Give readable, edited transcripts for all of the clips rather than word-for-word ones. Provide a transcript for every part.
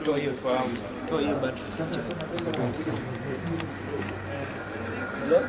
toa hiyo battery. Hello?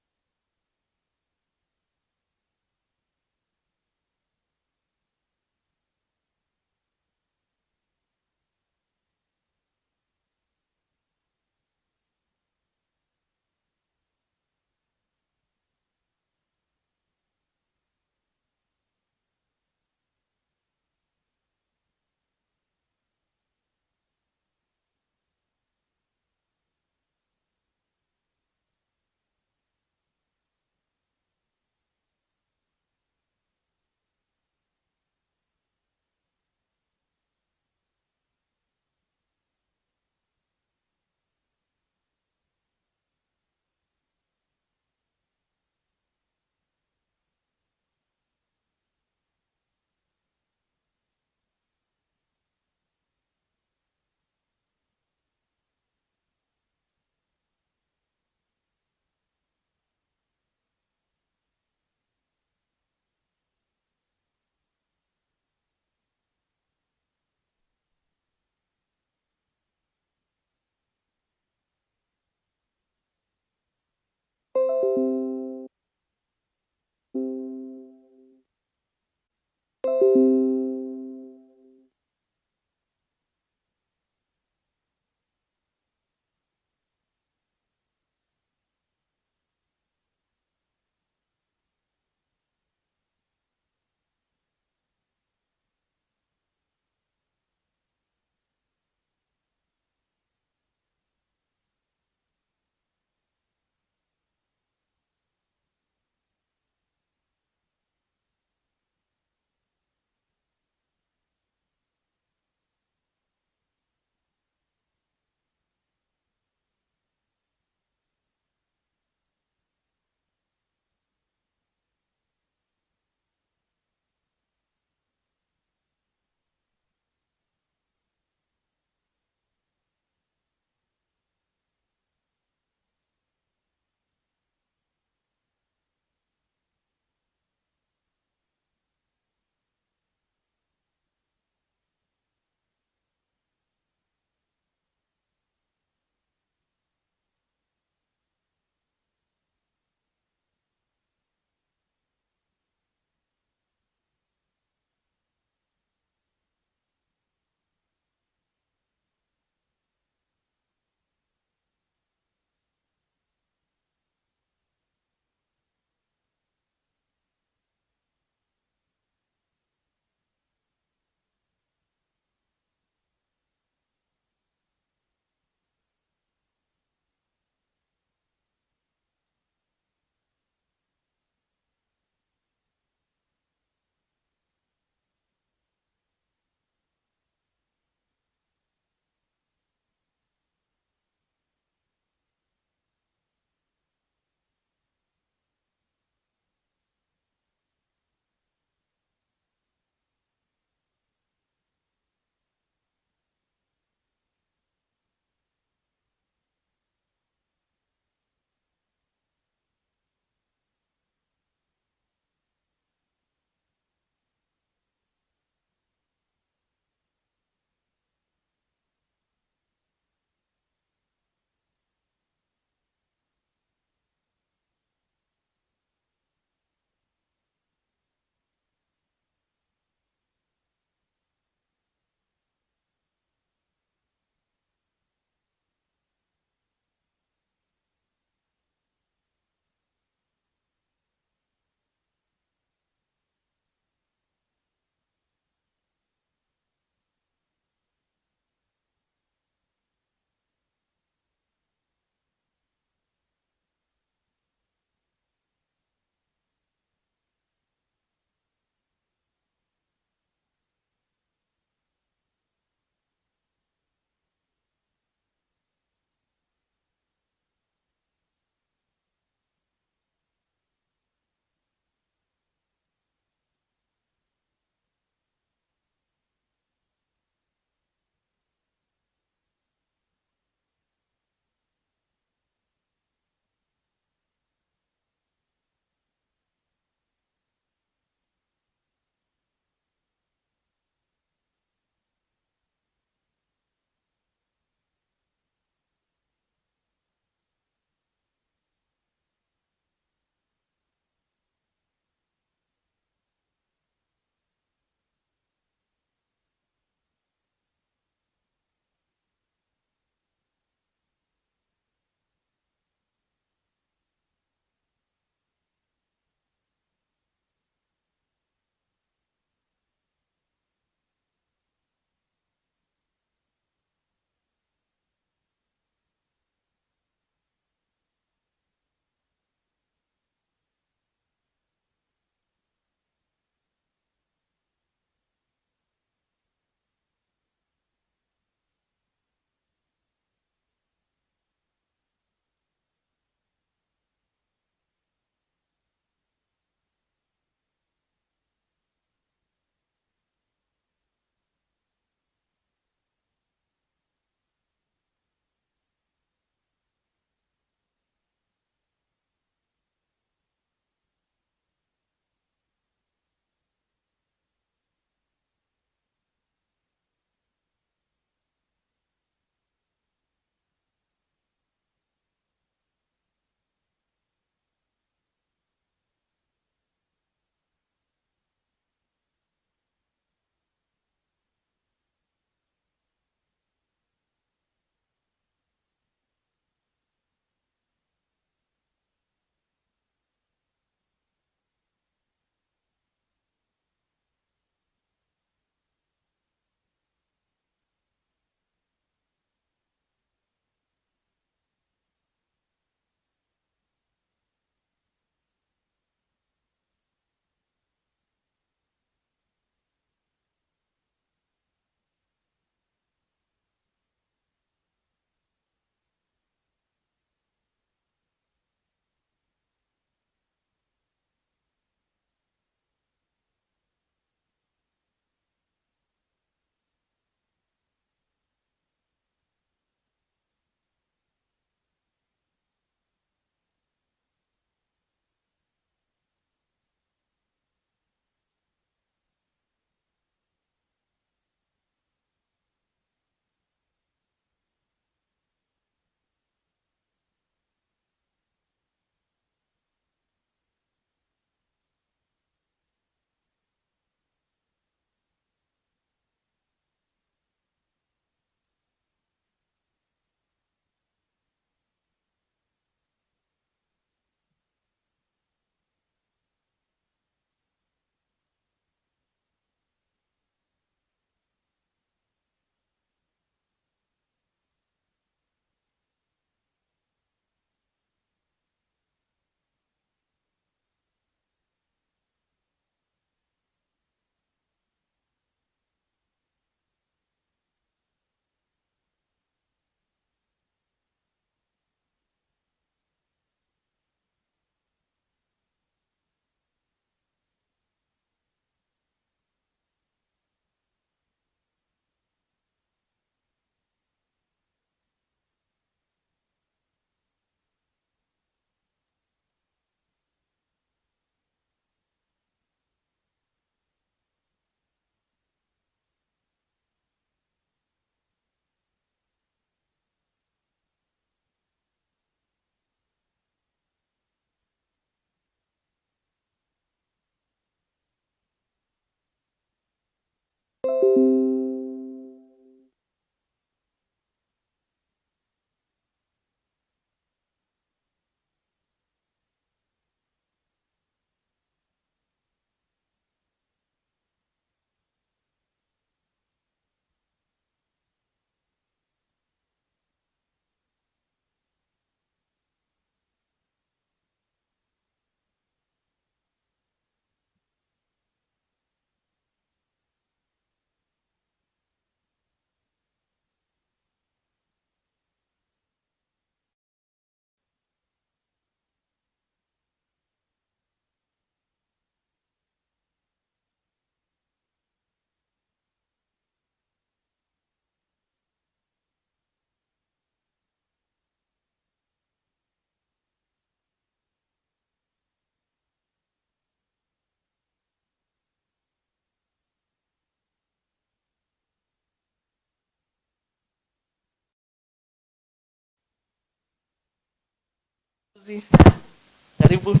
Karibu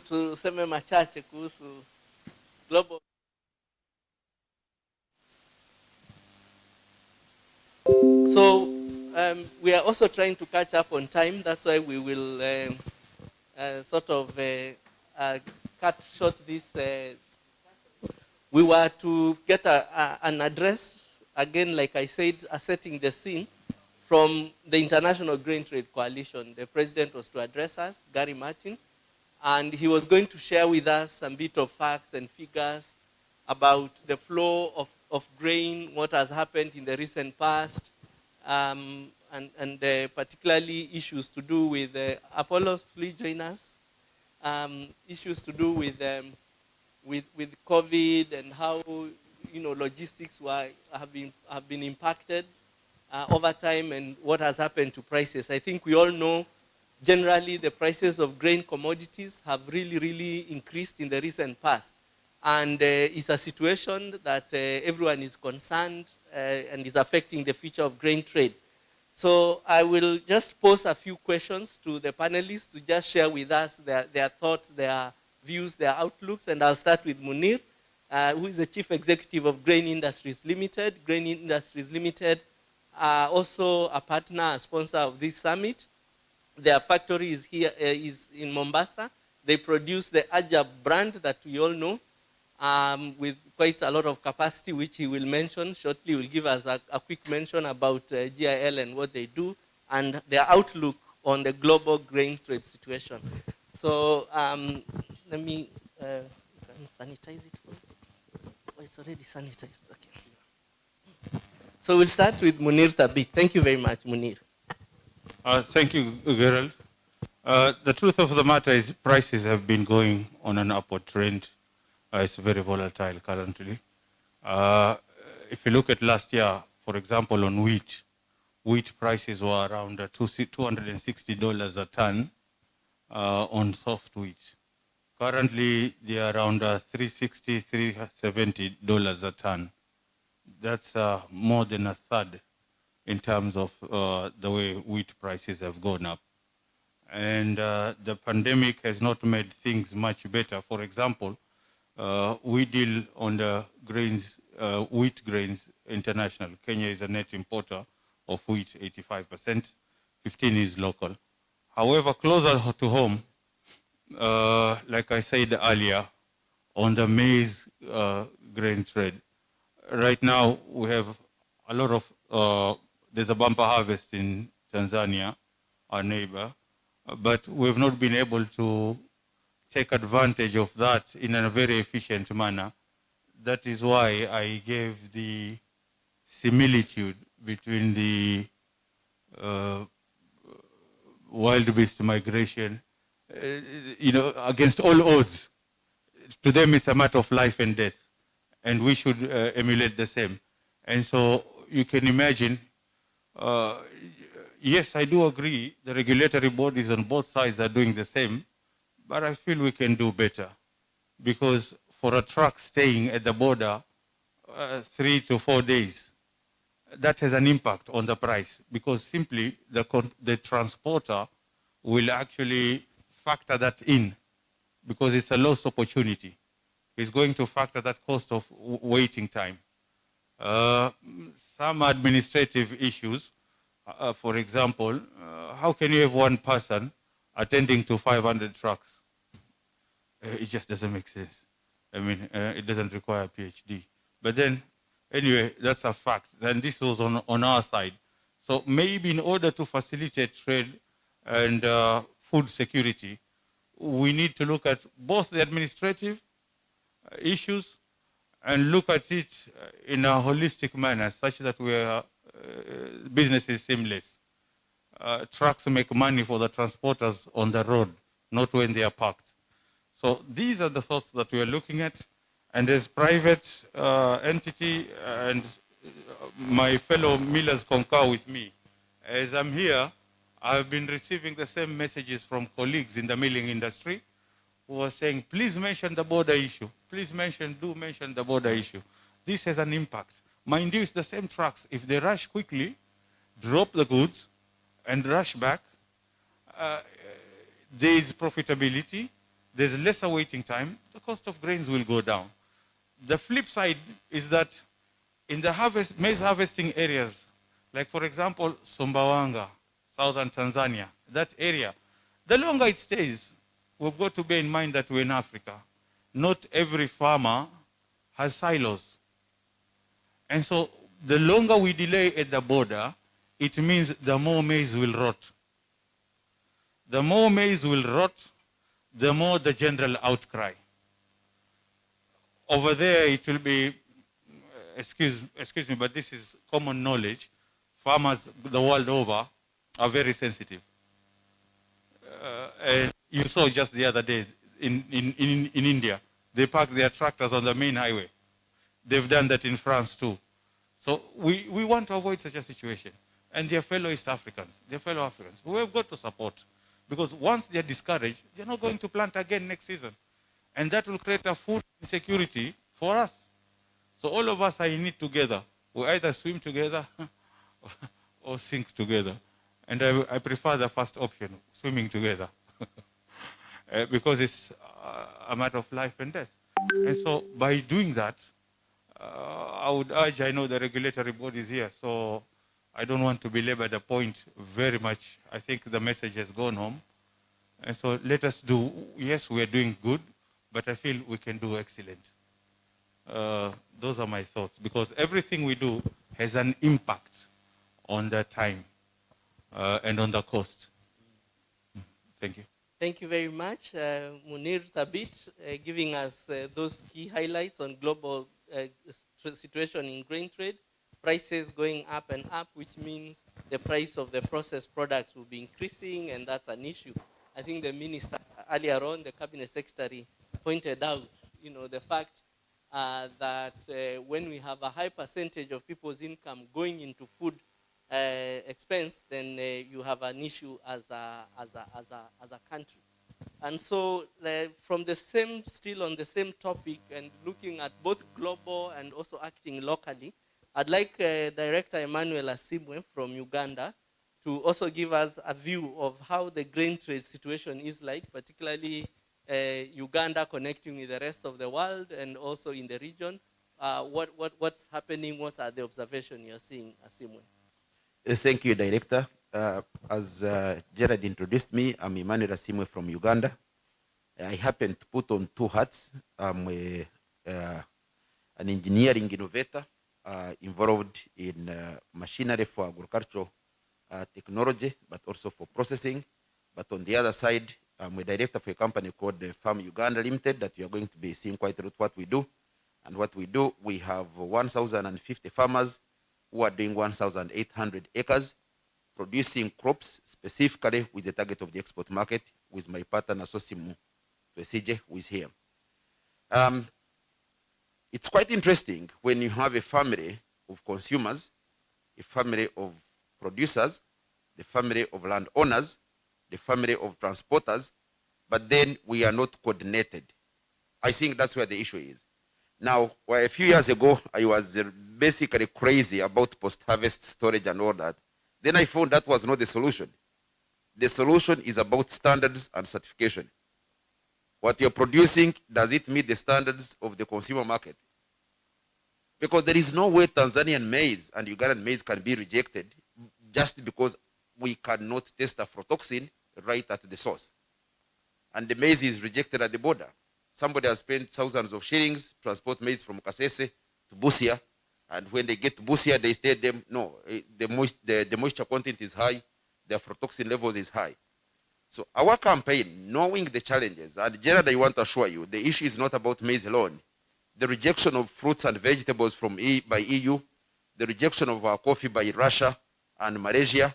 tuseme machache kuhusu global. So we are also trying to catch up on time. That's why we will sort of cut short this. We were to get an address, again, like I said, setting the scene from the International Grain Trade Coalition. The president was to address us, Gary Martin, and he was going to share with us some bit of facts and figures about the flow of grain, what has happened in the recent past, and particularly issues to do with Apollo, please join us. Issues to do with COVID and how logistics have been impacted over time, and what has happened to prices. I think we all know generally the prices of grain commodities have really increased in the recent past, and it's a situation that everyone is concerned and is affecting the future of grain trade. So I will just pose a few questions to the panelists to just share with us their thoughts, their views, their outlooks, and I'll start with Munir, who is the Chief Executive of Grain Industries Limited. Grain Industries Limited are also a partner, a sponsor of this summit. Their factory is here, is in Mombasa. They produce the Ajab brand that we all know, with quite a lot of capacity, which he will mention shortly. He will give us a quick mention about GIL and what they do and their outlook on the global grain trade situation. So let me sanitize it. Oh, it's already sanitized. Okay. So we'll start with Munir Thabit. Thank you very much, Munir. Thank you, Gerald. The truth of the matter is prices have been going on an upward trend. It's very volatile currently. If you look at last year, for example, on wheat prices were around $260 a ton on soft wheat. Currently, they are around $360, $370 a ton. That's more than a third in terms of the way wheat prices have gone up. And the pandemic has not made things much better. For example, we deal on the grains, wheat grains international. Kenya is a net importer of wheat, 85%, 15 is local. However, closer to home, like I said earlier, on the maize grain trade, right now we have a lot of, there's a bumper harvest in Tanzania, our neighbor, but we've not been able to take advantage of that in a very efficient manner. That is why I gave the similitude between the wild beast migration, against all odds. To them, it's a matter of life and death, and we should emulate the same. And so you can imagine, yes, I do agree, the regulatory bodies on both sides are doing the same, but I feel we can do better, because for a truck staying at the border 3 to 4 days, that has an impact on the price, because simply the transporter will actually factor that in, because it's a lost opportunity. It's going to factor that cost of waiting time. Some administrative issues, for example, how can you have one person attending to 500 trucks? It just doesn't make sense. I mean, it doesn't require a PhD. But then, anyway, that's a fact. And this was on our side. So maybe in order to facilitate trade and food security, we need to look at both the administrative issues and look at it in a holistic manner, such that business is seamless. Trucks make money for the transporters on the road, not when they are parked. So these are the thoughts that we are looking at. And as private entity, and my fellow millers concur with me, as I'm here, I've been receiving the same messages from colleagues in the milling industry who are saying, please mention the border issue. Please do mention the border issue. This has an impact. Mind you, it's the same trucks. If they rush quickly, drop the goods, and rush back, there is profitability, there's lesser waiting time, the cost of grains will go down. The flip side is that in the maize harvesting areas, like for example, Sumbawanga, southern Tanzania, that area, the longer it stays, we've got to bear in mind that we're in Africa. Not every farmer has silos. And so the longer we delay at the border, it means the more maize will rot. The more maize will rot, the more the general outcry. Over there, it will be, excuse me, but this is common knowledge. Farmers the world over are very sensitive. And you saw just the other day in India, they parked their tractors on the main highway. They've done that in France too. So we want to avoid such a situation. And their fellow East Africans, their fellow Africans, who have got to support. Because once they're discouraged, they're not going to plant again next season. And that will create a food insecurity for us. So all of us are in it together. We either swim together or sink together. And I prefer the first option, swimming together. Because it's a matter of life and death. And so by doing that, I would urge, I know the regulatory body is here, so I don't want to belabor the point very much. I think the message has gone home. And so let us do, yes, we are doing good, but I feel we can do excellent. Those are my thoughts, because everything we do has an impact on the time and on the cost. Thank you. Thank you very much, Munir Thabit, giving us those key highlights on global situation in grain trade. Prices going up and up, which means the price of the processed products will be increasing, and that's an issue. I think the minister earlier on, the cabinet secretary, pointed out, the fact that when we have a high percentage of people's income going into food expense, then you have an issue as a country. And so from the same, still on the same topic and looking at both global and also acting locally, I'd like Director Emmanuel Asimwe from Uganda to also give us a view of how the grain trade situation is like, particularly Uganda connecting with the rest of the world and also in the region. What's happening? What are the observations you're seeing, Asimwe? Thank you, Director. As Gerard introduced me, I'm Emmanuel Asimwe from Uganda. I happen to put on two hats. I'm an engineering innovator involved in machinery for agricultural technology, but also for processing. But on the other side, I'm a director for a company called Farm Uganda Limited that you are going to be seeing quite a lot what we do. And what we do, we have 1,050 farmers who are doing 1,800 acres, producing crops specifically with the target of the export market with my partner Sosimu Twesije, who is here. It's quite interesting when you have a family of consumers, a family of producers, the family of landowners, the family of transporters, but then we are not coordinated. I think that's where the issue is. Now, a few years ago, I was basically crazy about post-harvest storage and all that. Then I found that was not the solution. The solution is about standards and certification. What you're producing, does it meet the standards of the consumer market? Because there is no way Tanzanian maize and Ugandan maize can be rejected just because we cannot test aflatoxin right at the source. And the maize is rejected at the border. Somebody has spent thousands of shillings to transport maize from Kasese to Busia, and when they get to Busia, they tell them, no, the moisture content is high, the aflatoxin levels is high. So our campaign, knowing the challenges, and Gerard, I want to assure you, the issue is not about maize alone. The rejection of fruits and vegetables by EU, the rejection of our coffee by Russia and Malaysia,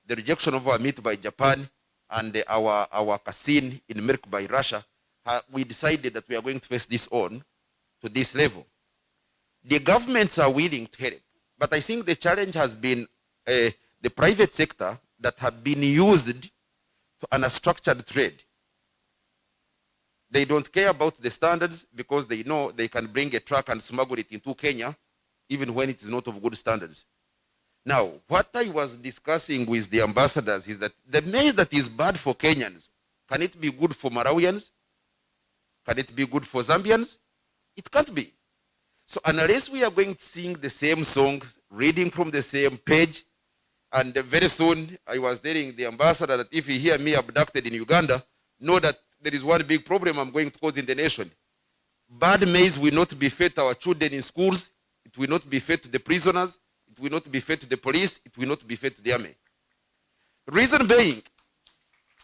the rejection of our meat by Japan, and our casein in milk by Russia, we decided that we are going to face this on to this level. The governments are willing to help, but I think the challenge has been the private sector that have been used to an unstructured trade. They don't care about the standards because they know they can bring a truck and smuggle it into Kenya, even when it is not of good standards. Now, what I was discussing with the ambassadors is that the maize that is bad for Kenyans, can it be good for Malawians? Can it be good for Zambians? It can't be. So unless we are going to sing the same songs, reading from the same page, and very soon I was telling the ambassador that if you hear me abducted in Uganda, know that there is one big problem I'm going to cause in the nation. Bad maize will not be fed to our children in schools. It will not be fed to the prisoners. It will not be fed to the police. It will not be fed to the army. Reason being,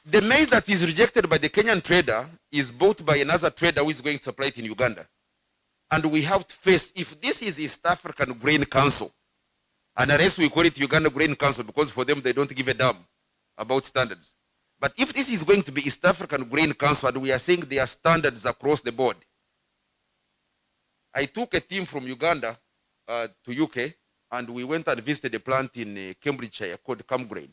the maize that is rejected by the Kenyan trader is bought by another trader who is going to supply it in Uganda. And we have to face, if this is East African Grain Council, and unless we call it Uganda Grain Council, because for them they don't give a damn about standards. But if this is going to be East African Grain Council, and we are saying there are standards across the board, I took a team from Uganda to UK, and we went and visited a plant in Cambridgeshire called Camgrain.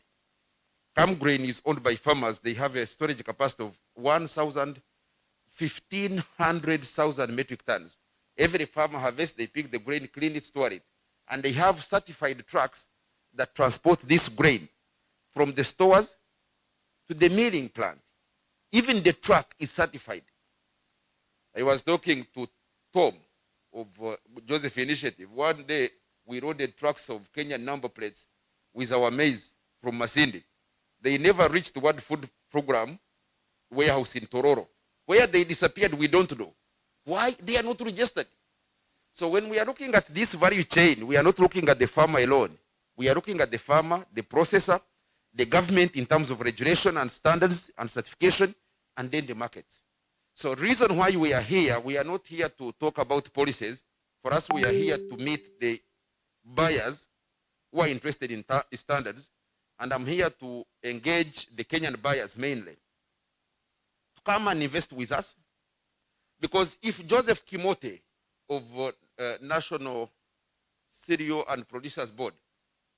Camgrain is owned by farmers. They have a storage capacity of 1,500,000 metric tons. Every farmer harvests, they pick the grain, clean it, store it. And they have certified trucks that transport this grain from the stores to the milling plant. Even the truck is certified. I was talking to Tom of Joseph Initiative. One day, we loaded trucks of Kenyan number plates with our maize from Masindi. They never reached the World Food Program warehouse in Tororo. Where they disappeared, we don't know. Why? They are not registered. So when we are looking at this value chain, we are not looking at the farmer alone. We are looking at the farmer, the processor, the government in terms of regulation and standards and certification, and then the markets. So reason why we are here, we are not here to talk about policies. For us, we are here to meet the buyers who are interested in standards, and I'm here to engage the Kenyan buyers mainly to come and invest with us. Because if Joseph Kimote of National Cereal and Producers Board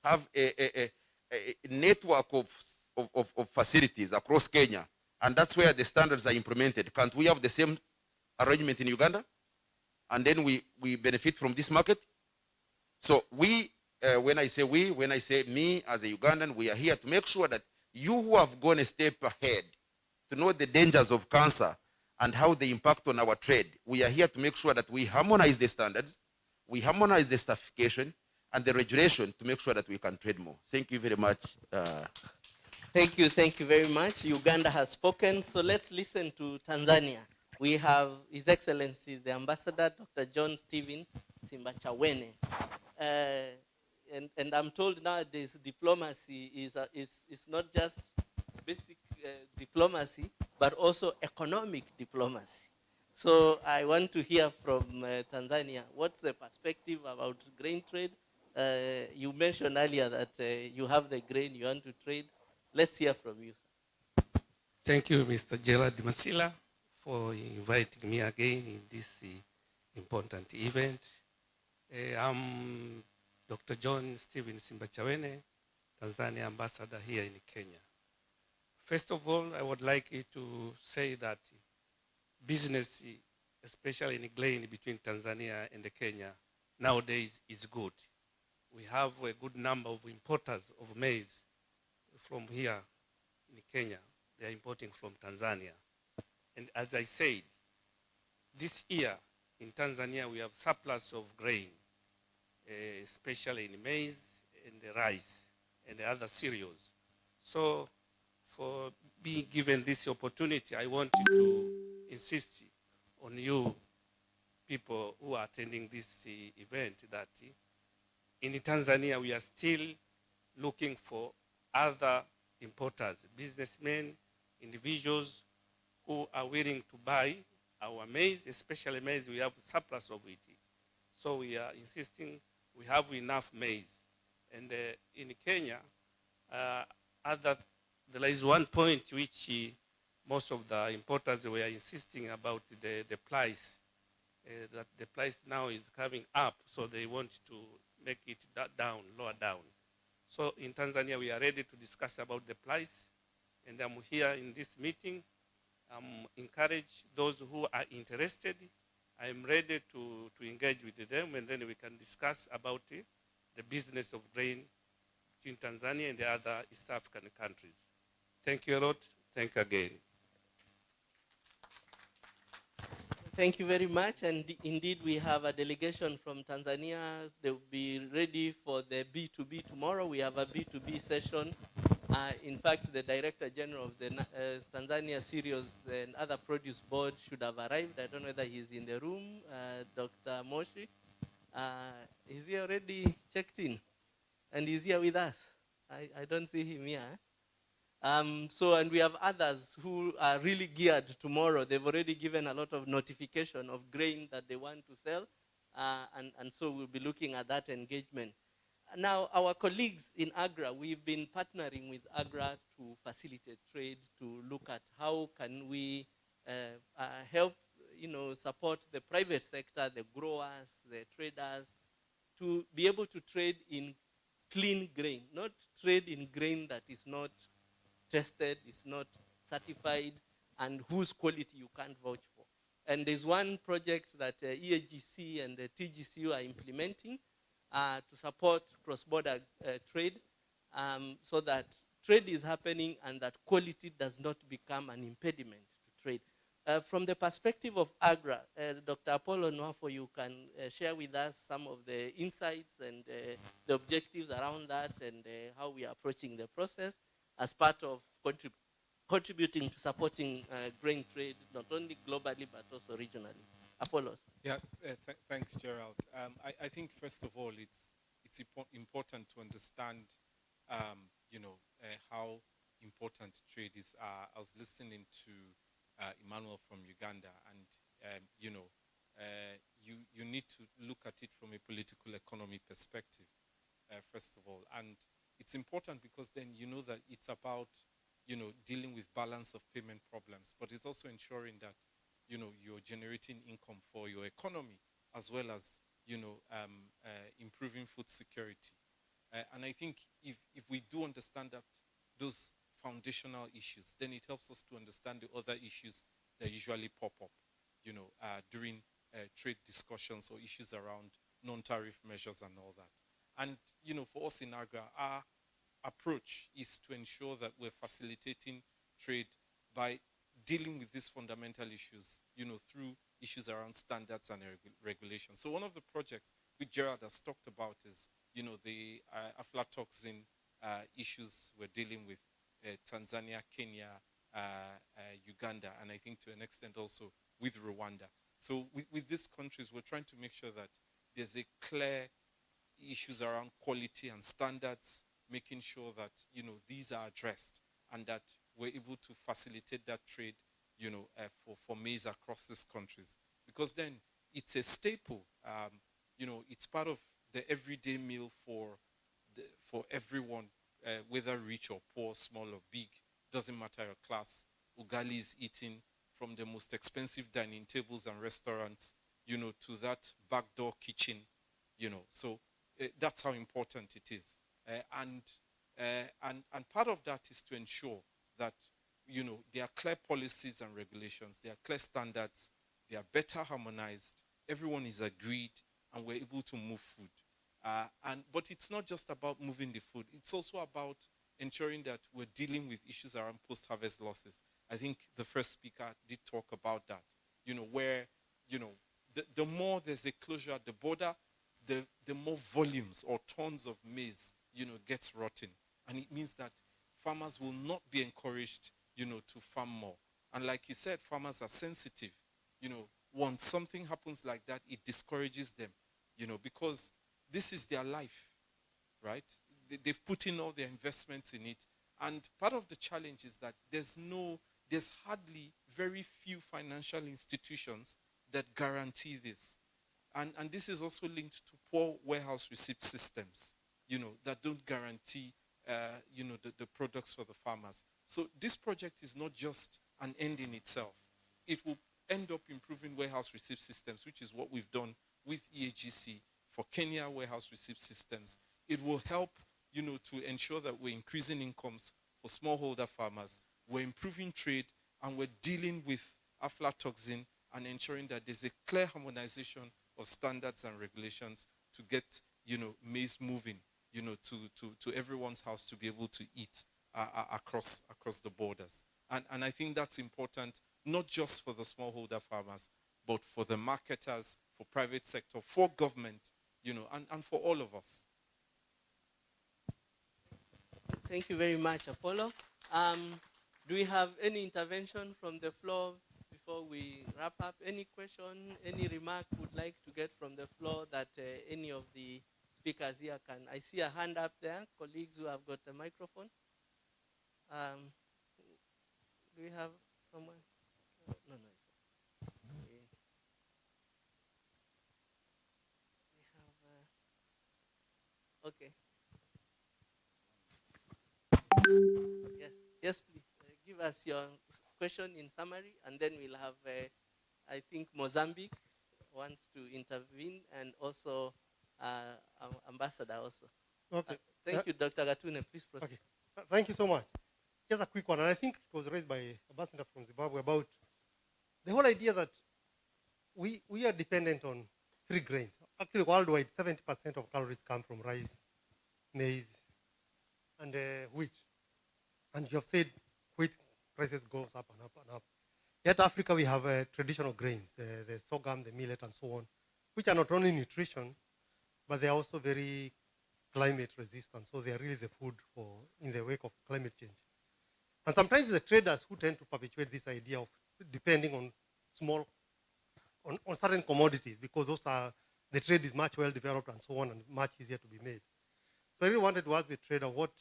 have a network of facilities across Kenya, and that's where the standards are implemented, can't we have the same arrangement in Uganda? And then we benefit from this market? So we, when I say me as a Ugandan, we are here to make sure that you who have gone a step ahead to know the dangers of cancer and how they impact on our trade, we are here to make sure that we harmonize the standards, we harmonize the certification and the regulation to make sure that we can trade more. Thank you very much. Thank you very much. Uganda has spoken, so let's listen to Tanzania. We have His Excellency, the Ambassador, Dr. John Stephen Simbachawene. And I'm told nowadays diplomacy is not just basic diplomacy, but also economic diplomacy. So I want to hear from Tanzania. What's the perspective about grain trade? You mentioned earlier that you have the grain you want to trade. Let's hear from you, sir. Thank you, Mr. Gerald Masila, for inviting me again in this important event. I'm Dr. John Stephen Simbachawene, Tanzania ambassador here in Kenya. First of all, I would like to say that business, especially in grain between Tanzania and Kenya, nowadays is good. We have a good number of importers of maize from here in Kenya. They are importing from Tanzania. And as I said, this year in Tanzania we have surplus of grain, especially in maize and rice and other cereals. So for being given this opportunity, I want to insist on you people who are attending this event that in Tanzania we are still looking for other importers, businessmen, individuals who are willing to buy our maize, especially maize. We have surplus of it. So we are insisting we have enough maize. And in Kenya, there is one point which most of the importers were insisting about the price, that the price now is coming up, so they want to make it down, lower down. So in Tanzania, we are ready to discuss about the price, and I'm here in this meeting. Encourage those who are interested. I'm ready to engage with them, and then we can discuss about the business of grain between Tanzania and the other East African countries. Thank you a lot. Thank you again. Thank you very much. And indeed, we have a delegation from Tanzania. They will be ready for the B2B tomorrow. We have a B2B session. In fact, the Director General of the Tanzania Cereals and Other Produce Board should have arrived. I don't know whether he's in the room, Dr. Moshi. Is he already checked in? And he's here with us? I don't see him here. And we have others who are really geared tomorrow. They've already given a lot of notification of grain that they want to sell. And so we'll be looking at that engagement. Now, our colleagues in AGRA, we've been partnering with AGRA to facilitate trade, to look at how can we help, support the private sector, the growers, the traders, to be able to trade in clean grain, not trade in grain that is not tested, is not certified, and whose quality you can't vouch for. And there's one project that EAGC and the TGCU are implementing to support cross-border trade, so that trade is happening and that quality does not become an impediment to trade. From the perspective of AGRA, Dr. Apollo Nwafo, you can share with us some of the insights and the objectives around that, and how we are approaching the process as part of contributing to supporting grain trade, not only globally, but also regionally. Apollos. Yeah, thanks, Gerald. I think, first of all, it's important to understand, how important trade is. I was listening to Emmanuel from Uganda, and, you need to look at it from a political economy perspective, first of all. And it's important because then you know that it's about, dealing with balance of payment problems, but it's also ensuring that, you're generating income for your economy, as well as, improving food security. And I think if we do understand that those foundational issues, then it helps us to understand the other issues that usually pop up, during trade discussions or issues around non-tariff measures and all that. And, for us in AGRA, our approach is to ensure that we're facilitating trade by dealing with these fundamental issues, through issues around standards and regulations. So one of the projects which Gerald has talked about is, the aflatoxin issues we're dealing with Tanzania, Kenya, Uganda, and I think to an extent also with Rwanda. So with these countries, we're trying to make sure that there's a clear issues around quality and standards, making sure that, these are addressed and that we're able to facilitate that trade, for maize across these countries. Because then it's a staple, it's part of the everyday meal for everyone, whether rich or poor, small or big, doesn't matter your class. Ugali is eaten from the most expensive dining tables and restaurants, to that backdoor kitchen, So that's how important it is. And part of that is to ensure that, there are clear policies and regulations, there are clear standards, they are better harmonized, everyone is agreed, and we're able to move food. But it's not just about moving the food, it's also about ensuring that we're dealing with issues around post-harvest losses. I think the first speaker did talk about that, where, the more there's a closure at the border, the more volumes or tons of maize, gets rotten. And it means that farmers will not be encouraged, to farm more. And like you said, farmers are sensitive. Once something happens like that, it discourages them, because this is their life, right? They've put in all their investments in it. And part of the challenge is that there's hardly very few financial institutions that guarantee this. And this is also linked to poor warehouse receipt systems, that don't guarantee, the products for the farmers. So this project is not just an end in itself. It will end up improving warehouse receipt systems, which is what we've done with EAGC for Kenya warehouse receipt systems. It will help, to ensure that we're increasing incomes for smallholder farmers. We're improving trade, and we're dealing with aflatoxin and ensuring that there's a clear harmonization of standards and regulations to get, maize moving, you know, to everyone's house to be able to eat across the borders. And I think that's important, not just for the smallholder farmers, but for the marketers, for private sector, for government, you know, and for all of us. Thank you very much, Apollo. Do we have any intervention from the floor before we wrap up? Any question, any remark would like to get from the floor that any of the speakers here can? I see a hand up there, colleagues who have got the microphone. Do we have someone? No. We have, okay. Yes, please. Give us your question in summary, and then we'll have, I think, Mozambique wants to intervene, and also Ambassador also. Okay. Thank you, Dr. Gatune. Please proceed. Okay. Thank you so much. Just a quick one, and I think it was raised by Ambassador from Zimbabwe about the whole idea that we are dependent on 3 grains. Actually, worldwide, 70% of calories come from rice, maize, and wheat. And you have said wheat prices goes up and up and up. Yet Africa, we have traditional grains, the sorghum, the millet, and so on, which are not only nutrition, but they are also very climate resistant. So they are really the food in the wake of climate change. And sometimes the traders who tend to perpetuate this idea of depending on on certain commodities, because the trade is much well developed and so on, and much easier to be made. So I really wanted to ask the trader, what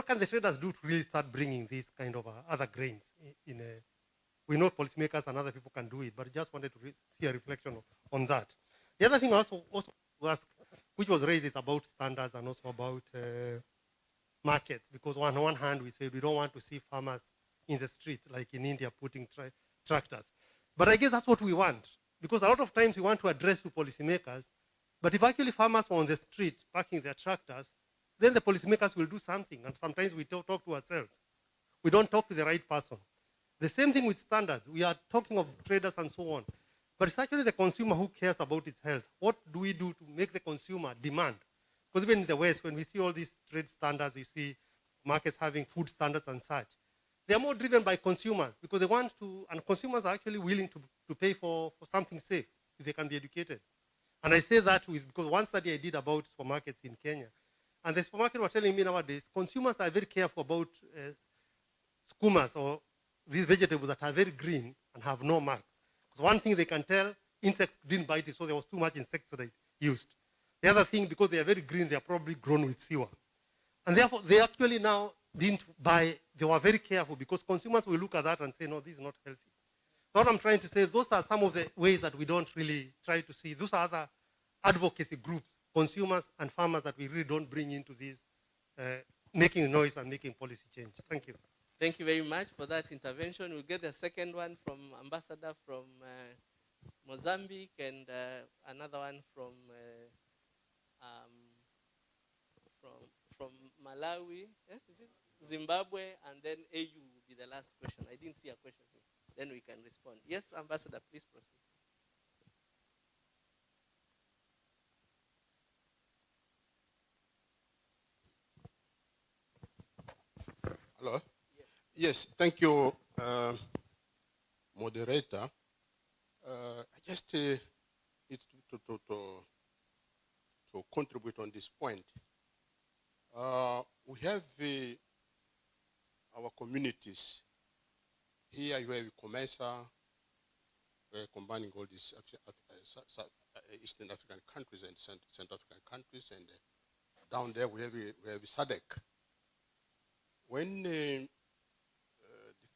can the traders do to really start bringing these kind of other grains we know policymakers and other people can do it, but I just wanted to see a reflection on that. The other thing I also ask, which was raised, is about standards and also about markets, because on one hand we say we don't want to see farmers in the street like in India putting tractors. But I guess that's what we want, because a lot of times we want to address to policymakers, but if actually farmers are on the street parking their tractors, then the policymakers will do something, and sometimes we talk to ourselves. We don't talk to the right person. The same thing with standards. We are talking of traders and so on, but it's actually the consumer who cares about its health. What do we do to make the consumer demand? Because even in the West, when we see all these trade standards, you see markets having food standards and such, they are more driven by consumers, because they want to, and consumers are actually willing to pay for something safe if they can be educated. And I say that because one study I did about supermarkets in Kenya, and the supermarket were telling me nowadays, consumers are very careful about skumas, or these vegetables that are very green and have no marks. Because one thing they can tell, insects didn't bite it, so there was too much insecticide used. The other thing, because they are very green, they are probably grown with sewer. And therefore, they actually now didn't buy, they were very careful, because consumers will look at that and say, no, this is not healthy. So what I'm trying to say, those are some of the ways that we don't really try to see. Those are other advocacy groups, consumers and farmers, that we really don't bring into this making noise and making policy change. Thank you. Thank you very much for that intervention. We'll get the second one from Ambassador from Mozambique, and another one from Malawi, is it? Zimbabwe, and then AU will be the last question. I didn't see a question here. Then we can respond. Yes, Ambassador, please proceed. Hello? Yes, thank you, moderator. I just need to contribute on this point. We have our communities. Here you have COMESA, combining all these Eastern African countries and Central African countries, and down there we have SADC. When the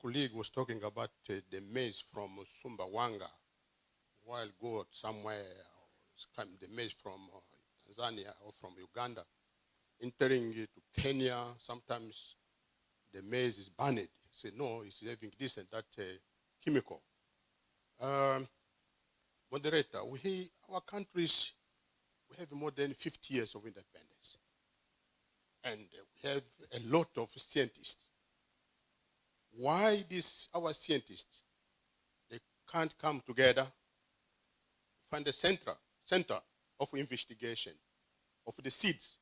colleague was talking about the maize from Sumbawanga, a while ago somewhere, the maize from Tanzania or from Uganda, entering to Kenya, sometimes the maize is banned. Say, no, it's having this and that chemical. Moderator, our countries, we have more than 50 years of independence. And we have a lot of scientists. Why our scientists, they can't come together, find a center of investigation of the seeds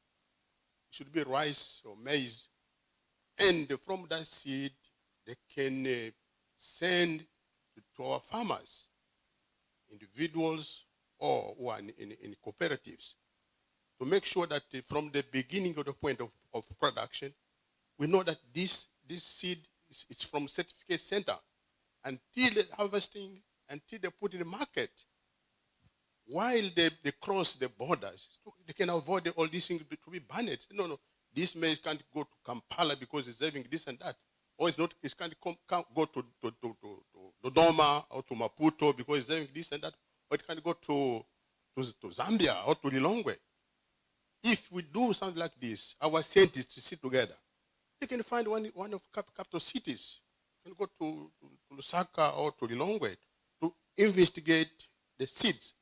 should be rice or maize. And from that seed, they can send to our farmers, individuals or who are in cooperatives, to make sure that from the beginning of the point of production, we know that this seed is from certificate center until the harvesting, until they put in the market. While they cross the borders, they can avoid all these things to be banned. No, this maize can't go to Kampala because it's having this and that. Or it's not, it can't go to Dodoma or to Maputo because it's having this and that. Or it can go to Zambia or to Lilongwe. If we do something like this, our scientists to sit together, they can find one of capital cities. They can go to Lusaka or to Lilongwe to investigate the seeds.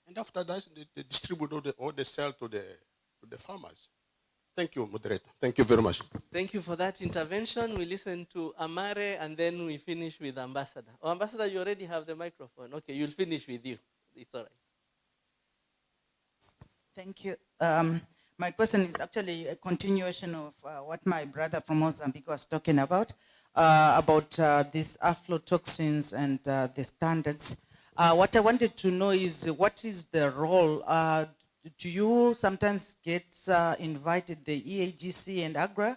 And after that, they distribute or they sell to the farmers. Thank you, moderator. Thank you very much. Thank you for that intervention. We listen to Amare and then we finish with Ambassador. Oh, Ambassador, you already have the microphone. Okay, you'll finish with you. It's all right. Thank you. My question is actually a continuation of what my brother from Mozambique was talking about these aflatoxins and the standards. What I wanted to know is what is the role? Do you sometimes get invited, the EAGC and AGRA,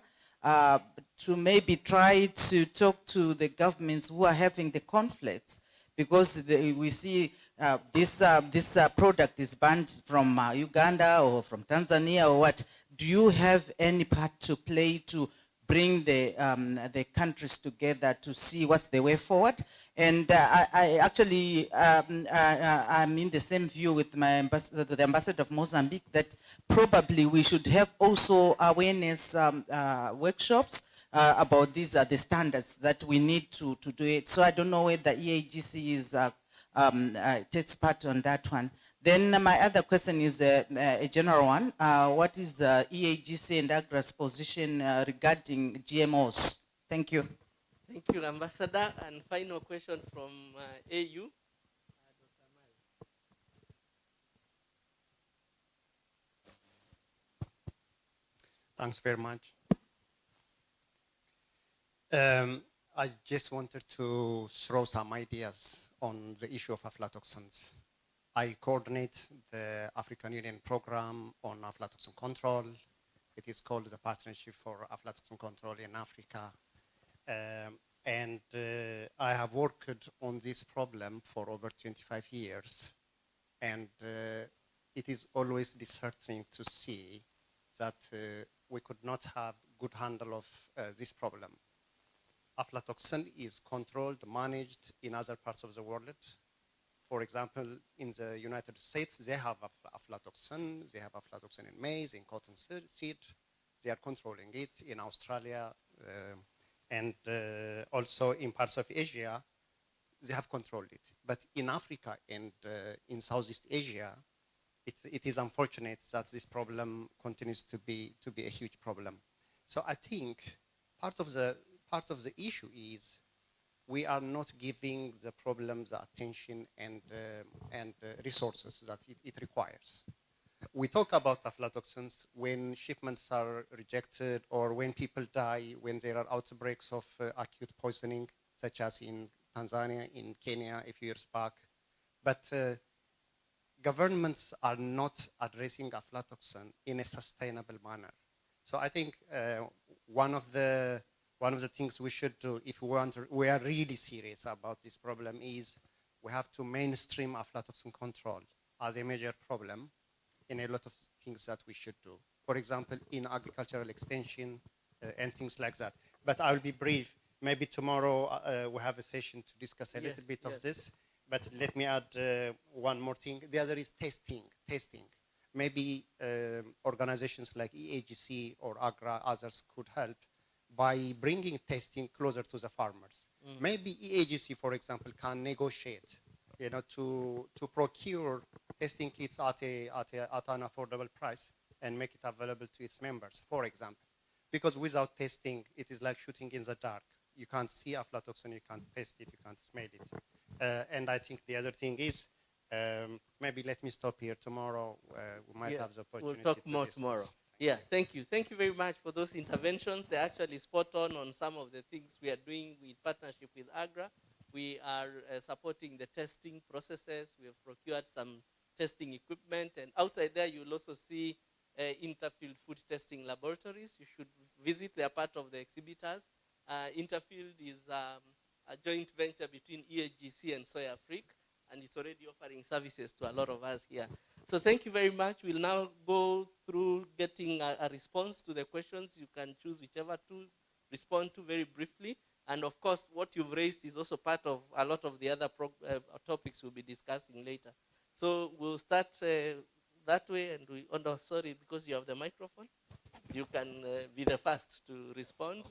to maybe try to talk to the governments who are having the conflicts? Because we see this product is banned from Uganda or from Tanzania or what. Do you have any part to play to bring the countries together to see what's the way forward? And I actually, I'm in the same view with the ambassador of Mozambique that probably we should have also awareness workshops about these are the standards that we need to do it. So I don't know whether EAGC takes part on that one. Then my other question is a general one. What is the EAGC and AGRA's position regarding GMOs? Thank you. Thank you, Ambassador. And final question from AU. Thanks very much. I just wanted to throw some ideas on the issue of aflatoxins. I coordinate the African Union program on aflatoxin control. It is called the Partnership for Aflatoxin Control in Africa. I have worked on this problem for over 25 years. And it is always disheartening to see that we could not have good handle of this problem. Aflatoxin is controlled, managed in other parts of the world. For example, in the United States, they have aflatoxin. They have aflatoxin in maize, in cotton seed. They are controlling it in Australia and also in parts of Asia. They have controlled it. But in Africa and in Southeast Asia, it is unfortunate that this problem continues to be a huge problem. So I think part of the issue is we are not giving the problem the attention and resources that it requires. We talk about aflatoxins when shipments are rejected or when people die, when there are outbreaks of acute poisoning, such as in Tanzania, in Kenya a few years back. But governments are not addressing aflatoxin in a sustainable manner. So I think one of the things we should do if we are really serious about this problem is we have to mainstream aflatoxin control as a major problem in a lot of things that we should do. For example, in agricultural extension and things like that. But I will be brief. Maybe tomorrow we have a session to discuss a little bit of this. But let me add one more thing. The other is testing. Maybe organizations like EAGC or AGRA, others could help by bringing testing closer to the farmers. Maybe EAGC, for example, can negotiate, to procure testing kits at an affordable price and make it available to its members, for example. Because without testing, it is like shooting in the dark. You can't see aflatoxin, you can't test it, you can't smell it. And I think the other thing is, maybe let me stop here tomorrow. We might have the opportunity We'll talk to more discuss. tomorrow. Yeah, thank you. Thank you very much for those interventions. They're actually spot on some of the things we are doing in partnership with AGRA. We are supporting the testing processes. We have procured some testing equipment. And outside there, you'll also see Interfield food testing laboratories. You should visit. They are part of the exhibitors. Interfield is a joint venture between EAGC and Soya Afrique, and it's already offering services to a lot of us here. So thank you very much. We'll now go through getting a response to the questions. You can choose whichever to respond to very briefly. And of course, what you've raised is also part of a lot of the other topics we'll be discussing later. So we'll start that way, and sorry, because you have the microphone, you can be the first to respond,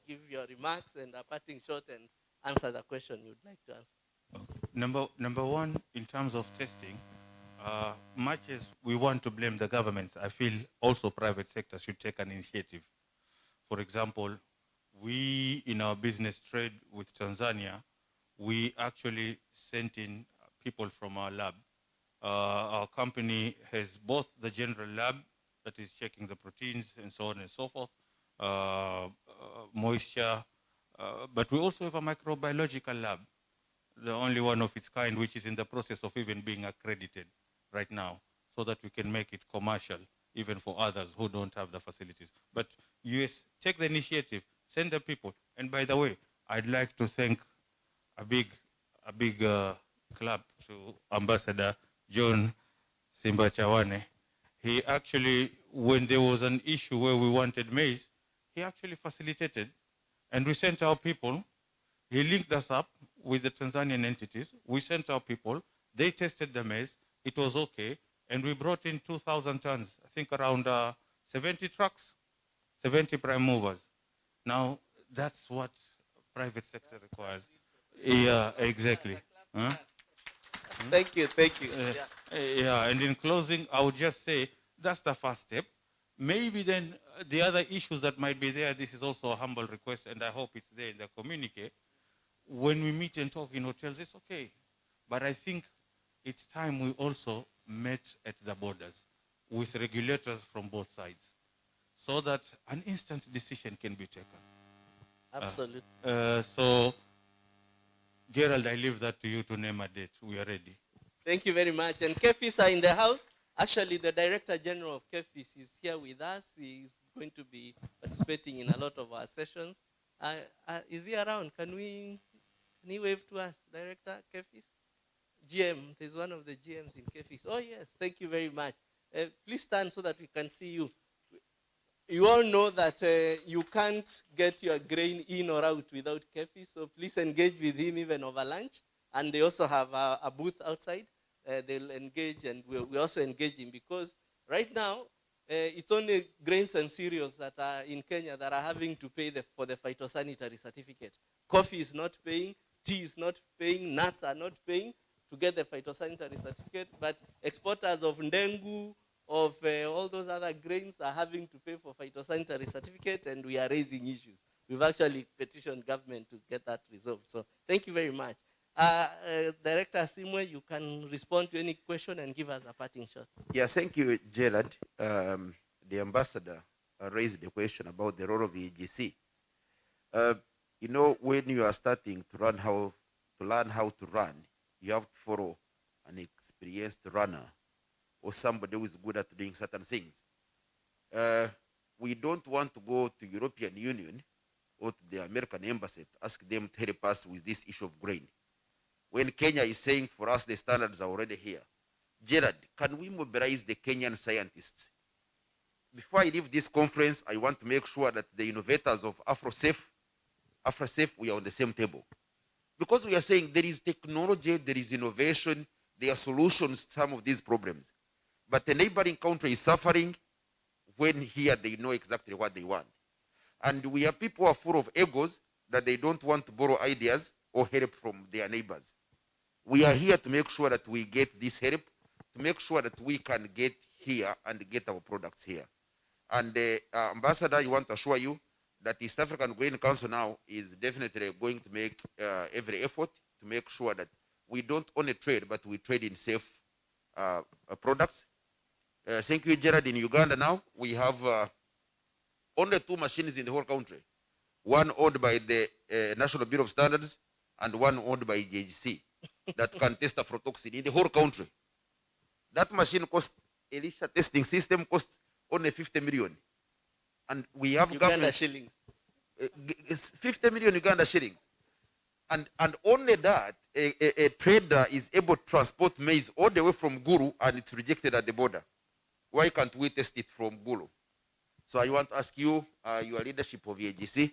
give your remarks and a parting shot and answer the question you'd like to answer. Number one, in terms of testing, much as we want to blame the governments, I feel also private sector should take an initiative. For example, we in our business trade with Tanzania, we actually sent in people from our lab. Our company has both the general lab that is checking the proteins and so on and so forth, moisture, but we also have a microbiological lab, the only one of its kind, which is in the process of even being accredited right now, so that we can make it commercial, even for others who don't have the facilities. But US, take the initiative, send the people. And by the way, I'd like to thank a big clap to Ambassador John Simbachawane. He actually, when there was an issue where we wanted maize, he actually facilitated, and we sent our people. He linked us up with the Tanzanian entities. We sent our people. They tested the maize. It was okay. And we brought in 2,000 tons, I think around 70 trucks, 70 prime movers. Now, that's what private sector requires. Yeah, exactly. Huh? Thank you. Yeah, and in closing, I would just say that's the first step. Maybe then the other issues that might be there, this is also a humble request, and I hope it's there in the communique. When we meet and talk in hotels, it's okay. But I think it's time we also met at the borders with regulators from both sides, so that an instant decision can be taken. Absolutely. So, Gerald, I leave that to you to name a date. We are ready. Thank you very much. And KEFIS are in the house. Actually, the Director General of KEFIS is here with us. He's going to be participating in a lot of our sessions. Is he around? Can he wave to us, Director KEFIS? GM, there's one of the GMs in KEFIS. Oh, yes, thank you very much. Please stand so that we can see you. You all know that you can't get your grain in or out without KEFIS, so please engage with him even over lunch. And they also have a booth outside. They'll engage, and we also engage him, because right now, it's only grains and cereals that are in Kenya that are having to pay for the phytosanitary certificate. Coffee is not paying, tea is not paying, nuts are not paying to get the phytosanitary certificate, but exporters of ndengu, of all those other grains are having to pay for phytosanitary certificate, and we are raising issues. We've actually petitioned government to get that resolved. So thank you very much. Director Asimwe, you can respond to any question and give us a parting shot. Yeah, thank you, Gerald. The ambassador raised the question about the role of the EGC. You know, when you are starting to learn how to run, you have to follow an experienced runner or somebody who is good at doing certain things. We don't want to go to European Union or to the American embassy to ask them to help us with this issue of grain, when Kenya is saying for us the standards are already here. Gerard, can we mobilize the Kenyan scientists? Before I leave this conference, I want to make sure that the innovators of AfroSafe, we are on the same table. Because we are saying there is technology, there is innovation, there are solutions to some of these problems. But the neighboring country is suffering when here they know exactly what they want. And we have people who are full of egos that they don't want to borrow ideas or help from their neighbors. We are here to make sure that we get this help, to make sure that we can get here and get our products here. And Ambassador, I want to assure you that East African Grain Council now is definitely going to make every effort to make sure that we don't only trade, but we trade in safe products. Thank you, Gerard. In Uganda now, we have only 2 machines in the whole country. One owned by the National Bureau of Standards and one owned by JGC that can test aflatoxin in the whole country. That machine cost, Elisha testing system costs only 50 million. And we have Uganda shillings. 50 million Uganda shillings. And only that, a trader is able to transport maize all the way from Guru and it's rejected at the border. Why can't we test it from Gulu? So I want to ask you, your leadership of AGC,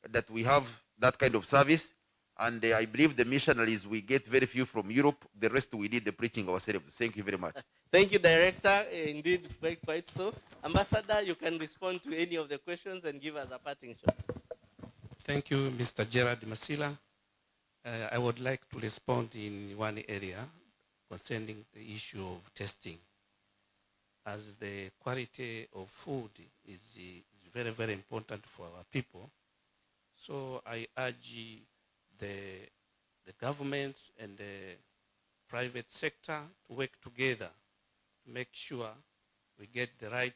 that we have that kind of service. And I believe the missionaries, we get very few from Europe. The rest we did the preaching ourselves. Thank you very much. Thank you, Director. Indeed, quite so. Ambassador, you can respond to any of the questions and give us a parting shot. Thank you, Mr. Gerard Masila. I would like to respond in one area concerning the issue of testing. As the quality of food is very, very important for our people. So I urge the governments and the private sector to work together to make sure we get the right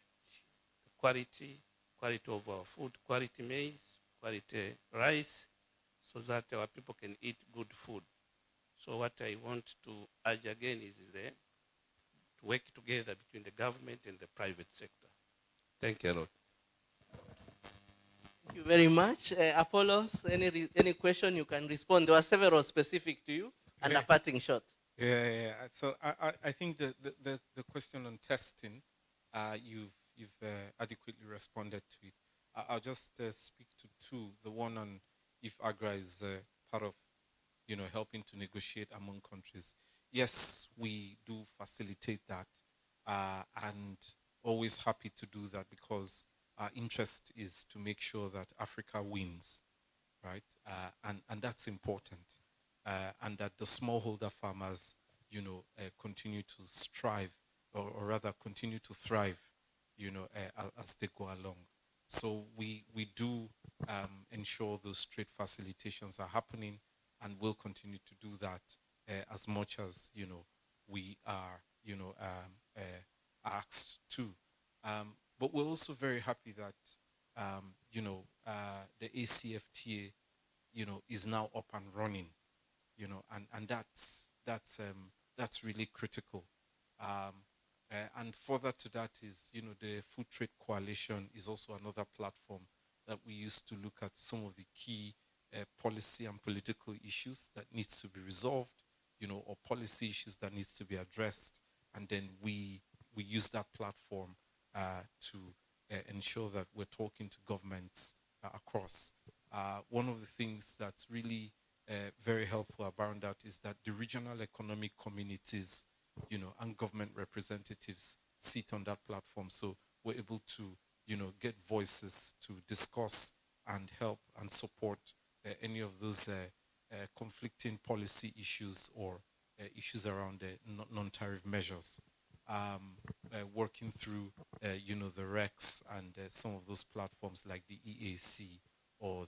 quality of our food, quality maize, quality rice, so that our people can eat good food. So what I want to urge again is to work together between the government and the private sector. Thank you a lot. Thank you very much. Apollos, any question you can respond? There were several specific to you and a parting shot. Yeah. So I think the question on testing, you've adequately responded to it. I'll just speak to 2. The one on if AGRA is part of, helping to negotiate among countries. Yes, we do facilitate that, and always happy to do that because our interest is to make sure that Africa wins, right? And that's important, and that the smallholder farmers, continue to strive, or rather continue to thrive, as they go along. So we do ensure those trade facilitations are happening, and will continue to do that as much as we are asked to. But we're also very happy that the ACFTA is now up and running, and that's really critical. And further to that is, the Food Trade Coalition is also another platform that we use to look at some of the key policy and political issues that needs to be resolved, or policy issues that needs to be addressed. And then we use that platform to ensure that we're talking to governments across. One of the things that's really very helpful about that is that the regional economic communities, and government representatives sit on that platform. So we're able to, get voices to discuss and help and support any of those conflicting policy issues or issues around non-tariff measures. Working through, the REX and some of those platforms like the EAC or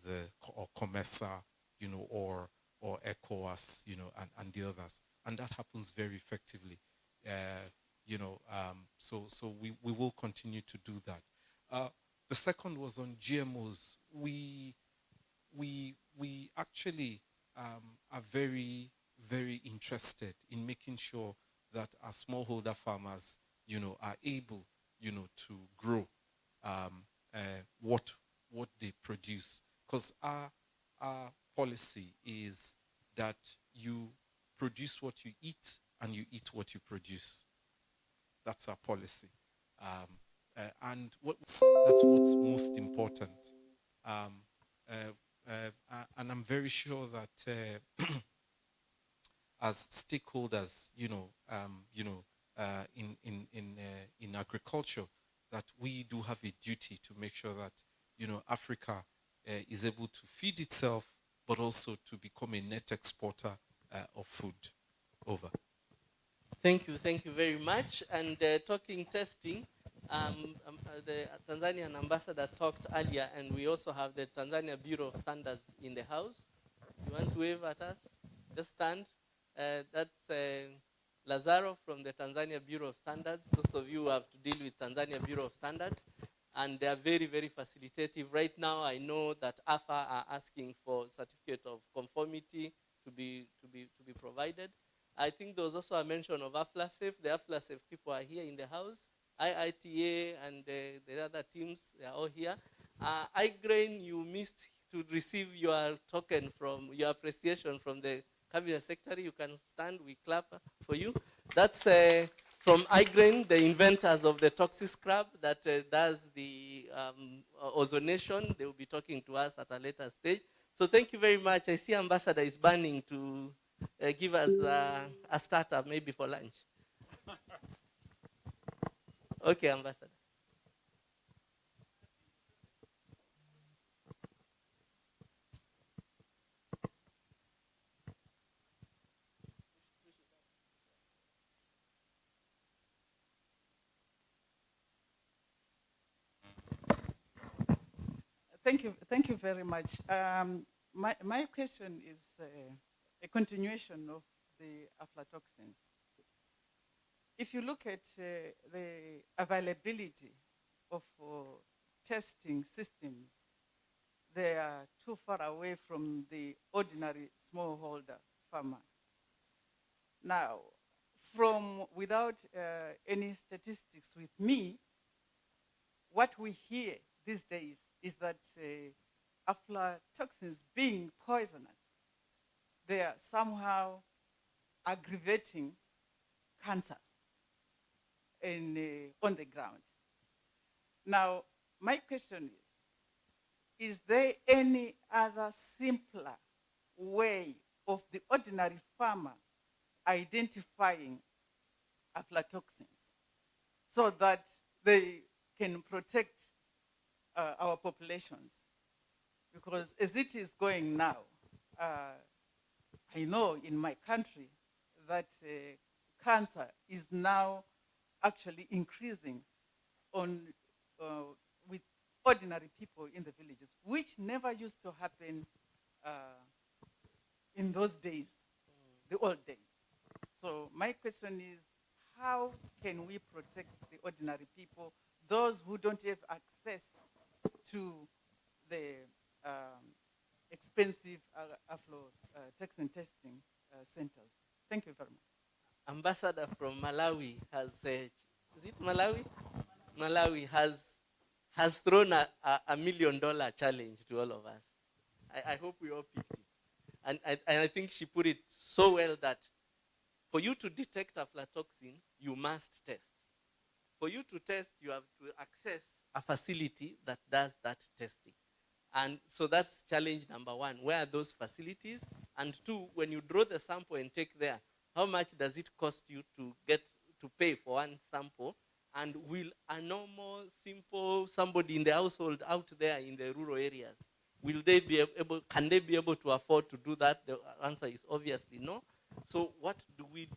COMESA, or ECOWAS, and the others. And that happens very effectively. So we will continue to do that. The second was on GMOs. We actually are very, very interested in making sure that our smallholder farmers, are able, to grow what they produce. Because our policy is that you produce what you eat and you eat what you produce. That's our policy. And that's what's most important. And I'm very sure that as stakeholders, in agriculture, that we do have a duty to make sure that, Africa is able to feed itself, but also to become a net exporter of food. Over. Thank you very much. And talking testing, the Tanzanian ambassador talked earlier, and we also have the Tanzania Bureau of Standards in the house. You want to wave at us? Just stand. That's Lazaro from the Tanzania Bureau of Standards. Those of you who have to deal with Tanzania Bureau of Standards, and they are very, very facilitative. Right now, I know that AFA are asking for certificate of conformity to be provided. I think there was also a mention of AFLASAFE. The AFLASAFE people are here in the house. IITA and the other teams, they are all here. iGrain, you missed to receive your token from, your appreciation from the Cabinet Secretary. You can stand, we clap for you. That's from iGrain, the inventors of the Toxic Scrub that does the ozonation. They will be talking to us at a later stage. So thank you very much. I see Ambassador is burning to give us a starter, maybe for lunch. Okay, Ambassador. Thank you very much. My question is a continuation of the aflatoxins. If you look at the availability of testing systems, they are too far away from the ordinary smallholder farmer. Now, without any statistics with me, what we hear these days is that aflatoxins being poisonous, they are somehow aggravating cancer on the ground. Now, my question is there any other simpler way of the ordinary farmer identifying aflatoxins so that they can protect our populations? Because as it is going now, I know in my country that cancer is now actually increasing with ordinary people in the villages, which never used to happen in those days, the old days. So my question is, how can we protect the ordinary people, those who don't have access to the expensive aflatoxin testing centers? Thank you very much. Ambassador from Malawi has, is it Malawi? Malawi has thrown a $1 million challenge to all of us. I hope we all picked it. And I think she put it so well that for you to detect aflatoxin, you must test. For you to test, you have to access a facility that does that testing. And so that's challenge number one. Where are those facilities? And two, when you draw the sample and take there, how much does it cost you to pay for one sample? And will a normal, simple somebody in the household out there in the rural areas, can they be able to afford to do that? The answer is obviously no. So what do? We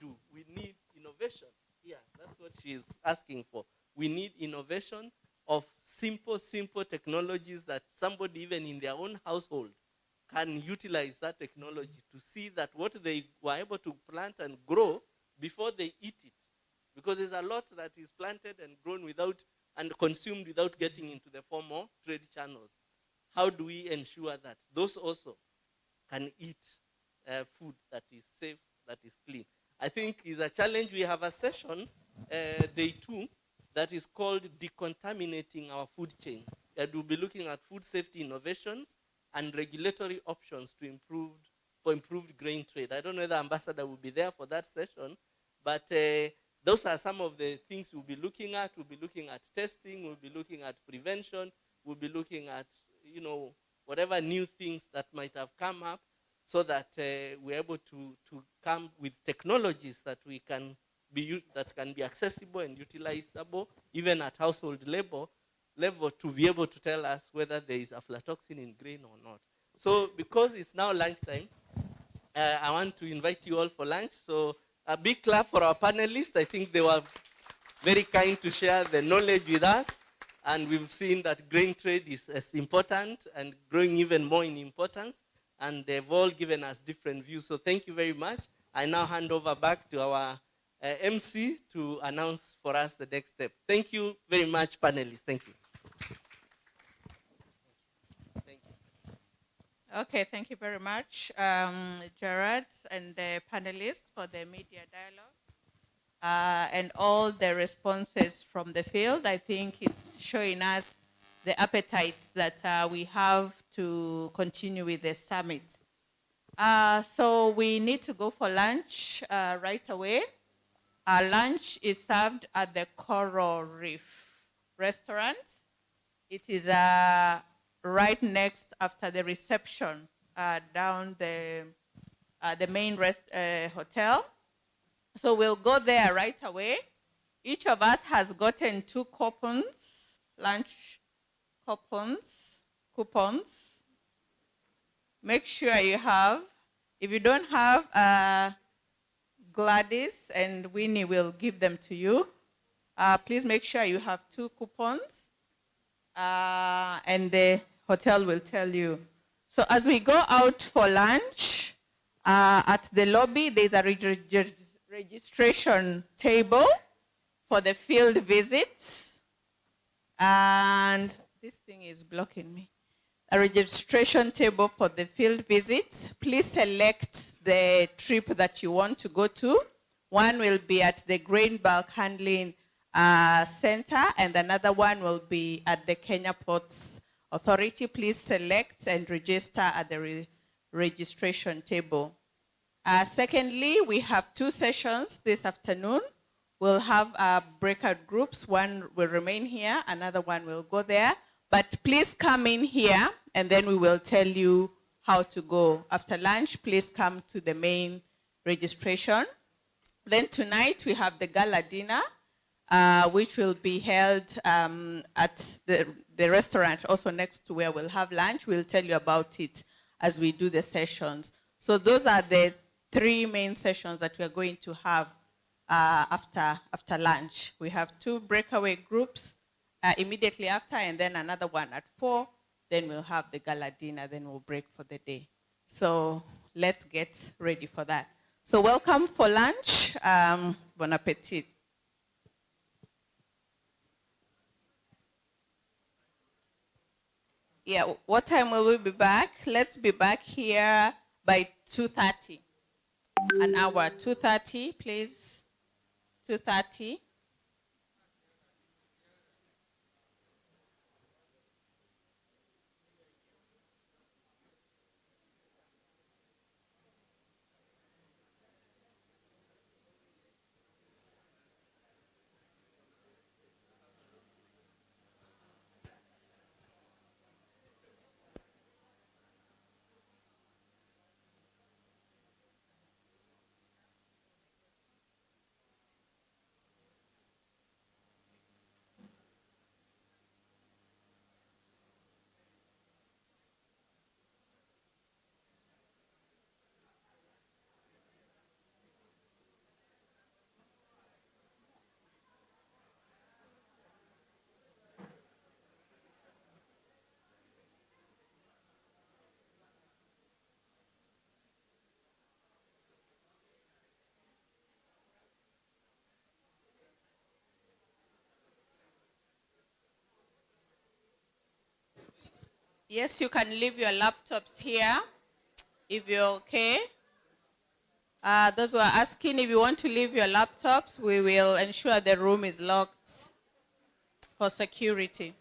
need innovation. Yeah, that's what she is asking for. We need innovation of simple technologies that somebody even in their own household can utilize that technology to see that what they were able to plant and grow before they eat it. Because there's a lot that is planted and grown without and consumed without getting into the formal trade channels. How do we ensure that those also can eat food that is safe, that is clean? I think is a challenge. We have a session, day 2, that is called Decontaminating Our Food Chain. And we'll be looking at food safety innovations and regulatory options for improved grain trade. I don't know whether Ambassador will be there for that session, but those are some of the things we'll be looking at. We'll be looking at testing, we'll be looking at prevention, we'll be looking at, whatever new things that might have come up so that we're able to come with technologies that can be accessible and utilizable, even at household level to be able to tell us whether there is aflatoxin in grain or not. So because it's now lunchtime, I want to invite you all for lunch. So a big clap for our panelists. I think they were very kind to share the knowledge with us. And we've seen that grain trade is as important and growing even more in importance. And they've all given us different views. So thank you very much. I now hand over back to our MC to announce for us the next step. Thank you very much, panelists. Thank you. Thank you. Okay, thank you very much, Gerard and the panelists for the media dialogue and all the responses from the field. I think it's showing us the appetite that we have to continue with the summit. So we need to go for lunch right away. Our lunch is served at the Coral Reef restaurant. It is right next after the reception down the main hotel. So we'll go there right away. Each of us has gotten 2 coupons, lunch coupons. Make sure you have. If you don't have, Gladys and Winnie will give them to you. Please make sure you have 2 coupons, and the hotel will tell you. So as we go out for lunch, at the lobby, there's a registration table for the field visits. And this thing is blocking me. A registration table for the field visits. Please select the trip that you want to go to. One will be at the Grain Bulk Handling Center, and another one will be at the Kenya Ports Authority. Please select and register at the registration table. Secondly, we have 2 sessions this afternoon. We'll have breakout groups. One will remain here, another one will go there. But please come in here, and then we will tell you how to go. After lunch, please come to the main registration. Then tonight, we have the gala dinner, which will be held at the restaurant, also next to where we'll have lunch. We'll tell you about it as we do the sessions. So those are the 3 main sessions that we are going to have after lunch. We have 2 breakaway groups immediately after, and then another one at 4. Then we'll have the gala dinner, then we'll break for the day. So let's get ready for that. So welcome for lunch. Bon appetit. Yeah, what time will we be back? Let's be back here by 2:30. An hour, 2:30, please. 2:30. Yes, you can leave your laptops here if you're okay. Those who are asking, if you want to leave your laptops, we will ensure the room is locked for security.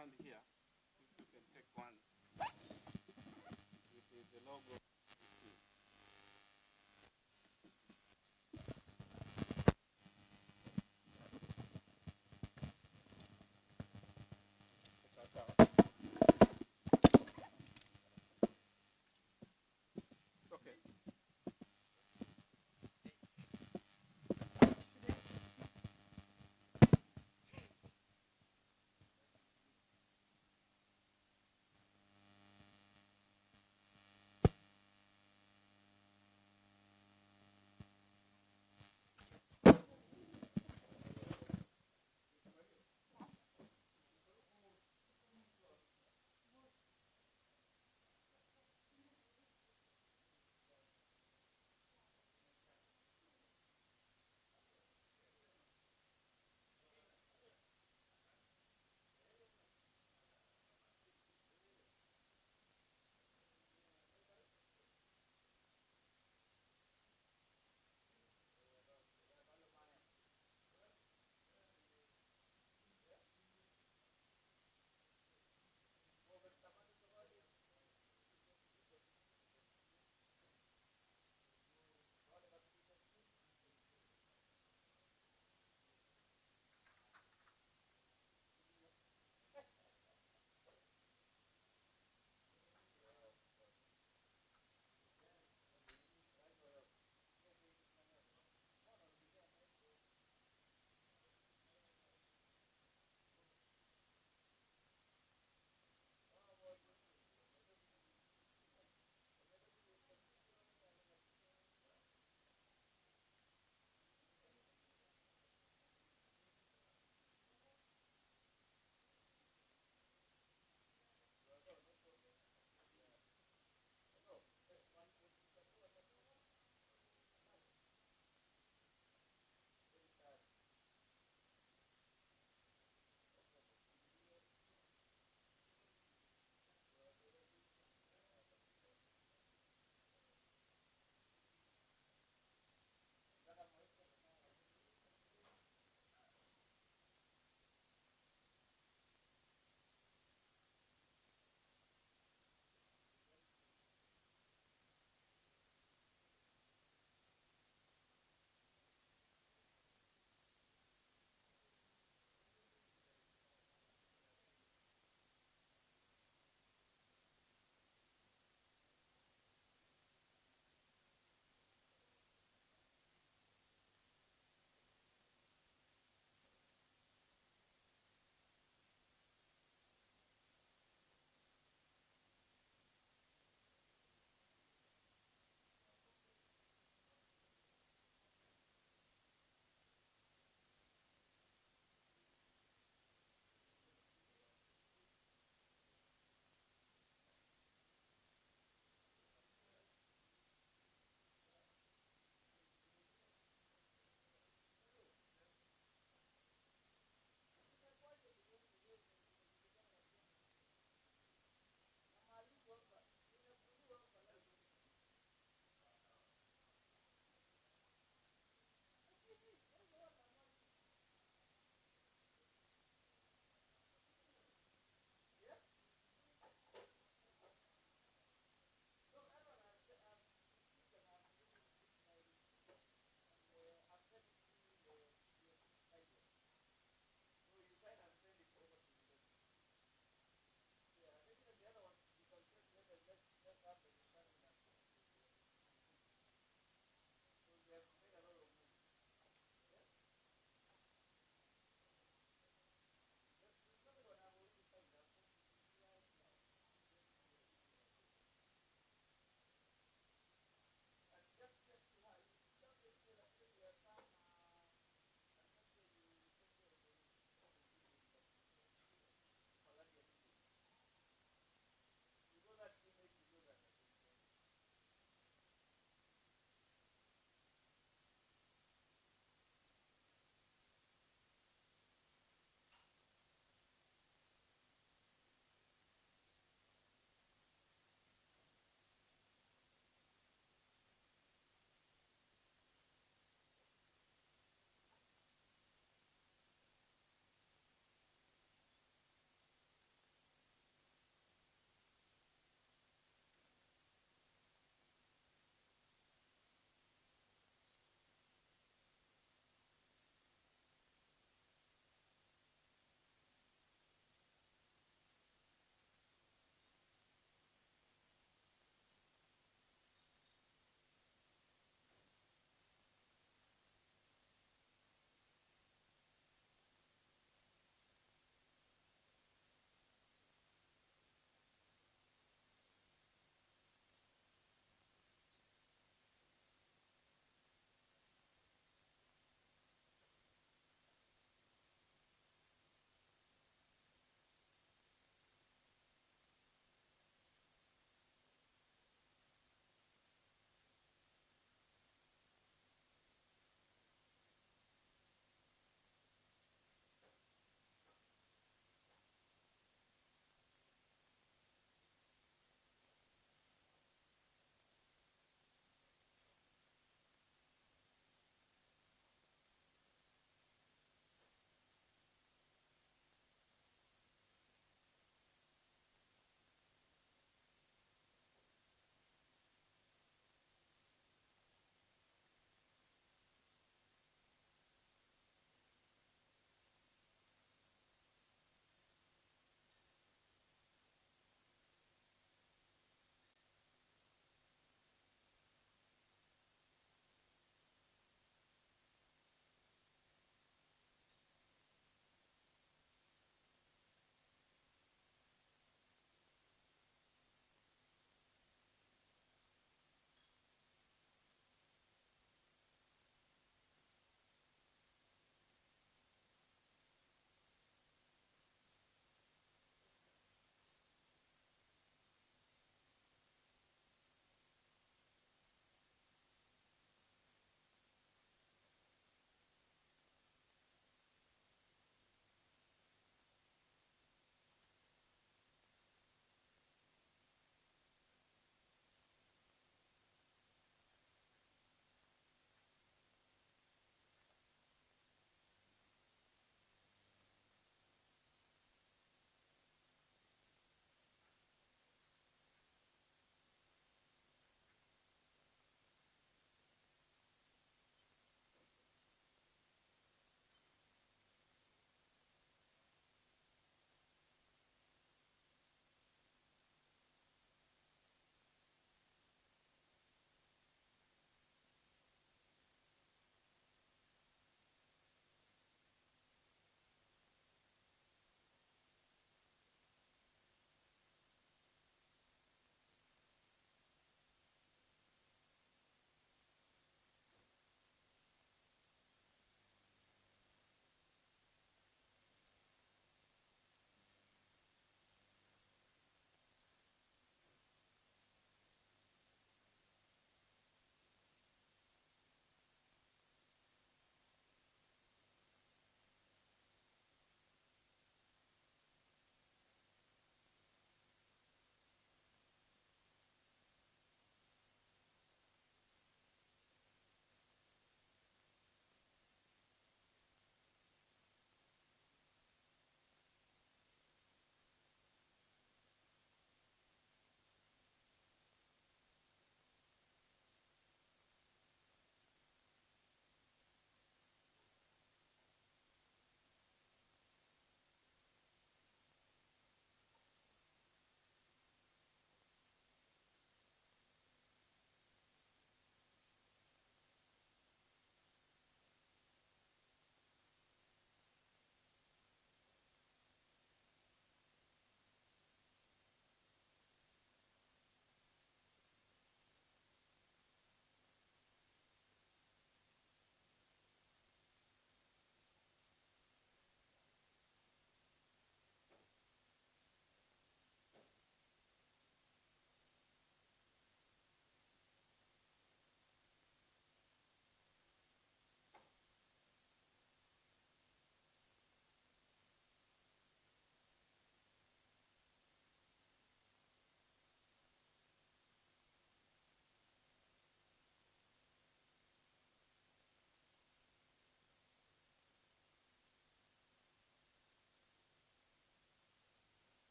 hand here, if you can take one. It is the logo. It's okay.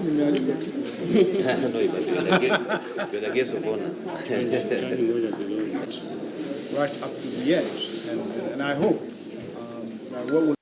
you're the guest of honor. Right up to the edge. And I hope what will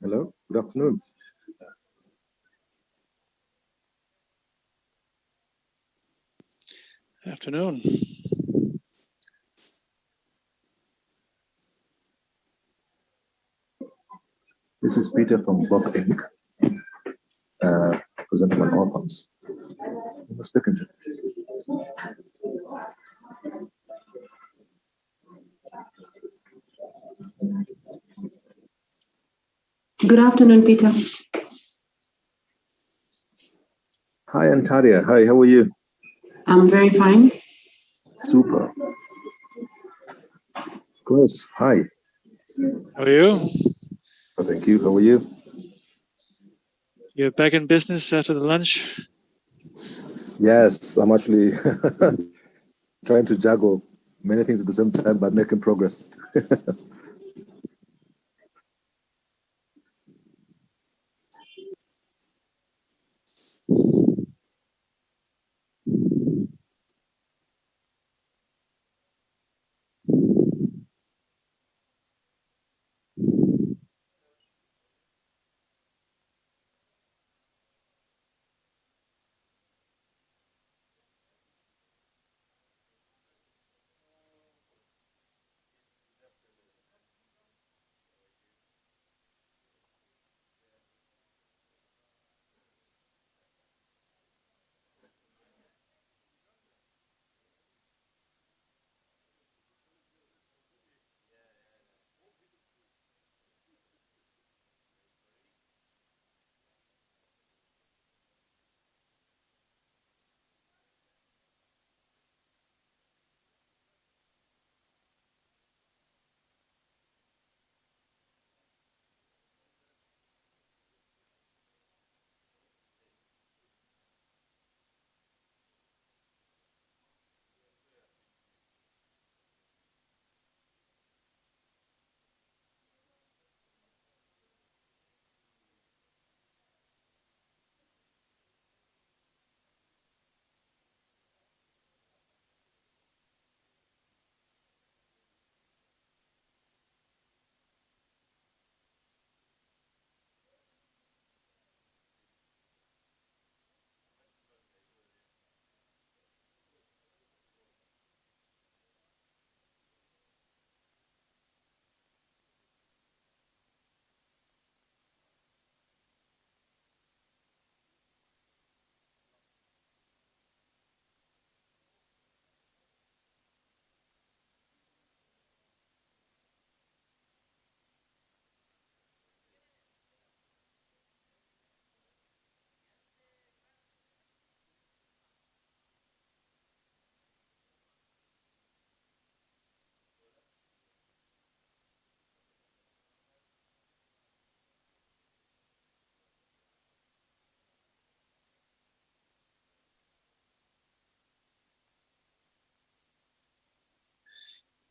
Hello, good afternoon. Afternoon. This is Peter from Bob Inc., presenting on orphans. Who am I speaking to? Good afternoon, Peter. Hi, Antaria. Hi, how are you? I'm very fine. Super. Chris, hi. How are you? Oh, thank you. How are you? You're back in business after the lunch? Yes, I'm actually trying to juggle many things at the same time, but making progress.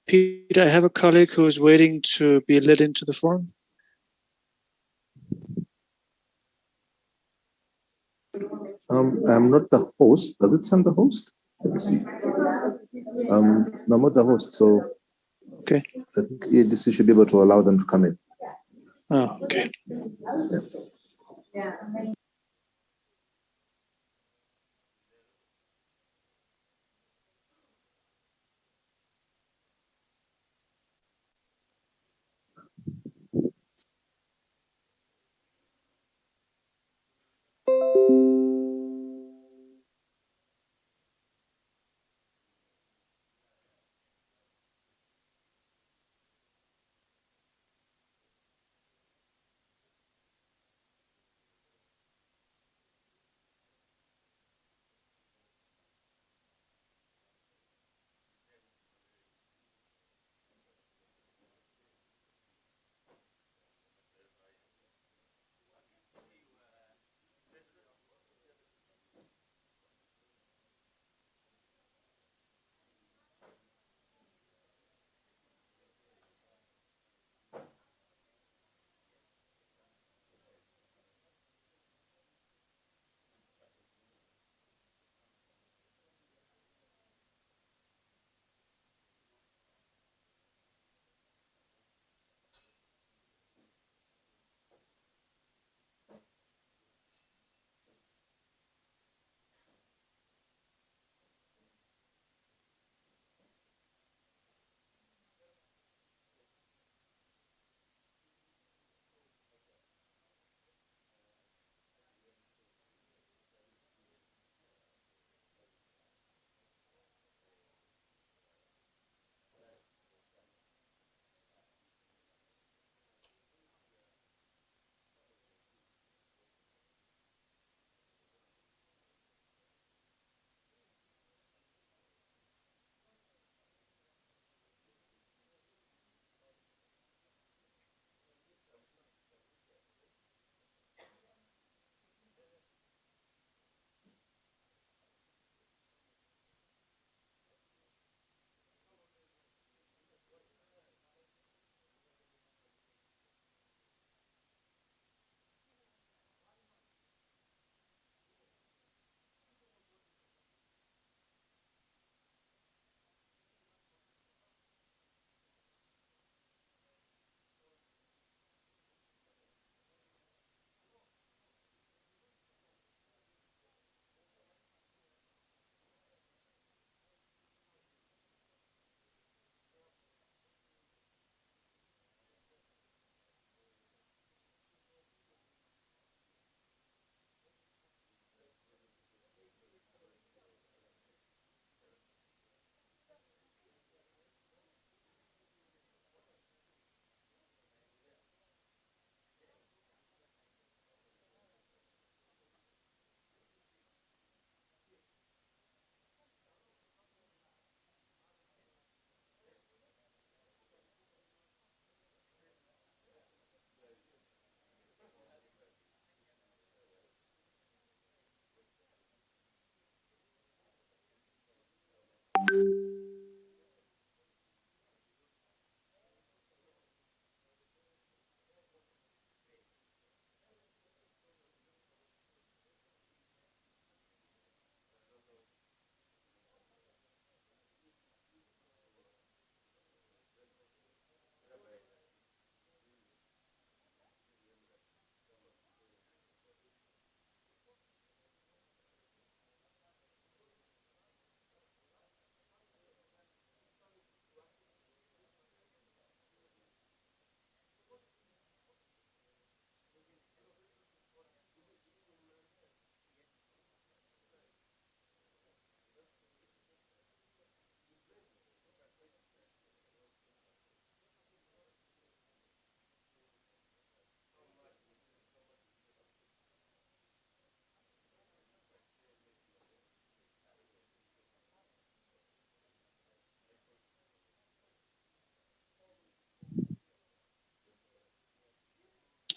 Pete, I have a colleague who is waiting to be let into the forum. I'm not the host. Does it send the host? Let me see. No, I'm not the host, so okay. I think EDC should be able to allow them to come in. Oh, okay. Yeah.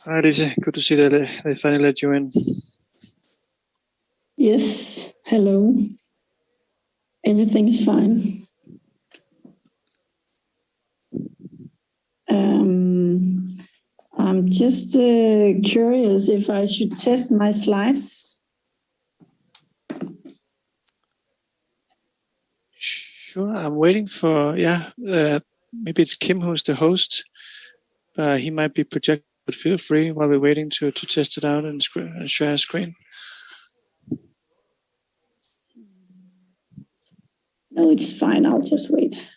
Hi, Lisa. Good to see that they finally let you in. Yes, hello. Everything is fine. I'm just curious if I should test my slides. Sure, I'm waiting for, maybe it's Kim who's the host. He might be projected, but feel free while we're waiting to test it out and share a screen. No, it's fine. I'll just wait.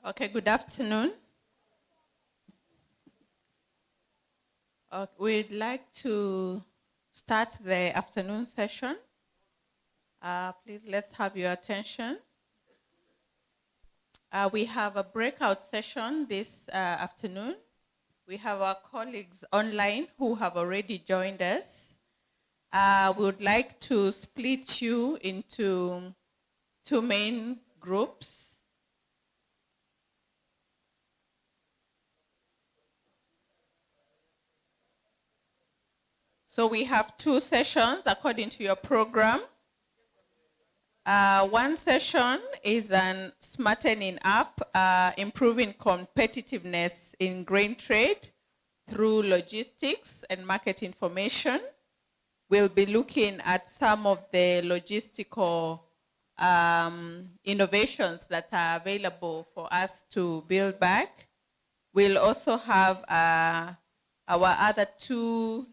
Okay, good afternoon. We'd like to start the afternoon session. Please, let's have your attention. We have a breakout session this afternoon. We have our colleagues online who have already joined us. We would like to split you into two main groups. So we have two sessions according to your program. One session is an smartening up, improving competitiveness in grain trade through logistics and market information. We'll be looking at some of the logistical innovations that are available for us to build back. We'll also have our other two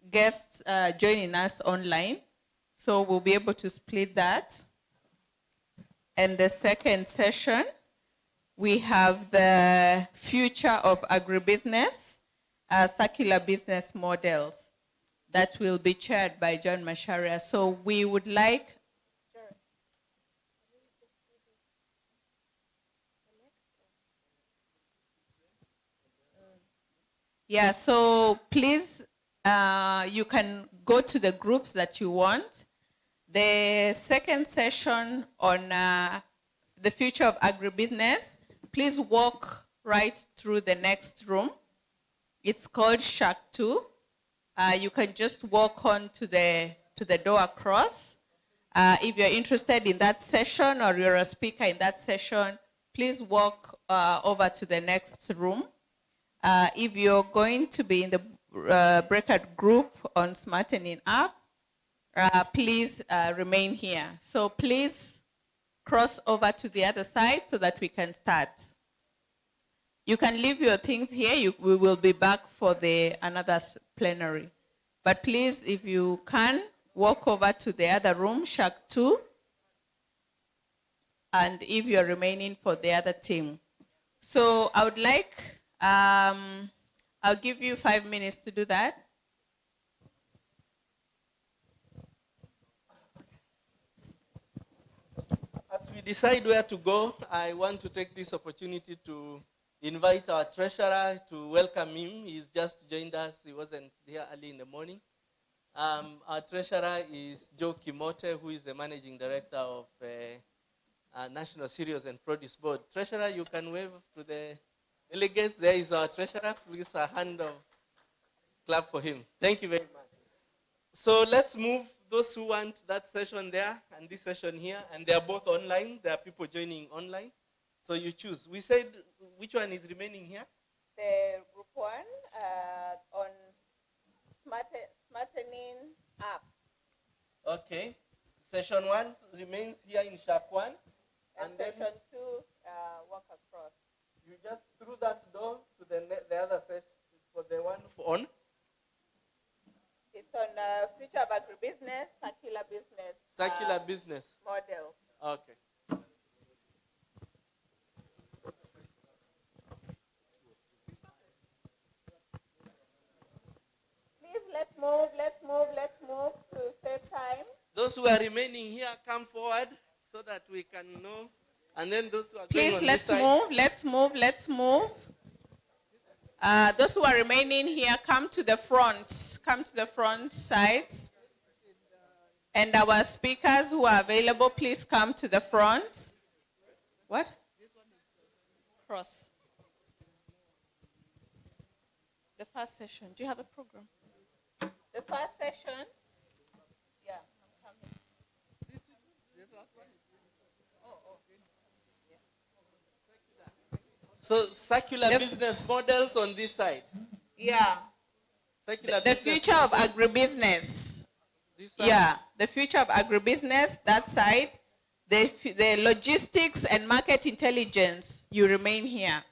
guests joining us online. So we'll be able to split that. And the second session, we have the future of agribusiness, circular business models that will be chaired by John Macharia. So we would like so please, you can go to the groups that you want. The second session on the future of agribusiness, please walk right through the next room. It's called Shack 2. You can just walk on to the door across. If you're interested in that session or you're a speaker in that session, please walk over to the next room. If you're going to be in the breakout group on smartening up, please remain here. So please cross over to the other side so that we can start. You can leave your things here. We will be back for another plenary. But please, if you can, walk over to the other room, Shack 2. And if you're remaining for the other team. So I would like, I'll give you 5 minutes to do that. As we decide where to go, I want to take this opportunity to invite our treasurer to welcome him. He's just joined us. He wasn't here early in the morning. Our treasurer is Joe Kimote, who is the managing director of National Cereals and Produce Board. Treasurer, you can wave to the delegates. There is our treasurer. Please, a hand of clap for him. Thank you very much. So let's move those who want that session there and this session here, and they are both online. There are people joining online. So you choose. We said, which one is remaining here? The group one on smartening up. Okay. Session 1 remains here in Shack 1. And session 2, walk across. You just through that door to the other session for the one on? It's on future of agribusiness, circular business. Circular business. Models. Okay. Please, let's move to save time. Those who are remaining here, come forward so that we can know. And then those who are going on Please, this side. let's move. Those who are remaining here, come to the front. Come to the front sides. And our speakers who are available, please come to the front. What? Cross. The first session. Do you have a program? The first session. Yeah, I'm coming. So circular business models on this side. Yeah. Circular The business future of agribusiness. Yeah, the future of agribusiness, that side. The logistics and market intelligence, you remain here.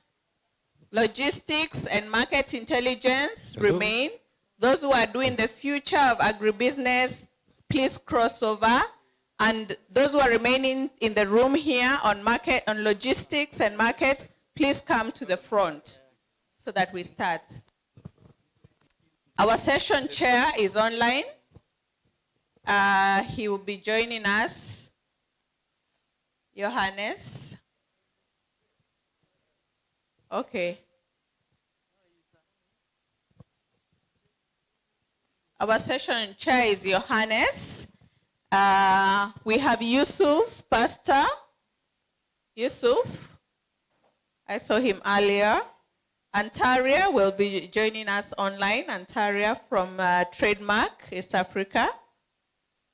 Logistics and market intelligence remain. Those who are doing the future of agribusiness, please cross over. And those who are remaining in the room here on logistics and markets, please come to the front so that we start. Our session chair is online. He will be joining us. Johannes. Okay. Our session chair is Johannes. We have Yusuf, Pastor. Yusuf. I saw him earlier. Antaria will be joining us online. Antaria from Trademark, East Africa.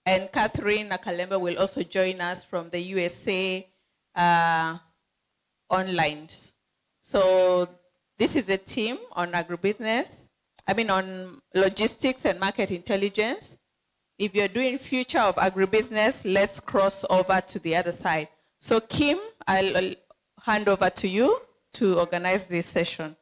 And Catherine Nakalemba will also join us from the USA online. So this is a team on agribusiness, on logistics and market intelligence. If you're doing future of agribusiness, let's cross over to the other side. So Kim, I'll hand over to you to organize this session.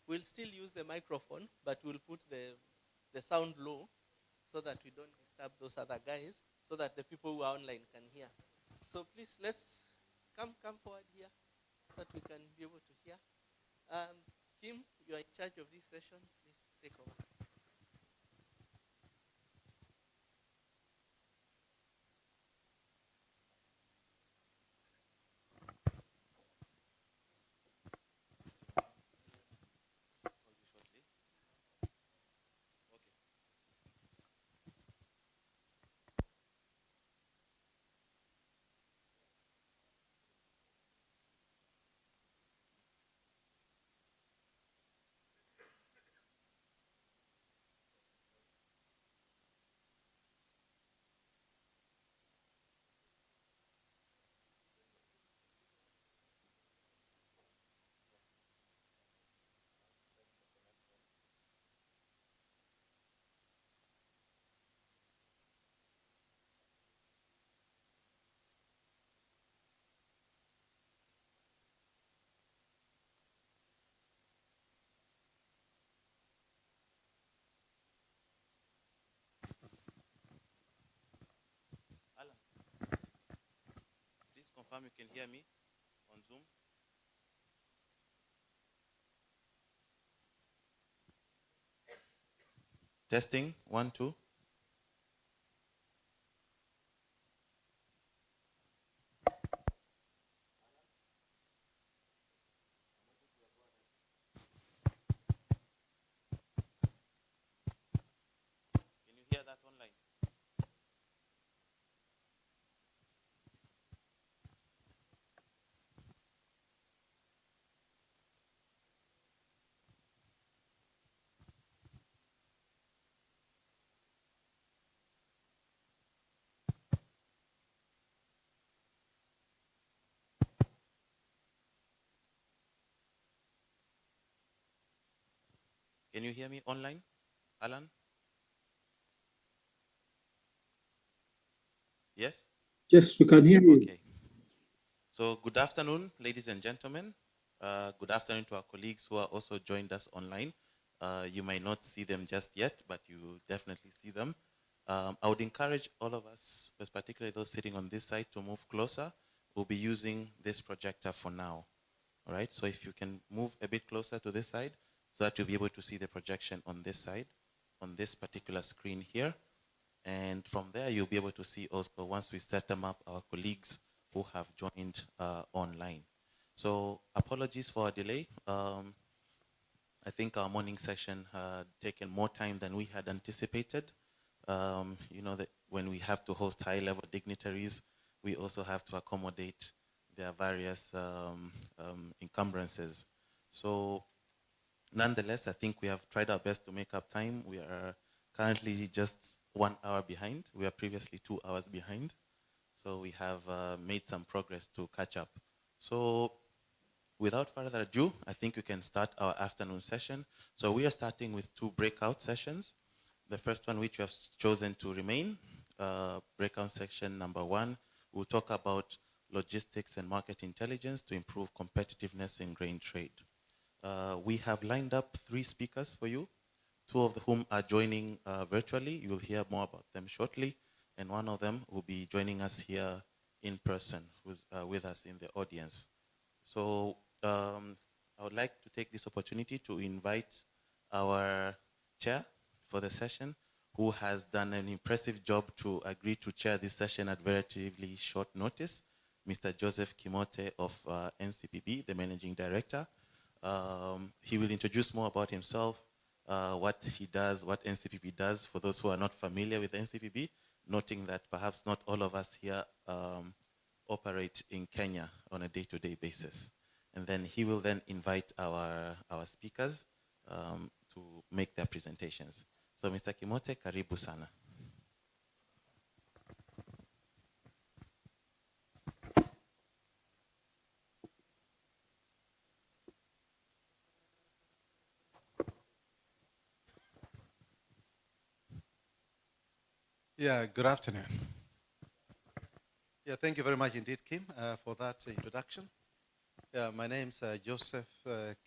We'll still use the microphone, but we'll put the sound low so that we don't disturb those other guys, so that the people who are online can hear. So please, let's come forward here so that we can be able to hear. Kim, you are in charge of this session. Please take over. confirm you can hear me on Zoom? Testing, 1, 2. Can you hear that online? Can you hear me online, Alan? Yes? Yes, we can hear you. Okay. So good afternoon, ladies and gentlemen. Good afternoon to our colleagues who are also joined us online. You might not see them just yet, but you will definitely see them. I would encourage all of us, particularly those sitting on this side, to move closer. We'll be using this projector for now. All right, so if you can move a bit closer to this side, so that you'll be able to see the projection on this side, on this particular screen here. And from there, you'll be able to see also, once we set them up, our colleagues who have joined online. So apologies for a delay. I think our morning session had taken more time than we had anticipated. You know that when we have to host high-level dignitaries, we also have to accommodate their various encumbrances. So nonetheless, I think we have tried our best to make up time. We are currently just 1 hour behind. We were previously 2 hours behind. So we have made some progress to catch up. So without further ado, I think we can start our afternoon session. So we are starting with 2 breakout sessions. The first one, which we have chosen to remain, breakout section number 1, we'll talk about logistics and market intelligence to improve competitiveness in grain trade. We have lined up 3 speakers for you, 2 of whom are joining virtually. You will hear more about them shortly. And one of them will be joining us here in person, who's with us in the audience. So I would like to take this opportunity to invite our chair for the session, who has done an impressive job to agree to chair this session at relatively short notice, Mr. Joseph Kimote of NCPB, the Managing Director. He will introduce more about himself, what he does, what NCPB does, for those who are not familiar with NCPB, noting that perhaps not all of us here operate in Kenya on a day-to-day basis. And then he will then invite our speakers to make their presentations. So Mr. Kimote, karibu sana. Yeah, good afternoon. Yeah, thank you very much indeed, Kim, for that introduction. Yeah, my name's Joseph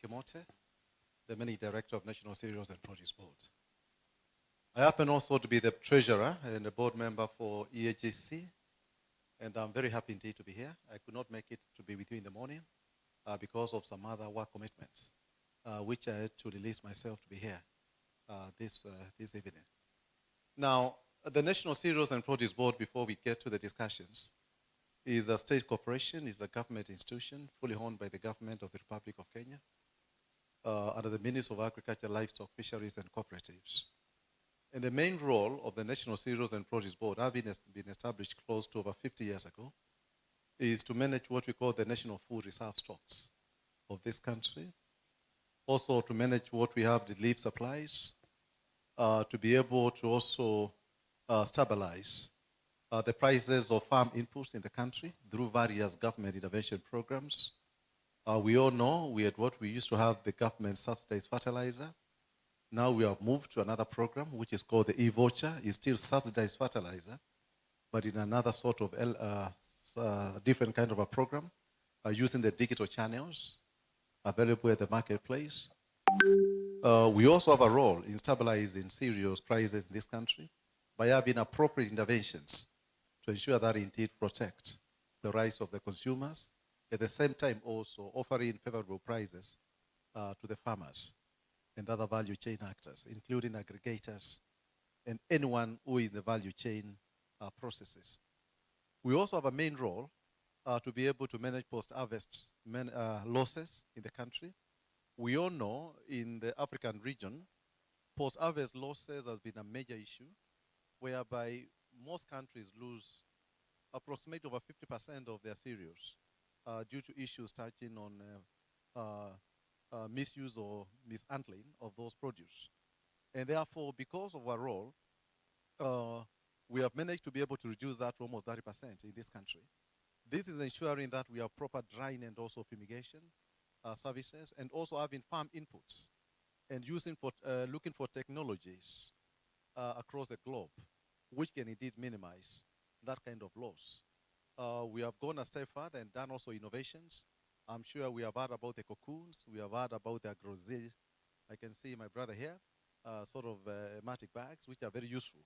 Kimote, the Managing Director of National Cereals and Produce Board. I happen also to be the treasurer and a board member for EAGC, and I'm very happy indeed to be here. I could not make it to be with you in the morning because of some other work commitments, which I had to release myself to be here this evening. Now, the National Cereals and Produce Board, before we get to the discussions, is a state corporation, is a government institution fully owned by the government of the Republic of Kenya under the Ministry of Agriculture, Livestock, Fisheries and Cooperatives. And the main role of the National Cereals and Produce Board, having been established close to over 50 years ago, is to manage what we call the national food reserve stocks of this country. Also to manage what we have, the leaf supplies, to be able to also stabilize the prices of farm inputs in the country through various government intervention programs. We all know we had what we used to have, the government subsidized fertilizer. Now we have moved to another program, which is called the e-voucher. It's still subsidized fertilizer, but in another sort of different kind of a program, using the digital channels available at the marketplace. We also have a role in stabilizing cereals prices in this country by having appropriate interventions to ensure that indeed protect the rights of the consumers, at the same time also offering favorable prices to the farmers and other value chain actors, including aggregators and anyone who is in the value chain processes. We also have a main role to be able to manage post-harvest losses in the country. We all know in the African region, post-harvest losses has been a major issue, whereby most countries lose approximately over 50% of their cereals due to issues touching on misuse or mishandling of those produce. And therefore, because of our role, we have managed to be able to reduce that to almost 30% in this country. This is ensuring that we have proper drying and also fumigation services, and also having farm inputs and looking for technologies across the globe, which can indeed minimize that kind of loss. We have gone a step further and done also innovations. I'm sure we have heard about the cocoons, we have heard about the agrozil. I can see my brother here, sort of matic bags, which are very useful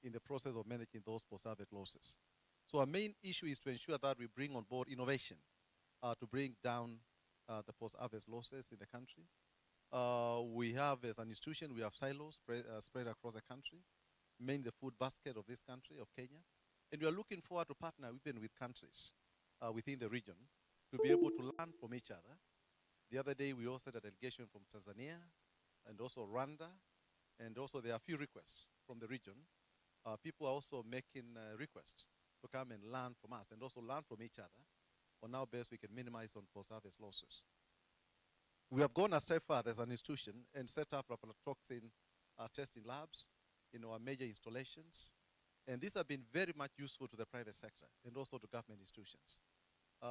in the process of managing those post-harvest losses. So our main issue is to ensure that we bring on board innovation to bring down the post-harvest losses in the country. We have, as an institution, we have silos spread across the country, mainly the food basket of this country, of Kenya. And we are looking forward to partner even with countries within the region to be able to learn from each other. The other day, we hosted a delegation from Tanzania and also Rwanda, and also there are a few requests from the region. People are also making requests to come and learn from us and also learn from each other on how best we can minimize on post-harvest losses. We have gone a step further as an institution and set up aflatoxin testing labs in our major installations. And these have been very much useful to the private sector and also to government institutions.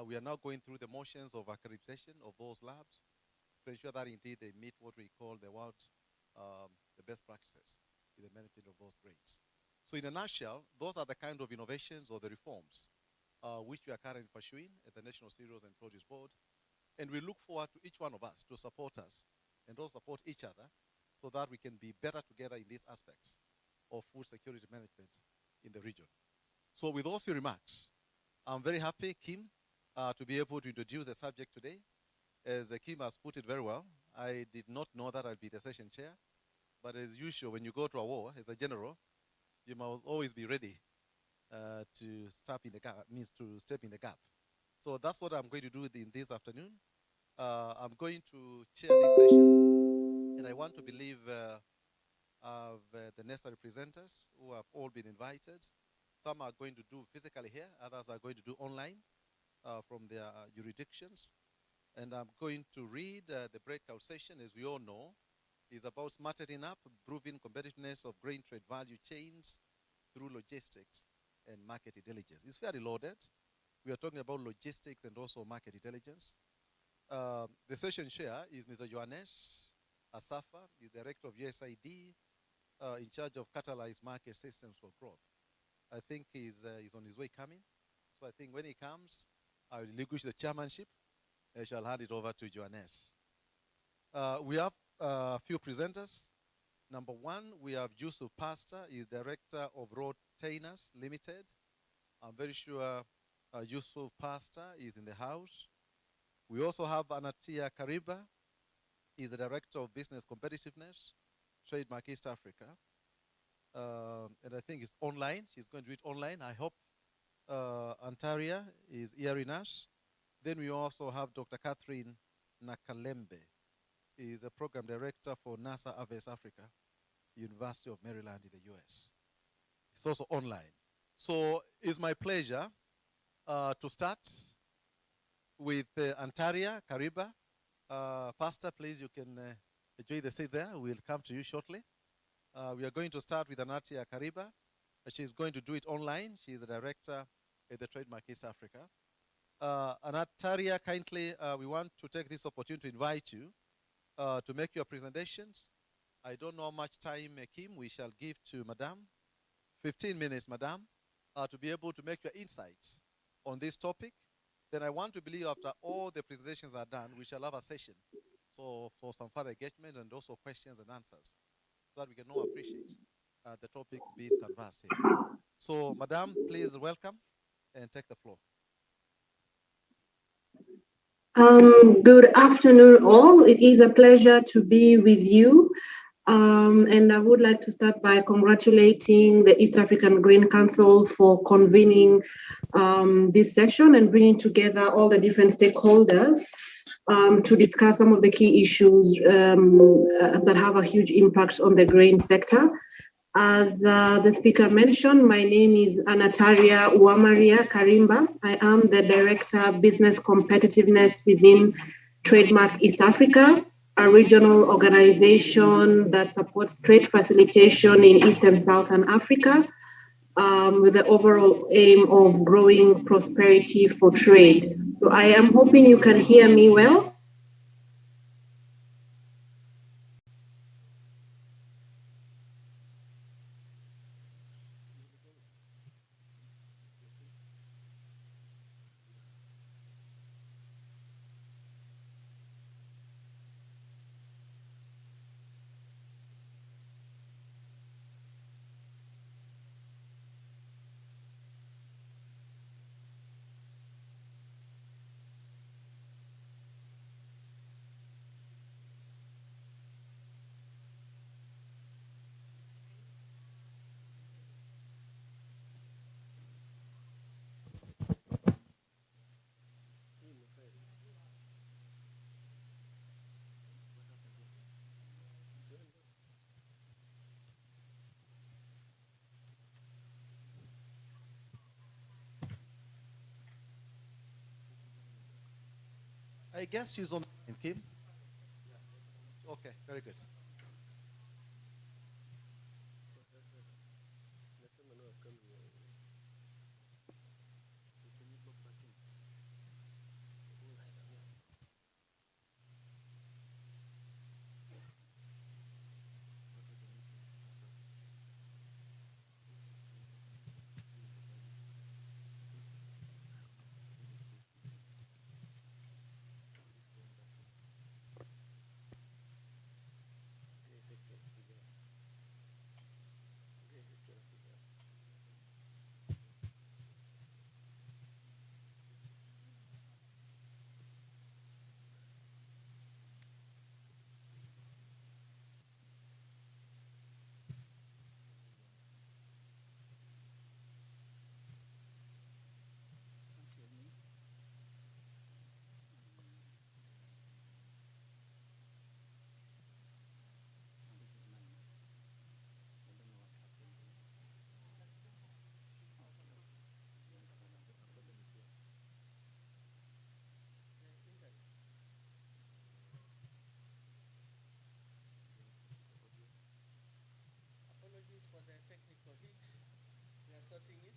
We are now going through the motions of accreditation of those labs to ensure that indeed they meet what we call the world, the best practices in the management of those grains. So in a nutshell, those are the kind of innovations or the reforms which we are currently pursuing at the National Cereals and Produce Board. And we look forward to each one of us to support us and also support each other so that we can be better together in these aspects of food security management in the region. So with those few remarks, I'm very happy, Kim, to be able to introduce the subject today. As Kim has put it very well, I did not know that I'll be the session chair, but as usual, when you go to a war as a general, you must always be ready to step in the gap, means to step in the gap. So that's what I'm going to do in this afternoon. I'm going to chair this session, and I want to believe of the necessary presenters who have all been invited. Some are going to do physically here, others are going to do online from their jurisdictions. And I'm going to read the breakout session, as we all know, is about smartening up, improving competitiveness of grain trade value chains through logistics and market intelligence. It's very loaded. We are talking about logistics and also market intelligence. The session chair is Mr. Johannes Asafa, the director of USAID, in charge of catalyzed market systems for growth. I think he's on his way coming. So I think when he comes, I will relinquish the chairmanship. I shall hand it over to Johannes. We have a few presenters. Number one, we have Yusuf Pastor, he's director of Road Tainers Limited. I'm very sure Yusuf Pastor is in the house. We also have Anatia Kariba, he's the director of Business Competitiveness, Trademark East Africa. And I think it's online. She's going to do it online. I hope Antaria is hearing us. Then we also have Dr. Catherine Nakalembe. He is a program director for NASA Aves Africa, University of Maryland in the US. It's also online. So it's my pleasure to start with Antaria Kariba. Pastor, please, you can enjoy the seat there. We'll come to you shortly. We are going to start with Anatia Kariba. She's going to do it online. She's the director at the Trademark East Africa. Anataria, kindly, we want to take this opportunity to invite you to make your presentations. I don't know how much time, Kim, we shall give to Madam. 15 minutes, Madam, to be able to make your insights on this topic. Then I want to believe after all the presentations are done, we shall have a session so for some further engagement and also questions and answers so that we can all appreciate the topics being conversed here. So, Madam, please welcome and take the floor. Good afternoon, all. It is a pleasure to be with you. And I would like to start by congratulating the East African Grain Council for convening this session and bringing together all the different stakeholders to discuss some of the key issues that have a huge impact on the grain sector. As the speaker mentioned, my name is Anataria Uamaria Karimba. I am the Director Business Competitiveness within Trademark East Africa, a regional organization that supports trade facilitation in East and Southern Africa with the overall aim of growing prosperity for trade. So I am hoping you can hear me well. I guess she's on Kim. Okay, very good. Apologies for the technical hit. They are sorting it.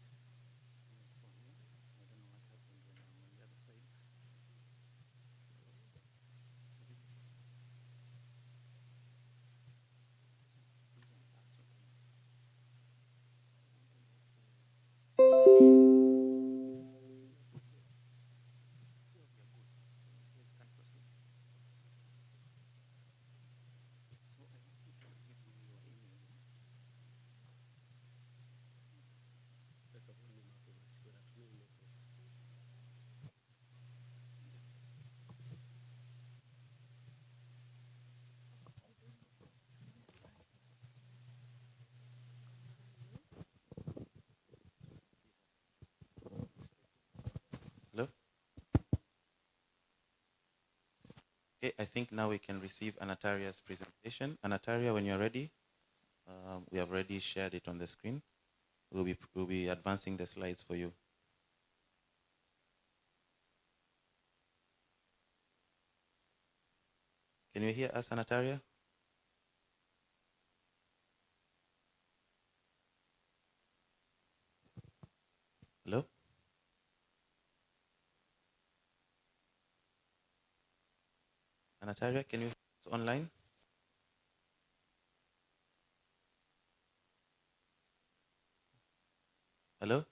Hello? Okay, I think now we can receive Anataria's presentation. Anataria, when you're ready, we have already shared it on the screen. We'll be advancing the slides for you. Can you hear us, Anataria? Hello? Anataria, can you hear us online? Hello?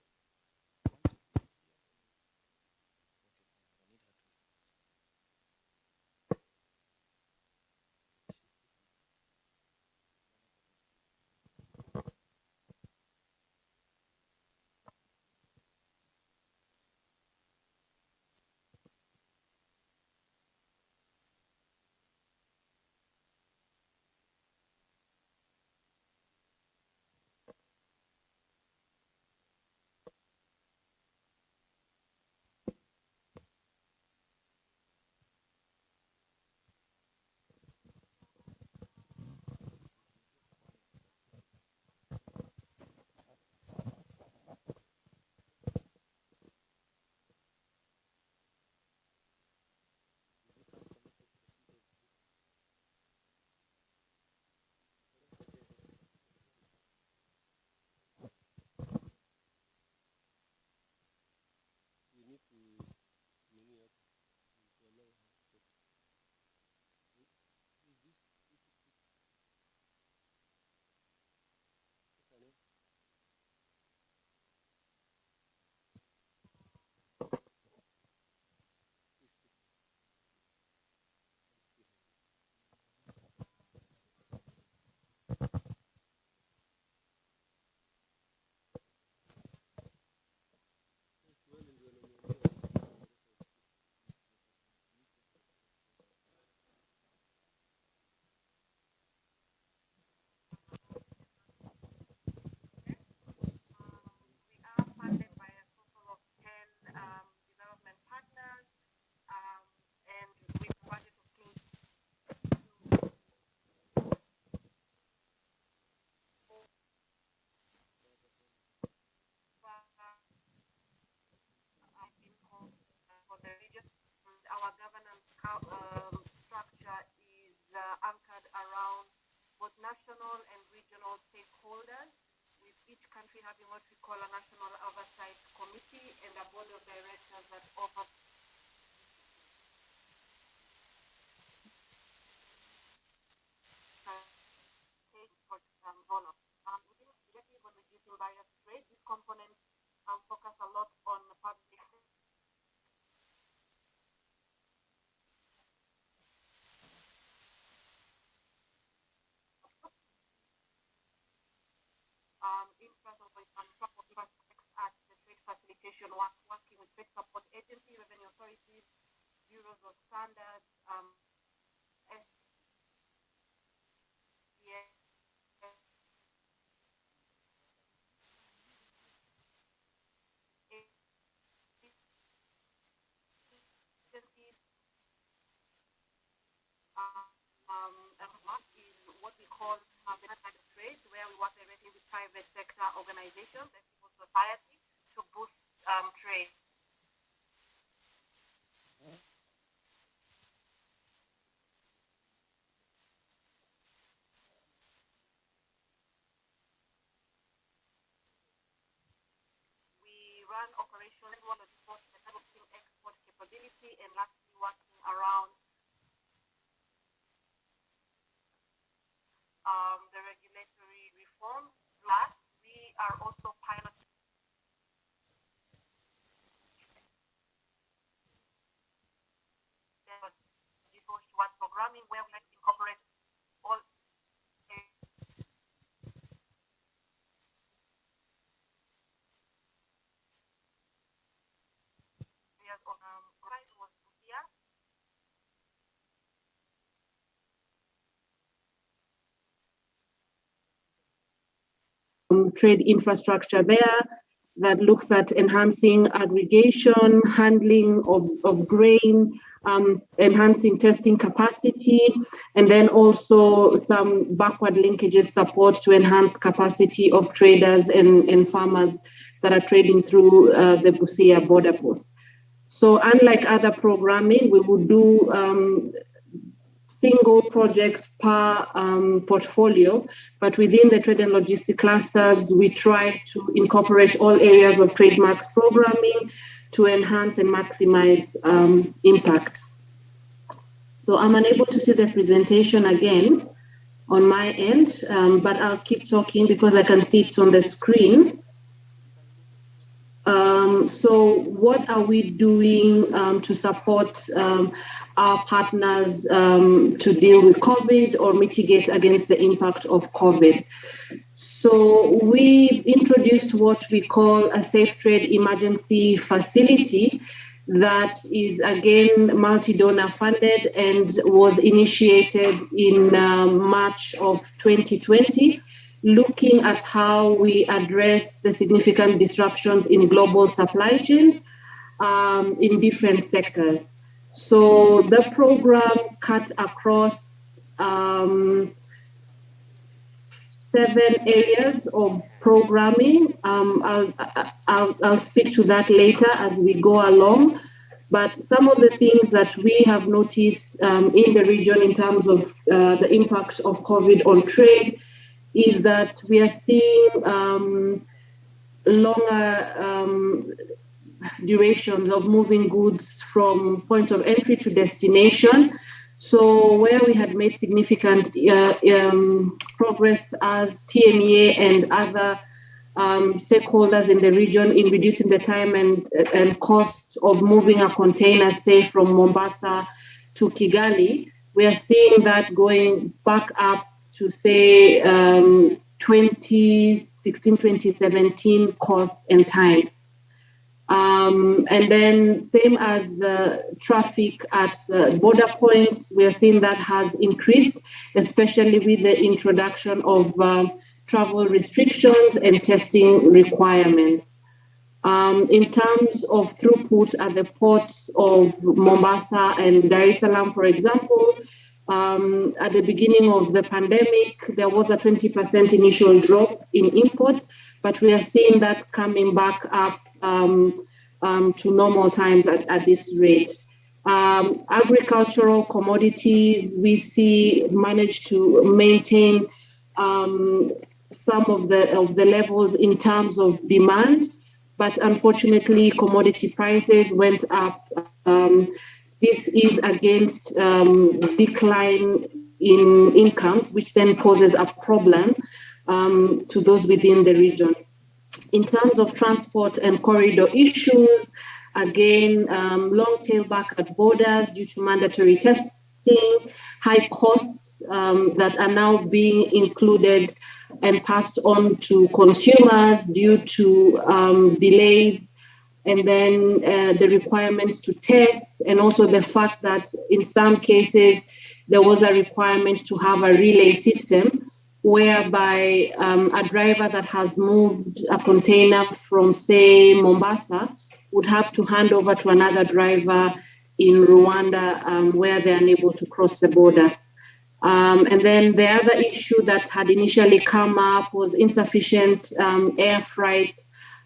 at the trade facilitation work, working with trade support agency, revenue authorities, bureaus of standards, in what we call the kind of trade, where we work directly with private sector organizations and civil society to boost trade. We run operations, one of the developing export capability, and lastly working around the regulatory reforms. Last, we are also piloting towards programming, where we like to incorporate all areas of was here. Trade infrastructure there that looks at enhancing aggregation, handling of grain, enhancing testing capacity, and then also some backward linkages support to enhance capacity of traders and farmers that are trading through the Busia border post. So unlike other programming, we would do single projects per portfolio, but within the trade and logistic clusters, we try to incorporate all areas of trademarks programming to enhance and maximize impact. So I'm unable to see the presentation again on my end, but I'll keep talking because I can see it's on the screen. So what are we doing to support our partners to deal with COVID or mitigate against the impact of COVID? So we introduced what we call a safe trade emergency facility that is again multi-donor funded and was initiated in March of 2020. Looking at how we address the significant disruptions in global supply chains in different sectors. So the program cut across 7 areas of programming. I'll speak to that later as we go along. But some of the things that we have noticed in the region in terms of the impact of COVID on trade is that we are seeing longer durations of moving goods from point of entry to destination. So where we had made significant progress as TMEA and other stakeholders in the region in reducing the time and cost of moving a container, say from Mombasa to Kigali, we are seeing that going back up to say 2016, 2017 costs and time. And then same as the traffic at the border points, we are seeing that has increased, especially with the introduction of travel restrictions and testing requirements. In terms of throughput at the ports of Mombasa and Dar es Salaam, for example, at the beginning of the pandemic, there was a 20% initial drop in imports, but we are seeing that coming back up to normal times at this rate. Agricultural commodities, we see managed to maintain some of the levels in terms of demand, but unfortunately commodity prices went up. This is against decline in incomes, which then poses a problem to those within the region. In terms of transport and corridor issues, again, long tail back at borders due to mandatory testing, high costs that are now being included and passed on to consumers due to delays, and then the requirements to test, and also the fact that in some cases there was a requirement to have a relay system whereby a driver that has moved a container from, say, Mombasa would have to hand over to another driver in Rwanda where they're unable to cross the border. And then the other issue that had initially come up was insufficient air freight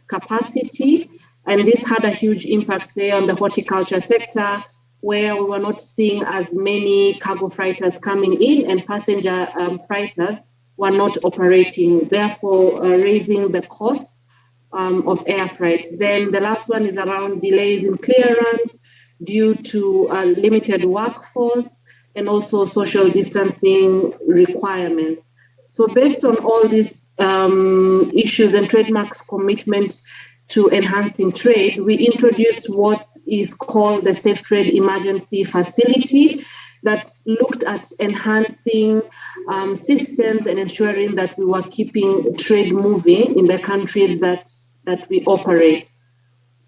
capacity. And this had a huge impact, say, on the horticulture sector, where we were not seeing as many cargo freighters coming in, and passenger freighters were not operating, therefore raising the costs of air freight. Then the last one is around delays in clearance due to a limited workforce and also social distancing requirements. So based on all these issues and Trademark's commitment to enhancing trade, we introduced what is called the Safe Trade Emergency Facility that looked at enhancing systems and ensuring that we were keeping trade moving in the countries that we operate.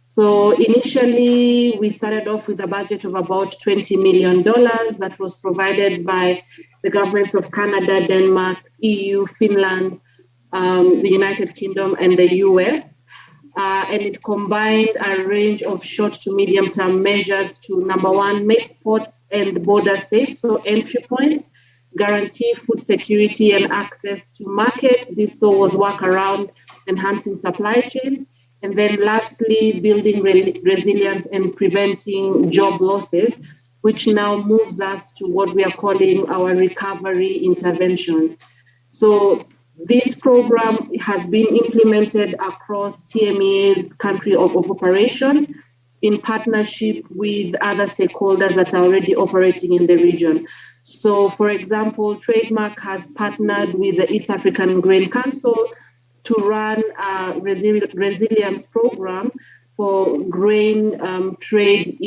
So initially, we started off with a budget of about $20 million that was provided by the governments of Canada, Denmark, EU, Finland, the United Kingdom, and the US. And it combined a range of short to medium term measures to, number one, make ports and borders safe, so entry points, guarantee food security and access to markets. This was work around enhancing supply chain. And then lastly, building resilience and preventing job losses, which now moves us to what we are calling our recovery interventions. So this program has been implemented across TMEA's country of operation in partnership with other stakeholders that are already operating in the region. So, for example, Trademark has partnered with the East African Grain Council to run a resilience program for grain trade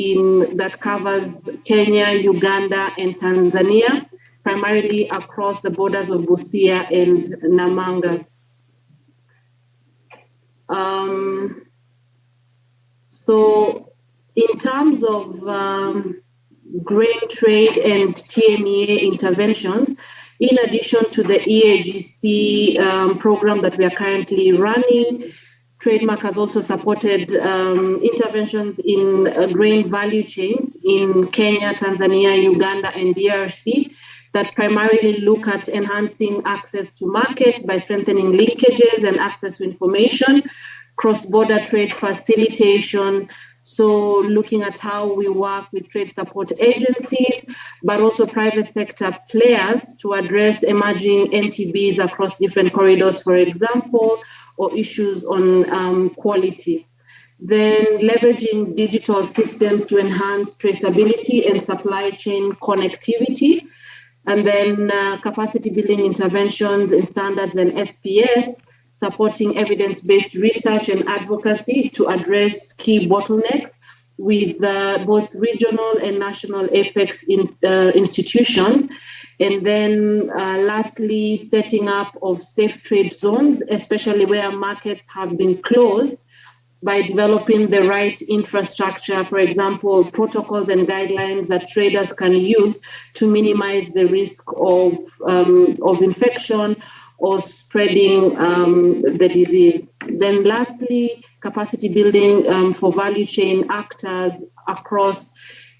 that covers Kenya, Uganda, and Tanzania, primarily across the borders of Busia and Namanga. So in terms of grain trade and TMEA interventions, in addition to the EAGC program that we are currently running, Trademark has also supported interventions in grain value chains in Kenya, Tanzania, Uganda, and DRC that primarily look at enhancing access to markets by strengthening linkages and access to information, cross-border trade facilitation, so looking at how we work with trade support agencies, but also private sector players to address emerging NTBs across different corridors, for example, or issues on quality. Then leveraging digital systems to enhance traceability and supply chain connectivity. And then capacity building interventions in standards and SPS, supporting evidence-based research and advocacy to address key bottlenecks with both regional and national apex institutions. And then lastly, setting up of safe trade zones, especially where markets have been closed, by developing the right infrastructure, for example, protocols and guidelines that traders can use to minimize the risk of infection or spreading the disease. Then lastly, capacity building for value chain actors across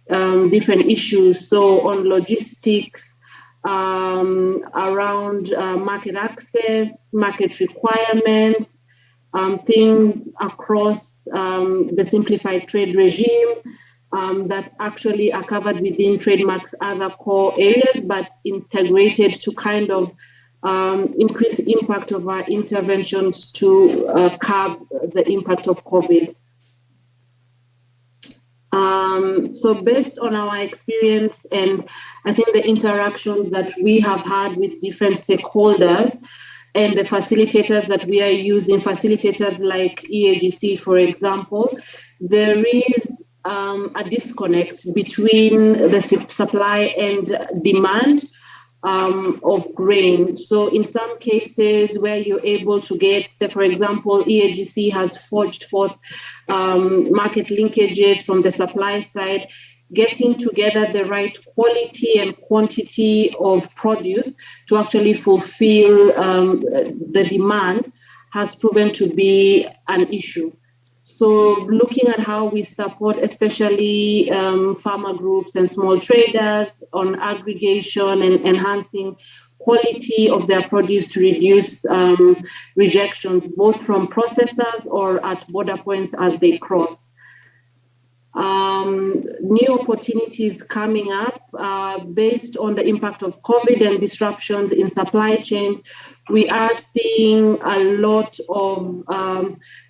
different issues. So on logistics, around market access, market requirements, things across the simplified trade regime that actually are covered within Trademark's other core areas, but integrated to kind of increase the impact of our interventions to curb the impact of COVID. So based on our experience and I think the interactions that we have had with different stakeholders and the facilitators that we are using, facilitators like EAGC, for example, there is a disconnect between the supply and demand of grain. So in some cases where you're able to get, say for example, EAGC has forged forth market linkages from the supply side, getting together the right quality and quantity of produce to actually fulfill the demand has proven to be an issue. So looking at how we support especially farmer groups and small traders on aggregation and enhancing quality of their produce to reduce rejections, both from processors or at border points as they cross. New opportunities coming up based on the impact of COVID and disruptions in supply chains. We are seeing a lot of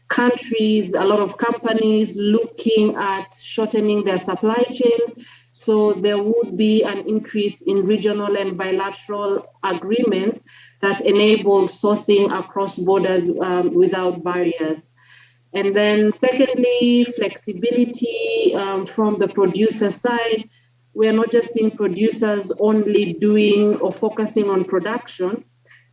countries, a lot of companies looking at shortening their supply chains. So there would be an increase in regional and bilateral agreements that enable sourcing across borders without barriers. And then secondly, flexibility from the producer side. We're not just seeing producers only doing or focusing on production,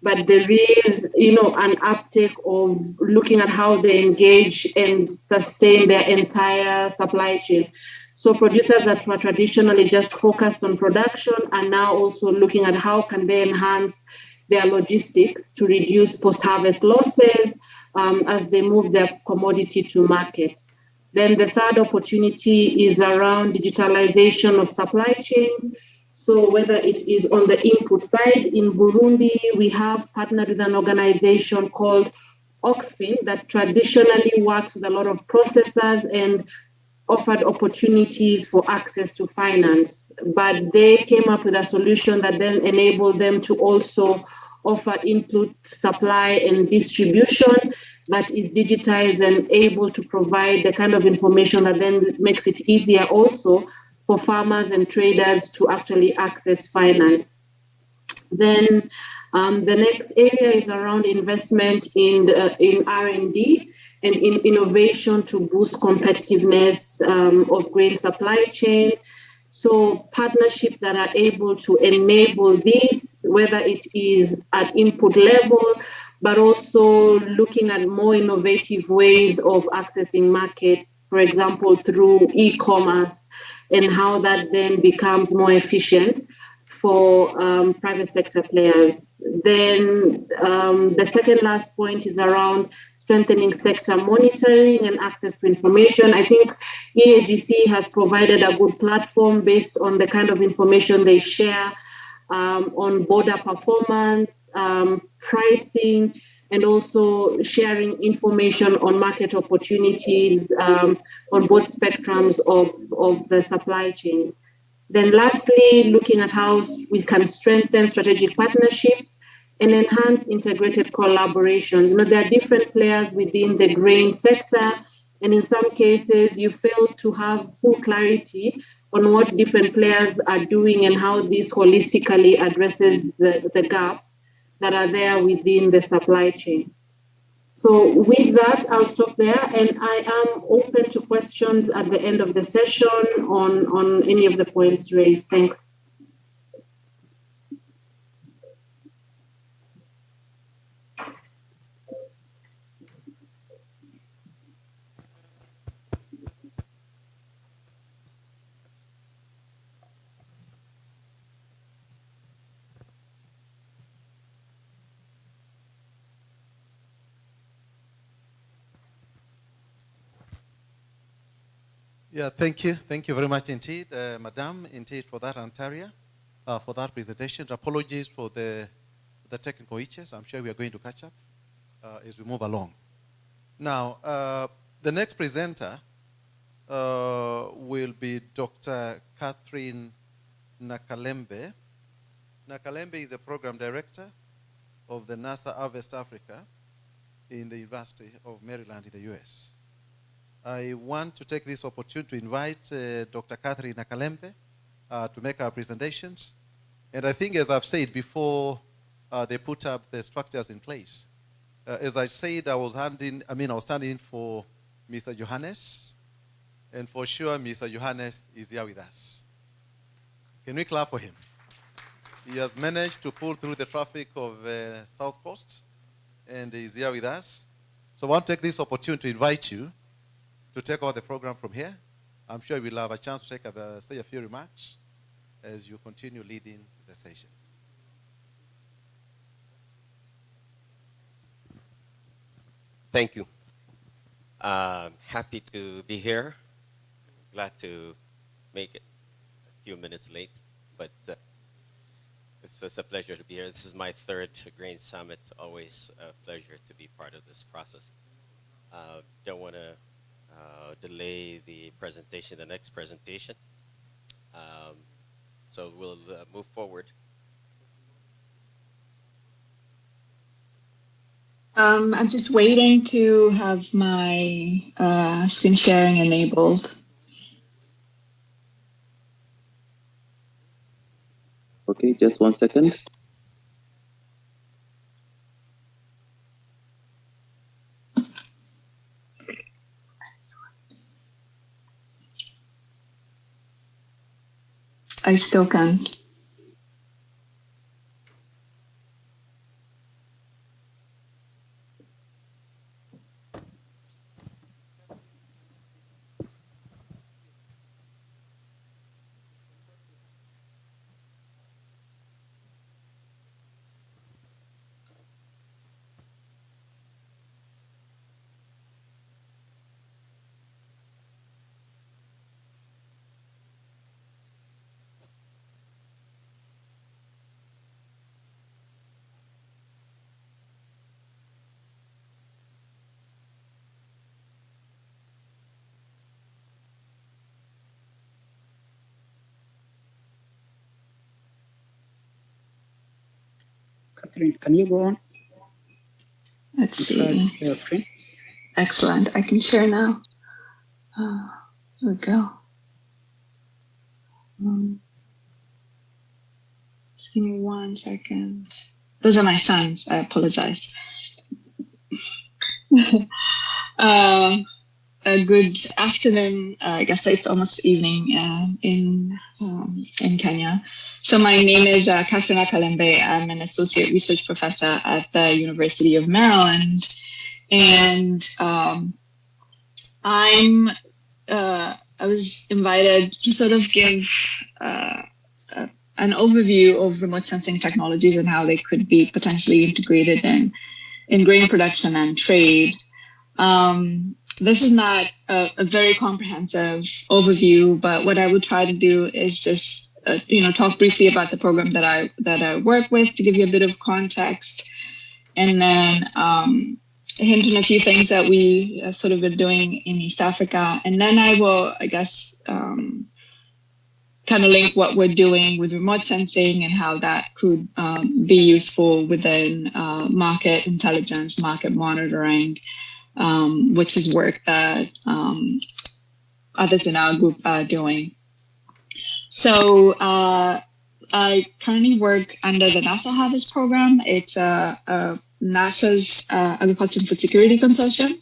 but there is, an uptake of looking at how they engage and sustain their entire supply chain. So producers that were traditionally just focused on production are now also looking at how can they enhance their logistics to reduce post-harvest losses as they move their commodity to market. Then the third opportunity is around digitalization of supply chains. So whether it is on the input side, in Burundi, we have partnered with an organization called Oxfin that traditionally works with a lot of processors and offered opportunities for access to finance. But they came up with a solution that then enabled them to also offer input, supply, and distribution that is digitized and able to provide the kind of information that then makes it easier also for farmers and traders to actually access finance. Then the next area is around investment in R&D and in innovation to boost competitiveness of grain supply chain. So partnerships that are able to enable this, whether it is at input level, but also looking at more innovative ways of accessing markets, for example, through e-commerce, and how that then becomes more efficient for private sector players. Then the second last point is around strengthening sector monitoring and access to information. I think EAGC has provided a good platform based on the kind of information they share on border performance, pricing, and also sharing information on market opportunities on both spectrums of the supply chain. Then lastly, looking at how we can strengthen strategic partnerships and enhance integrated collaborations. There are different players within the grain sector, and in some cases you fail to have full clarity on what different players are doing and how this holistically addresses the gaps that are there within the supply chain. So with that, I'll stop there, and I am open to questions at the end of the session on any of the points raised. Thanks. Yeah, thank you. Thank you very much indeed, Madam, indeed, for that, Antaria, for that presentation. Apologies for the technical issues. I'm sure we are going to catch up as we move along. Now, the next presenter will be Dr. Catherine Nakalembe. Nakalembe is the program director of the NASA Harvest Africa in the University of Maryland in the US. I want to take this opportunity to invite Dr. Catherine Nakalembe to make our presentations. And I think, as I've said before, they put up the structures in place. As I said, I was standing in for Mr. Johannes, and for sure, Mr. Johannes is here with us. Can we clap for him? He has managed to pull through the traffic of South Coast, and he's here with us. So I want to take this opportunity to invite you to take over the program from here. I'm sure we'll have a chance to say a few remarks as you continue leading the session. Thank you. Happy to be here. Glad to make it a few minutes late, but it's just a pleasure to be here. This is my third Grain Summit. Always a pleasure to be part of this process. Don't want to delay the presentation, the next presentation. So we'll move forward. I'm just waiting to have my screen sharing enabled. Okay, just 1 second. I still can't. Catherine, can you go on? Let's see. Your screen. Excellent. I can share now. Here we go. Just give me 1 second. Those are my sons. I apologize. A good afternoon. I guess it's almost evening in Kenya. So my name is Catherine Akalembe. I'm an associate research professor at the University of Maryland, and I was invited to sort of give an overview of remote sensing technologies and how they could be potentially integrated in grain production and trade. This is not a very comprehensive overview, but what I would try to do is just talk briefly about the program that I work with to give you a bit of context, and then hint on a few things that we sort of been doing in East Africa, and then I will, I guess, kind of link what we're doing with remote sensing and how that could be useful within market intelligence, market monitoring, which is work that others in our group are doing. So I currently work under the NASA Harvest program. It's NASA's Agriculture and Food Security Consortium.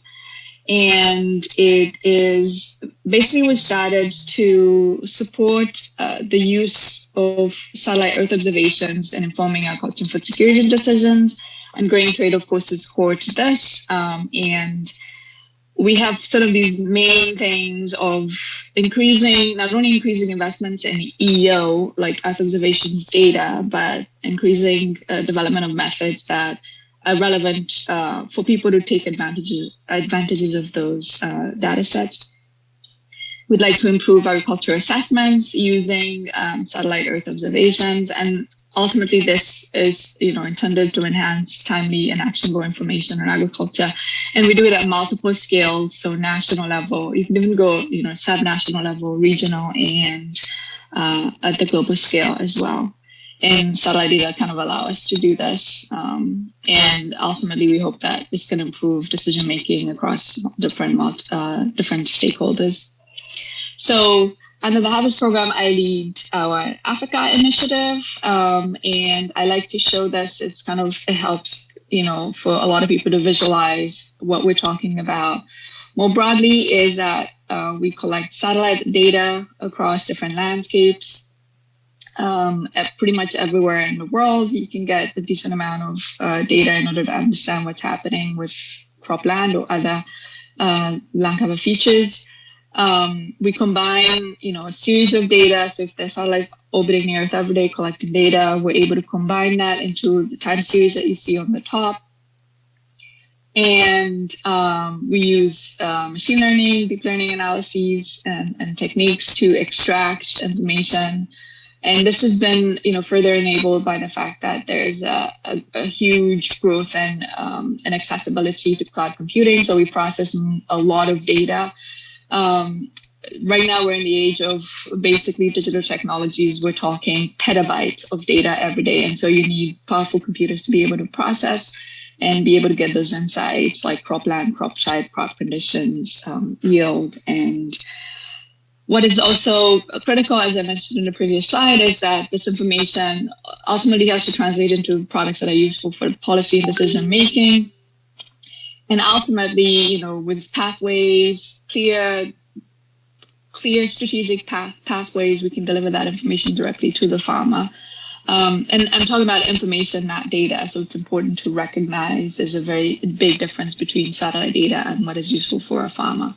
And it is basically was started to support the use of satellite Earth observations in informing agriculture and food security decisions. And grain trade, of course, is core to this. And we have sort of these main things of not only increasing investments in EO, like Earth observations data, but increasing development of methods that are relevant for people to take advantages of those data sets. We'd like to improve agriculture assessments using satellite Earth observations, and ultimately this is intended to enhance timely and actionable information on agriculture. And we do it at multiple scales, so national level, you can even go sub-national level, regional, and at the global scale as well. And satellite data kind of allow us to do this. And ultimately, we hope that this can improve decision-making across different stakeholders. So under the Harvest program, I lead our Africa initiative. And I like to show this. It helps, for a lot of people to visualize what we're talking about. More broadly is that we collect satellite data across different landscapes. pretty much everywhere in the world. You can get a decent amount of data in order to understand what's happening with cropland or other land cover features. We combine, a series of data. So if there's satellites orbiting near Earth every day collecting data, we're able to combine that into the time series that you see on the top. And we use machine learning, deep learning analyses, and techniques to extract information. And this has been, further enabled by the fact that there's a huge growth and accessibility to cloud computing. So we process a lot of data. Right now, we're in the age of basically digital technologies. We're talking petabytes of data every day. And so you need powerful computers to be able to process and be able to get those insights like cropland, crop type, crop conditions, yield. And what is also critical, as I mentioned in the previous slide, is that this information ultimately has to translate into products that are useful for policy and decision making. And ultimately, with pathways, clear strategic pathways, we can deliver that information directly to the farmer. And I'm talking about information, not data. So it's important to recognize there's a very big difference between satellite data and what is useful for a farmer.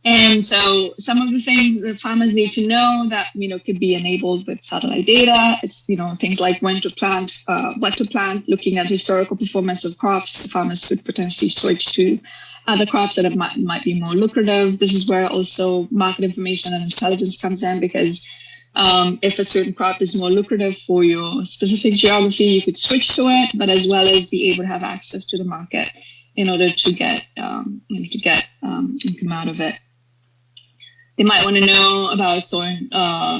And so some of the things that farmers need to know that, could be enabled with satellite data is, things like when to plant, what to plant, looking at historical performance of crops. Farmers could potentially switch to other crops that might be more lucrative. This is where also market information and intelligence comes in, because if a certain crop is more lucrative for your specific geography, you could switch to it, but as well as be able to have access to the market in order to get income out of it. They might want to know about soil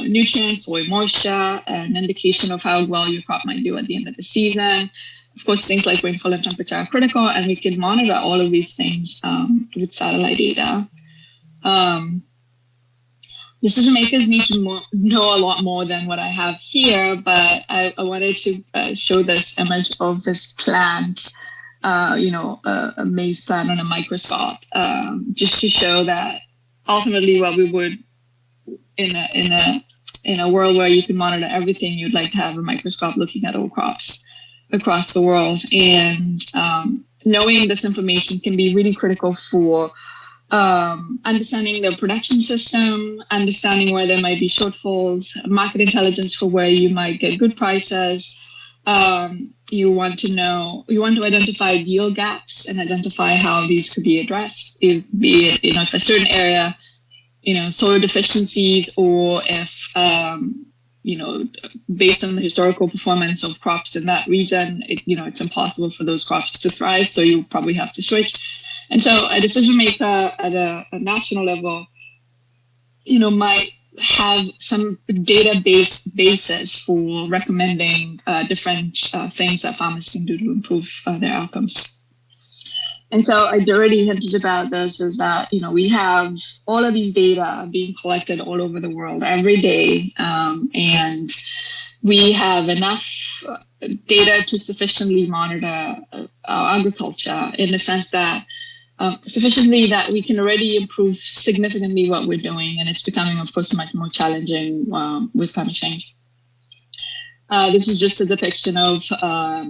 nutrients, soil moisture, an indication of how well your crop might do at the end of the season. Of course, things like rainfall and temperature are critical, and we can monitor all of these things with satellite data. Decision makers need to know a lot more than what I have here, but I wanted to show this image of this plant, a maize plant on a microscope, just to show that ultimately what we would in a world where you can monitor everything, you'd like to have a microscope looking at all crops across the world. And knowing this information can be really critical for understanding the production system, understanding where there might be shortfalls, market intelligence for where you might get good prices. You want to identify yield gaps and identify how these could be addressed. If a certain area, soil deficiencies, or if, based on the historical performance of crops in that region, it's impossible for those crops to thrive. So you probably have to switch. And so a decision maker at a national level, might have some database basis for recommending different things that farmers can do to improve their outcomes. And so I already hinted about this, is that, we have all of these data being collected all over the world every day. And we have enough data to sufficiently monitor our agriculture, in the sense that sufficiently that we can already improve significantly what we're doing. And it's becoming, of course, much more challenging with climate change. This is just a depiction of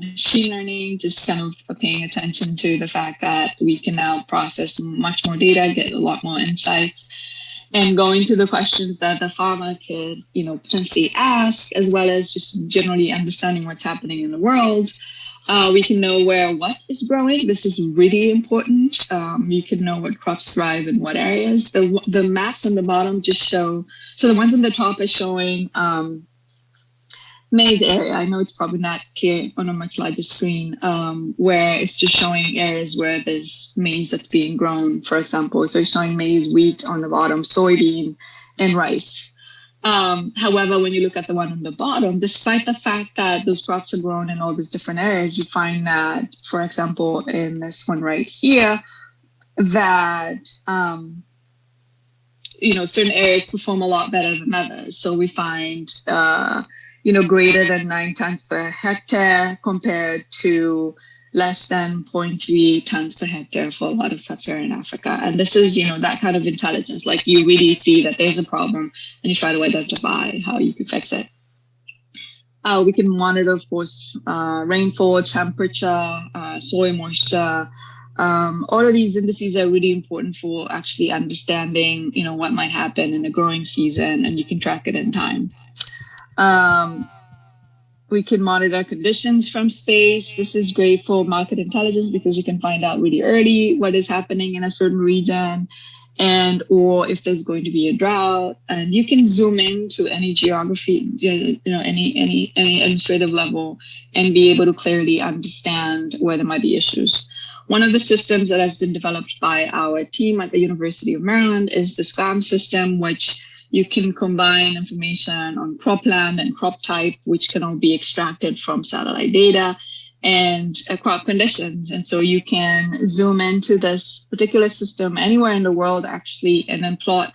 machine learning, just kind of paying attention to the fact that we can now process much more data, get a lot more insights, and going to the questions that the farmer could, potentially ask, as well as just generally understanding what's happening in the world. We can know where what is growing. This is really important. You can know what crops thrive in what areas. The maps on the bottom just show, so the ones on the top are showing maize area. I know it's probably not clear on a much larger screen, where it's just showing areas where there's maize that's being grown, for example. So it's showing maize, wheat on the bottom, soybean, and rice. However, when you look at the one on the bottom, despite the fact that those crops are grown in all these different areas, you find that, for example, in this one right here, that, certain areas perform a lot better than others. So we find, greater than 9 tons per hectare compared to less than 0.3 tons per hectare for a lot of sub-Saharan Africa. And this is, that kind of intelligence, like you really see that there's a problem and you try to identify how you can fix it. We can monitor, of course, rainfall, temperature, soil moisture. All of these indices are really important for actually understanding, what might happen in a growing season, and you can track it in time. We can monitor conditions from space. This is great for market intelligence because you can find out really early what is happening in a certain region, or if there's going to be a drought. And you can zoom in to any geography, any administrative level, and be able to clearly understand where there might be issues. One of the systems that has been developed by our team at the University of Maryland is the SCAM system, which you can combine information on cropland and crop type, which can all be extracted from satellite data, and crop conditions. And so you can zoom into this particular system anywhere in the world, actually, and then plot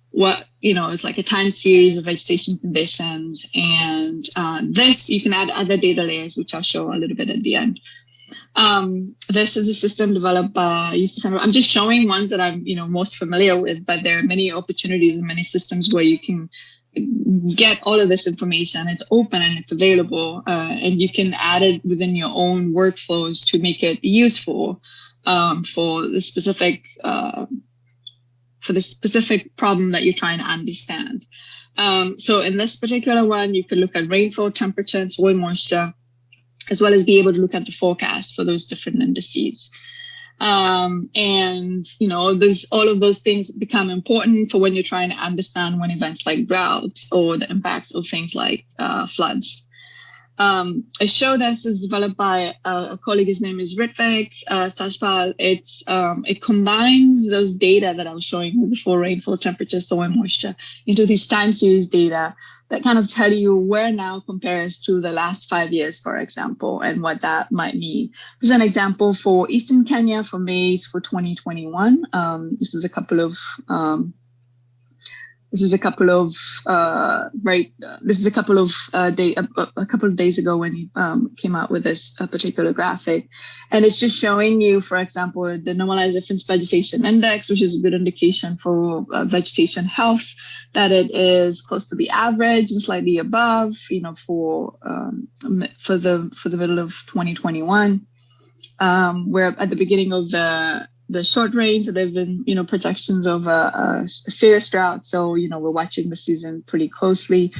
what, is like a time series of vegetation conditions. And this, you can add other data layers, which I'll show a little bit at the end. This is a system developed by UC San Roque. I'm just showing ones that I'm, most familiar with, but there are many opportunities and many systems where you can get all of this information. It's open and it's available, and you can add it within your own workflows to make it useful for the specific problem that you're trying to understand. So in this particular one, you can look at rainfall, temperature, and soil moisture, as well as be able to look at the forecast for those different indices. And, all of those things become important for when you're trying to understand when events like droughts or the impacts of things like floods. A show this is developed by a colleague, his name is Ritvik Sajpal. It combines those data that I was showing you before, rainfall, temperature, soil moisture, into these time series data that kind of tell you where now compares to the last 5 years, for example, and what that might mean. This is an example for Eastern Kenya for maize for 2021. This is a couple of days ago when he came out with this particular graphic, and it's just showing you, for example, the normalized difference vegetation index, which is a good indication for vegetation health, that it is close to the average and slightly above, for the middle of 2021, where at the beginning of the short range, there have been, projections of a serious drought. So, we're watching the season pretty closely.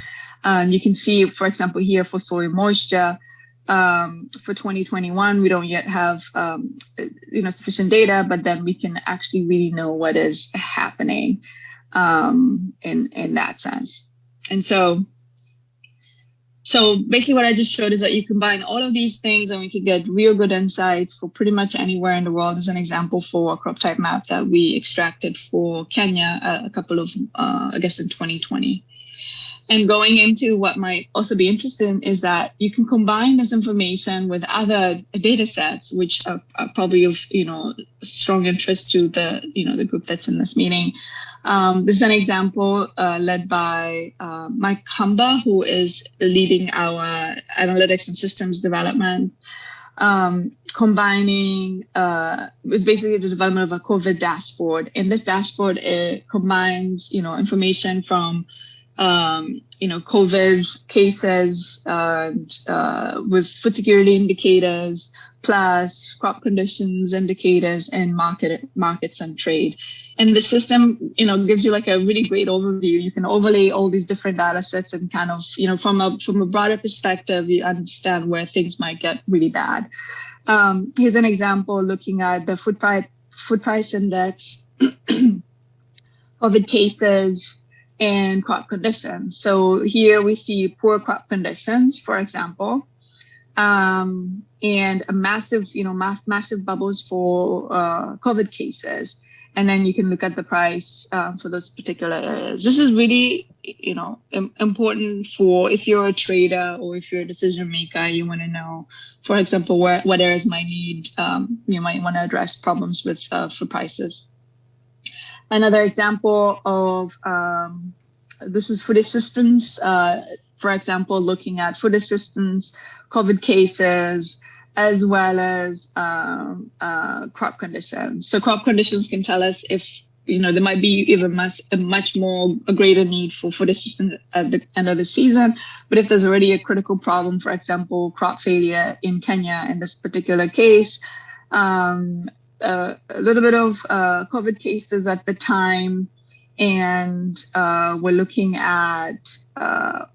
You can see, for example, here for soil moisture, for 2021, we don't yet have, sufficient data, but then we can actually really know what is happening in that sense. And so basically what I just showed is that you combine all of these things and we can get real good insights for pretty much anywhere in the world. As an example for a crop type map that we extracted for Kenya in 2020. And going into what might also be interesting is that you can combine this information with other data sets, which are probably of, strong interest to the group that's in this meeting. This is an example led by Mike Humber, who is leading our analytics and systems development, combining, it's basically the development of a COVID dashboard. And this dashboard, it combines, information from, COVID cases with food security indicators, plus crop conditions indicators and markets and trade. And the system, gives you like a really great overview. You can overlay all these different data sets and kind of, from a broader perspective, you understand where things might get really bad. Here's an example looking at the food price index, COVID cases, and crop conditions. So here we see poor crop conditions, for example, and a massive, massive bubbles for COVID cases. And then you can look at the price for those particular areas. This is really, important for if you're a trader or if you're a decision maker, you want to know, for example, what areas might need, you might want to address problems with food prices. Another example of this is food assistance. For example, looking at food assistance, COVID cases, as well as crop conditions. So crop conditions can tell us if there might be even a greater need for food assistance at the end of the season. But if there's already a critical problem, for example, crop failure in Kenya in this particular case, a little bit of COVID cases at the time, and we're looking at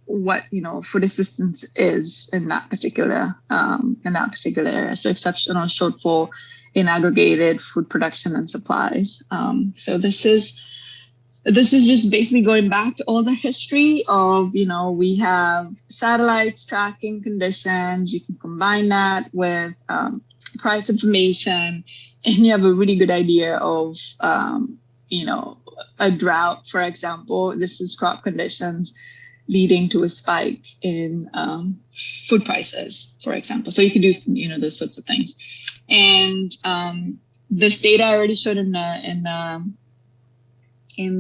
what food assistance is in that particular area. So exceptional shortfall in aggregated food production and supplies. So this is just basically going back to all the history of we have satellites tracking conditions. You can combine that with price information, and you have a really good idea of a drought, for example. This is crop conditions leading to a spike in food prices, for example. So you can do those sorts of things. And this data I already showed in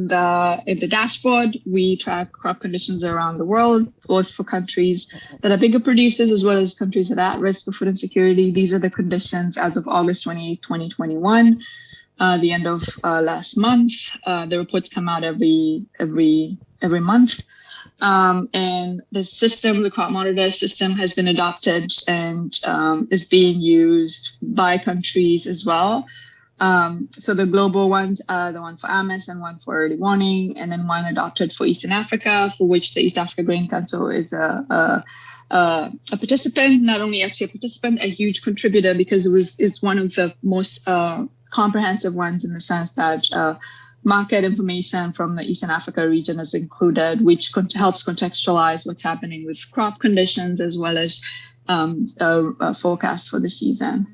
the dashboard. We track crop conditions around the world, both for countries that are bigger producers as well as countries that are at risk of food insecurity. These are the conditions as of August 28, 2021. The end of last month. The reports come out every month. And the system, the crop monitor system, has been adopted and is being used by countries as well. So the global ones are the one for AMIS and one for early warning, and then one adopted for Eastern Africa, for which the East Africa Grain Council is a participant, not only actually a participant, a huge contributor, because it's one of the most comprehensive ones in the sense that market information from the Eastern Africa region is included, which helps contextualize what's happening with crop conditions as well as a forecast for the season.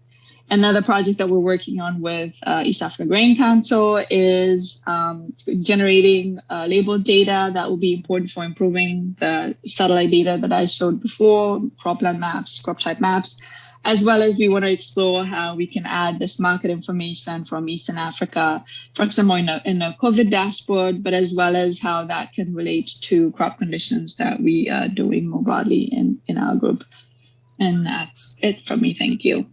Another project that we're working on with East Africa Grain Council is generating labeled data that will be important for improving the satellite data that I showed before, cropland maps, crop type maps, as well as we want to explore how we can add this market information from Eastern Africa, for example, in a COVID dashboard, but as well as how that can relate to crop conditions that we are doing more broadly in our group. And that's it from me. Thank you.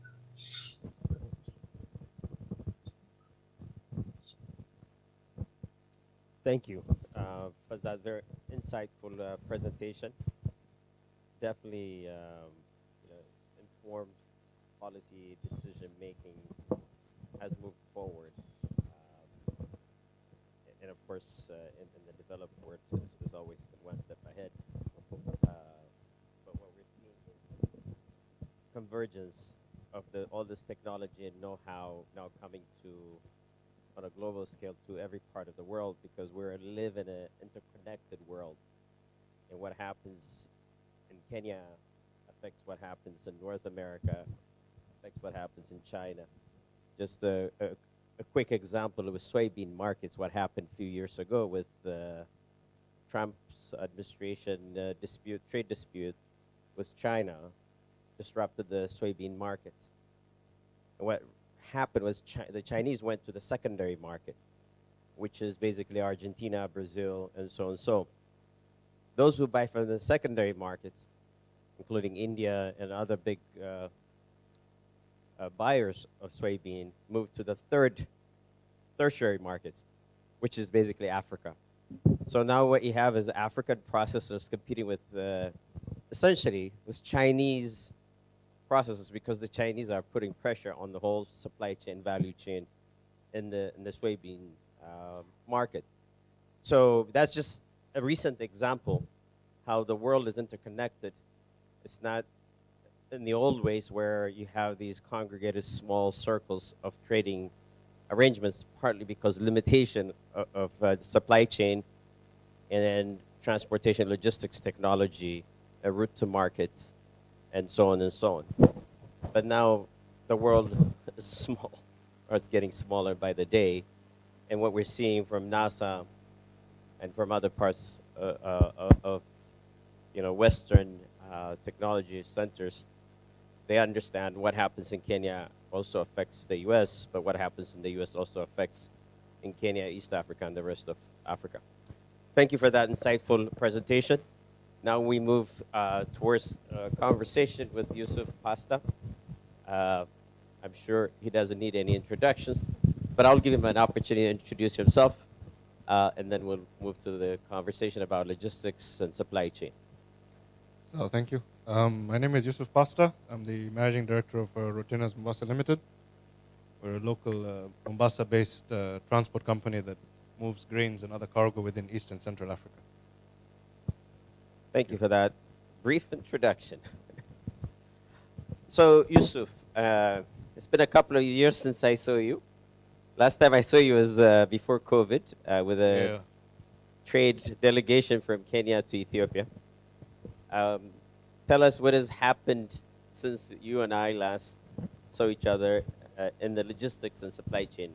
Thank you for that very insightful presentation. Definitely informed policy decision making has moved forward. And of course, in the developed world, has always been one step ahead. But what we're seeing is convergence of all this technology and know-how now coming to on a global scale to every part of the world, because we live in an interconnected world. And what happens in Kenya affects what happens in North America, affects what happens in China. Just a quick example with soybean markets, what happened a few years ago with Trump's administration trade dispute with China disrupted the soybean market. And what happened was the Chinese went to the secondary market, which is basically Argentina, Brazil, and so on. So those who buy from the secondary markets, including India and other big buyers of soybean, moved to the tertiary markets, which is basically Africa. So now what you have is African processors competing with essentially with Chinese processes, because the Chinese are putting pressure on the whole supply chain, value chain in the soybean market. So that's just a recent example how the world is interconnected. It's not in the old ways where you have these congregated small circles of trading arrangements, partly because limitation of supply chain and then transportation, logistics, technology, a route to market, and so on and so on. But now the world is small, or it's getting smaller by the day. And what we're seeing from NASA and from other parts of Western technology centers, they understand what happens in Kenya also affects the U.S., but what happens in the U.S. also affects in Kenya, East Africa, and the rest of Africa. Thank you for that insightful presentation. Now we move towards a conversation with Yusuf Pasta. I'm sure he doesn't need any introductions, but I'll give him an opportunity to introduce himself, and then we'll move to the conversation about logistics and supply chain. So thank you. My name is Yusuf Pasta. I'm the managing director of Rotinas Mombasa Limited. We're a local Mombasa-based transport company that moves grains and other cargo within East and Central Africa. Thank you for that brief introduction. So, Yusuf, it's been a couple of years since I saw you. Last time I saw you was before COVID with a trade delegation from Kenya to Ethiopia. Tell us what has happened since you and I last saw each other in the logistics and supply chain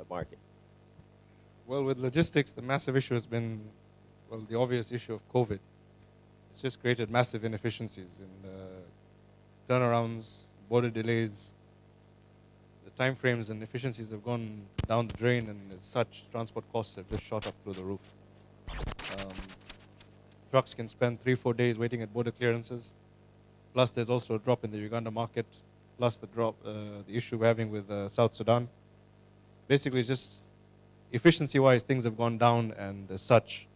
market. Well, with logistics, the massive issue has been, well, the obvious issue of COVID. It's just created massive inefficiencies in turnarounds, border delays. The time frames and efficiencies have gone down the drain, and as such, transport costs have just shot up through the roof. Trucks can spend 3-4 days waiting at border clearances. Plus, there's also a drop in the Uganda market. Plus, the issue we're having with South Sudan. Basically, just efficiency-wise, things have gone down, and as such,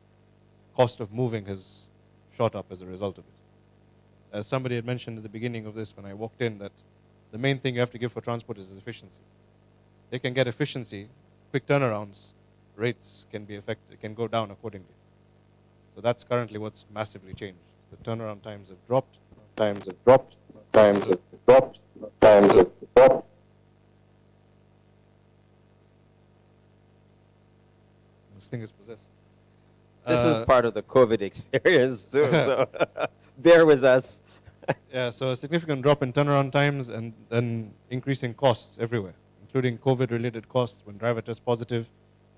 cost of moving has shot up as a result of it. As somebody had mentioned at the beginning of this when I walked in, that the main thing you have to give for transport is efficiency. They can get efficiency, quick turnarounds, rates can be affected, can go down accordingly. So that's currently what's massively changed. The turnaround times have dropped, times have dropped, times have dropped, times have dropped. This thing is possessed. This is part of the COVID experience too, so bear with us. Yeah, so a significant drop in turnaround times and then increasing costs everywhere, including COVID-related costs. When driver tests positive,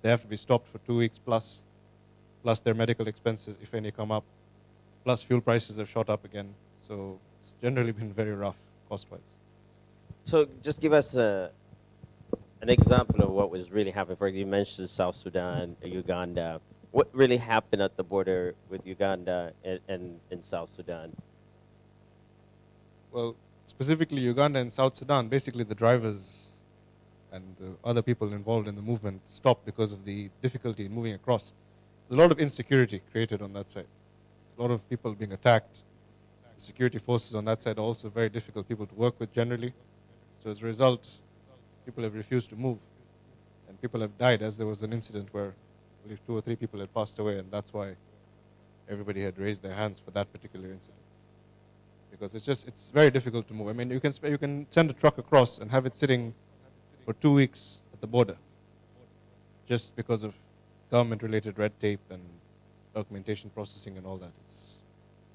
they have to be stopped for 2 weeks plus their medical expenses, if any, come up. Plus fuel prices have shot up again. So it's generally been very rough cost-wise. So just give us an example of what was really happening. For example, you mentioned South Sudan, Uganda. What really happened at the border with Uganda and South Sudan? Well, specifically Uganda and South Sudan, basically the drivers and the other people involved in the movement stopped because of the difficulty in moving across. There's a lot of insecurity created on that side. A lot of people being attacked. The security forces on that side are also very difficult people to work with generally. So as a result, people have refused to move. And people have died, as there was an incident where I believe 2 or 3 people had passed away, and that's why everybody had raised their hands for that particular incident. Because it's very difficult to move. I mean, you can send a truck across and have it sitting for 2 weeks at the border just because of government-related red tape and documentation processing and all that.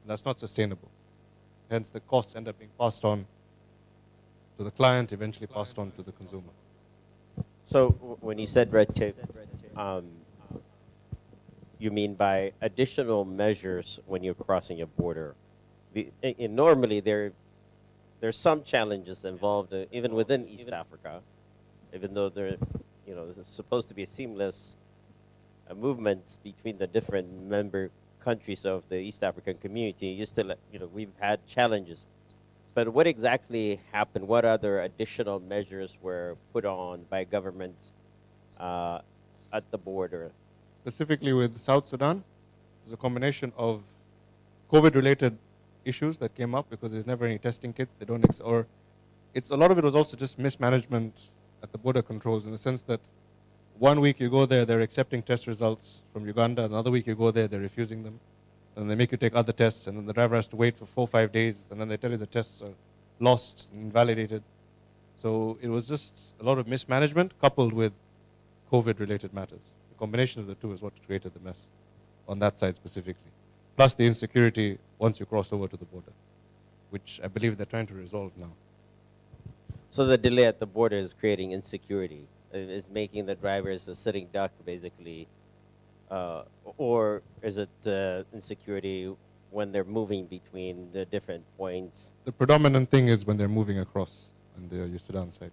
That's not sustainable. Hence, the costs end up being passed on to the client, eventually passed on to the consumer. So when you said red tape, you mean by additional measures when you're crossing a border? Normally, there's some challenges involved, even within East Africa, even though there's supposed to be a seamless movement between the different member countries of the East African community. You still, we've had challenges. But what exactly happened? What other additional measures were put on by governments at the border? Specifically with South Sudan, there's a combination of COVID-related issues that came up because there's never any testing kits. They don't, a lot of it was also just mismanagement at the border controls, in the sense that 1 week you go there, they're accepting test results from Uganda. Another week you go there, they're refusing them. And they make you take other tests, and then the driver has to wait for 4 or 5 days, and then they tell you the tests are lost and invalidated. So it was just a lot of mismanagement coupled with COVID-related matters. The combination of the two is what created the mess on that side specifically. Plus the insecurity once you cross over to the border, which I believe they're trying to resolve now. So the delay at the border is creating insecurity, is making the drivers a sitting duck, basically, or is it insecurity when they're moving between the different points? The predominant thing is when they're moving across on the Sudan side.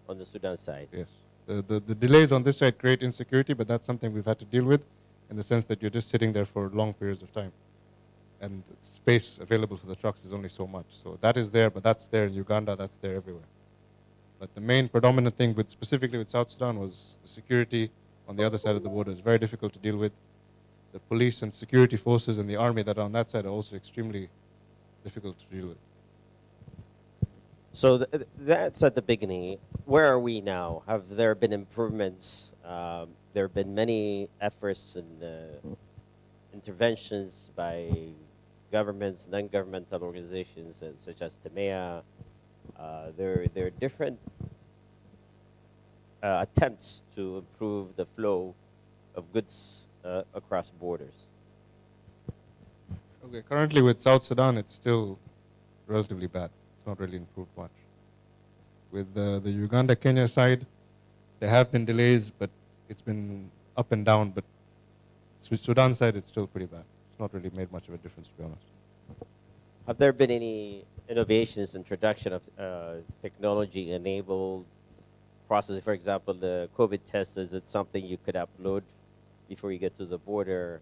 On the Sudan side? Yes. The delays on this side create insecurity, but that's something we've had to deal with in the sense that you're just sitting there for long periods of time. and the space available for the trucks is only so much. So that is there, but that's there in Uganda, that's there everywhere. But the main predominant thing with specifically with South Sudan was the security on the other side of the border is very difficult to deal with. The police and security forces and the army that are on that side are also extremely difficult to deal with. So that's at the beginning. Where are we now? Have there been improvements? There have been many efforts and interventions by governments, non-governmental organizations such as TEMEA. There are different attempts to improve the flow of goods across borders. Okay, currently with South Sudan, it's still relatively bad. It's not really improved much. With the Uganda-Kenya side, there have been delays, but it's been up and down. But with Sudan side, it's still pretty bad. It's not really made much of a difference, to be honest. Have there been any innovations, introduction of technology-enabled processes? For example, the COVID test, is it something you could upload before you get to the border?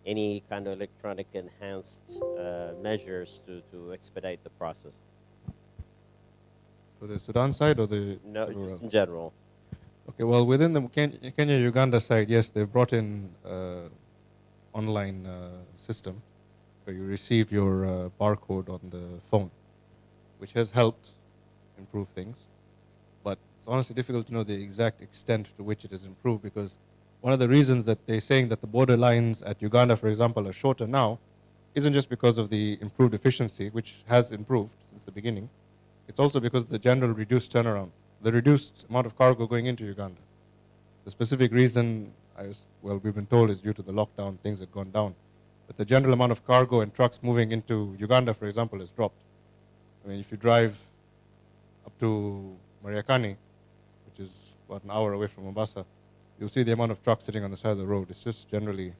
Any kind of electronic enhanced measures to expedite the process? For the Sudan side or the... No, just in general. Okay, well, within the Kenya-Uganda side, yes, they've brought in online system where you receive your barcode on the phone, which has helped improve things. But it's honestly difficult to know the exact extent to which it has improved, because one of the reasons that they're saying that the border lines at Uganda, for example, are shorter now isn't just because of the improved efficiency, which has improved since the beginning. It's also because of the general reduced turnaround, the reduced amount of cargo going into Uganda. The specific reason, we've been told, is due to the lockdown, things have gone down. But the general amount of cargo and trucks moving into Uganda, for example, has dropped. I mean, if you drive up to Mariakani, which is about an hour away from Mombasa, you'll see the amount of trucks sitting on the side of the road. It's just generally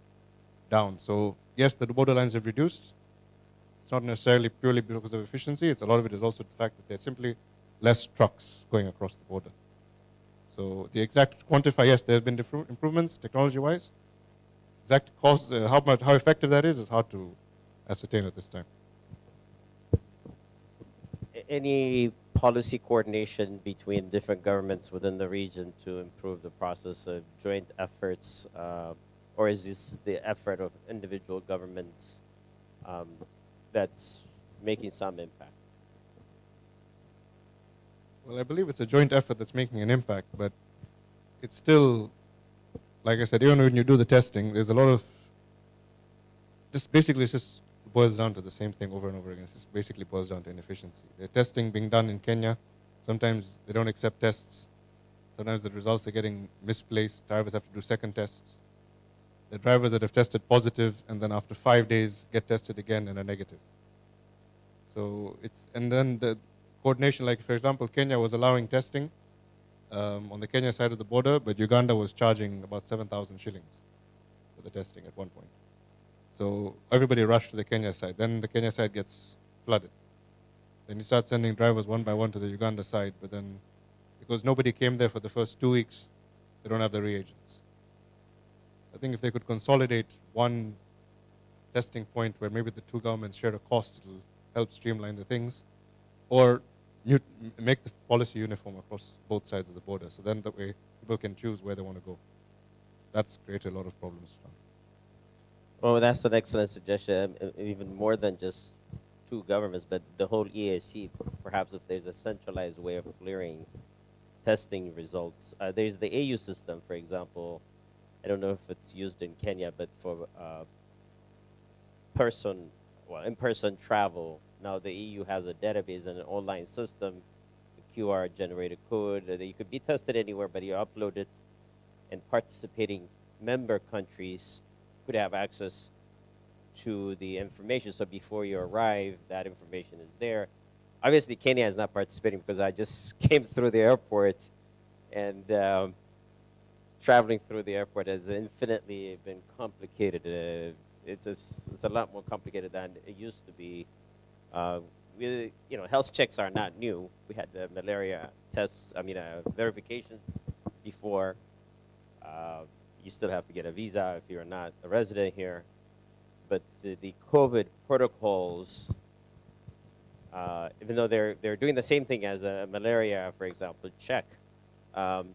down. So yes, the border lines have reduced. It's not necessarily purely because of efficiency. A lot of it is also the fact that there's simply less trucks going across the border. So the exact quantify, yes, there have been improvements technology-wise. Exact cost, how effective that is hard to ascertain at this time. Any policy coordination between different governments within the region to improve the process of joint efforts, or is this the effort of individual governments that's making some impact? Well, I believe it's a joint effort that's making an impact, but it's still, like I said, even when you do the testing, there's a lot of, just basically it just boils down to the same thing over and over again. It just basically boils down to inefficiency. The testing being done in Kenya, sometimes they don't accept tests. Sometimes the results are getting misplaced. Drivers have to do second tests. The drivers that have tested positive and then after 5 days get tested again and are negative. So it's, and then the coordination, like for example, Kenya was allowing testing on the Kenya side of the border, but Uganda was charging about 7,000 shillings for the testing at one point. So everybody rushed to the Kenya side. Then the Kenya side gets flooded. Then you start sending drivers one by one to the Uganda side, but then because nobody came there for the first 2 weeks, they don't have the reagents. I think if they could consolidate one testing point where maybe the two governments share a cost, it'll help streamline the things, or make the policy uniform across both sides of the border. So then that way people can choose where they want to go. That's created a lot of problems. Well, that's an excellent suggestion. Even more than just two governments, but the whole EAC, perhaps if there's a centralized way of clearing testing results. There's the AU system, for example. I don't know if it's used in Kenya, but for in-person travel, now the EU has a database and an online system, a QR-generated code that you could be tested anywhere, but you upload it, and participating member countries could have access to the information. So before you arrive, that information is there. Obviously, Kenya is not participating because I just came through the airport, and traveling through the airport has infinitely been complicated. It's a lot more complicated than it used to be. Health checks are not new. We had the malaria tests, verifications before. You still have to get a visa if you're not a resident here. but the COVID protocols, even though they're doing the same thing as a malaria, for example, check, have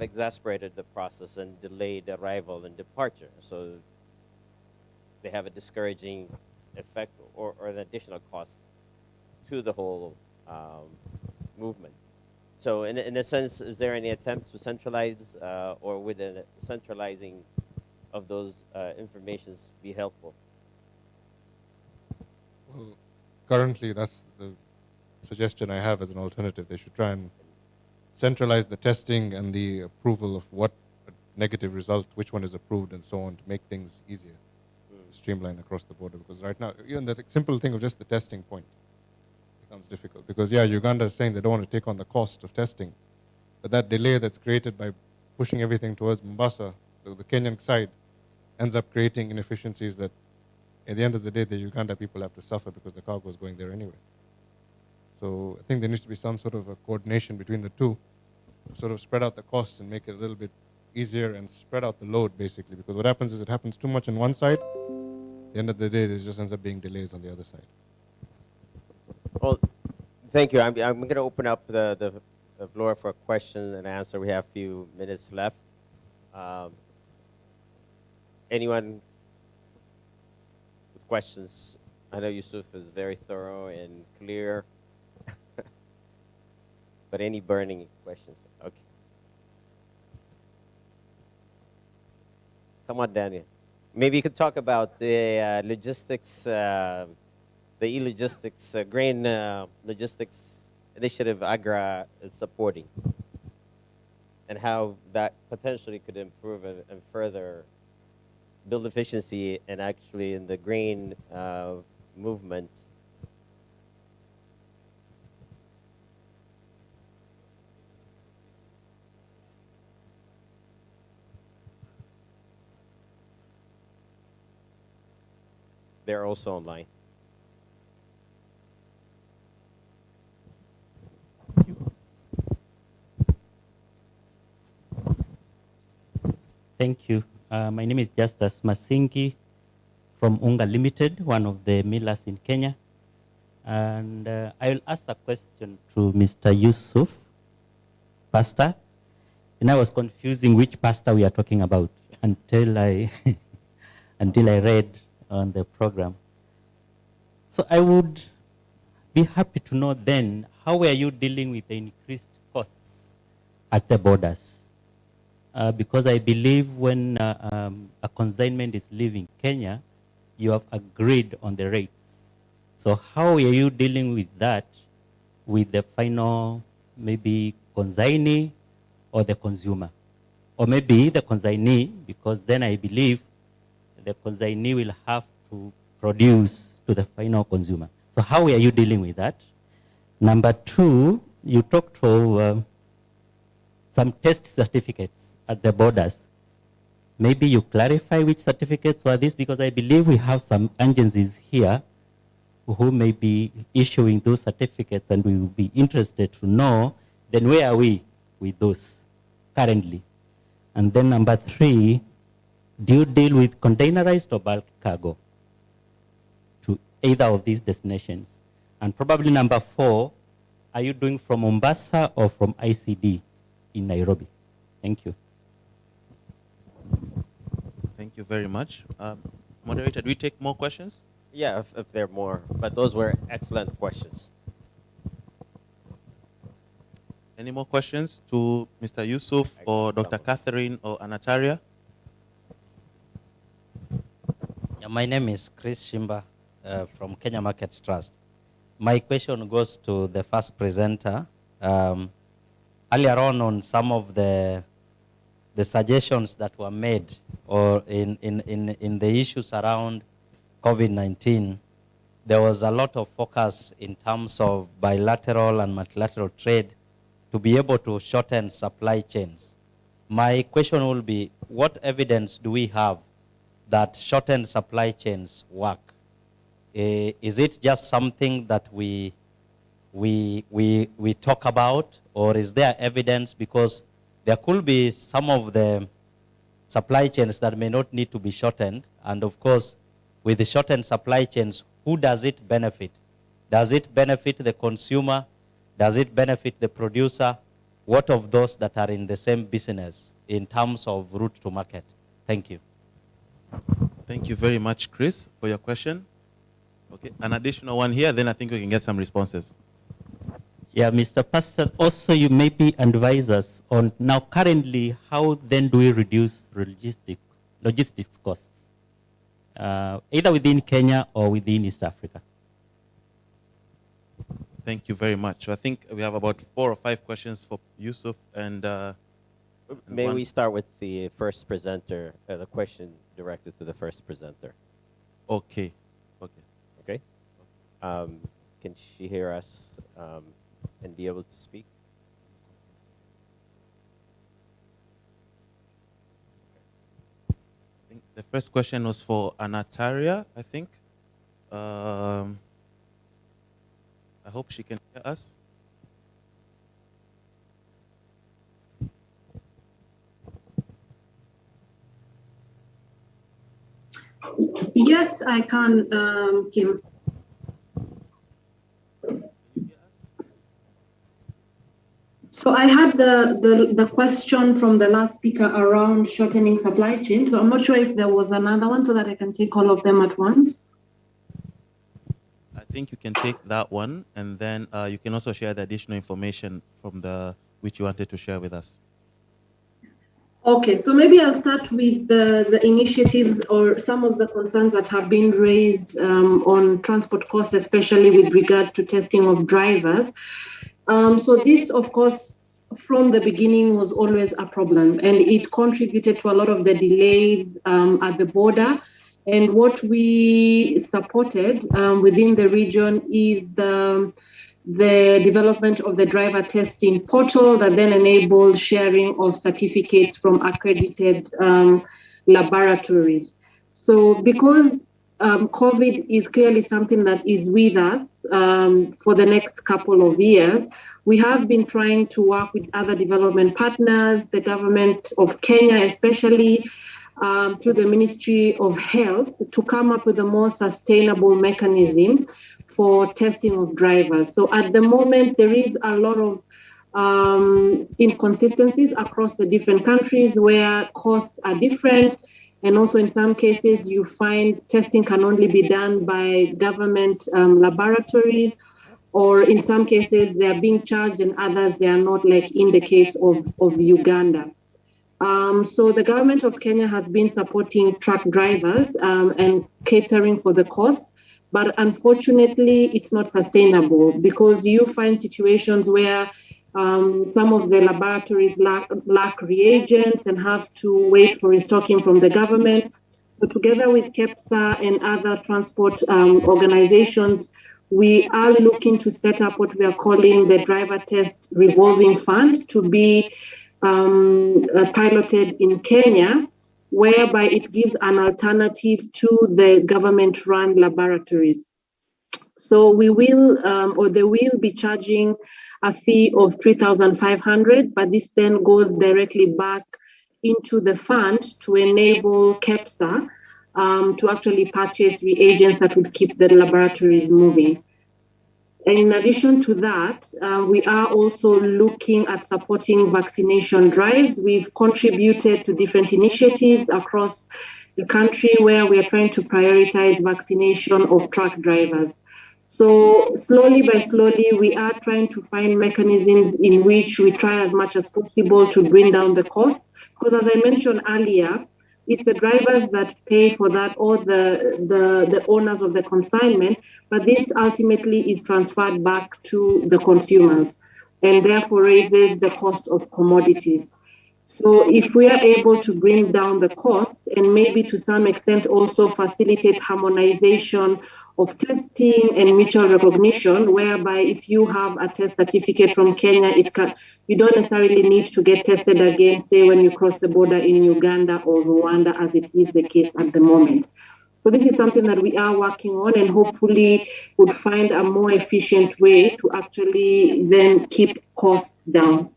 exacerbated the process and delayed arrival and departure. So they have a discouraging effect or an additional cost to the whole movement. So in a sense, is there any attempt to centralize or would a centralizing of those informations be helpful? Well, currently, that's the suggestion I have as an alternative. They should try and centralize the testing and the approval of what negative result, which one is approved, and so on, to make things easier, streamline across the border. Because right now, even the simple thing of just the testing point becomes difficult. Because yeah, Uganda is saying they don't want to take on the cost of testing, but that delay that's created by pushing everything towards Mombasa, the Kenyan side, ends up creating inefficiencies that, at the end of the day, the Uganda people have to suffer because the cargo is going there anyway. So I think there needs to be some sort of a coordination between the two, sort of spread out the costs and make it a little bit easier and spread out the load, basically. Because what happens is it happens too much on one side. At the end of the day, there just ends up being delays on the other side. Well, thank you. I'm going to open up the floor for question and answer. We have a few minutes left. Anyone with questions? I know Yusuf is very thorough and clear. But any burning questions? Okay. Come on, Daniel. Maybe you could talk about the logistics, the e-logistics, grain logistics initiative AGRA is supporting, and how that potentially could improve and further build efficiency and actually in the grain movement. They're also online. Thank you. My name is Justus Masingi from Unga Limited, one of the millers in Kenya. And I will ask a question to Mr. Yusuf, pastor. And I was confusing which pastor we are talking about until I, until I read on the program. So I would be happy to know then, how were you dealing with the increased costs at the borders? Because I believe when a consignment is leaving Kenya, you have agreed on the rates. So how are you dealing with that with the final, maybe consignee or the consumer? Or maybe the consignee, because then I believe the consignee will have to produce to the final consumer. So how are you dealing with that? Number two, you talked of some test certificates at the borders. Maybe you clarify which certificates were these, because I believe we have some agencies here who may be issuing those certificates, and we will be interested to know then where are we with those currently. And then number three, do you deal with containerized or bulk cargo to either of these destinations? And probably number four, are you doing from Mombasa or from ICD in Nairobi? Thank you. Thank you very much. Moderator, do we take more questions? Yeah, if there are more. But those were excellent questions. Any more questions to Mr. Yusuf or Dr. Catherine or Anataria? Yeah, my name is Chris Shimba from Kenya Markets Trust. My question goes to the first presenter. Earlier on some of the suggestions that were made or in the issues around COVID-19, there was a lot of focus in terms of bilateral and multilateral trade to be able to shorten supply chains. My question will be, what evidence do we have that shortened supply chains work? Is it just something that we talk about, or is there evidence? Because there could be some of the supply chains that may not need to be shortened And of course, with the shortened supply chains, who does it benefit? Does it benefit the consumer? Does it benefit the producer? What of those that are in the same business in terms of route to market? Thank you. Thank you very much, Chris, for your question. Okay, an additional one here, then I think we can get some responses. Yeah, Mr. Pastor, also you maybe advise us on now currently, how then do we reduce logistics costs, either within Kenya or within East Africa? Thank you very much. I think we have about 4 or 5 questions for Yusuf and May we start with the first presenter, the question directed to the first presenter. Okay. Okay. Okay. Can she hear us and be able to speak? I think the first question was for Anataria, I think. I hope she can hear us. Yes, I can, Kim. So I had the question from the last speaker around shortening supply chain. So I'm not sure if there was another one so that I can take all of them at once. I think you can take that one, and then you can also share the additional information from which you wanted to share with us. Okay, so maybe I'll start with the initiatives or some of the concerns that have been raised on transport costs, especially with regards to testing of drivers. So this, of course, from the beginning was always a problem, and it contributed to a lot of the delays at the border. And what we supported within the region is the development of the driver testing portal that then enables sharing of certificates from accredited laboratories. So because COVID is clearly something that is with us for the next couple of years, we have been trying to work with other development partners, the government of Kenya especially, through the Ministry of Health, to come up with a more sustainable mechanism for testing of drivers. So at the moment, there is a lot of inconsistencies across the different countries where costs are different. And also in some cases, you find testing can only be done by government laboratories, or in some cases, they are being charged and others, they are not, like in the case of Uganda. So the government of Kenya has been supporting truck drivers and catering for the cost. But unfortunately, it's not sustainable because you find situations where some of the laboratories lack reagents and have to wait for restocking from the government. So together with KEPSA and other transport organizations, we are looking to set up what we are calling the driver test revolving fund to be piloted in Kenya, whereby it gives an alternative to the government-run laboratories. So we will, or they will be charging a fee of 3,500, but this then goes directly back into the fund to enable KEPSA to actually purchase reagents that would keep the laboratories moving. And in addition to that, we are also looking at supporting vaccination drives. We've contributed to different initiatives across the country where we are trying to prioritize vaccination of truck drivers. So slowly by slowly, we are trying to find mechanisms in which we try as much as possible to bring down the costs. Because as I mentioned earlier, it's the drivers that pay for that, or the owners of the consignment, but this ultimately is transferred back to the consumers and therefore raises the cost of commodities. So if we are able to bring down the costs and maybe to some extent also facilitate harmonization of testing and mutual recognition, whereby if you have a test certificate from Kenya, you don't necessarily need to get tested again, say when you cross the border in Uganda or Rwanda, as it is the case at the moment. So this is something that we are working on and hopefully would find a more efficient way to actually then keep costs down.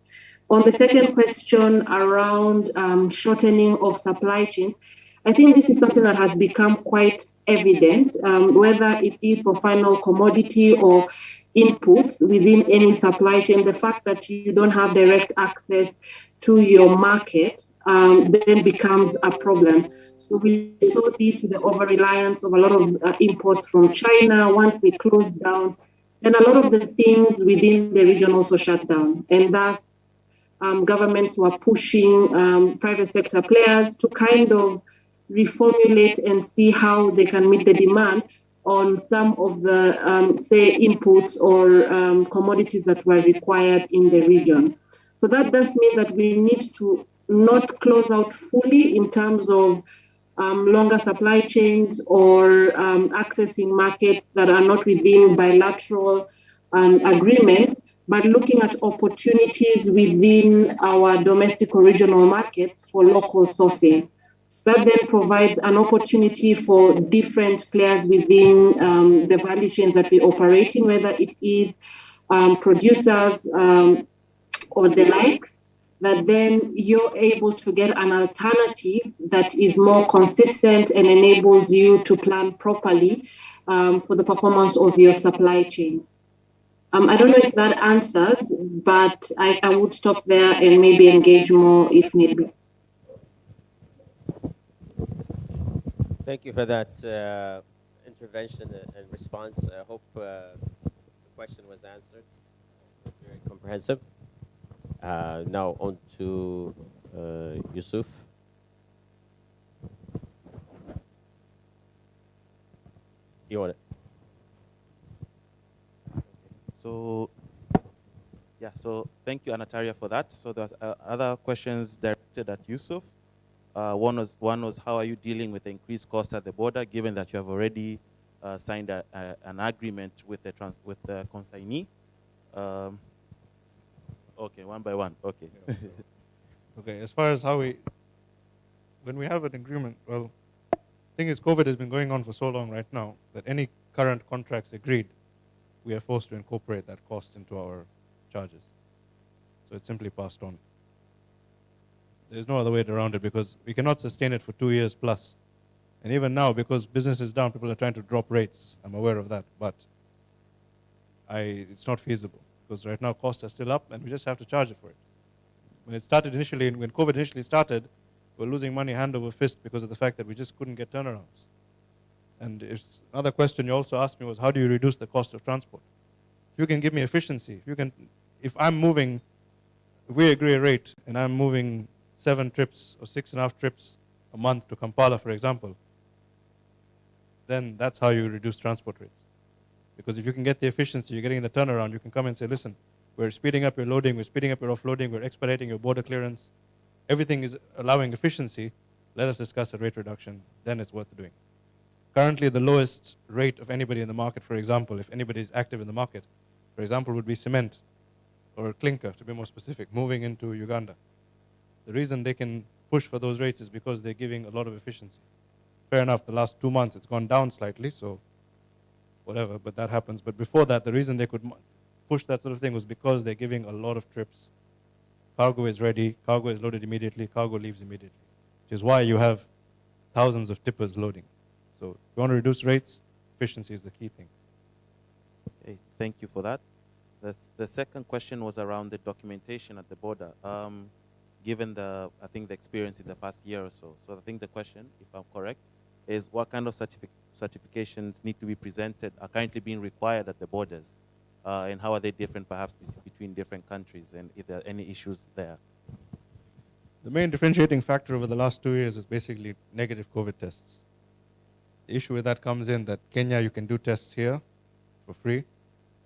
On the second question around shortening of supply chains, I think this is something that has become quite evident, whether it is for final commodity or inputs within any supply chain. The fact that you don't have direct access to your market then becomes a problem. So we saw this with the over-reliance of a lot of imports from China. Once they closed down, then a lot of the things within the region also shut down. And thus, governments were pushing private sector players to kind of reformulate and see how they can meet the demand on some of the, say, inputs or commodities that were required in the region. So that does mean that we need to not close out fully in terms of longer supply chains or accessing markets that are not within bilateral agreements, but looking at opportunities within our domestic or regional markets for local sourcing. That then provides an opportunity for different players within the value chains that we operate in, whether it is producers or the likes, that then you're able to get an alternative that is more consistent and enables you to plan properly for the performance of your supply chain. I don't know if that answers, but I would stop there and maybe engage more if need be. Thank you for that intervention and response. I hope the question was answered. It was very comprehensive. Now on to Yusuf. You want it? So, yeah, so thank you, Anataria, for that. So there's other questions directed at Yusuf. One was how are you dealing with the increased cost at the border, given that you have already signed an agreement with the consignee? Okay, one by one. Okay. Okay, as far as when we have an agreement, well, the thing is, COVID has been going on for so long right now that any current contracts agreed, we are forced to incorporate that cost into our charges. So it's simply passed on. There's no other way around it because we cannot sustain it for 2 years plus. And even now, because business is down, people are trying to drop rates. I'm aware of that, but it's not feasible because right now costs are still up and we just have to charge it for it. When COVID initially started, we were losing money hand over fist because of the fact that we just couldn't get turnarounds. And another question you also asked me was, how do you reduce the cost of transport? If you can give me efficiency, if we agree a rate and I'm moving 7 trips or 6.5 trips a month to Kampala, for example, then that's how you reduce transport rates. Because if you can get the efficiency, you're getting the turnaround, you can come and say, listen, we're speeding up your loading, we're speeding up your offloading, we're expediting your border clearance. Everything is allowing efficiency. Let us discuss a rate reduction. Then it's worth doing. Currently, the lowest rate of anybody in the market, for example, if anybody is active in the market, for example, would be cement or clinker, to be more specific, moving into Uganda. The reason they can push for those rates is because they're giving a lot of efficiency. Fair enough, the last 2 months it's gone down slightly, so whatever, but that happens. But before that, the reason they could push that sort of thing was because they're giving a lot of trips. Cargo is ready, cargo is loaded immediately, cargo leaves immediately, which is why you have thousands of tippers loading. So if you want to reduce rates, efficiency is the key thing. Okay, thank you for that. The second question was around the documentation at the border. Given the experience in the past year or so. So I think the question, if I'm correct, is what kind of certifications need to be presented, are currently being required at the borders, and how are they different perhaps between different countries, and if there are any issues there? The main differentiating factor over the last 2 years is basically negative COVID tests. The issue with that comes in that Kenya, you can do tests here for free.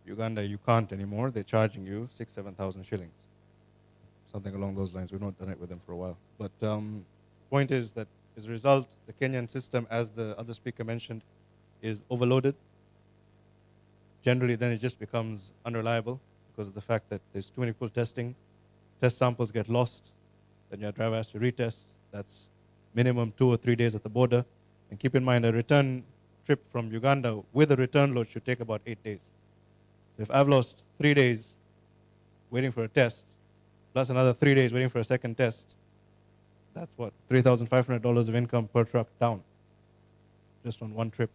Uganda, you can't anymore. They're charging you 6,000-7,000 shillings. Something along those lines. We've not done it with them for a while. But point is that as a result, the Kenyan system, as the other speaker mentioned, is overloaded. Generally, then it just becomes unreliable because of the fact that there's too many people testing. Test samples get lost. Then your driver has to retest. That's minimum 2 or 3 days at the border. And keep in mind, a return trip from Uganda with a return load should take about 8 days. So if I've lost 3 days waiting for a test, plus another 3 days waiting for a second test, That's what, $3,500 of income per truck down, just on one trip.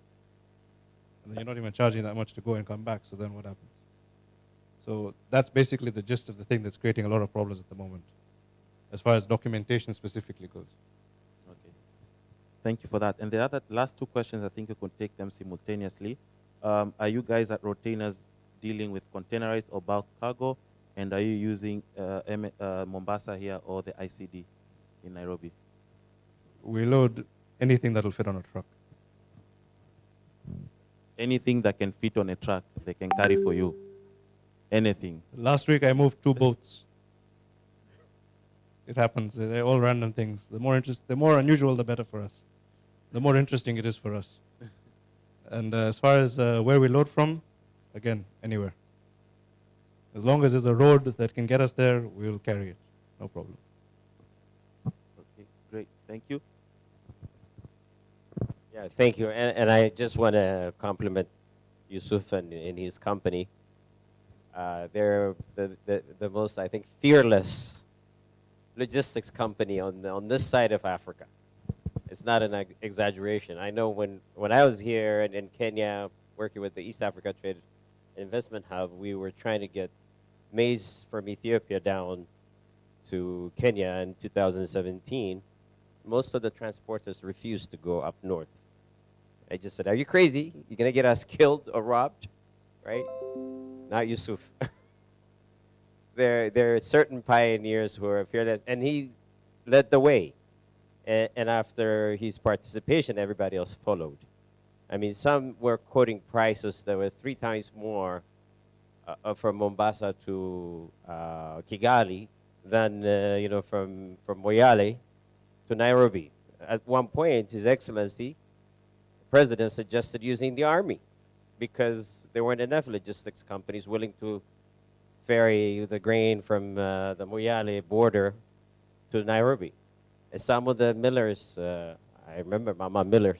And then you're not even charging that much to go and come back, so then what happens? So that's basically the gist of the thing that's creating a lot of problems at the moment, as far as documentation specifically goes. Okay. Thank you for that. And the last two questions, I think you could take them simultaneously. Are you guys at Rotainers dealing with containerized or bulk cargo? And are you using Mombasa here or the ICD in Nairobi? We load anything that'll fit on a truck. Anything that can fit on a truck, they can carry for you. Anything. Last week I moved 2 boats. It happens. They're all random things. The more unusual, the better for us. The more interesting it is for us. And as far as where we load from, again, anywhere. As long as there's a road that can get us there, we will carry it. No problem. Okay, great. Thank you. Yeah, thank you. And I just want to compliment Yusuf and his company. They're the most, I think, fearless logistics company on this side of Africa. It's not an exaggeration. I know when I was here in Kenya working with the East Africa Trade Investment Hub, we were trying to get maize from Ethiopia down to Kenya in 2017. Most of the transporters refused to go up north. I just said, are you crazy? You're going to get us killed or robbed, right? Not Yusuf. There are certain pioneers who are fearless, and he led the way. And after his participation, everybody else followed. I mean, some were quoting prices that were 3 times more from Mombasa to Kigali than from Moyale to Nairobi. At one point, His Excellency, the President, suggested using the army because there weren't enough logistics companies willing to ferry the grain from the Moyale border to Nairobi. And some of the millers, I remember Mama Miller,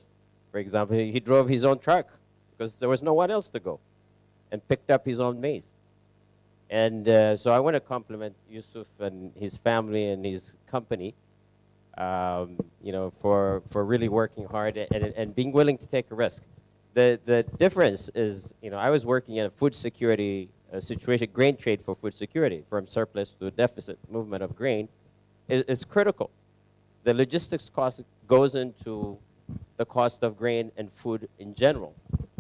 for example, he drove his own truck because there was no one else to go and picked up his own maize. And so I want to compliment Yusuf and his family and his company, for really working hard and being willing to take a risk. The difference is, I was working in a food security situation, grain trade for food security, from surplus to deficit movement of grain is critical. The logistics cost goes into the cost of grain and food in general.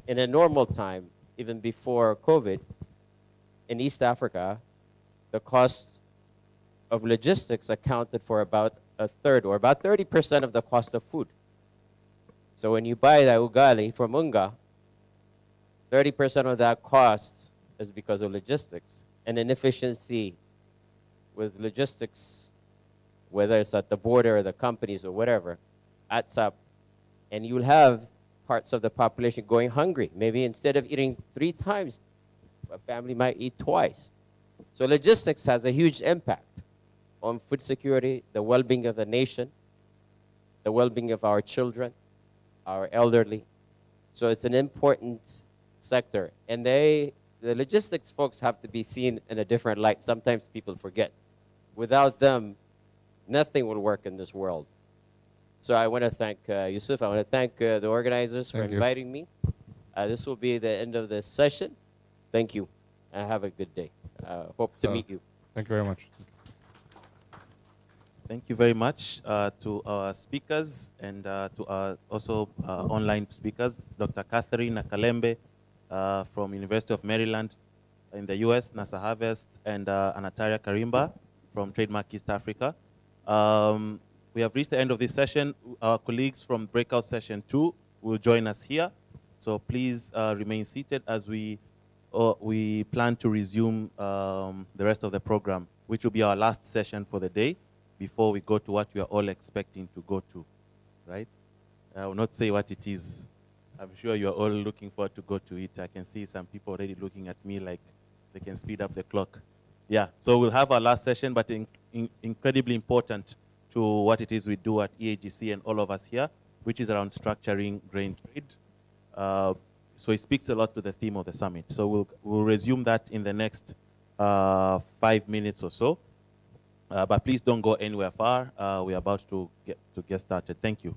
In a normal time, even before COVID, in East Africa, the cost of logistics accounted for about a third, or about 30% of the cost of food. So when you buy the ugali from Unga, 30% of that cost is because of logistics. And inefficiency with logistics, whether it's at the border or the companies or whatever, adds up. And you'll have parts of the population going hungry. Maybe instead of eating 3 times, a family might eat twice. So logistics has a huge impact on food security, the well-being of the nation, the well-being of our children, our elderly. So it's an important sector. And the logistics folks have to be seen in a different light. Sometimes people forget. Without them, nothing will work in this world. So I want to thank Yusuf. I want to thank the organizers for inviting me. This will be the end of this session. Thank you, and have a good day. Hope to meet you. Thank you very much. Thank you very much to our speakers and to our also online speakers, Dr. Catherine Nakalembe from University of Maryland in the US, NASA Harvest, and Anataria Karimba from Trademark East Africa. We have reached the end of this session. Our colleagues from Breakout Session 2 will join us here. So please remain seated as we plan to resume the rest of the program, which will be our last session for the day before we go to what we are all expecting to go to, right? I will not say what it is. I'm sure you are all looking forward to go to it. I can see some people already looking at me like they can speed up the clock. Yeah, so we'll have our last session, but incredibly important to what it is we do at EAGC and all of us here, which is around structuring grain trade. So it speaks a lot to the theme of the summit. So we'll resume that in the next 5 minutes or so. But please don't go anywhere far. We're about to get started. Thank you.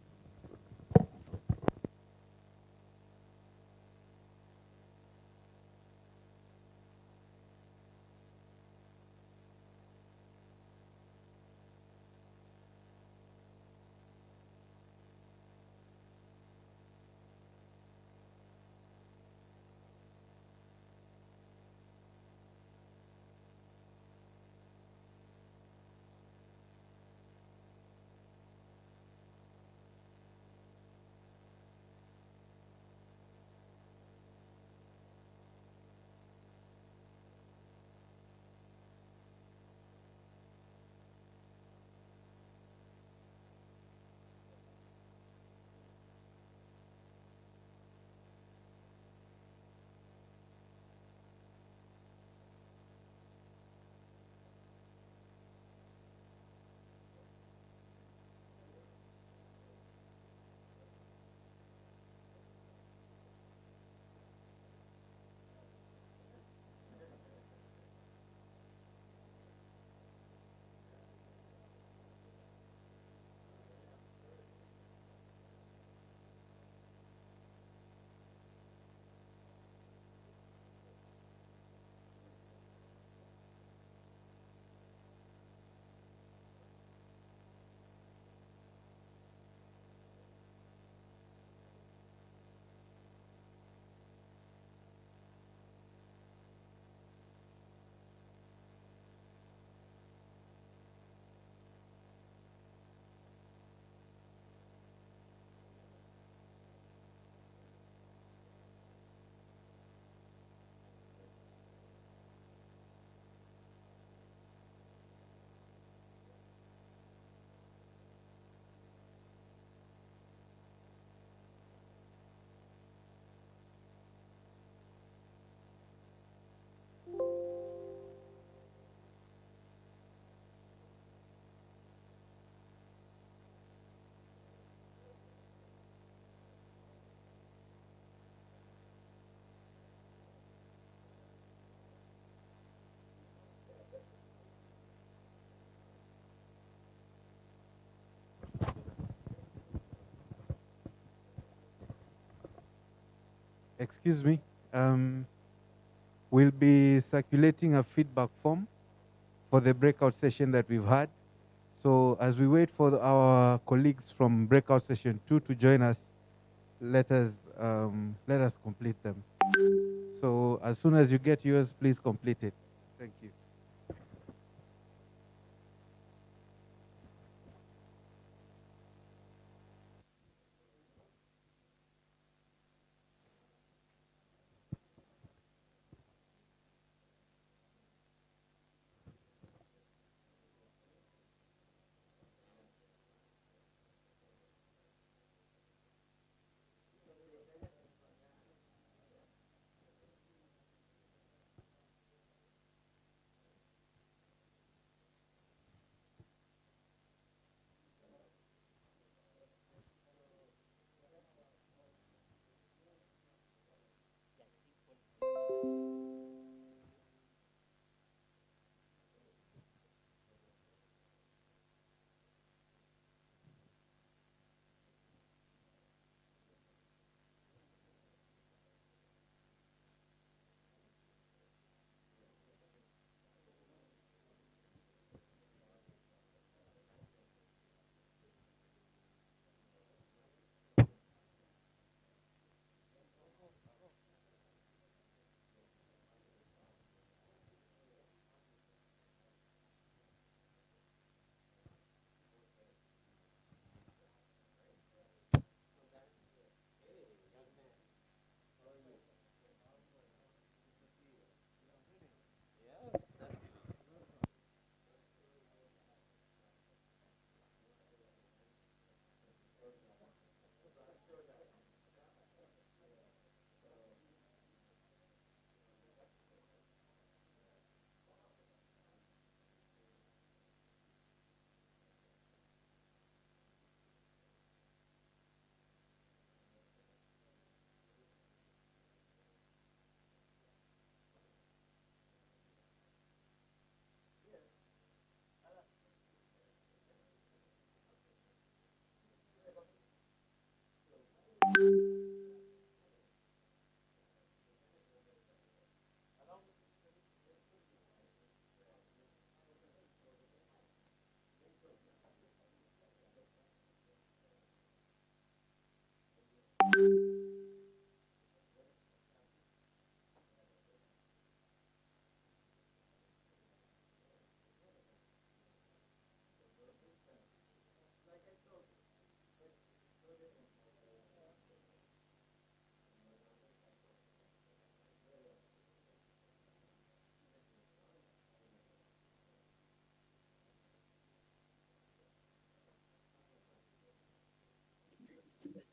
Excuse me. We'll be circulating a feedback form for the breakout session that we've had. So as we wait for our colleagues from breakout session 2 to join us, let us complete them. So as soon as you get yours, please complete it. Thank you.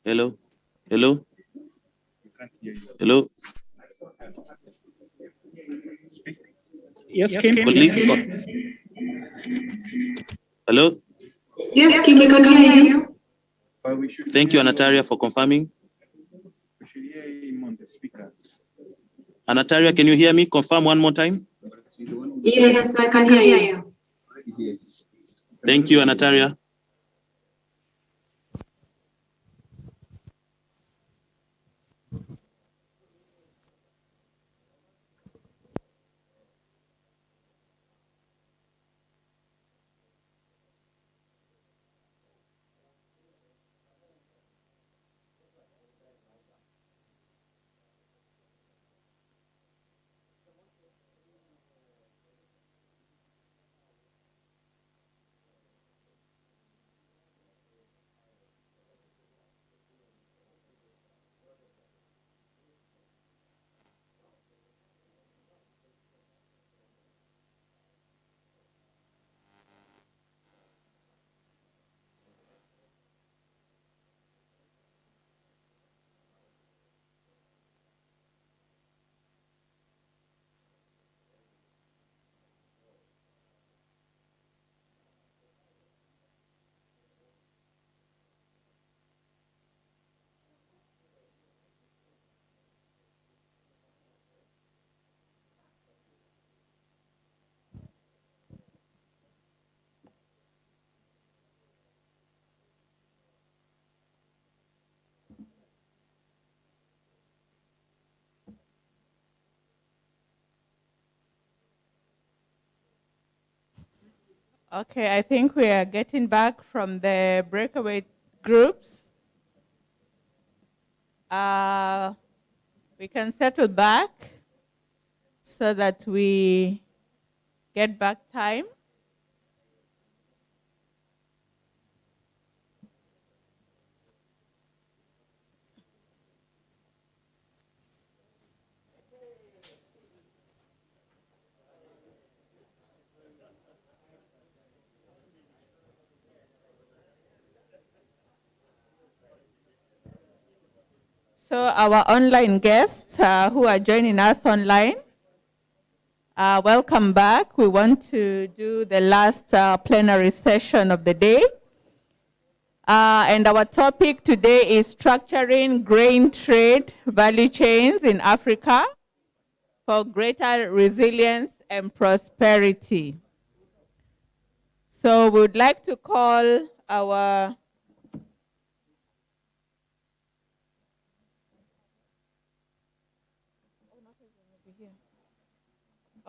Hello? Hello? Hello? Yes, Kim. Colleagues? Hello? Yes, Kim, we can hear you. Thank you, Anataria, for confirming. Anataria, can you hear me? Confirm one more time. Yes, I can hear you. Thank you, Anataria. Okay, I think we are getting back from the breakaway groups. We can settle back so that we get back time. So our online guests who are joining us online, welcome back. We want to do the last plenary session of the day. And our topic today is structuring grain trade value chains in Africa for greater resilience and prosperity. So we would like to call our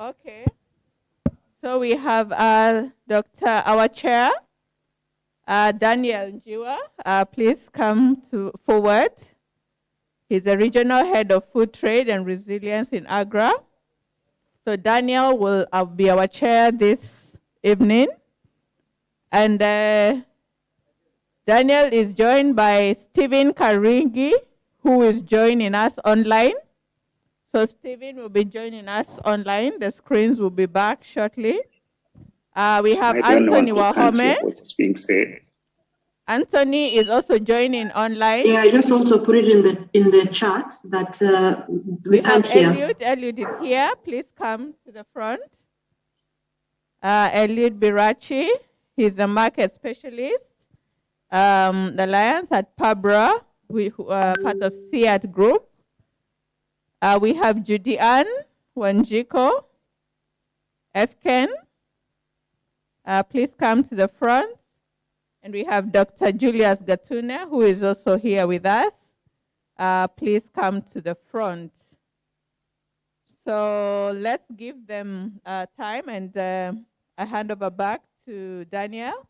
Okay. So we have our chair, Daniel Njiwa. Please come forward. He's a regional head of food trade and resilience in Agra. So Daniel will be our chair this evening. And Daniel is joined by Stephen Karingi, who is joining us online. So Stephen will be joining us online. The screens will be back shortly. We have Anthony Wahome. What is being said. Anthony is also joining online. Yeah, I just also put it in the chat that we can't hear. Eliud is here. Please come to the front. Eliud Birachi, he's a market specialist. The Lions at Pabra, part of SIAT Group. We have Judy Ann Wanjiko, FKen. Please come to the front. And we have Dr. Julius Gatune, who is also here with us. Please come to the front. So let's give them time, and I hand over back to Daniel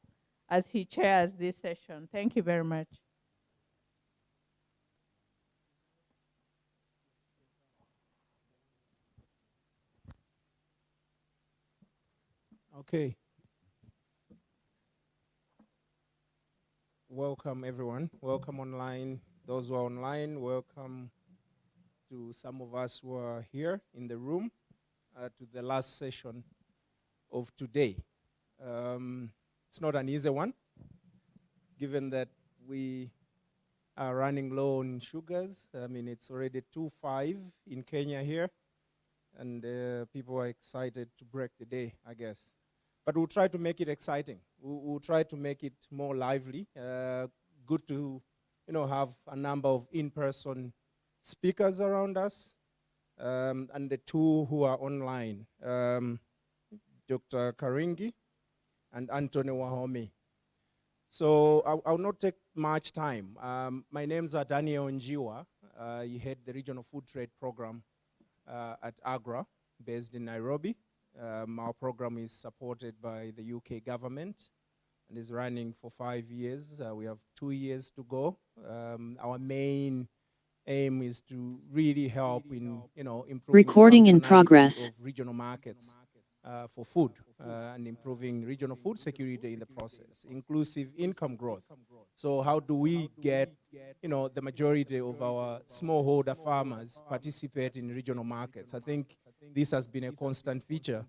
as he chairs this session. Thank you very much. Okay. Welcome, everyone. Welcome online. Those who are online, welcome to some of us who are here in the room to the last session of today. It's not an easy one, given that we running low on sugars. I mean, it's already 2.5 in Kenya here, and people are excited to break the day, I guess. But we'll try to make it exciting. We'll try to make it more lively. Good to, have a number of in-person speakers around us, and the two who are online, Dr. Karingi and Anthony Wahome. So I'll not take much time. My name's Daniel Njiwa. I head the Regional Food Trade Program at AGRA, based in Nairobi. Our program is supported by the UK government and is running for 5 years. We have 2 years to go. Our main aim is to really help in, improving Recording in functionality progress. of regional markets for food and improving regional food security in the process, inclusive income growth. So how do we get, the majority of our smallholder farmers participate in regional markets? I think this has been a constant feature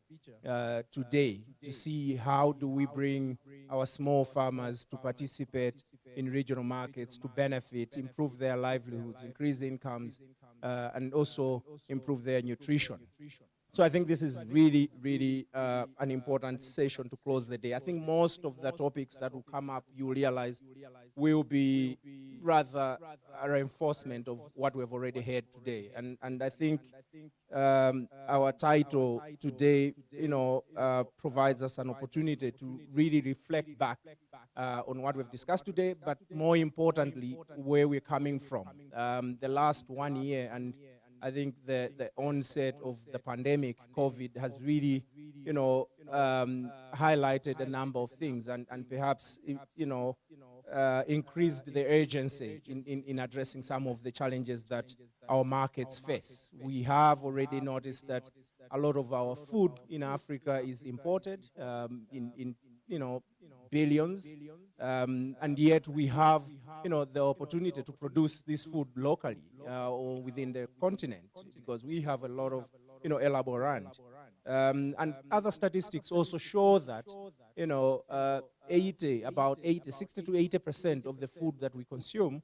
today, to see how do we bring our small farmers to participate in regional markets, to benefit, improve their livelihoods, increase incomes, and also improve their nutrition. So I think this is really, really an important session to close the day. I think most of the topics that will come up, you will realize, will be rather a reinforcement of what we've already heard today. And I think our title today, provides us an opportunity to really reflect back on what we've discussed today, but more importantly, where we're coming from. The last 1 year, and I think the onset of the pandemic, COVID, has really, highlighted a number of things and perhaps, increased the urgency in addressing some of the challenges that our markets face. We have already noticed that a lot of our food in Africa is imported in billions, and yet we have, the opportunity to produce this food locally or within the continent, because we have a lot of, arable land. And other statistics also show that, about 60 to 80% of the food that we consume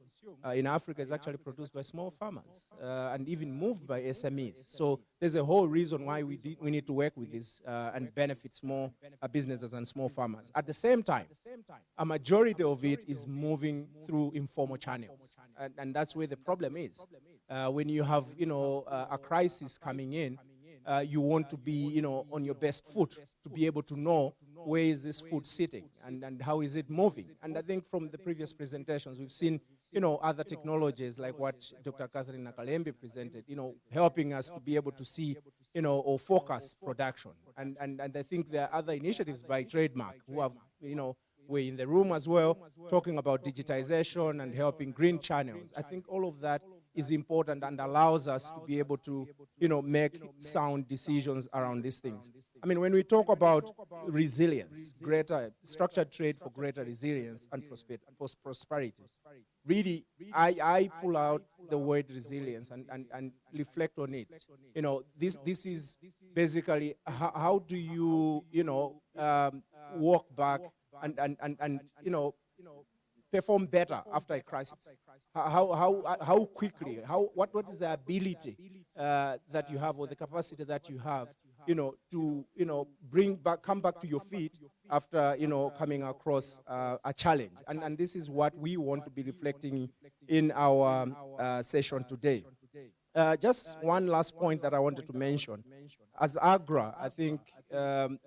in Africa is actually produced by small farmers and even moved by SMEs. So there's a whole reason why we need to work with this and benefit small businesses and small farmers. At the same time, a majority of it is moving through informal channels, and that's where the problem is. When you have, a crisis coming in, you want to be, on your best foot to be able to know where is this food sitting and how is it moving. And I think from the previous presentations, we've seen, other technologies like what Dr. Catherine Nakalembe presented, helping us to be able to see, or focus production. And I think there are other initiatives by Trademark who have, we're in the room as well, talking about digitization and helping green channels. I think all of that is important and allows us to be able to, make sound decisions around these things. I mean, when we talk about resilience, greater structured trade for greater resilience and prosperity, really, I pull out the word resilience and reflect on it. This is basically how do you, walk back and perform better after a crisis? How quickly? What is the ability that you have, or the capacity that you have, to come back to your feet after coming across a challenge? And this is what we want to be reflecting in our session today. Just one last point that I wanted to mention. As AGRA, I think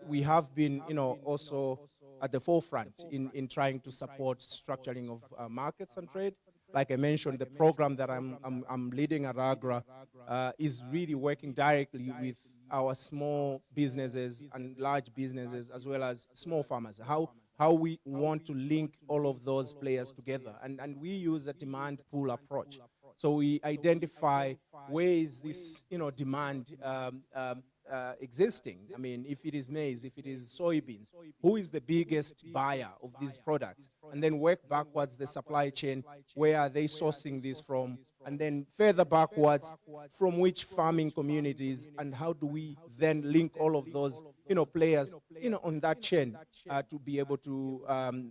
we have been, also at the forefront in trying to support structuring of markets and trade. Like I mentioned, the program that I'm leading at AGRA is really working directly with our small businesses and large businesses, as well as small farmers. How we want to link all of those players together. And we use a demand pool approach. So we identify where is this, demand existing. I mean, if it is maize, if it is soybeans, who is the biggest buyer of these products? And then work backwards the supply chain. Where are they sourcing this from? And then further backwards, from which farming communities, and how do we then link all of those, players, on that chain to be able to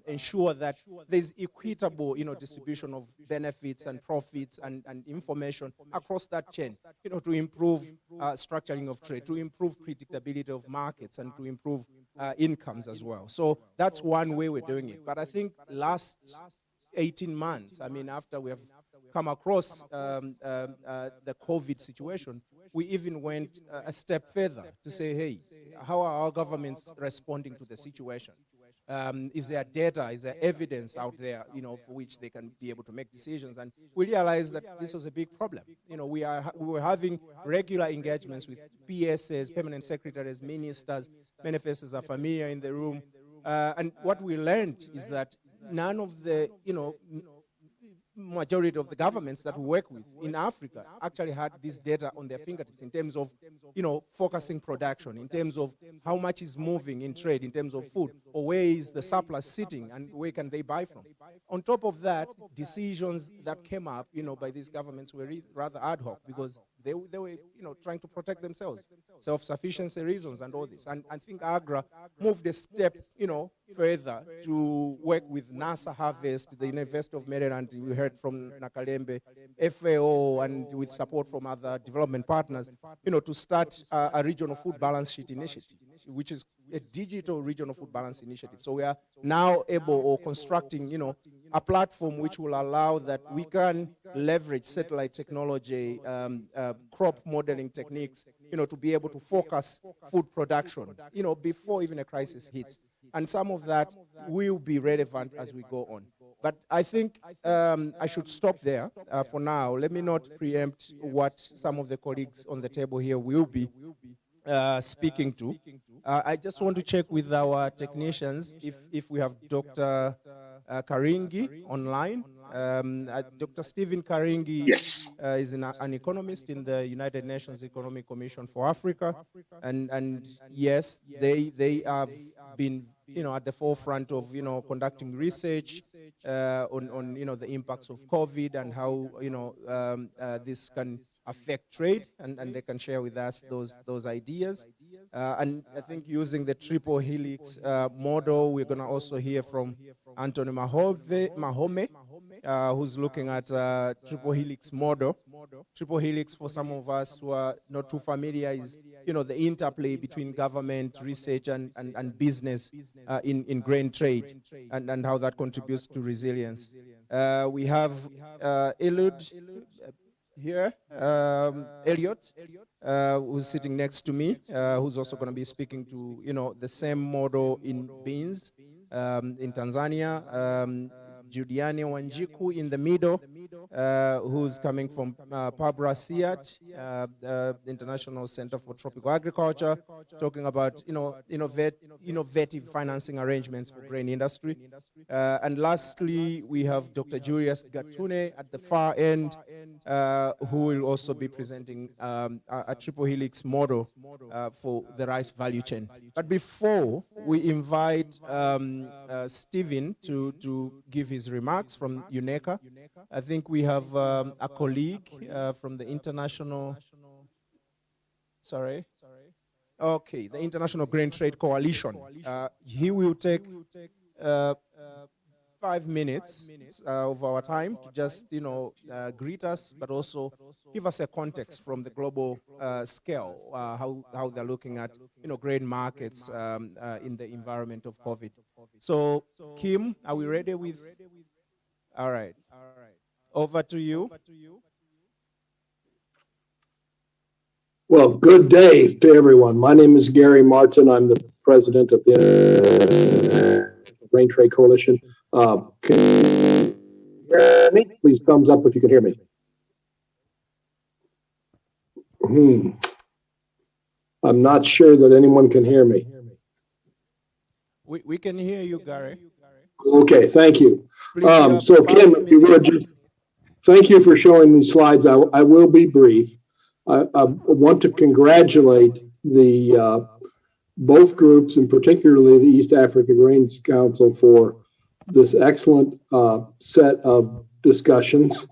ensure that there's equitable, distribution of benefits and profits and information across that chain, to improve structuring of trade, to improve predictability of markets, and to improve incomes as well. So that's one way we're doing it. But I think last 18 months, after we have come across the COVID situation, we even went a step further to say, hey, how are our governments responding to the situation? Is there data, is there evidence out there, for which they can be able to make decisions? And we realized that this was a big problem. We were having regular engagements with PSs, permanent secretaries, ministers, manifestors are familiar in the room. And what we learned is that none of the, majority of the governments that we work with in Africa actually had this data on their fingertips in terms of, focusing production, in terms of how much is moving in trade, in terms of food, or where is the surplus sitting and where can they buy from. On top of that, decisions that came up, by these governments were rather ad hoc because they were, trying to protect themselves, self-sufficiency reasons and all this. And I think AGRA moved a step, further to work with NASA Harvest, the University of Maryland, we heard from Nakalembe, FAO, and with support from other development partners, to start a regional food balance sheet initiative, which is a digital regional food balance initiative. So we are now able or constructing, a platform which will allow that we can leverage satellite technology, crop modeling techniques, to be able to focus food production, before even a crisis hits. And some of that will be relevant as we go on. But I think I should stop there for now. Let me not preempt what some of the colleagues on the table here will be speaking to. I just want to check with our technicians if we have Dr. Karingi online. Dr. Stephen Karingi is an economist in the United Nations Economic Commission for Africa. And yes, they have been at the forefront of conducting research on the impacts of COVID and how this can affect trade, and they can share with us those ideas. And I think using the triple helix model, we're going to also hear from Anthony Mahome, who's looking at triple helix model. Triple helix, for some of us who are not too familiar, is the interplay between government, research, and business in grain trade, and how that contributes to resilience. We have Eliud here, Elliot, who's sitting next to me, who's also going to be speaking to the same model in beans in Tanzania. Juliani Wanjiku in the middle, who's coming from Pabra SIAT, International Center for Tropical Agriculture, talking about innovative financing arrangements for grain industry. And lastly, we have Dr. Julius Gatune at the far end, who will also be presenting a triple helix model for the rice value chain. But before we invite Stephen to give his remarks from UNECA, I think we have a colleague from the International, the International Grain Trade Coalition. He will take 5 minutes of our time to just, greet us, but also give us a context from the global scale, how they're looking at, grain markets in the environment of COVID. So, Kim, are we ready with? All right. Over to you. Well, good day to everyone. My name is Gary Martin. I'm the president of the Grain Trade Coalition. Can you hear me? Please thumbs up if you can hear me. I'm not sure that anyone can hear me. We can hear you, Gary. Okay, thank you. So Kim, if you would just, thank you for showing these slides. I will be brief. I want to congratulate the both groups, and particularly the East Africa Grains Council, for this excellent set of discussions.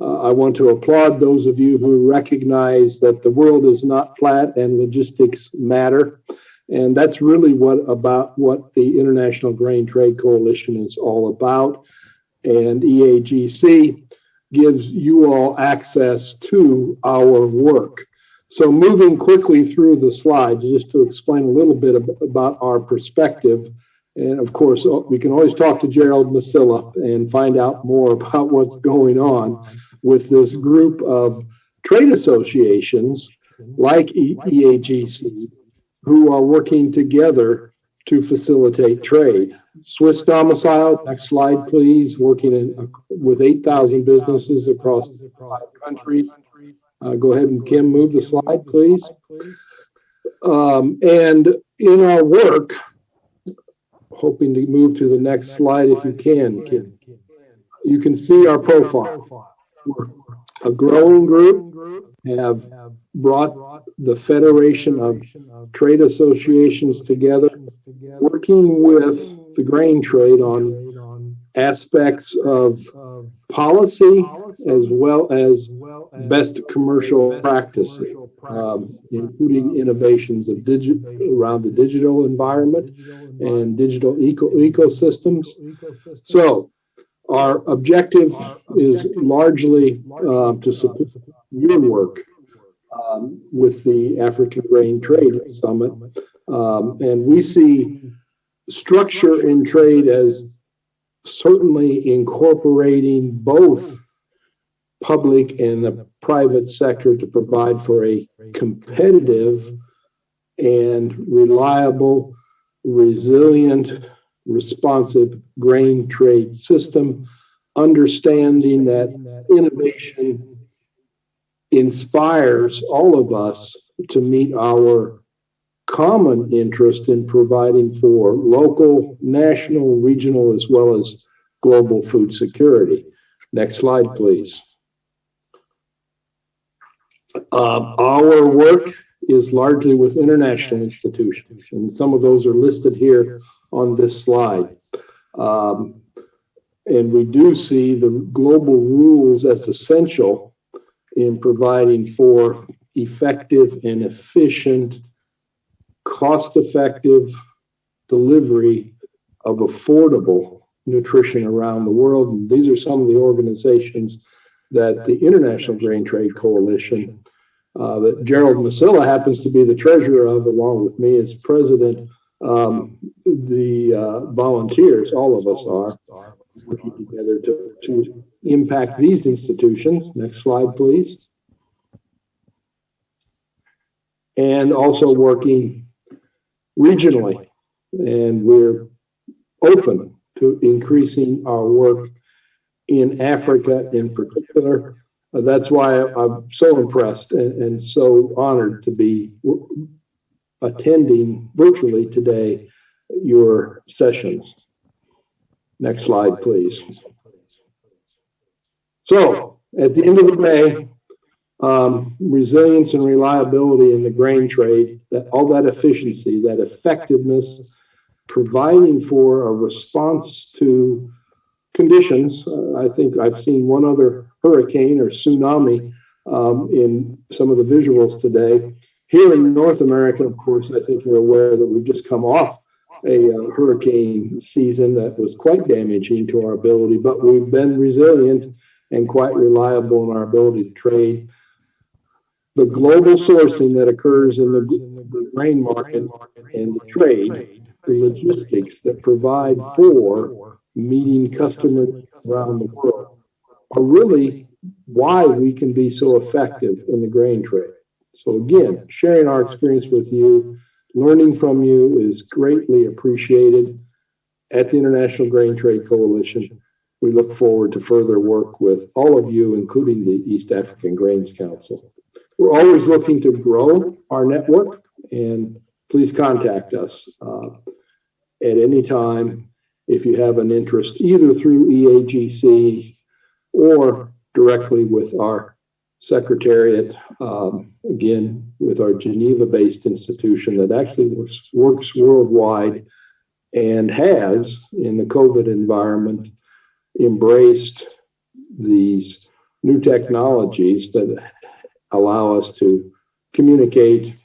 I want to applaud those of you who recognize that the world is not flat and logistics matter. And that's really what the International Grain Trade Coalition is all about. And EAGC gives you all access to our work. So moving quickly through the slides, just to explain a little bit about our perspective. And of course, we can always talk to Gerald Masilla and find out more about what's going on with this group of trade associations like EAGC, who are working together to facilitate trade. Swiss domicile, next slide, please, working with 8,000 businesses across 5 countries. Go ahead and Kim, move the slide, please. And in our work, hoping to move to the next slide if you can, Kim. You can see our profile. We're a growing group, have brought the Federation of Trade Associations together, working with the grain trade on aspects of policy as well as best commercial practices, including innovations of around the digital environment and digital ecosystems. So our objective is largely to support your work with the African Grain Trade Summit. And we see structure in trade as certainly incorporating both public and the private sector to provide for a competitive and reliable, resilient, responsive grain trade system, understanding that innovation inspires all of us to meet our common interest in providing for local, national, regional, as well as global food security. Next slide, please. Our work is largely with international institutions, and some of those are listed here on this slide. And we do see the global rules as essential in providing for effective and efficient, cost-effective delivery of affordable nutrition around the world. And these are some of the organizations that the International Grain Trade Coalition, that Gerald Masilla happens to be the treasurer of, along with me as president. The volunteers, all of us are working together to impact these institutions. Next slide, please. And also working regionally. And we're open to increasing our work in Africa in particular. That's why I'm so impressed and so honored to be attending virtually today your sessions. Next slide, please. So at the end of the day, resilience and reliability in the grain trade, that all that efficiency, that effectiveness, providing for a response to conditions. I think I've seen one other hurricane or tsunami in some of the visuals today. Here in North America, of course, I think you're aware that we've just come off a hurricane season that was quite damaging to our ability, but we've been resilient and quite reliable in our ability to trade. The global sourcing that occurs in the grain market and the trade, the logistics that provide for meeting customers around the world are really why we can be so effective in the grain trade. So again, sharing our experience with you, learning from you is greatly appreciated at the International Grain Trade Coalition. We look forward to further work with all of you, including the East African Grains Council. We're always looking to grow our network, and please contact us at any time if you have an interest, either through EAGC or directly with our secretariat, again, with our Geneva-based institution that actually works worldwide and has, in the COVID environment, embraced these new technologies that allow us to communicate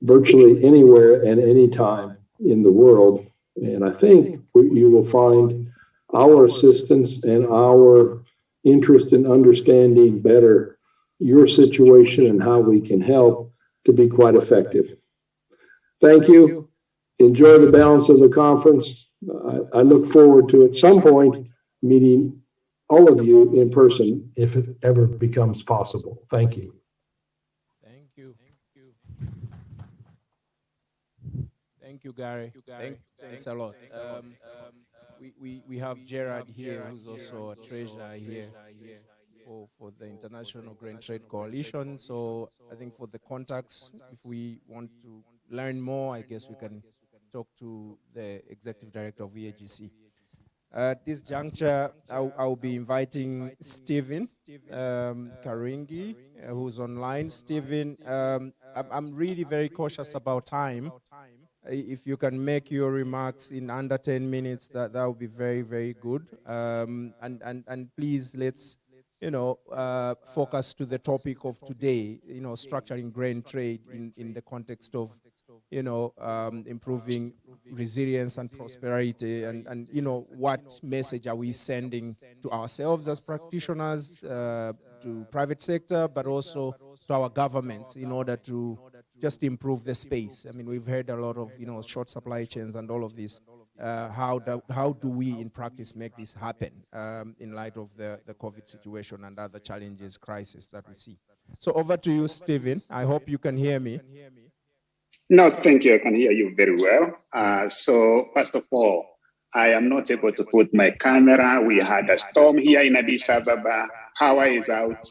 virtually anywhere and anytime in the world. And I think you will find our assistance and our interest in understanding better your situation and how we can help to be quite effective. Thank you. Enjoy the balance of the conference. I look forward to at some point meeting all of you in person if it ever becomes possible. Thank you. Thank you. Thank you, Gary. Thanks a lot. We have Gerard here, who's also a treasurer here for the International Grain Trade Coalition. So I think for the contacts, if we want to learn more, I guess we can talk to the executive director of EAGC. At this juncture, I'll be inviting Stephen Karingi, who's online. Stephen, I'm really very cautious about time. If you can make your remarks in under 10 minutes, that would be very, very good. And please, let's focus to the topic of today, structuring grain trade in the context of, improving resilience and prosperity, and what message are we sending to ourselves as practitioners, to private sector, but also to our governments in order to just improve the space. I mean, we've heard a lot of, short supply chains and all of this. How do we in practice make this happen in light of the COVID situation and other challenges, crises that we see? So over to you, Stephen. I hope you can hear me. No, thank you. I can hear you very well. So first of all, I am not able to put my camera. We had a storm here in Addis Ababa. Power is out.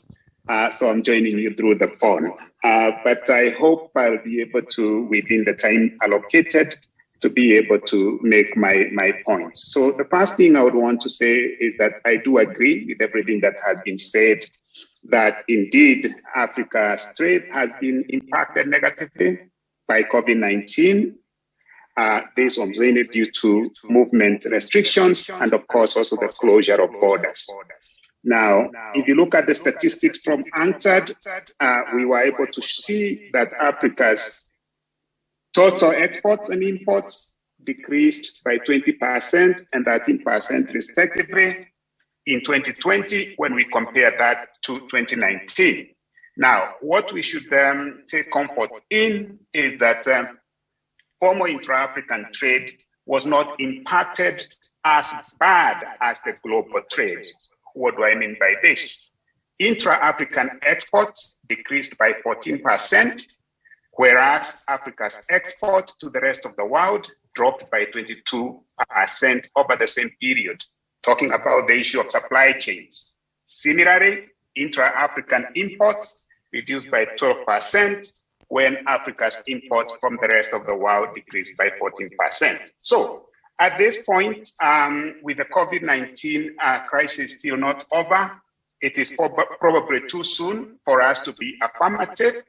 So I'm joining you through the phone. But I hope I'll be able to, within the time allocated, to be able to make my points. So the first thing I would want to say is that I do agree with everything that has been said, that indeed Africa's trade has been impacted negatively by COVID-19. This was mainly due to movement restrictions and of course also the closure of borders. Now, if you look at the statistics from UNCTAD, we were able to see that Africa's total exports and imports decreased by 20% and 13% respectively in 2020 when we compare that to 2019. Now, what we should take comfort in is that formal intra-African trade was not impacted as bad as the global trade. What do I mean by this? Intra-African exports decreased by 14%, whereas Africa's export to the rest of the world dropped by 22% over the same period, talking about the issue of supply chains. Similarly, intra-African imports reduced by 12%, when Africa's imports from the rest of the world decreased by 14%. So at this point, with the COVID-19 crisis still not over, it is probably too soon for us to be affirmative.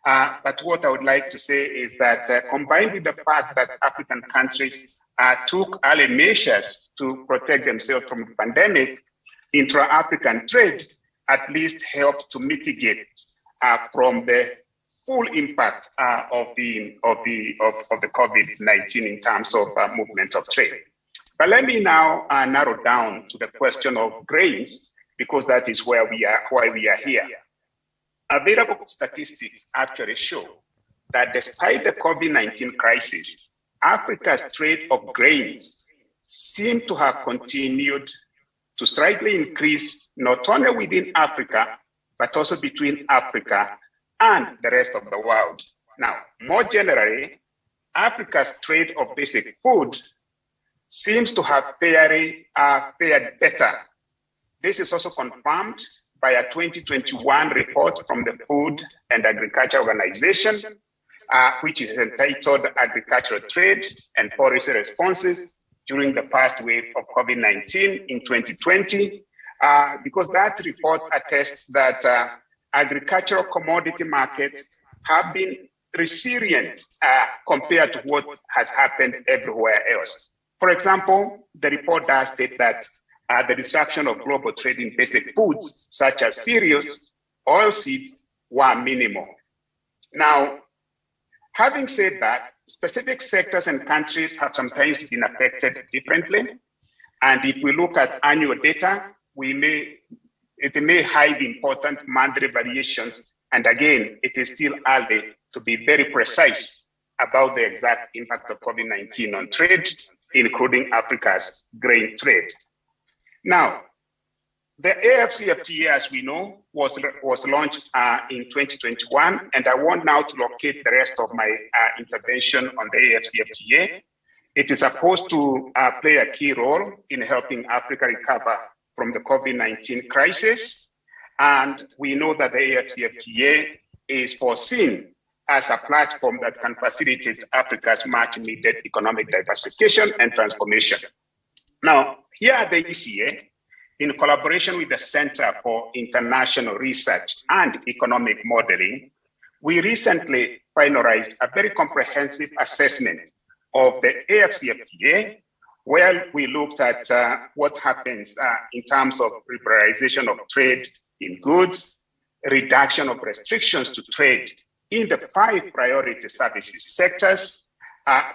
But what I would like to say is that combined with the fact that African countries took early measures to protect themselves from the pandemic, intra-African trade at least helped to mitigate from the full impact of the COVID-19 in terms of movement of trade. But let me now narrow down to the question of grains, because that is why we are here. Available statistics actually show that despite the COVID-19 crisis, Africa's trade of grains seem to have continued to slightly increase, not only within Africa, but also between Africa and the rest of the world. Now, more generally, Africa's trade of basic food seems to have fared better. This is also confirmed by a 2021 report from the Food and Agriculture Organization, which is entitled Agricultural Trade and Policy Responses during the first wave of COVID-19 in 2020, because that report attests that agricultural commodity markets have been resilient compared to what has happened everywhere else. For example, the report does state that the disruption of global trade in basic foods, such as cereals, oilseeds, were minimal. Now, Having said that, specific sectors and countries have sometimes been affected differently. And if we look at annual data, it may hide important monthly variations. And again, it is still early to be very precise about the exact impact of COVID-19 on trade, including Africa's grain trade. Now, the AFCFTA, as we know, was launched in 2021, and I want now to locate the rest of my intervention on the AFCFTA. It is supposed to play a key role in helping Africa recover from the COVID-19 crisis, and we know that the AFCFTA is foreseen as a platform that can facilitate Africa's much-needed economic diversification and transformation. Now, here at the ECA, in collaboration with the Center for International Research and Economic Modeling, we recently finalized a very comprehensive assessment of the AFCFTA, where we looked at what happens in terms of liberalization of trade in goods, reduction of restrictions to trade in the 5 priority services sectors,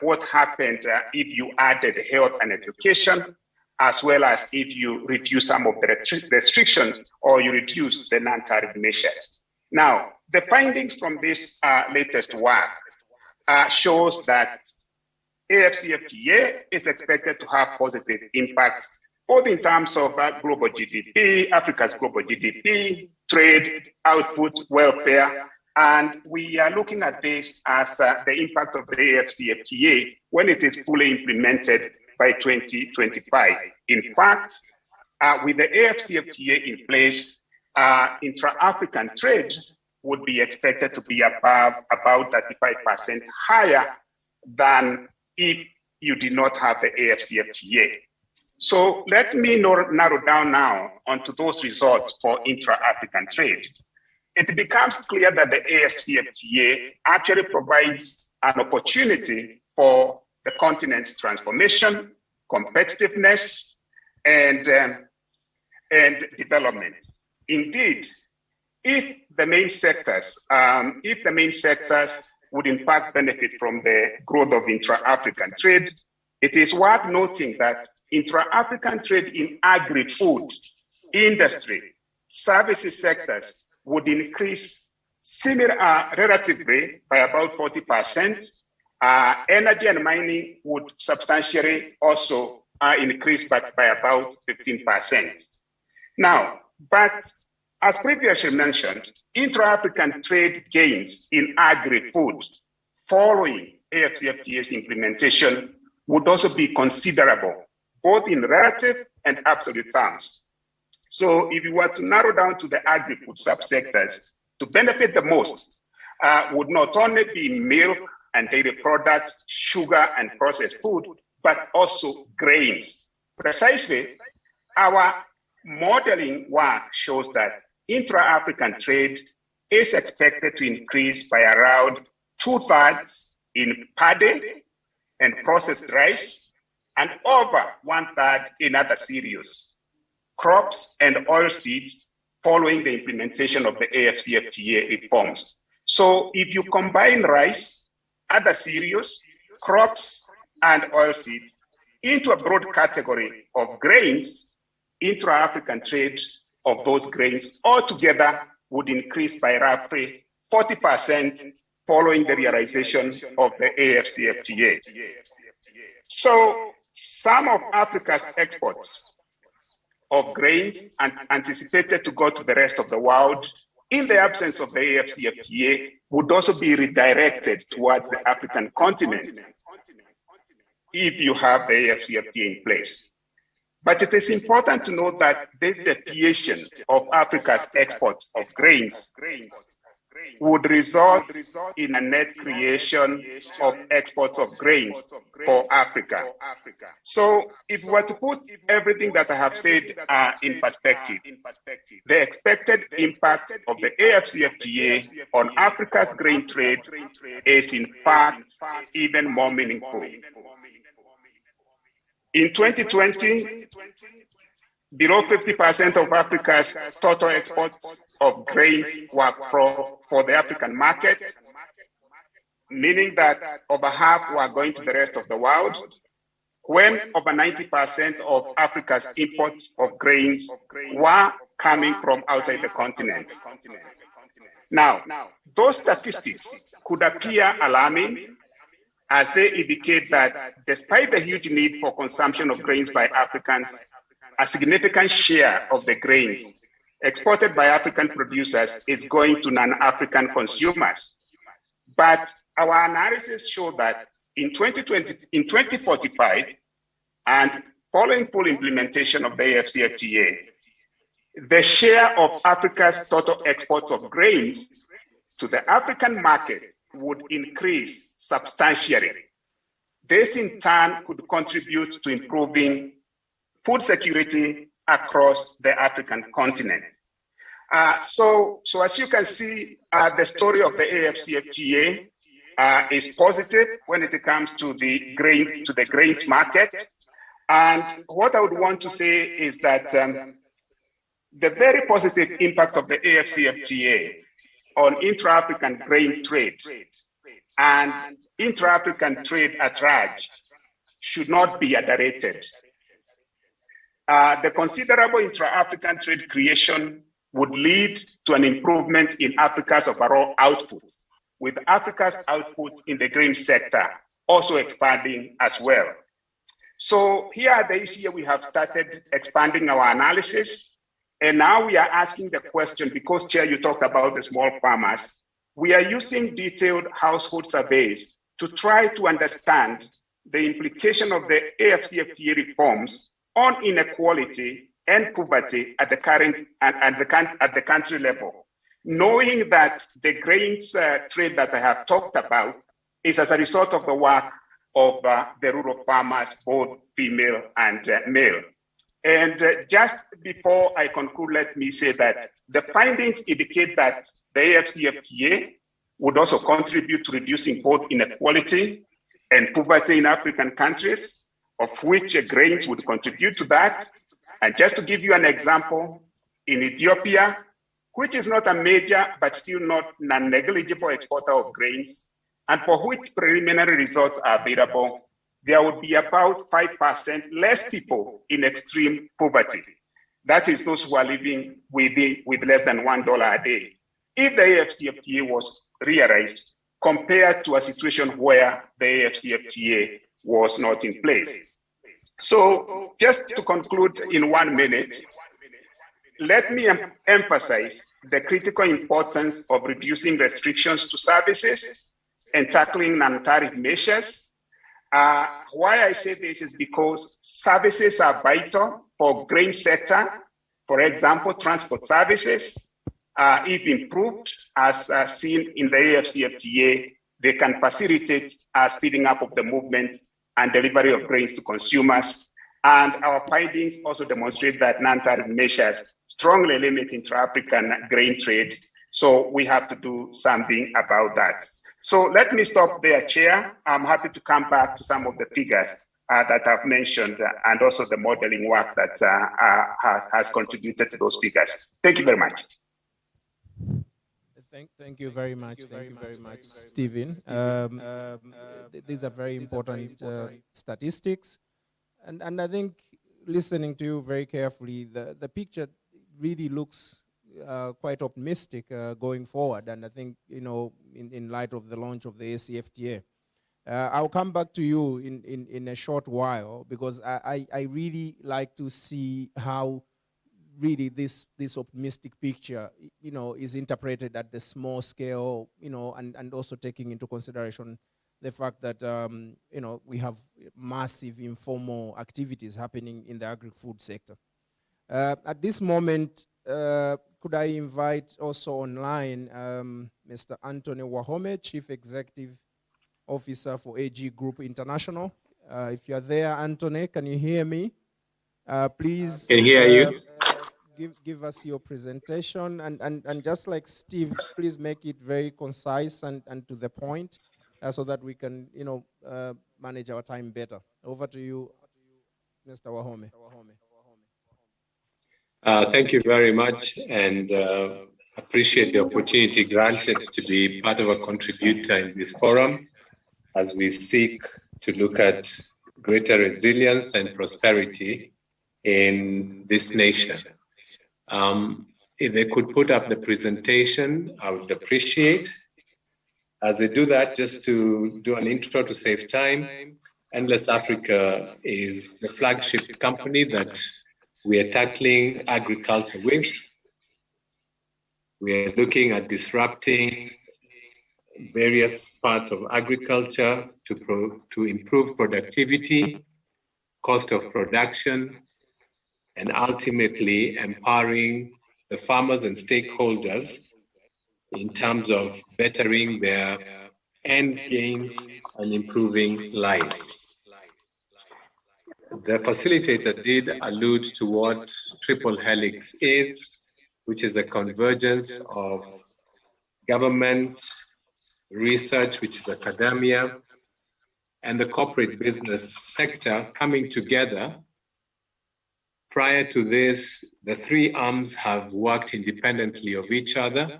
what happened if you added health and education, as well as if you reduce some of the restrictions or you reduce the non-tariff measures. Now, the findings from this latest work shows that AFCFTA is expected to have positive impacts, both in terms of global GDP, Africa's global GDP, trade, output, welfare, and we are looking at this as the impact of the AFCFTA when it is fully implemented by 2025. In fact, with the AFCFTA in place, intra-African trade would be expected to be about 35% higher than if you did not have the AFCFTA. So let me narrow down now onto those results for intra-African trade. It becomes clear that the AFCFTA actually provides an opportunity for the continent's transformation, competitiveness, and development. Indeed, if the main sectors would in fact benefit from the growth of intra-African trade, it is worth noting that intra-African trade in agri-food, industry, services sectors would increase relatively by about 40%. Energy and mining would substantially also increase by about 15%. Now, but as previously mentioned, intra-African trade gains in agri-food following AFCFTA's implementation would also be considerable, both in relative and absolute terms. So if you were to narrow down to the agri-food subsectors, to benefit the most would not only be milk and dairy products, sugar and processed food, but also grains. Precisely, our modeling work shows that intra-African trade is expected to increase by around 2/3 in paddy and processed rice, and over 1/3 in other cereals, crops and oilseeds following the implementation of the AFCFTA reforms. So if you combine rice, other cereals, crops, and oilseeds into a broad category of grains, intra-African trade of those grains altogether would increase by roughly 40% following the realization of the AFCFTA. So some of Africa's exports of grains are anticipated to go to the rest of the world in the absence of the AFCFTA would also be redirected towards the African continent if you have the AFCFTA in place. But it is important to note that this deviation of Africa's exports of grains would result in a net creation of exports of grains for Africa. So if we were to put everything that I have said in perspective, the expected impact of the AFCFTA on Africa's grain trade is in fact even more meaningful. In 2020, below 50% of Africa's total exports of grains were for the African market. meaning that over half were going to the rest of the world, when over 90% of Africa's imports of grains were coming from outside the continent. Now, those statistics could appear alarming, as they indicate that despite the huge need for consumption of grains by Africans, a significant share of the grains exported by African producers is going to non-African consumers. But our analysis showed that in 2045, and following full implementation of the AFCFTA, the share of Africa's total exports of grains to the African market would increase substantially. This in turn could contribute to improving food security across the African continent. So as you can see, the story of the AFCFTA is positive when it comes to the grains market. And what I would want to say is that the very positive impact of the AFCFTA on intra-African grain trade and intra-African trade at large should not be underrated. The considerable intra-African trade creation would lead to an improvement in Africa's overall output, with Africa's output in the grain sector also expanding as well. So here this year we have started expanding our analysis, and now we are asking the question, because Chair, you talked about the small farmers, we are using detailed household surveys to try to understand the implication of the AFCFTA reforms on inequality and poverty at the current at the country level, knowing that the grains trade that I have talked about is as a result of the work of the rural farmers, both female and male. And just before I conclude, let me say that the findings indicate that the AFCFTA would also contribute to reducing both inequality and poverty in African countries, of which grains would contribute to that. And just to give you an example, in Ethiopia, which is not a major but still not non-negligible exporter of grains, and for which preliminary results are available, there would be about 5% less people in extreme poverty. That is those who are living with less than $1 a day, if the AFCFTA was realized, compared to a situation where the AFCFTA was not in place. So just to conclude in 1 minute, let me emphasize the critical importance of reducing restrictions to services and tackling non-tariff measures. Why I say this is because services are vital for grain sector. For example, transport services, if improved, as seen in the AFCFTA, they can facilitate speeding up of the movement and delivery of grains to consumers. And our findings also demonstrate that non-tariff measures strongly limit intra-African grain trade. So we have to do something about that. So let me stop there, Chair. I'm happy to come back to some of the figures that I've mentioned and also the modeling work that has contributed to those figures. Thank you very much. Thank you very much. Thank you very much, Stephen. These are very important statistics. And I think listening to you very carefully, the picture really looks quite optimistic going forward. And I think, you know, in light of the launch of the ACFTA, I'll come back to you in a short while, because I really like to see how really this optimistic picture, you know, is interpreted at the small scale, you know, and also taking into consideration the fact that, you know, we have massive informal activities happening in the agri-food sector. At this moment, could I invite also online Mr. Anthony Wahome, Chief Executive Officer for AG Group International. If you're there, Anthony, can you hear me? Please. Can hear you. Give us your presentation, and just like Steve, please make it very concise and to the point, so that we can, you know, manage our time better. Over to you, Mr. Wahome. Thank you very much, and appreciate the opportunity granted to be part of a contributor in this forum as we seek to look at greater resilience and prosperity in this nation. If they could put up the presentation, I would appreciate. As they do that, just to do an intro to save time, Endless Africa is the flagship company that we are tackling agriculture with. We are looking at disrupting various parts of agriculture to improve productivity, cost of production, and ultimately empowering the farmers and stakeholders in terms of bettering their end gains and improving lives. The facilitator did allude to what Triple Helix is, which is a convergence of government, research, which is academia, and the corporate business sector coming together. Prior to this, the three arms have worked independently of each other,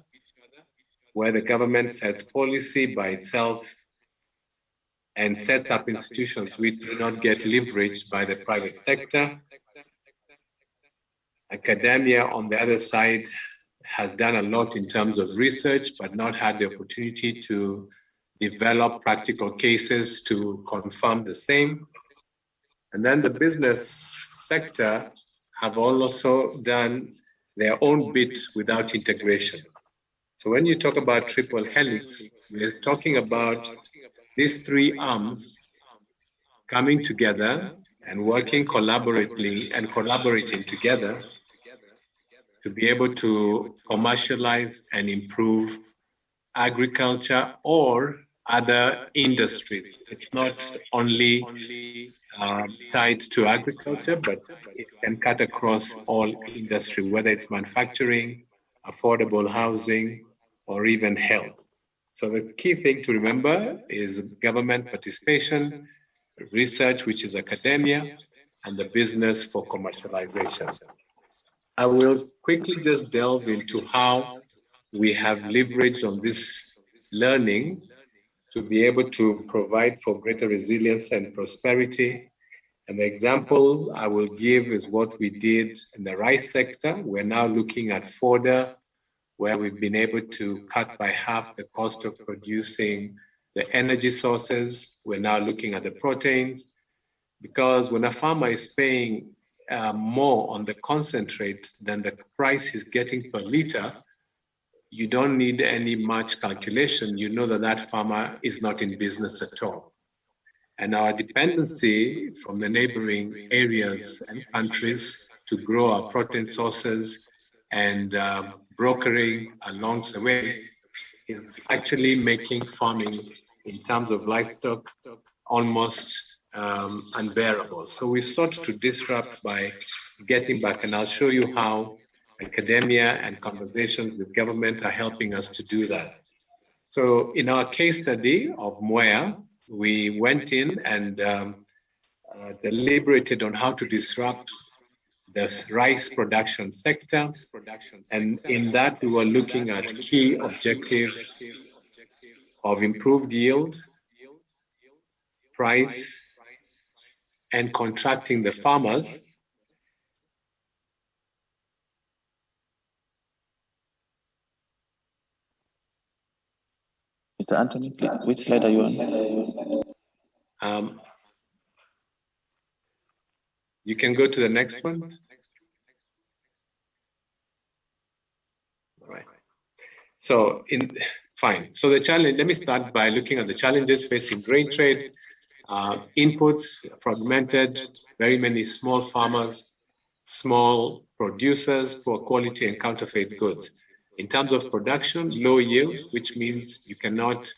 where the government sets policy by itself and sets up institutions which do not get leveraged by the private sector. Academia, on the other side, has done a lot in terms of research, but not had the opportunity to develop practical cases to confirm the same. And then the business sector have also done their own bit without integration. So when you talk about Triple Helix, we're talking about these three arms coming together and working collaboratively and collaborating together to be able to commercialize and improve agriculture or other industries. It's not only tied to agriculture, but it can cut across all industry, whether it's manufacturing, affordable housing, or even health. So the key thing to remember is government participation, research, which is academia, and the business for commercialization. I will quickly just delve into how we have leveraged on this learning to be able to provide for greater resilience and prosperity. And the example I will give is what we did in the rice sector. We're now looking at fodder, where we've been able to cut by half the cost of producing the energy sources. We're now looking at the proteins, because when a farmer is paying more on the concentrate than the price he's getting per liter, you don't need any much calculation. You know that that farmer is not in business at all. And our dependency from the neighboring areas and countries to grow our protein sources and brokering along the way is actually making farming in terms of livestock almost unbearable. So we sought to disrupt by getting back, and I'll show you how academia and conversations with government are helping us to do that. So in our case study of Mwea, we went in and deliberated on how to disrupt the rice production sector. And in that, we were looking at key objectives of improved yield, price, and contracting the farmers. Mr. Anthony, please, which slide are you on? You can go to the next one. All right. So fine. So the challenge, let me start by looking at the challenges facing grain trade. Inputs fragmented, very many small farmers, small producers, poor quality and counterfeit goods. In terms of production, low yields, which means you cannot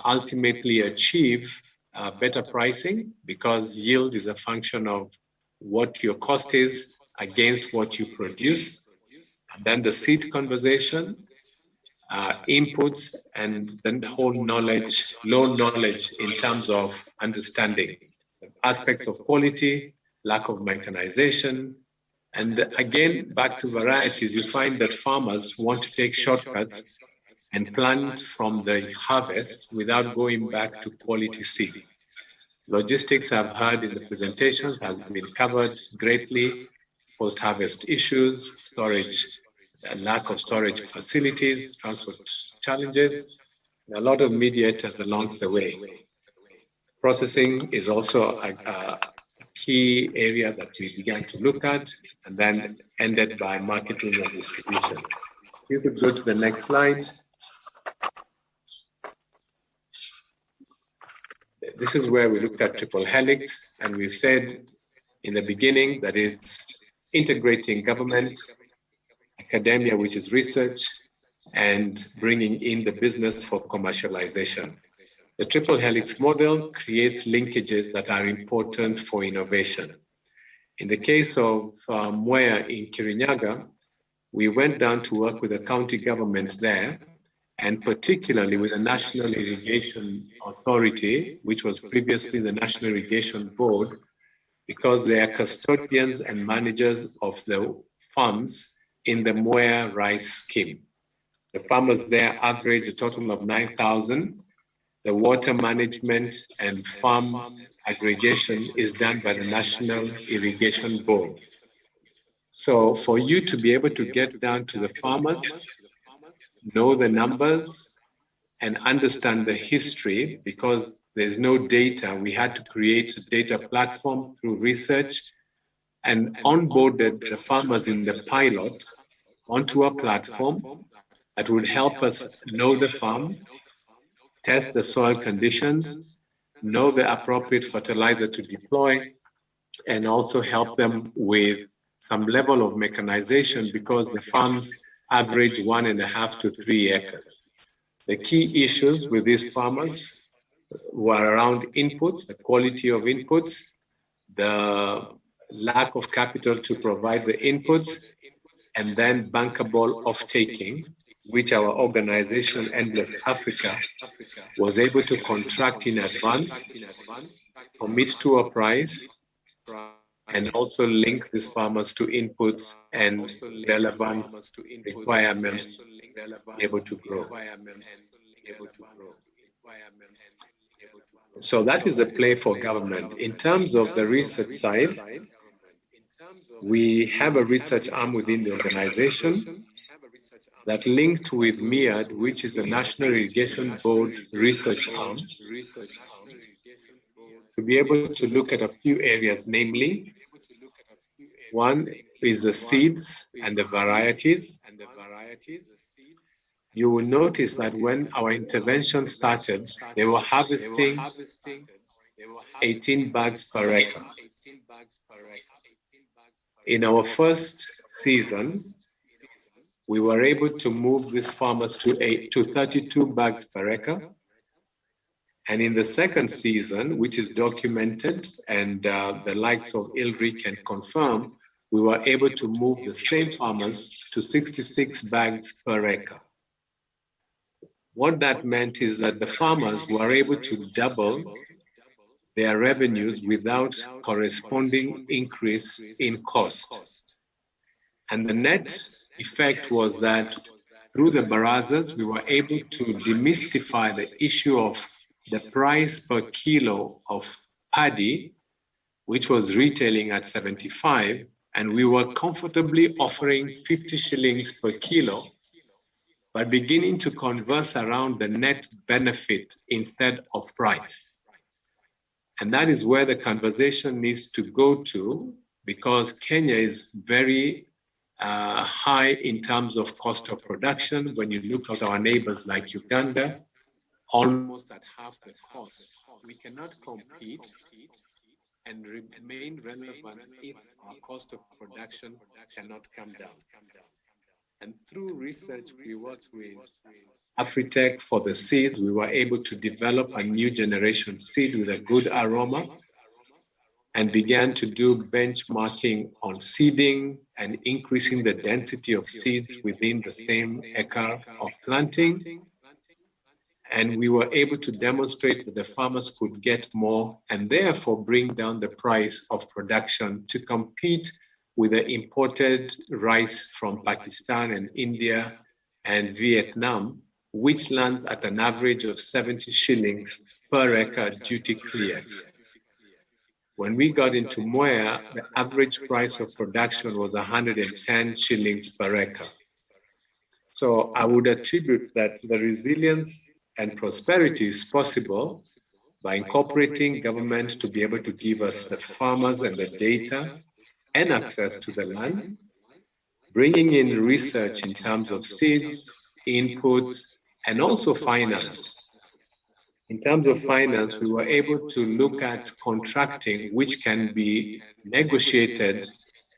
ultimately achieve better pricing, because yield is a function of what your cost is against what you produce. And then the seed conversation, inputs, and then the whole knowledge, low knowledge in terms of understanding aspects of quality, lack of mechanization, And again, back to varieties, you find that farmers want to take shortcuts and plant from the harvest without going back to quality seed. Logistics, I've heard in the presentations, has been covered greatly. Post-harvest issues, storage, lack of storage facilities, transport challenges, a lot of mediators along the way. Processing is also a key area that we began to look at, and then ended by marketing and distribution. If you could go to the next slide. This is where we looked at triple helix, and we've said in the beginning that it's integrating government, academia, which is research, and bringing in the business for commercialization. The triple helix model creates linkages that are important for innovation. In the case of Mwea in Kirinyaga, we went down to work with the county government there, and particularly with the National Irrigation Authority, which was previously the National Irrigation Board, because they are custodians and managers of the farms in the Mwea rice scheme. The farmers there average a total of 9,000. The water management and farm aggregation is done by the National Irrigation Board. So for you to be able to get down to the farmers, know the numbers, and understand the history, because there's no data, we had to create a data platform through research and onboarded the farmers in the pilot onto a platform that would help us know the farm, test the soil conditions, know the appropriate fertilizer to deploy, and also help them with some level of mechanization, because the farms average 1.5 to 3 acres. The key issues with these farmers were around inputs, the quality of inputs, the lack of capital to provide the inputs, and then bankable off-taking, which our organization, Endless Africa, was able to contract in advance, commit to a price, and also link these farmers to inputs and relevant requirements able to grow. So that is the play for government. In terms of the research side, we have a research arm within the organization that linked with MIAD, which is the National Irrigation Board research arm, to be able to look at a few areas, namely, one is the seeds and the varieties. You will notice that when our intervention started, they were harvesting 18 bags per acre. In our first season, we were able to move these farmers to 32 bags per acre. And in the second season, which is documented, and the likes of ILRI can confirm, we were able to move the same farmers to 66 bags per acre. What that meant is that the farmers were able to double their revenues without corresponding increase in cost. And the net effect was that through the barazas, we were able to demystify the issue of the price per kilo of paddy, which was retailing at 75, and we were comfortably offering 50 shillings per kilo, but beginning to converse around the net benefit instead of price. And that is where the conversation needs to go to, because Kenya is very high in terms of cost of production. When you look at our neighbors like Uganda, almost at half the cost. We cannot compete and remain relevant if our cost of production cannot come down. And through research, we worked with Afritech for the seeds. We were able to develop a new generation seed with a good aroma and began to do benchmarking on seeding and increasing the density of seeds within the same acre of planting. And we were able to demonstrate that the farmers could get more and therefore bring down the price of production to compete with the imported rice from Pakistan and India and Vietnam, which lands at an average of 70 shillings per acre duty cleared. When we got into Mwea, the average price of production was 110 shillings per acre. So I would attribute that the resilience and prosperity is possible by incorporating government to be able to give us the farmers and the data and access to the land, bringing in research in terms of seeds, inputs, and also finance. In terms of finance, we were able to look at contracting, which can be negotiated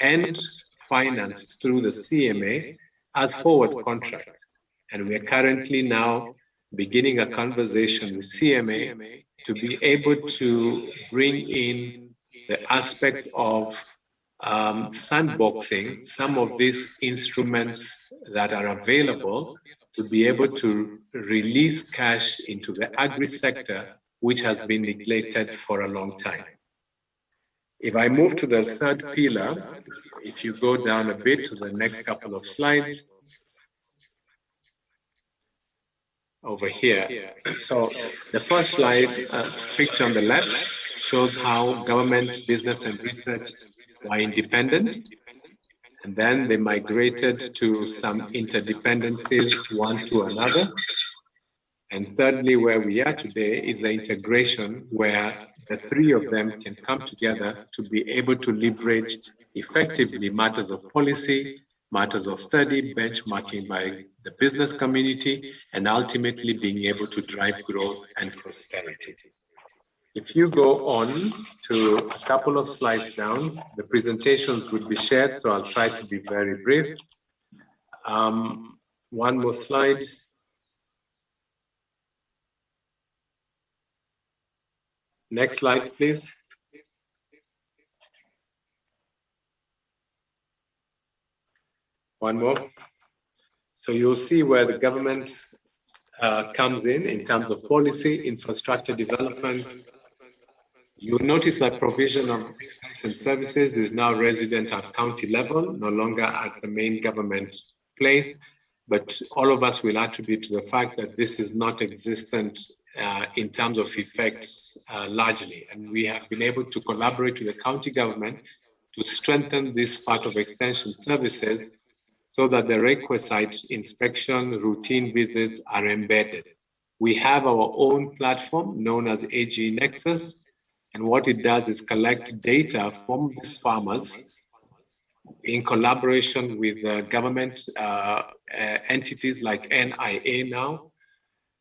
and financed through the CMA as forward contract. And we are currently now beginning a conversation with CMA to be able to bring in the aspect of sandboxing some of these instruments that are available to be able to release cash into the agri sector, which has been neglected for a long time. If I move to the third pillar, if you go down a bit to the next couple of slides, over here. So the first slide, picture on the left, shows how government, business, and research were independent. And then they migrated to some interdependencies one to another. And thirdly, where we are today is the integration where the three of them can come together to be able to leverage effectively matters of policy, matters of study, benchmarking by the business community, and ultimately being able to drive growth and prosperity. If you go on to a couple of slides down, the presentations would be shared, so I'll try to be very brief. One more slide. Next slide, please. One more. So you'll see where the government comes in terms of policy, infrastructure development. You'll notice that provision of extension services is now resident at county level, no longer at the main government place. But all of us will attribute to the fact that this is not existent in terms of effects largely. And we have been able to collaborate with the county government to strengthen this part of extension services so that the requisite inspection routine visits are embedded. We have our own platform known as AG Nexus, and what it does is collect data from these farmers in collaboration with government entities like NIA now,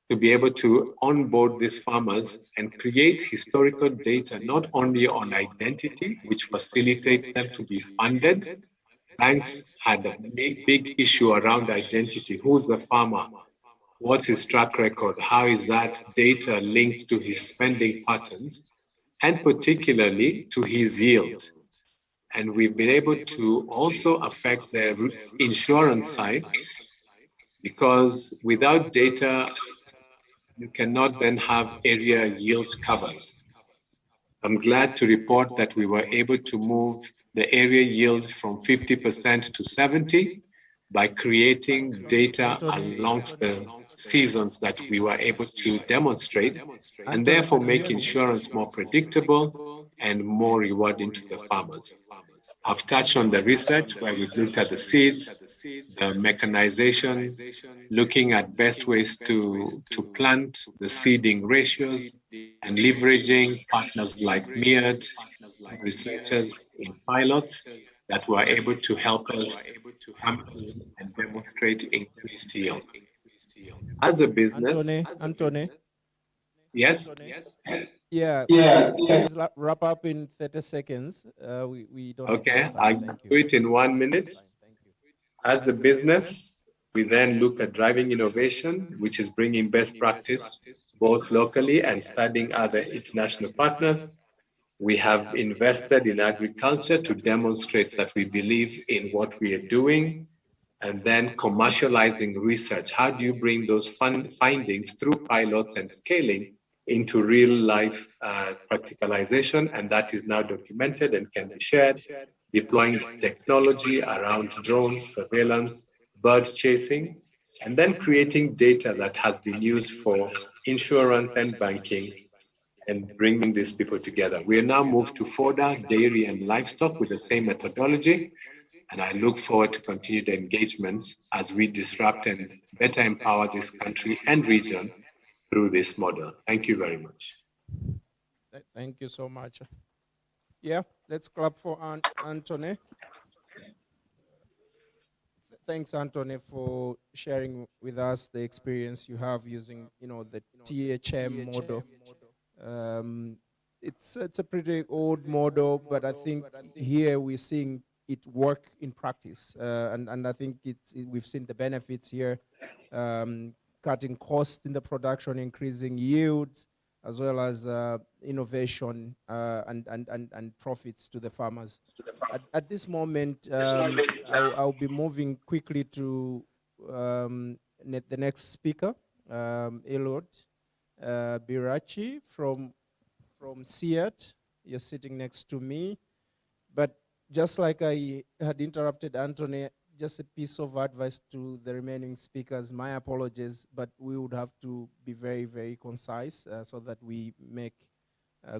to be able to onboard these farmers and create historical data, not only on identity, which facilitates them to be funded. Banks had a big issue around identity. Who's the farmer? What's his track record? How is that data linked to his spending patterns, and particularly to his yield? And we've been able to also affect the insurance side, because without data, you cannot then have area yield covers. I'm glad to report that we were able to move the area yield from 50% to 70% by creating data along the seasons that we were able to demonstrate, and therefore make insurance more predictable and more rewarding to the farmers. I've touched on the research where we've looked at the seeds, the mechanization, looking at best ways to plant, the seeding ratios, and leveraging partners like MIRD, researchers in pilots that were able to help us and demonstrate increased yield. As a business, Anthony. Yes. Yeah. Please wrap up in 30 seconds. We don't. Okay, I'll do it in 1 minute. As the business, we then look at driving innovation, which is bringing best practice, both locally and studying other international partners. We have invested in agriculture to demonstrate that we believe in what we are doing, and then commercializing research. How do you bring those findings through pilots and scaling into real life practicalization? And that is now documented and can be shared. deploying technology around drones, surveillance, bird chasing, and then creating data that has been used for insurance and banking and bringing these people together. We are now moved to fodder, dairy, and livestock with the same methodology. And I look forward to continued engagements as we disrupt and better empower this country and region through this model. Thank you very much. Thank you so much. Yeah, let's clap for Anthony. Thanks, Anthony, for sharing with us the experience you have using, the THM model. It's a pretty old model, but I think here we're seeing it work in practice, and I think we've seen the benefits here, cutting costs in the production, increasing yields, as well as innovation and profits to the farmers. At this moment, I'll be moving quickly to the next speaker, Eliud Birachi from SEAT. You're sitting next to me. But just like I had interrupted Anthony, just a piece of advice to the remaining speakers. My apologies, but we would have to be very, very concise so that we make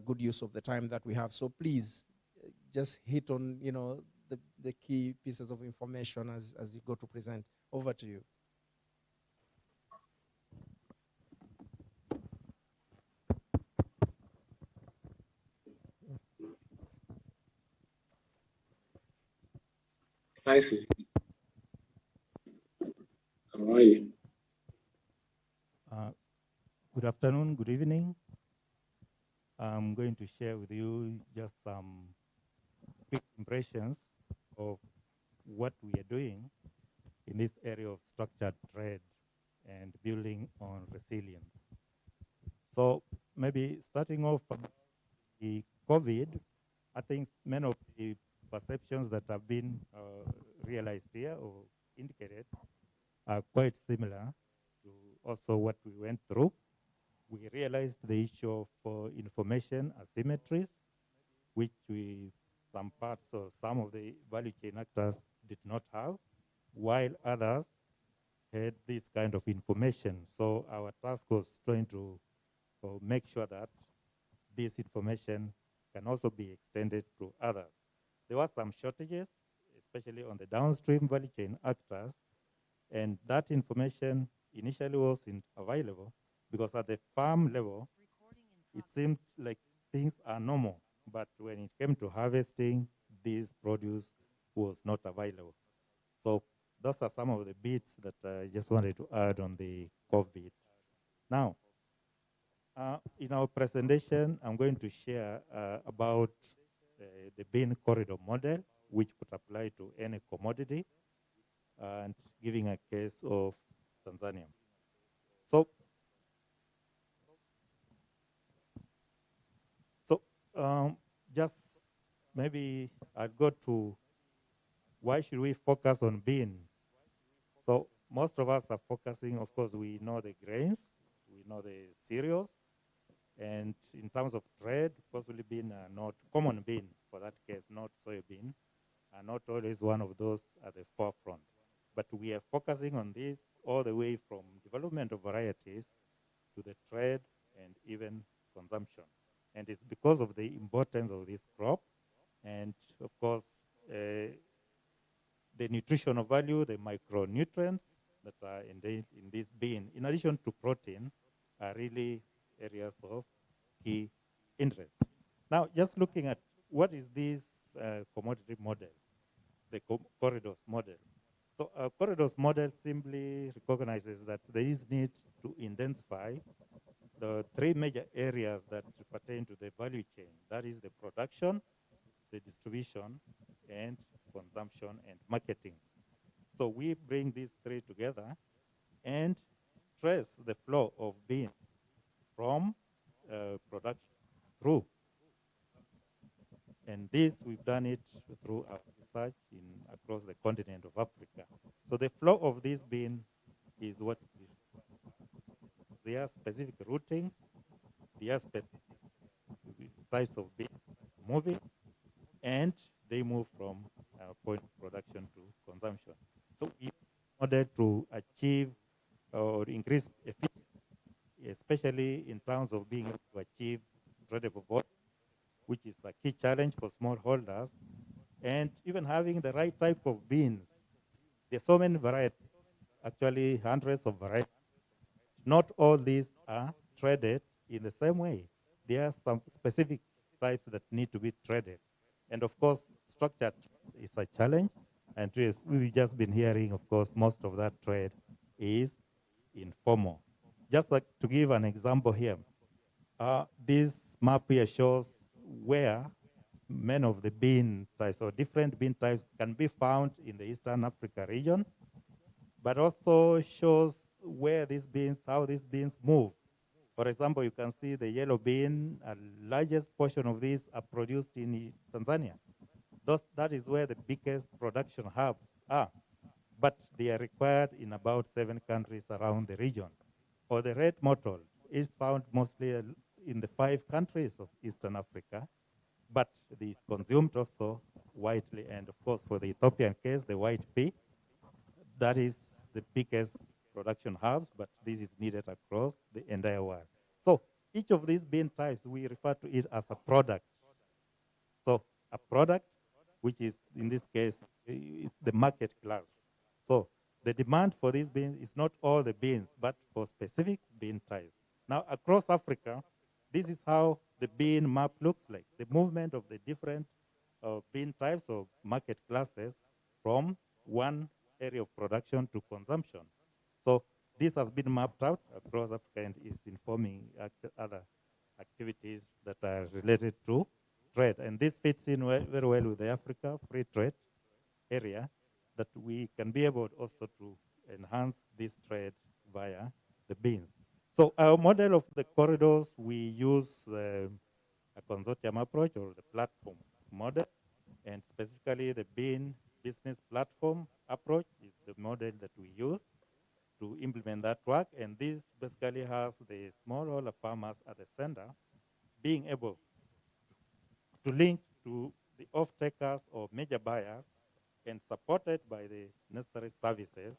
good use of the time that we have. So please, just hit on the key pieces of information as you go to present. Over to you. Hi, Sue. How are you? Good afternoon, good evening. I'm going to share with you just some quick impressions of what we are doing in this area of structured trade and building on resilience. So maybe starting off about the COVID, I think many of the perceptions that have been realized here or indicated are quite similar to also what we went through. We realized the issue of information asymmetries, which some parts or some of the value chain actors did not have, while others had this kind of information. So our task was trying to make sure that this information can also be extended to others. There were some shortages, especially on the downstream value chain actors, and that information initially wasn't available because at the farm level, it seemed like things are normal, but when it came to harvesting, this produce was not available. So those are some of the bits that I just wanted to add on the COVID. Now, in our presentation, I'm going to share about the bean corridor model, which could apply to any commodity, and giving a case of Tanzania. So just maybe I'll go to why should we focus on bean? So most of us are focusing, of course, we know the grains, we know the cereals, and in terms of trade, possibly bean not common bean, for that case, not soybean, are not always one of those at the forefront. But we are focusing on this all the way from development of varieties to the trade and even consumption. And it's because of the importance of this crop and, of course, the nutritional value, the micronutrients that are in this bean, in addition to protein, are really areas of key interest. Now, just looking at what is this commodity model, the corridors model. So a corridors model simply recognizes that there is need to intensify the three major areas that pertain to the value chain. That is the production, the distribution, and consumption and marketing. So we bring these three together and trace the flow of beans from production through. And this, we've done it through our research across the continent of Africa. So the flow of this bean is what there are specific routings, there are specific types of beans moving, and they move from point of production to consumption. So in order to achieve or increase efficiency, especially in terms of being able to achieve tradable volume, which is a key challenge for smallholders, and even having the right type of beans. There are so many varieties, actually hundreds of varieties. Not all these are traded in the same way. There are some specific types that need to be traded. And of course, structured is a challenge. And yes, we've just been hearing, of course, most of that trade is informal. Just like to give an example here, this map here shows where many of the bean types or different bean types can be found in the Eastern Africa region, but also shows where these beans, how these beans move. For example, you can see the yellow bean, a largest portion of these are produced in Tanzania. That is where the biggest production hubs are, but they are required in about 7 countries around the region. Or the red mottle is found mostly in the 5 countries of Eastern Africa, but it is consumed also widely. And of course, for the Ethiopian case, the white pea, that is the biggest production hubs, but this is needed across the entire world. So each of these bean types, we refer to it as a product. So a product, which is in this case, is the market class. So the demand for these beans is not all the beans, but for specific bean types. Now across Africa, this is how the bean map looks like, the movement of the different bean types or market classes from one area of production to consumption. So this has been mapped out across Africa and is informing other activities that are related to trade. And this fits in very well with the Africa Free Trade area, that we can be able also to enhance this trade via the beans. So our model of the corridors, we use a consortium approach or the platform model, and specifically the bean business platform approach is the model that we use to implement that work. And this basically has the smallholder farmers at the center being able to link to the off-takers or major buyers and supported by the necessary services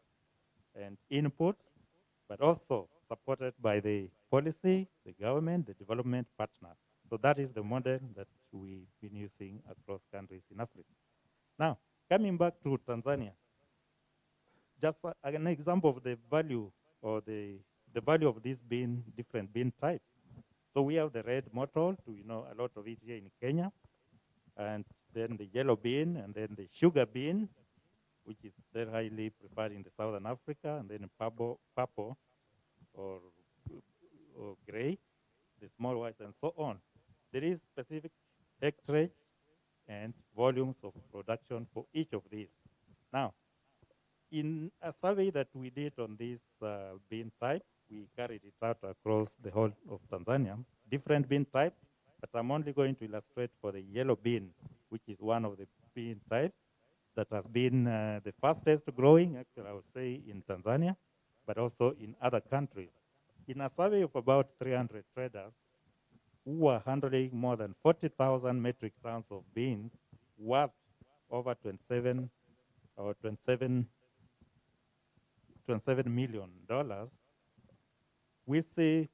and inputs, but also supported by the policy, the government, the development partners. So that is the model that we've been using across countries in Africa. Now, coming back to Tanzania, just an example of the value or the value of these different bean types. So we have the red mottle, a lot of it here in Kenya, and then the yellow bean, and then the sugar bean, which is very highly preferred in the Southern Africa, and then purple or gray, the small whites, and so on. There is specific hectarage and volumes of production for each of these. Now, in a survey that we did on this bean type, we carried it out across the whole of Tanzania, different bean types, but I'm only going to illustrate for the yellow bean, which is one of the bean types that has been the fastest growing, actually, I would say, in Tanzania, but also in other countries. In a survey of about 300 traders who are handling more than 40,000 metric tons of beans worth over $27 million, we see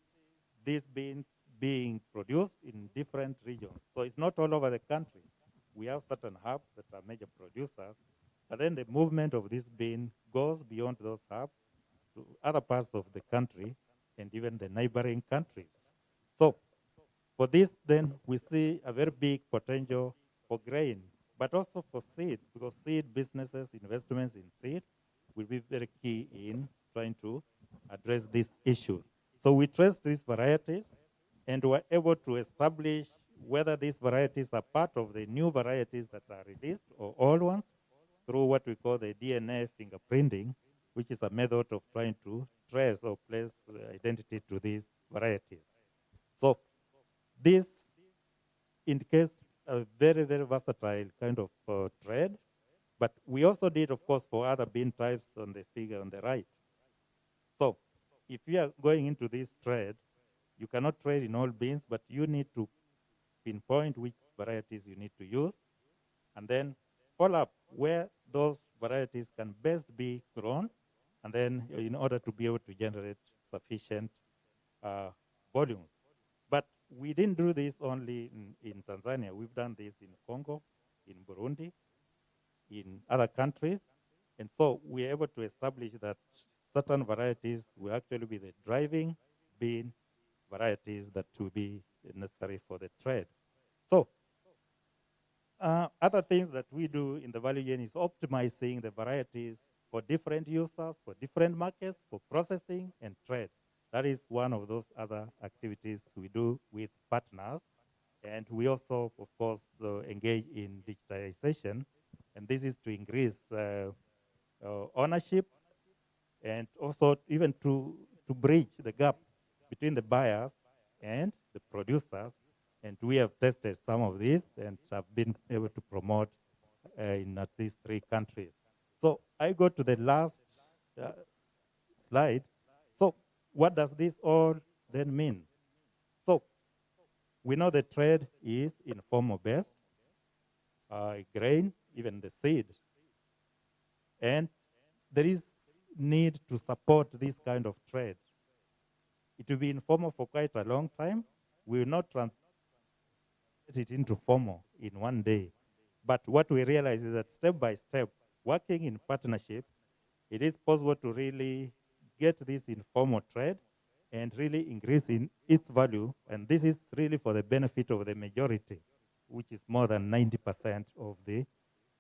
these beans being produced in different regions. So it's not all over the country. We have certain hubs that are major producers, but then the movement of this bean goes beyond those hubs to other parts of the country and even the neighboring countries. So for this, then, we see a very big potential for grain, but also for seed, because seed businesses, investments in seed will be very key in trying to address these issues. So we traced these varieties and were able to establish whether these varieties are part of the new varieties that are released or old ones through what we call the DNA fingerprinting, which is a method of trying to trace or place identity to these varieties. So this indicates a very, very versatile kind of trade, but we also did, of course, for other bean types on the figure on the right. So if you are going into this trade, you cannot trade in all beans, but you need to pinpoint which varieties you need to use and then follow up where those varieties can best be grown, and then in order to be able to generate sufficient volumes. But we didn't do this only in Tanzania. We've done this in Congo, in Burundi, in other countries. And so we're able to establish that certain varieties will actually be the driving bean varieties that will be necessary for the trade. So other things that we do in the value chain is optimizing the varieties for different users, for different markets, for processing and trade. That is one of those other activities we do with partners. And we also, of course, engage in digitalization. And this is to increase ownership and also even to bridge the gap between the buyers and the producers. And we have tested some of these and have been able to promote in at least 3 countries. So I go to the last slide. So what does this all then mean? So we know the trade is informal based, grain, even the seed. And there is need to support this kind of trade. It will be informal for quite a long time. We will not translate it into formal in one day. But what we realize is that step by step, working in partnerships, it is possible to really get this informal trade and really increase in its value. And this is really for the benefit of the majority, which is more than 90% of the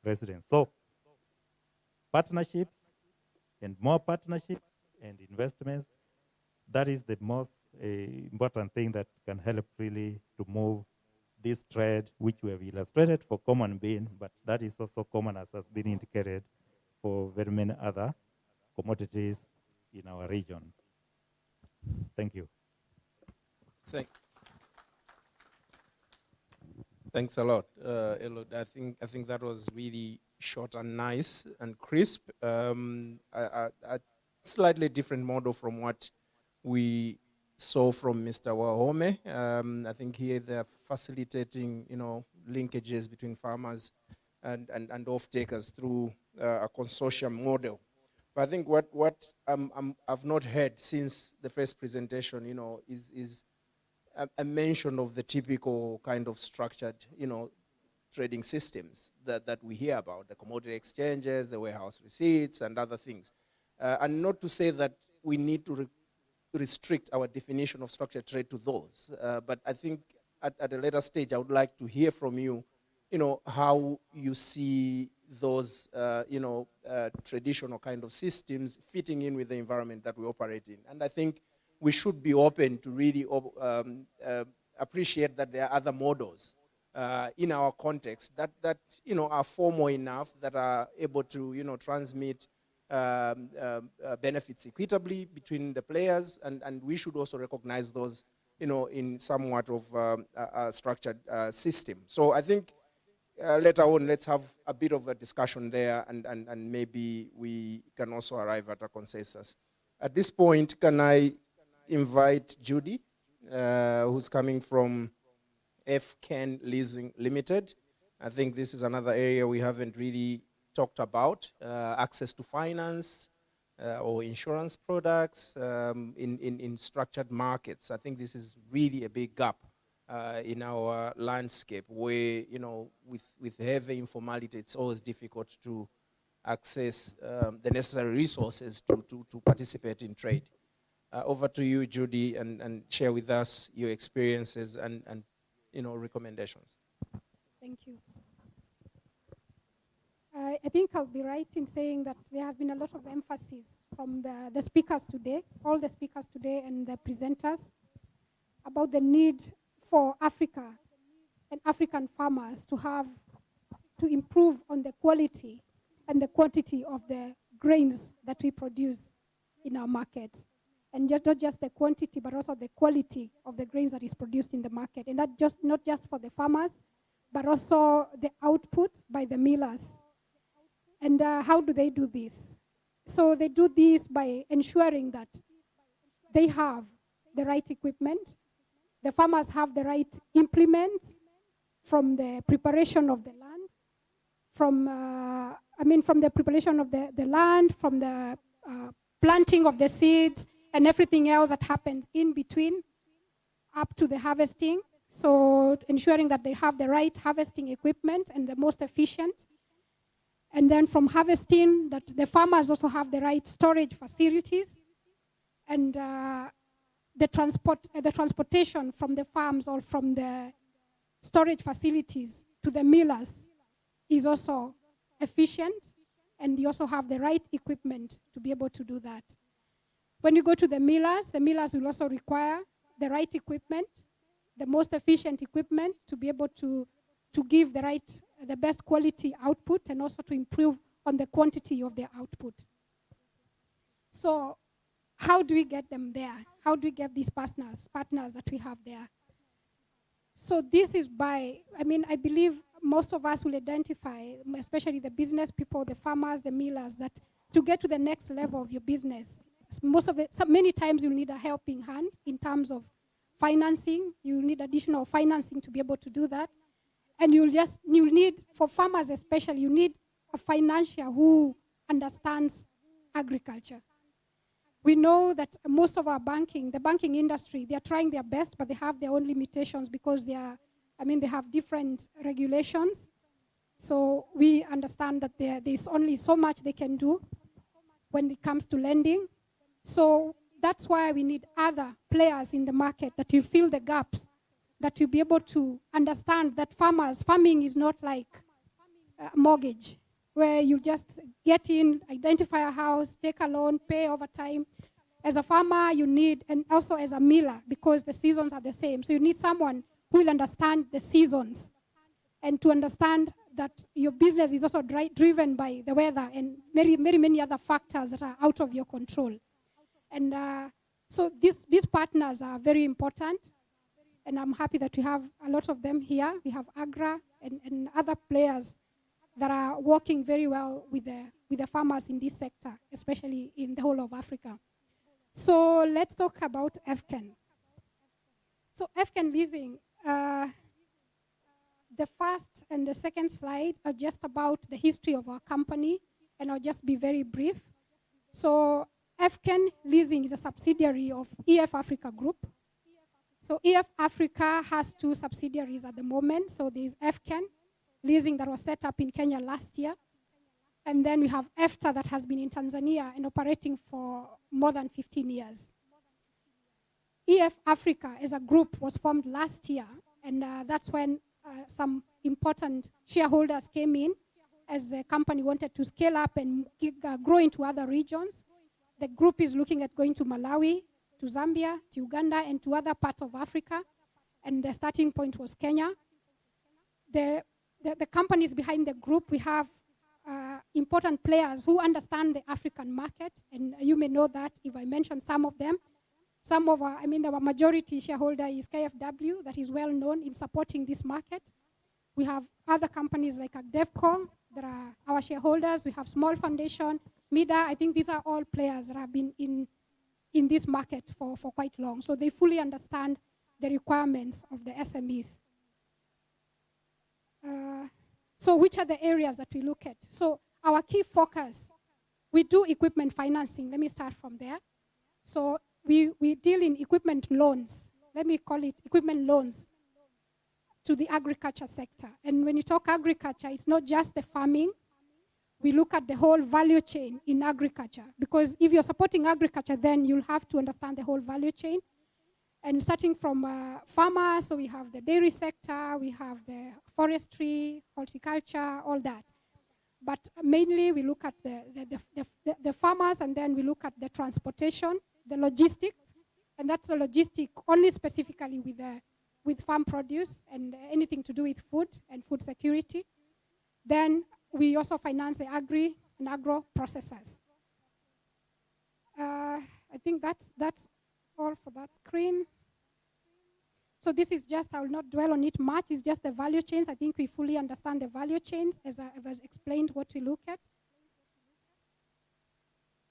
residents. So partnerships and more partnerships and investments, that is the most important thing that can help really to move this trade, which we have illustrated for common bean, but that is also common, as has been indicated, for very many other commodities in our region. Thank you. Thanks a lot, Eliud. I think that was really short and nice and crisp. A slightly different model from what we saw from Mr. Wahome. I think here they're facilitating, linkages between farmers and off-takers through a consortium model. But I think what I've not heard since the first presentation, is a mention of the typical kind of structured, trading systems that we hear about, the commodity exchanges, the warehouse receipts, and other things. And not to say that we need to restrict our definition of structured trade to those. But I think at a later stage, I would like to hear from you, how you see those, traditional kind of systems fitting in with the environment that we operate in. And I think we should be open to really appreciate that there are other models in our context that are formal enough, that are able to, transmit benefits equitably between the players, and we should also recognize those, in somewhat of a structured system. So I think later on, let's have a bit of a discussion there, and maybe we can also arrive at a consensus. At this point, can I invite Judy, who's coming from FCAN Leasing Limited. I think this is another area we haven't really talked about, access to finance or insurance products in structured markets. I think this is really a big gap in our landscape where, with heavy informality, it's always difficult to access the necessary resources to participate in trade. Over to you, Judy, and share with us your experiences and recommendations. Thank you. I think I'll be right in saying that there has been a lot of emphasis from the speakers today, all the speakers today and the presenters, about the need for Africa and African farmers to improve on the quality and the quantity of the grains that we produce in our markets. And not just the quantity, but also the quality of the grains that is produced in the market. And that not just for the farmers, but also the output by the millers. And how do they do this? So they do this by ensuring that they have the right equipment, the farmers have the right implements, from the preparation of the land from from the preparation of the land, from the planting of the seeds, and everything else that happens in between up to the harvesting. So ensuring that they have the right harvesting equipment and the most efficient. And then from harvesting, that the farmers also have the right storage facilities, and the transportation from the farms or from the storage facilities to the millers is also efficient, and you also have the right equipment to be able to do that. When you go to the millers will also require the right equipment, the most efficient equipment to be able to give the best quality output, and also to improve on the quantity of their output. So how do we get them there? How do we get these partners that we have there? So this is by, I believe most of us will identify, especially the business people, the farmers, the millers, that to get to the next level of your business, many times you'll need a helping hand in terms of financing. You need additional financing to be able to do that. And you'll need, for farmers especially, you need a financier who understands agriculture. We know that most of the banking industry, they are trying their best, but they have their own limitations because they have different regulations. So we understand that there's only so much they can do when it comes to lending. So that's why we need other players in the market that will fill the gaps, that will be able to understand that farming is not like a mortgage, where you just get in, identify a house, take a loan, pay over time. As a farmer, you need, and also as a miller, because the seasons are the same. So you need someone who will understand the seasons, and to understand that your business is also driven by the weather and many other factors that are out of your control. And so these partners are very important, and I'm happy that we have a lot of them here. We have AGRA and other players that are working very well with the farmers in this sector, especially in the whole of Africa. So let's talk about FCAN. So FCAN leasing, the first and the second slide are just about the history of our company, and I'll just be very brief. So FCAN Leasing is a subsidiary of EF Africa Group. So EF Africa has two subsidiaries at the moment. So there's FCAN Leasing that was set up in Kenya last year. And then we have EFTA that has been in Tanzania and operating for more than 15 years. EF Africa as a group was formed last year, and that's when some important shareholders came in as the company wanted to scale up and grow into other regions. The group is looking at going to Malawi, to Zambia, to Uganda, and to other parts of Africa. And the starting point was Kenya. The companies behind the group, we have important players who understand the African market. And you may know that if I mention some of them. Some of our, our majority shareholder is KFW, that is well known in supporting this market. We have other companies like AgDevco that are our shareholders. We have Small Foundation, MIDA. I think these are all players that have been in this market for quite long. So they fully understand the requirements of the SMEs. So which are the areas that we look at? So our key focus, we do equipment financing. Let me start from there. So we deal in equipment loans. Let me call it equipment loans to the agriculture sector. And when you talk agriculture, it's not just the farming. We look at the whole value chain in agriculture, because if you're supporting agriculture, then you'll have to understand the whole value chain. And starting from farmers, so we have the dairy sector, we have the forestry, horticulture, all that. But mainly we look at the farmers, and then we look at the transportation, the logistics, and that's the logistic only specifically with farm produce and anything to do with food and food security. Then we also finance the agri and agro processors. I think that's all for that screen. So this is just, I will not dwell on it much, it's just the value chains. I think we fully understand the value chains as I've explained what we look at.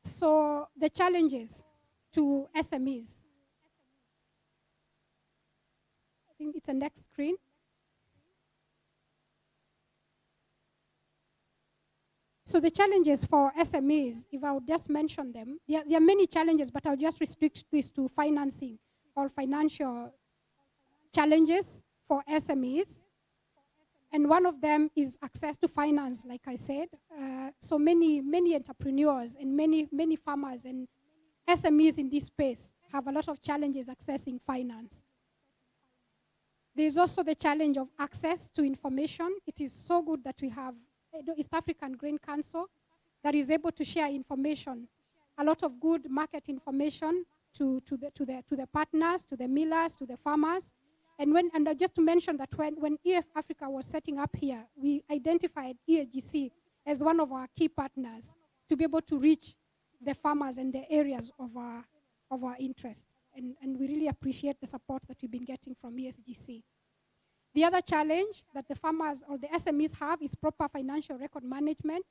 So the challenges to SMEs. I think it's the next screen. So the challenges for SMEs, if I would just mention them, there are many challenges, but I'll just restrict this to financing or financial challenges for SMEs. And one of them is access to finance, like I said. So many entrepreneurs and many farmers and SMEs in this space have a lot of challenges accessing finance. There's also the challenge of access to information. It is so good that we have the East African Grain Council that is able to share information, a lot of good market information to the partners, to the millers, to the farmers. And just to mention that when EF Africa was setting up here, we identified EAGC as one of our key partners to be able to reach the farmers and the areas of our interest. And we really appreciate the support that we've been getting from ESGC. The other challenge that the farmers or the SMEs have is proper financial record management.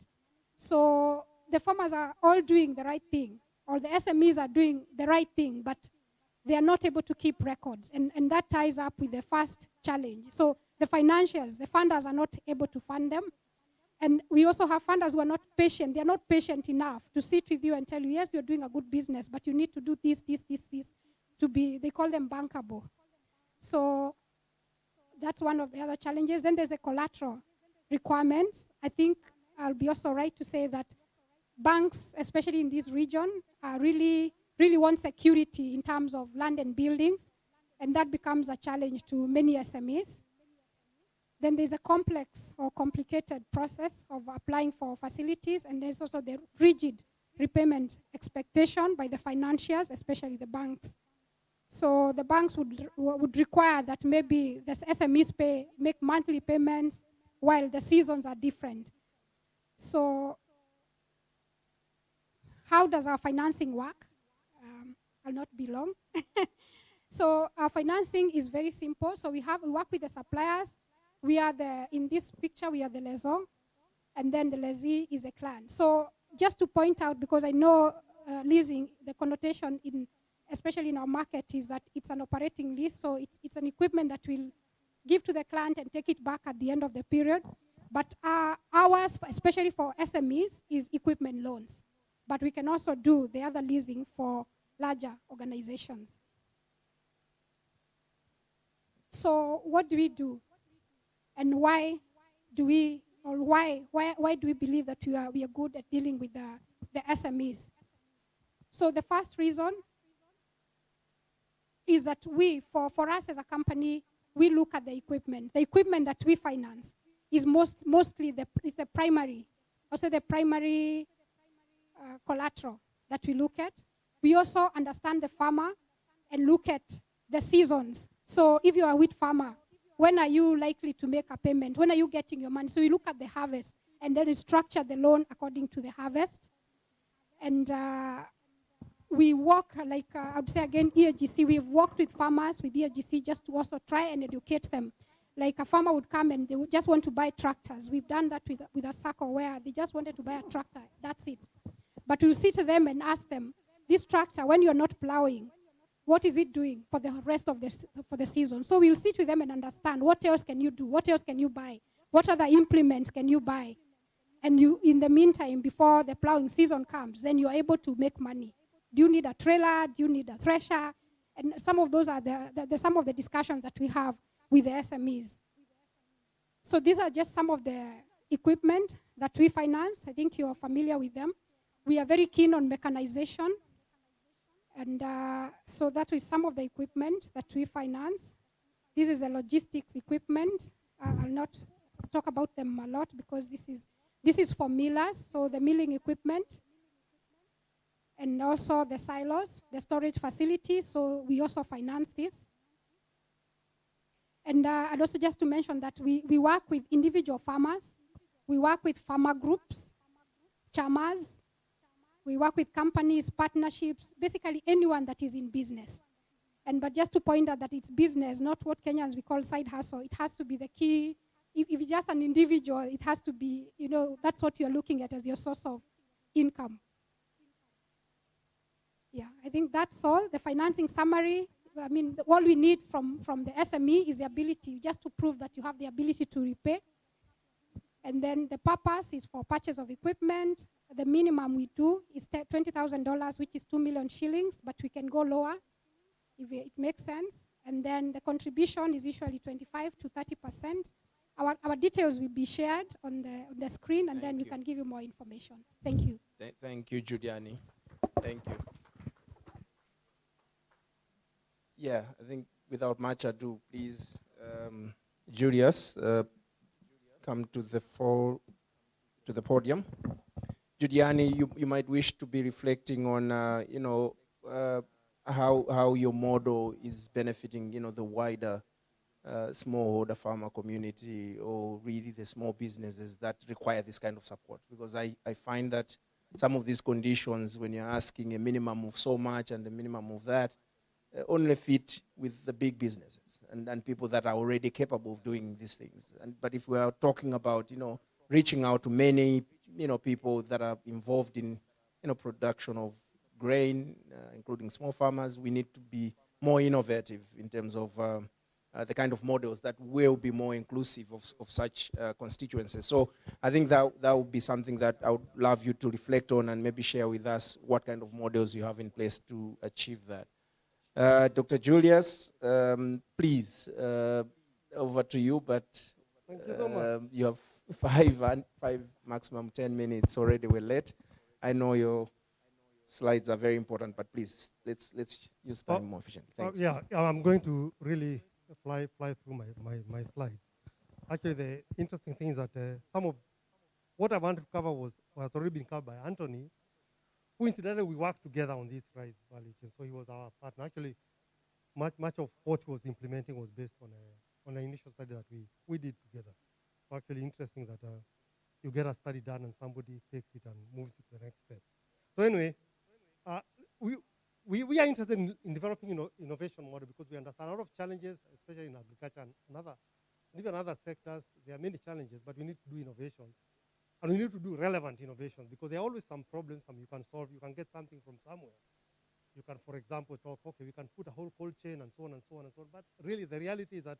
So the farmers are all doing the right thing, or the SMEs are doing the right thing, but they are not able to keep records. And that ties up with the first challenge. So the financials, the funders are not able to fund them. And we also have funders who are not patient. They're not patient enough to sit with you and tell you, yes, you're doing a good business, but you need to do this to be, they call them bankable. So that's one of the other challenges. Then there's the collateral requirements. I think I'll be also right to say that banks, especially in this region, really want security in terms of land and buildings, and that becomes a challenge to many SMEs. Then there's a complex or complicated process of applying for facilities, and there's also the rigid repayment expectation by the financiers, especially the banks. So the banks would require that maybe the SMEs make monthly payments while the seasons are different. So how does our financing work? I'll not be long. So our financing is very simple. So we work with the suppliers. In this picture, we are the lessor, and then the lessee is a client. So just to point out, because I know leasing, the connotation especially in our market, is that it's an operating lease, so it's an equipment that we'll give to the client and take it back at the end of the period. But ours, especially for SMEs, is equipment loans. But we can also do the other leasing for larger organizations. So what do we do? And why do we believe that we are good at dealing with the SMEs? So the first reason is that for us as a company, we look at the equipment. The equipment that we finance is mostly the primary collateral that we look at. We also understand the farmer and look at the seasons. So if you are a wheat farmer, when are you likely to make a payment? When are you getting your money? So we look at the harvest, and then we structure the loan according to the harvest. And we work, I would say again, EAGC, we've worked with farmers, with EAGC, just to also try and educate them. Like a farmer would come and they would just want to buy tractors. We've done that with a circle where they just wanted to buy a tractor. That's it. But we'll sit to them and ask them, this tractor, when you're not plowing, what is it doing for the rest of the season? So we'll sit with them and understand, what else can you do? What else can you buy? What other implements can you buy? And you, in the meantime, before the plowing season comes, then you're able to make money. Do you need a trailer? Do you need a thresher? And some of those are some of the discussions that we have with the SMEs. So these are just some of the equipment that we finance. I think you're familiar with them. We are very keen on mechanization. And so that is some of the equipment that we finance. This is a logistics equipment. I'll not talk about them a lot because this is for millers, so the milling equipment. And also the silos, the storage facilities, so we also finance this. And also just to mention that we work with individual farmers, we work with farmer groups, chamas, we work with companies, partnerships, basically anyone that is in business. But just to point out that it's business, not what Kenyans we call side hustle. It has to be the key. If it's just an individual, it has to be, that's what you're looking at as your source of income. Yeah, I think that's all. The financing summary, I mean, all we need from the SME is the ability, just to prove that you have the ability to repay. And then the purpose is for purchase of equipment. The minimum we do is $20,000, which is 2 million shillings, but we can go lower if it makes sense. And then the contribution is usually 25 to 30%. Our details will be shared on the screen, and then we can give you more information. Thank you. Thank you, Juliani. Thank you. Yeah, I think without much ado, please, Julius, come to the podium. Juliani, you might wish to be reflecting on, how your model is benefiting, the wider smallholder farmer community, or really the small businesses that require this kind of support. Because I find that some of these conditions, when you're asking a minimum of so much and a minimum of that, only fit with the big businesses and people that are already capable of doing these things. But if we are talking about, reaching out to many, people that are involved in, production of grain, including small farmers, we need to be more innovative in terms of the kind of models that will be more inclusive of such constituencies. So I think that would be something that I would love you to reflect on and maybe share with us what kind of models you have in place to achieve that. Dr. Julius, please, over to you, but thank you so much. You have five, maximum 10 minutes already. We're late. I know your slides are very important, but please, let's use time more efficiently. Thanks. Yeah, I'm going to really fly through my slides. Actually, the interesting thing is that some of what I wanted to cover was already been covered by Anthony, who incidentally we worked together on this rice value chain. So he was our partner. Actually, much of what he was implementing was based on an initial study that we did together. So actually interesting that you get a study done and somebody takes it and moves it to the next step. So anyway, we are interested in developing innovation model because we understand a lot of challenges, especially in agriculture and even other sectors. There are many challenges, but we need to do innovations. And we need to do relevant innovations because there are always some problems you can solve. You can get something from somewhere. You can, for example, talk, okay, we can put a whole cold chain and so on and so on and so on. But really, the reality is that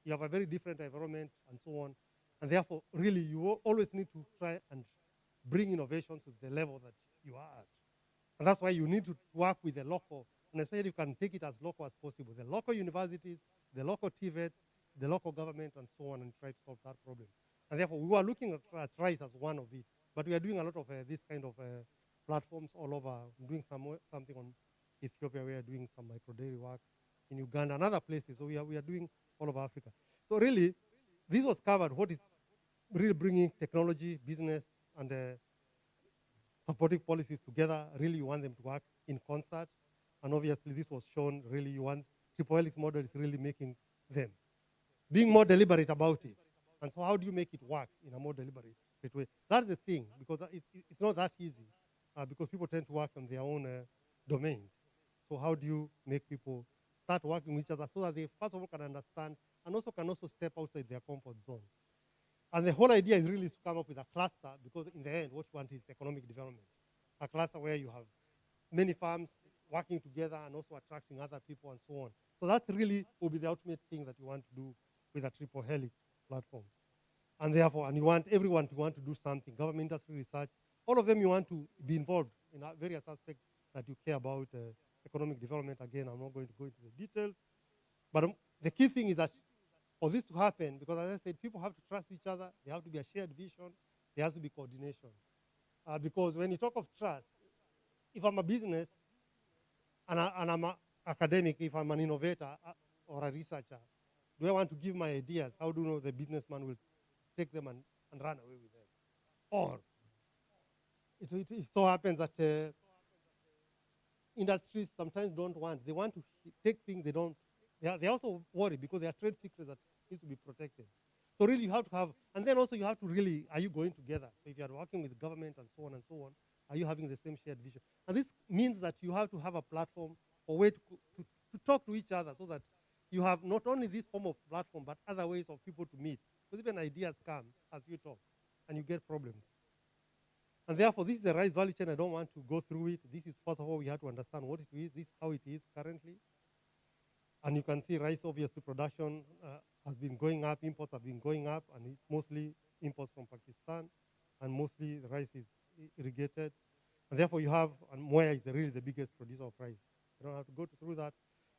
you have a very different environment and so on. And therefore, really, you always need to try and bring innovations to the level that you are at. And that's why you need to work with the local, and especially you can take it as local as possible. The local universities, the local TVETs, the local government, and so on, and try to solve that problem. And therefore, we are looking at rice as one of it. But we are doing a lot of this kind of platforms all over. I'm doing something on Ethiopia. We are doing some micro dairy work in Uganda and other places. So we are doing all over Africa. So really, this was covered. What is really bringing technology, business, and supporting policies together. Really, you want them to work in concert. And obviously, this was shown. Really, you want Triple Helix model is really making them being more deliberate about it. And so how do you make it work in a more deliberate way? That's the thing, because it's not that easy, because people tend to work on their own domains. So how do you make people start working with each other so that they, first of all, can understand and also can step outside their comfort zone? And the whole idea is really to come up with a cluster, because in the end, what you want is economic development. A cluster where you have many farms working together and also attracting other people and so on. So that really will be the ultimate thing that you want to do with a Triple Helix platform. And therefore, and you want everyone to want to do something, government, industry, research, all of them you want to be involved in various aspects that you care about economic development. Again, I'm not going to go into the details. But the key thing is that for this to happen, because as I said, people have to trust each other, there have to be a shared vision, there has to be coordination. Because when you talk of trust, if I'm a business and I'm an academic, if I'm an innovator or a researcher, do I want to give my ideas? How do you know the businessman will take them and run away with them? Or it so happens that industries sometimes don't want. They want to take things they don't. They also worry because they are trade secrets that need to be protected. So really you have to have, and then also you have to really, are you going together? So if you are working with the government and so on, are you having the same shared vision? And this means that you have to have a platform or way to talk to each other so that you have not only this form of platform, but other ways of people to meet. Because even ideas come as you talk, and you get problems. And therefore, this is the rice value chain. I don't want to go through it. This is, first of all, we have to understand what it is. This is how it is currently. And you can see rice, obviously, production has been going up. Imports have been going up, and it's mostly imports from Pakistan, and mostly the rice is irrigated. And therefore you have, and Mwea is really the biggest producer of rice. You don't have to go through that.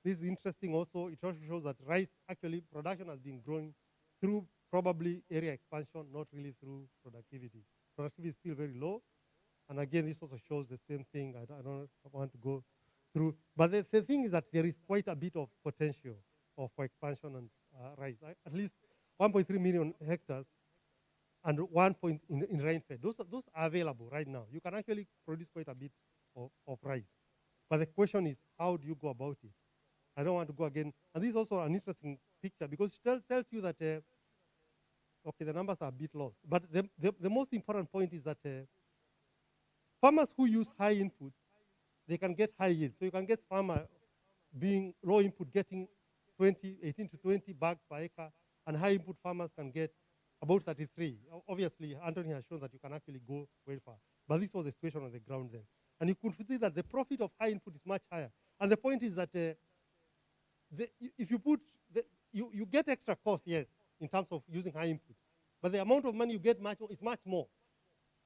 This is interesting also. It also shows that rice, actually, production has been growing through probably area expansion, not really through productivity. Productivity is still very low. And again, this also shows the same thing. I don't want to go through. But the thing is that there is quite a bit of potential for expansion and rice. At least 1.3 million hectares and 1 point in rainfed. Those are available right now. You can actually produce quite a bit of rice. But the question is, how do you go about it? I don't want to go again. And this is also an interesting picture because it tells you that, okay, the numbers are a bit lost. But the most important point is that farmers who use high inputs, they can get high yield. So you can get farmer being low input getting 18 to 20 bags per acre, and high input farmers can get about 33. Obviously, Anthony has shown that you can actually go very far. But this was the situation on the ground then. And you could see that the profit of high input is much higher. And the point is that if you put, you get extra cost, yes, in terms of using high inputs. But the amount of money you get is much more.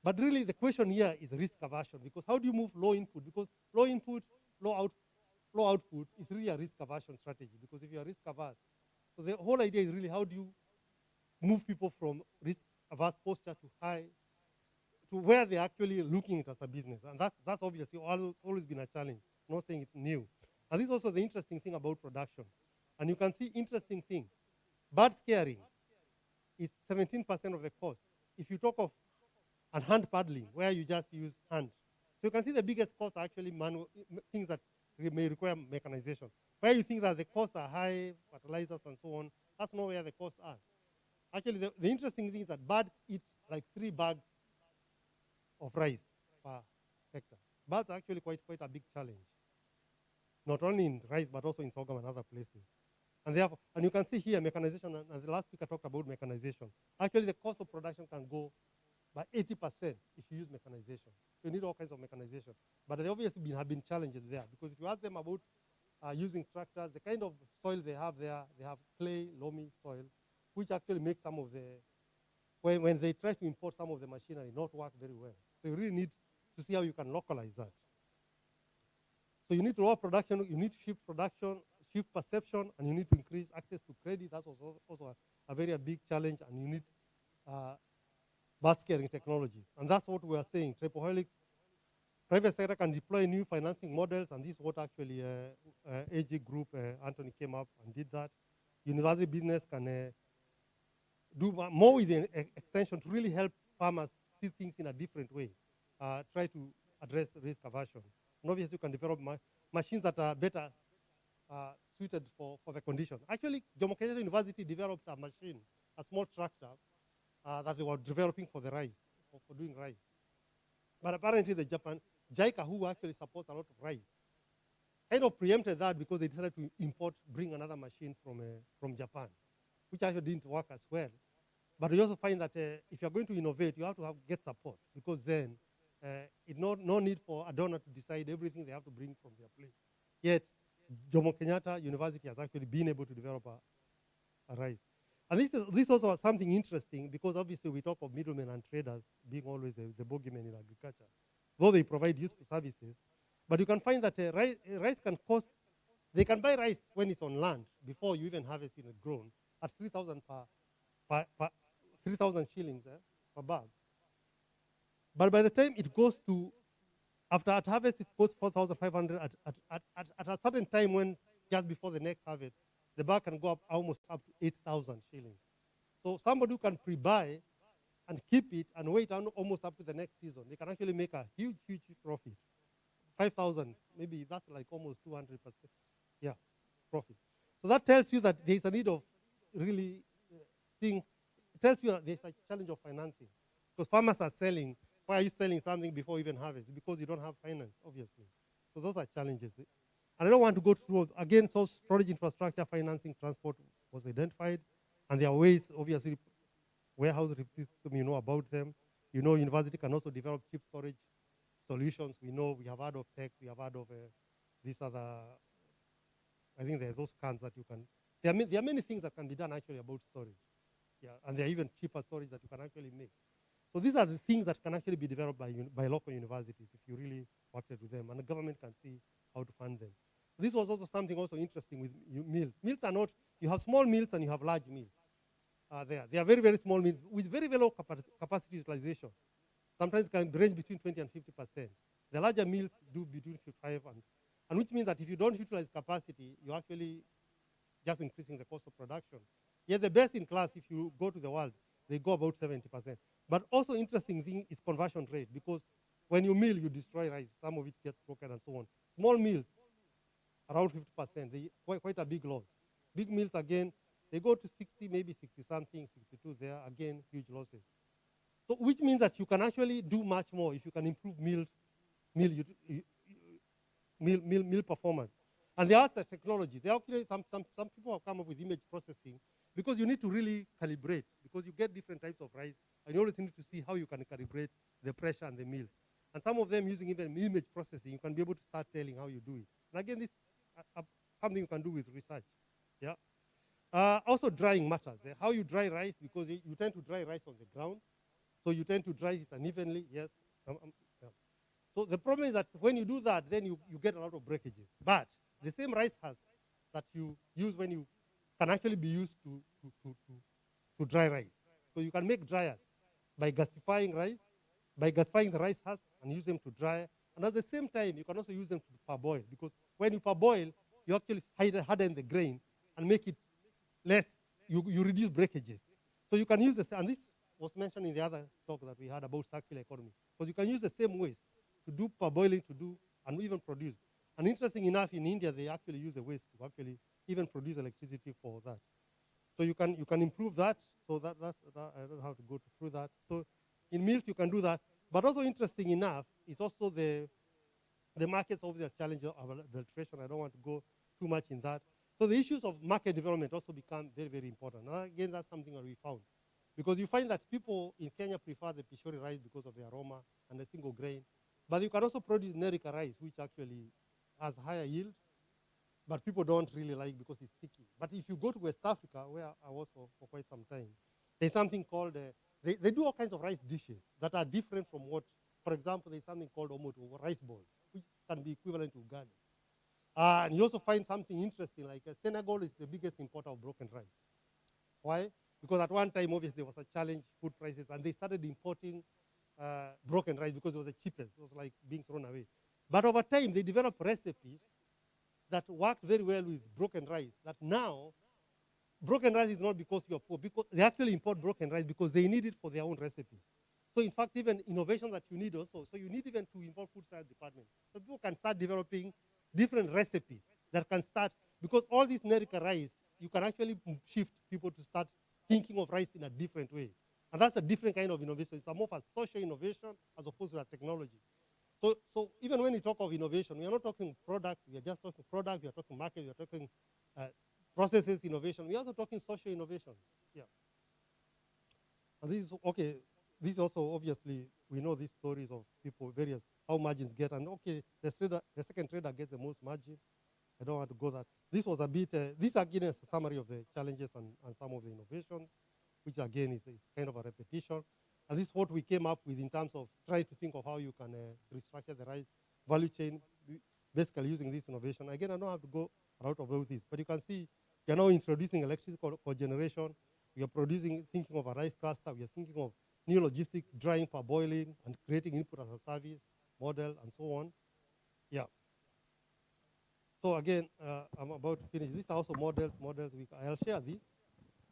But really the question here is risk aversion, because how do you move low input? Because low input, low output is really a risk aversion strategy, because if you are risk averse, so the whole idea is really how do you move people from risk averse posture to high, to where they're actually looking at it as a business. And that's obviously always been a challenge. I'm not saying it's new. And this is also the interesting thing about production. And you can see interesting thing. Bird scaring is 17% of the cost. If you talk of and hand paddling, where you just use hand. So you can see the biggest costs are actually manual things that may require mechanization. Where you think that the costs are high, fertilizers and so on, that's not where the costs are. Actually, the interesting thing is that birds eat like 3 bags of rice per hectare. Birds are actually quite a big challenge, not only in rice, but also in sorghum and other places. And therefore, and you can see here mechanization, and the last speaker talked about mechanization. Actually, the cost of production can go by 80% if you use mechanization. You need all kinds of mechanization. But they obviously have been challenges there, because if you ask them about using tractors, the kind of soil they have there, they have clay, loamy soil, which actually makes some of the, when they try to import some of the machinery, not work very well. So you really need to see how you can localize that. So you need to lower production, you need to shift production, shift perception, and you need to increase access to credit. That's also a very big challenge, and you need bird scaring technologies. And that's what we are saying. Triple private sector can deploy new financing models, and this is what actually AG Group, Anthony came up and did that. University business can do more with the extension to really help farmers see things in a different way, try to address risk aversion. And obviously you can develop machines that are better suited for the condition. Actually, Jomo Kenyatta University developed a machine, a small tractor, that they were developing for the rice, for doing rice. But apparently the JICA, who actually supports a lot of rice, kind of preempted that because they decided to bring another machine from Japan, which actually didn't work as well. But you also find that if you're going to innovate, you have to get support, because then no need for a donor to decide everything they have to bring from their place. Yet, Jomo Kenyatta University has actually been able to develop a rice. And this also was something interesting, because obviously we talk of middlemen and traders being always the bogeymen in agriculture, though they provide useful services. But you can find that rice can cost, they can buy rice when it's on land before you even harvest it grown at 3,000 3,000 shillings per bag. But by the time it goes to, after harvest, it goes 4,500 at a certain time when, just before the next harvest, the bag can go up almost up to 8,000 shillings. So somebody who can pre-buy and keep it and wait almost up to the next season, they can actually make a huge profit. 5,000, maybe that's like almost 200%, yeah, profit. So that tells you that there's a need of really seeing, it tells you that there's a challenge of financing. Because farmers are selling, why are you selling something before you even harvest? Because you don't have finance, obviously. So those are challenges. And I don't want to go through, again, so storage infrastructure, financing, transport was identified. And there are ways, obviously, warehouse system, you know about them. You know, university can also develop cheap storage solutions. We know, we have heard of tech, we have heard of these other, I think there are those cans that you can, there are many things that can be done actually about storage. Yeah, and there are even cheaper storage that you can actually make. So these are the things that can actually be developed by local universities if you really partner with them, and the government can see how to fund them. This was also something also interesting with mills. Mills are not, you have small mills and you have large mills. They are very, very small mills with very, very low capacity utilization. Sometimes can range between 20 and 50%. The larger mills do between 55 and which means that if you don't utilize capacity, you're actually just increasing the cost of production. Yet the best in class, if you go to the world, they go about 70%. But also interesting thing is conversion rate, because when you mill, you destroy rice. Some of it gets broken and so on. Small mills, around 50%, they quite a big loss. Big mills, again, they go to 60, maybe 60-something, 62 there, again, huge losses. So which means that you can actually do much more if you can improve mill performance. And there are other technologies. There are actually some people have come up with image processing, because you need to really calibrate, because you get different types of rice, and you always need to see how you can calibrate the pressure and the mills. And some of them using even image processing, you can be able to start telling how you do it. And again, this is something you can do with research. Yeah. Also drying matters. How you dry rice, because you tend to dry rice on the ground, so you tend to dry it unevenly. Yes. Yeah. So the problem is that when you do that, then you get a lot of breakages. But the same rice husk that you use when you can actually be used to dry rice. So you can make dryers by gasifying rice, by gasifying the rice husk and use them to dry. And at the same time, you can also use them to parboil, because when you parboil, you actually harden the grain and make it less, you reduce breakages. So you can use this, and this was mentioned in the other talk that we had about circular economy, because you can use the same waste to do parboiling, and even produce. And interesting enough, in India, they actually use the waste to actually even produce electricity for that. So you can improve that. So that I don't have to go through that. So in mills, you can do that. But also interesting enough is also the markets obviously challenge of adulteration. I don't want to go too much in that. So the issues of market development also become very, very important. And again, that's something that we found. Because you find that people in Kenya prefer the Pishori rice because of the aroma and the single grain. But you can also produce Nerica rice, which actually has higher yield, but people don't really like because it's sticky. But if you go to West Africa, where I was for quite some time, there's something called, they do all kinds of rice dishes that are different from what, for example, there's something called omoto, rice balls, which can be equivalent to ugali. And you also find something interesting, like Senegal is the biggest importer of broken rice. Why? Because at one time, obviously, there was a challenge, food prices, and they started importing broken rice because it was the cheapest. It was like being thrown away. But over time, they developed recipes that worked very well with broken rice, that now, broken rice is not because you're poor, because they actually import broken rice because they need it for their own recipes. So in fact, even innovation that you need also, so you need even to involve food science department. So people can start developing different recipes that can start, because all this Nerica rice, you can actually shift people to start thinking of rice in a different way. And that's a different kind of innovation. It's a more of a social innovation as opposed to a technology. So even when we talk of innovation, we are not talking products, we are just talking products, we are talking market, we are talking processes innovation. We are also talking social innovation. Yeah. And this is, okay, this also obviously, we know these stories of people, various, how margins get, and okay, the second trader gets the most margin. I don't want to go that. This was a bit, this again is a summary of the challenges and some of the innovations, which again is kind of a repetition. And this is what we came up with in terms of trying to think of how you can restructure the rice value chain, basically using this innovation. Again, I don't have to go out of those, but you can see we are now introducing electrical cogeneration. We are thinking of a rice cluster. We are thinking of new logistic drying, parboiling, and creating input as a service model, and so on. Yeah. So again, I'm about to finish. These are also models. I'll share this.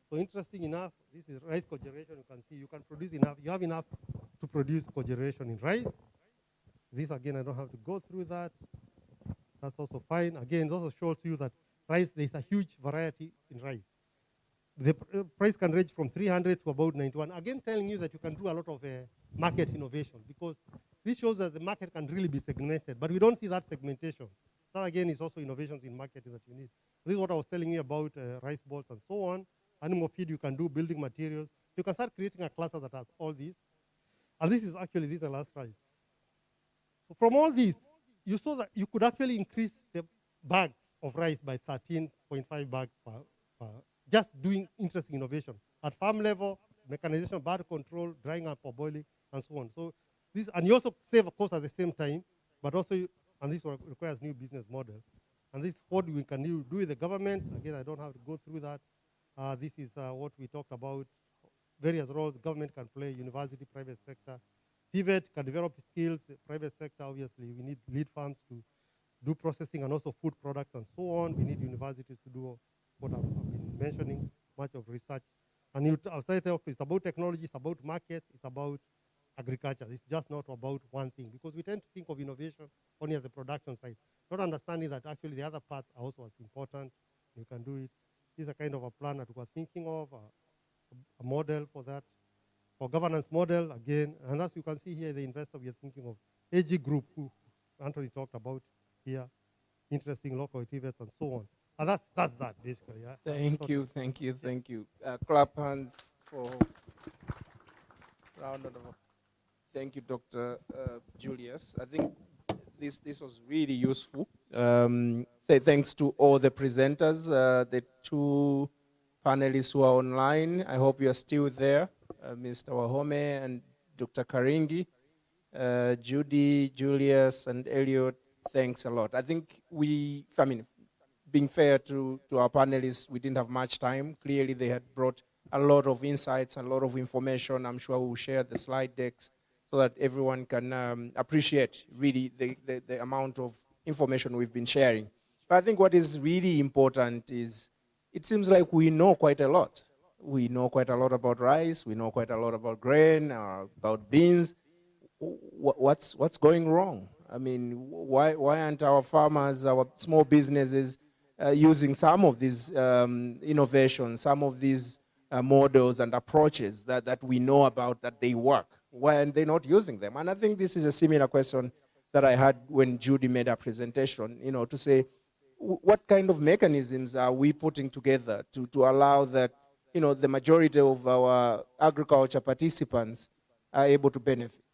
So interesting enough, this is rice cogeneration. You can see you can produce enough. You have enough to produce cogeneration in rice. This again, I don't have to go through that. That's also fine. Again, it also shows you that rice, there's a huge variety in rice. The price can range from 300 to about 91. Again, telling you that you can do a lot of market innovation, because this shows that the market can really be segmented, but we don't see that segmentation. That again is also innovations in marketing that you need. This is what I was telling you about rice balls and so on. Animal feed you can do, building materials. You can start creating a cluster that has all these. And this is the last slide. So from all these, you saw that you could actually increase the bags of rice by 13.5 bags per just doing interesting innovation. at farm level, mechanization, bird control, drying and parboiling, and so on. So this, and you also save a cost at the same time, but also, and this requires new business model. And this is what we can do with the government. Again, I don't have to go through that. This is what we talked about. Various roles government can play, university, private sector. TVET can develop skills, private sector, obviously. We need lead farms to do processing and also food products and so on. We need universities to do what I've been mentioning, much of research. And outside of it's about technology, it's about markets, it's about agriculture. It's just not about one thing, because we tend to think of innovation only as the production side, not understanding that actually the other parts are also as important. You can do it. This is a kind of a plan that we're thinking of, a model for that, for governance model again. And as you can see here, the investor we are thinking of AG Group, who Anthony talked about here, interesting local activities and so on. And that's that basically. Yeah. Thank you. Clap hands for round of applause. Thank you, Dr. Julius. I think this was really useful. Thanks to all the presenters, the two panelists who are online. I hope you are still there, Mr. Wahome and Dr. Karingi, Judy, Julius, and Elliot. Thanks a lot. I think being fair to our panelists, we didn't have much time. Clearly, they had brought a lot of insights, a lot of information. I'm sure we'll share the slide decks so that everyone can appreciate really the amount of information we've been sharing. But I think what is really important is it seems like we know quite a lot. We know quite a lot about rice. We know quite a lot about grain, about beans. What's going wrong? I mean, why aren't our farmers, our small businesses using some of these innovations, some of these models and approaches that we know about, that they work? Why are they not using them? And I think this is a similar question that I had when Judy made her presentation, to say, what kind of mechanisms are we putting together to allow that, the majority of our agriculture participants are able to benefit?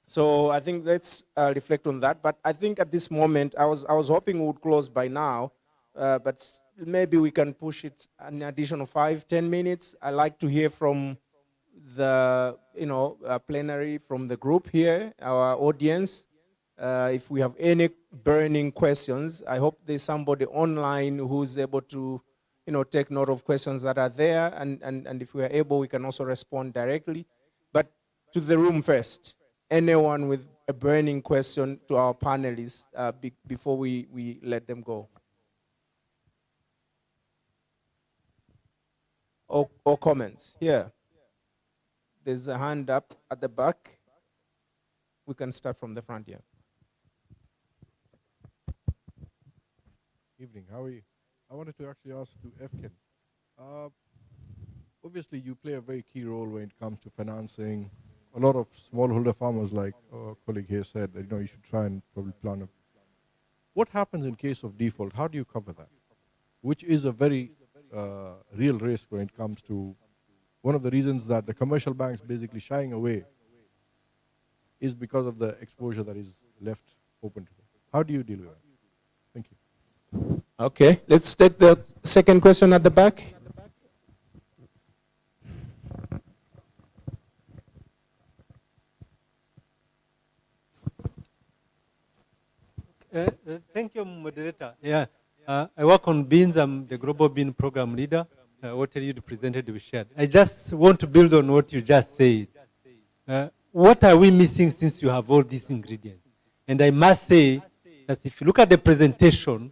So I think let's reflect on that. But I think at this moment, I was hoping we would close by now, but maybe we can push it an additional 5-10 minutes. I'd like to hear from the plenary, from the group here, our audience. If we have any burning questions, I hope there's somebody online who's able to take note of questions that are there, and if we are able, we can also respond directly. But to the room first, anyone with a burning question to our panelists before we let them go? Or comments? Here. There's a hand up at the back. We can start from the front here. Evening, how are you? I wanted to actually ask to Efkin. Obviously, you play a very key role when it comes to financing. A lot of smallholder farmers, like our colleague here said, that you should try and probably plan it. What happens in case of default? How do you cover that? Which is a very real risk when it comes to one of the reasons that the commercial banks basically shying away is because of the exposure that is left open to them. How do you deal with that? Thank you. Okay, let's take the second question at the back. Thank you, moderator. Yeah, I work on beans. I'm the global bean program leader. What you presented, we shared. I just want to build on what you just said. What are we missing since you have all these ingredients? And I must say that if you look at the presentation,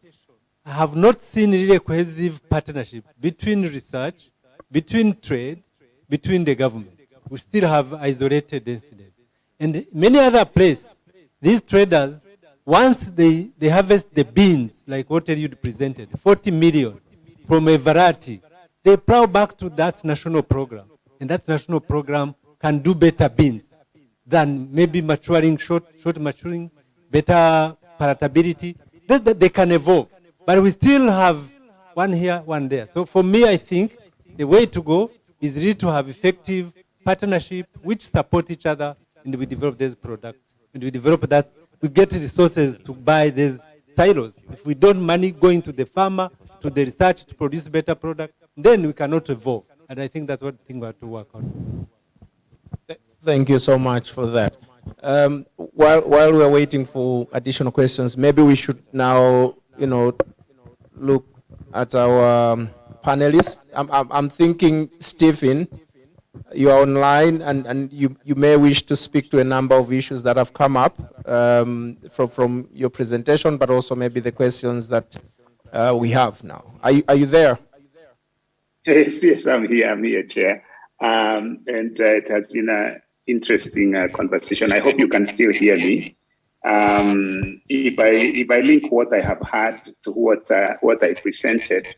I have not seen really a cohesive partnership between research, between trade, between the government. We still have isolated incidents. And many other places, these traders, once they harvest the beans, like what you presented, 40 million from a variety, they plow back to that national program. And that national program can do better beans than maybe maturing, short maturing, better palatability. They can evolve. But we still have one here, one there. So for me, I think the way to go is really to have effective partnership which support each other, and we develop these products. And we develop that, we get resources to buy these silos. If we don't money going to the farmer, to the research to produce better product, then we cannot evolve. And I think that's what thing we have to work on. Thank you so much for that. While we're waiting for additional questions, maybe we should now, look at our panelists. I'm thinking, Stephen, you are online and you may wish to speak to a number of issues that have come up from your presentation, but also maybe the questions that we have now. Are you there? Yes, I'm here, Chair. And it has been an interesting conversation. I hope you can still hear me. If I link what I have heard to what I presented,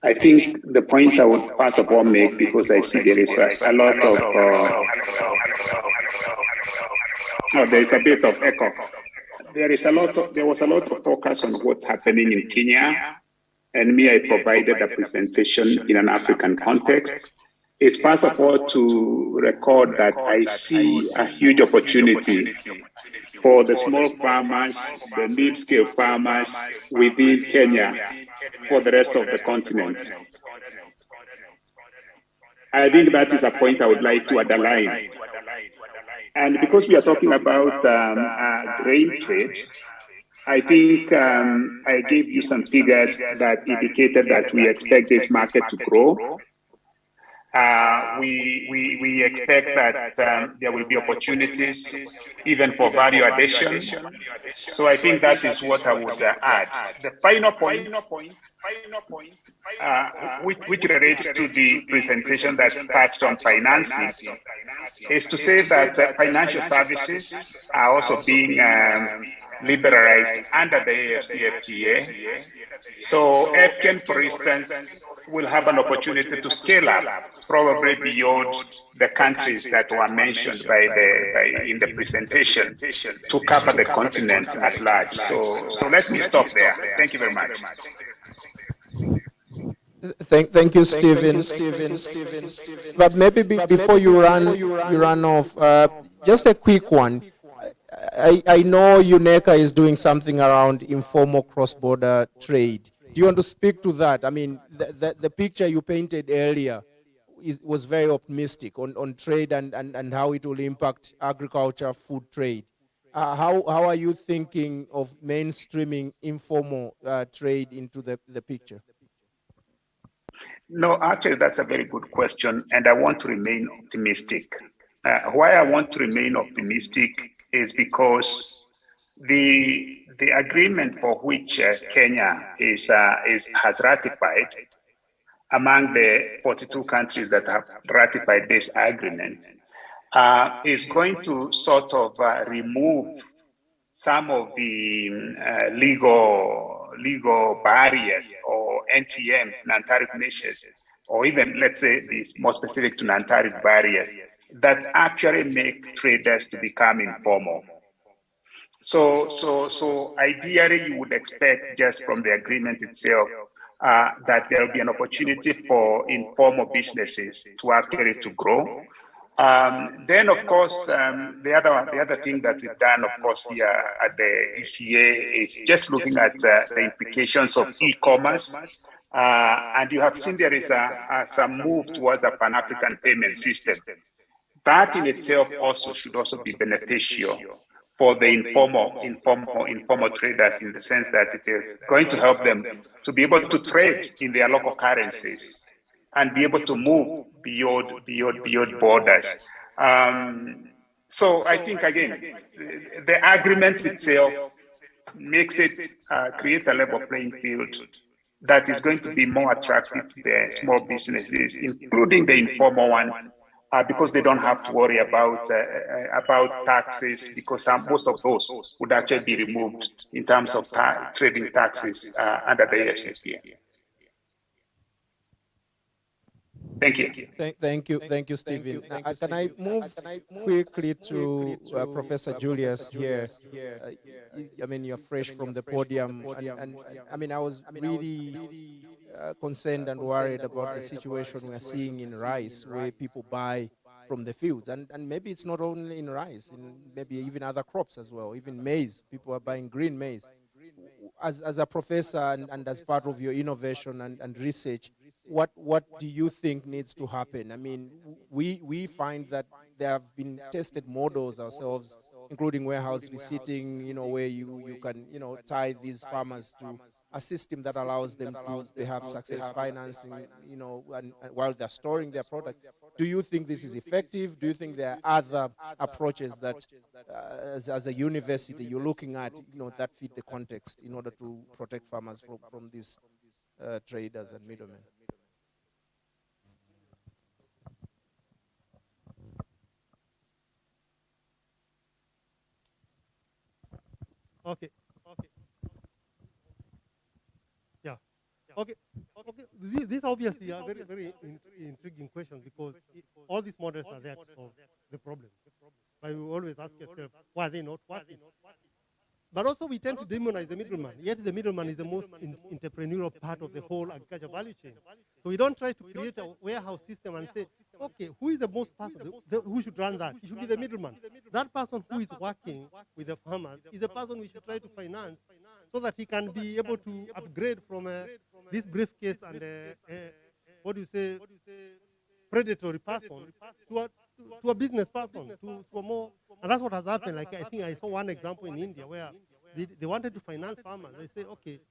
I think the point I would first of all make, because I see there is a lot of, there is a bit of echo. There was a lot of focus on what's happening in Kenya, and me, I provided a presentation in an African context. It's first of all to record that I see a huge opportunity for the small farmers, the mid-scale farmers within Kenya, for the rest of the continent. I think that is a point I would like to underline. And because we are talking about grain trade, I think I gave you some figures that indicated that we expect this market to grow. We expect that there will be opportunities even for value addition. So I think that is what I would add. The final point, which relates to the presentation that touched on financing, is to say that financial services are also being liberalized under the AfCFTA. So EFCAN, for instance, will have an opportunity to scale up, probably beyond the countries that were mentioned in the presentation, to cover the continent at large. So let me stop there. Thank you very much. Thank you, Stephen. But maybe before you run off, just a quick one. I know UNECA is doing something around informal cross-border trade. Do you want to speak to that? I mean, the picture you painted earlier was very optimistic on trade and how it will impact agriculture, food trade. How are you thinking of mainstreaming informal trade into the picture? No, actually, that's a very good question, and I want to remain optimistic. Why I want to remain optimistic is because the agreement for which Kenya has ratified, among the 42 countries that have ratified this agreement, is going to sort of remove some of the legal barriers or NTMs, non-tariff measures, or even, let's say, these more specific to non-tariff barriers that actually make traders to become informal. So ideally, you would expect just from the agreement itself that there will be an opportunity for informal businesses to actually to grow. Then, of course, the other thing that we've done, of course, here at the ECA is just looking at the implications of e-commerce. And you have seen there is some move towards a Pan-African payment system. That in itself also should also be beneficial for the informal traders, in the sense that it is going to help them to be able to trade in their local currencies and be able to move beyond borders. So I think, again, the agreement itself makes it create a level playing field that is going to be more attractive to the small businesses, including the informal ones, because they don't have to worry about taxes, because most of those would actually be removed in terms of trading taxes under the AfCFTA. Thank you. Thank you, Stephen. Can I move quickly to Professor Julius here? I mean, you're fresh from the podium, and I mean, I was really concerned and worried about the situation we're seeing in rice, where people buy from the fields, and maybe it's not only in rice, in maybe even other crops as well, even maize. People are buying green maize. As a professor and as part of your innovation and research, what do you think needs to happen? I mean, we find that there have been tested models ourselves, including warehouse receipting, where you can, tie these farmers to a system that allows them to perhaps access financing, and while they're storing their product. Do you think this is effective? Do you think there are other approaches that, as a university, you're looking at, that fit the context in order to protect farmers from these traders and middlemen? Okay. Yeah. Okay. These obviously are very, very intriguing questions because all these models are there to solve the problem. But you always ask yourself, why are they not working? But also we tend to demonize the middleman, yet the middleman is the most entrepreneurial part of the whole agriculture value chain. So we don't try to create a warehouse system and say, okay, who is the most person, who should run that? It should be the middleman. That person who is working with the farmers is the person we should try to finance so that he can be able to upgrade from this briefcase and predatory person to a business person, to a more, and that's what has happened. Like I think I saw one example in India where they wanted to finance farmers. They say, okay,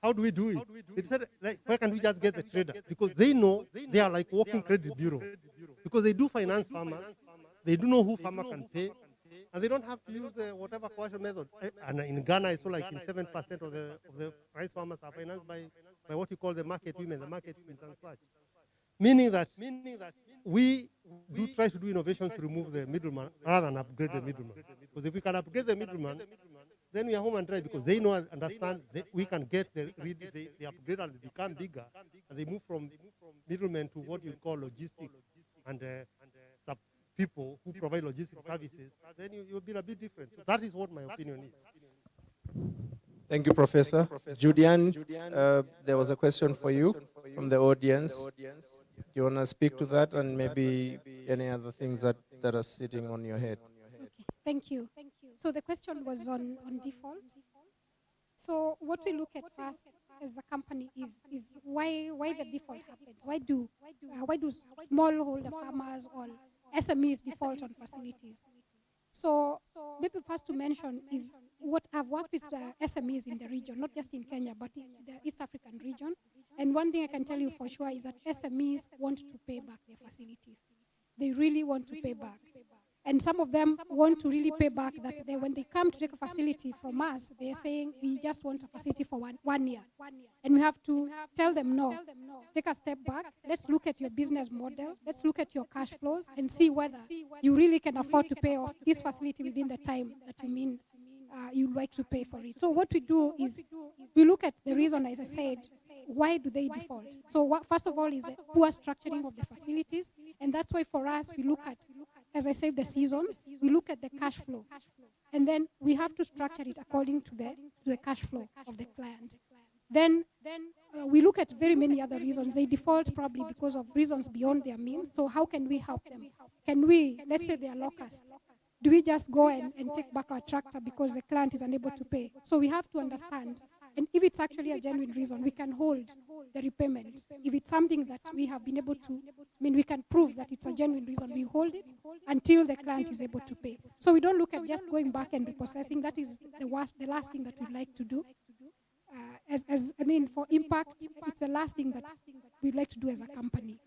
how do we do it? They said, like, why can't we just get the trader? Because they know they are like walking credit bureau. Because they do finance farmers, they do know who farmer can pay, and they don't have to use whatever coercion method. And in Ghana, I saw like in 7% of the rice farmers are financed by what you call the market women, and such. Meaning that we do try to do innovation to remove the middleman rather than upgrade the middleman. Because if we can upgrade the middleman, then we are home and dry because they know and understand that we can get the upgrade and become bigger, and they move from middlemen to what you call logistics and sub people who provide logistics services. Then you will be a bit different. So that is what my opinion is. Thank you, Professor. Julian, there was a question for you from the audience. Do you want to speak to that and maybe any other things that are sitting on your head? Okay, thank you. So the question was on default. So what we look at first as a company is why the default happens. Why do smallholder farmers or SMEs default on facilities? So maybe first to mention is what I've worked with SMEs in the region, not just in Kenya, but in the East African region. And one thing I can tell you for sure is that SMEs want to pay back their facilities. They really want to pay back. And some of them want to really pay back that when they come to take a facility from us, they're saying, we just want a facility for one year. And we have to tell them, no, take a step back. Let's look at your business model. Let's look at your cash flows and see whether you really can afford to pay off this facility within the time that you mean you'd like to pay for it. So what we do is we look at the reason, as I said, why do they default? So first of all is the poor structuring of the facilities. And that's why for us, we look at, as I said, the seasons, we look at the cash flow. And then we have to structure it according to the cash flow of the client. Then we look at very many other reasons. They default probably because of reasons beyond their means. So how can we help them? Can we, let's say they are locusts, do we just go and take back our tractor because the client is unable to pay? So we have to understand, and if it's actually a genuine reason, we can hold the repayment. If it's something that we have been able to, we can prove that it's a genuine reason, we hold it until the client is able to pay. So we don't look at just going back and repossessing. That is the last thing that we'd like to do. For impact, it's the last thing that we'd like to do as a company.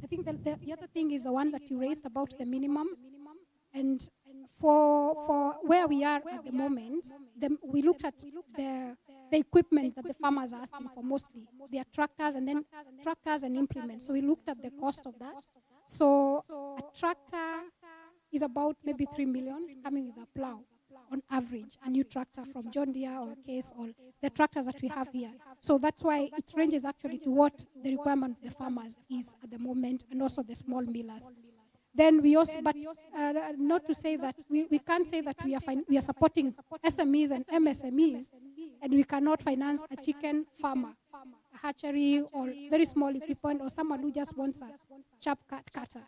I think the other thing is the one that you raised about the minimum. And for where we are at the moment, we looked at the equipment that the farmers are asking for mostly. Their tractors and implements. So we looked at the cost of that. So a tractor is about maybe 3 million coming with a plow on average, a new tractor from John Deere or Case or the tractors that we have here. So that's why it ranges actually to what the requirement of the farmers is at the moment, and also the small millers. Then we also, but not to say that we can't say that we are supporting SMEs and MSMEs, and we cannot finance a chicken farmer, a hatchery, or very small equipment, or someone who just wants a sharp cutter.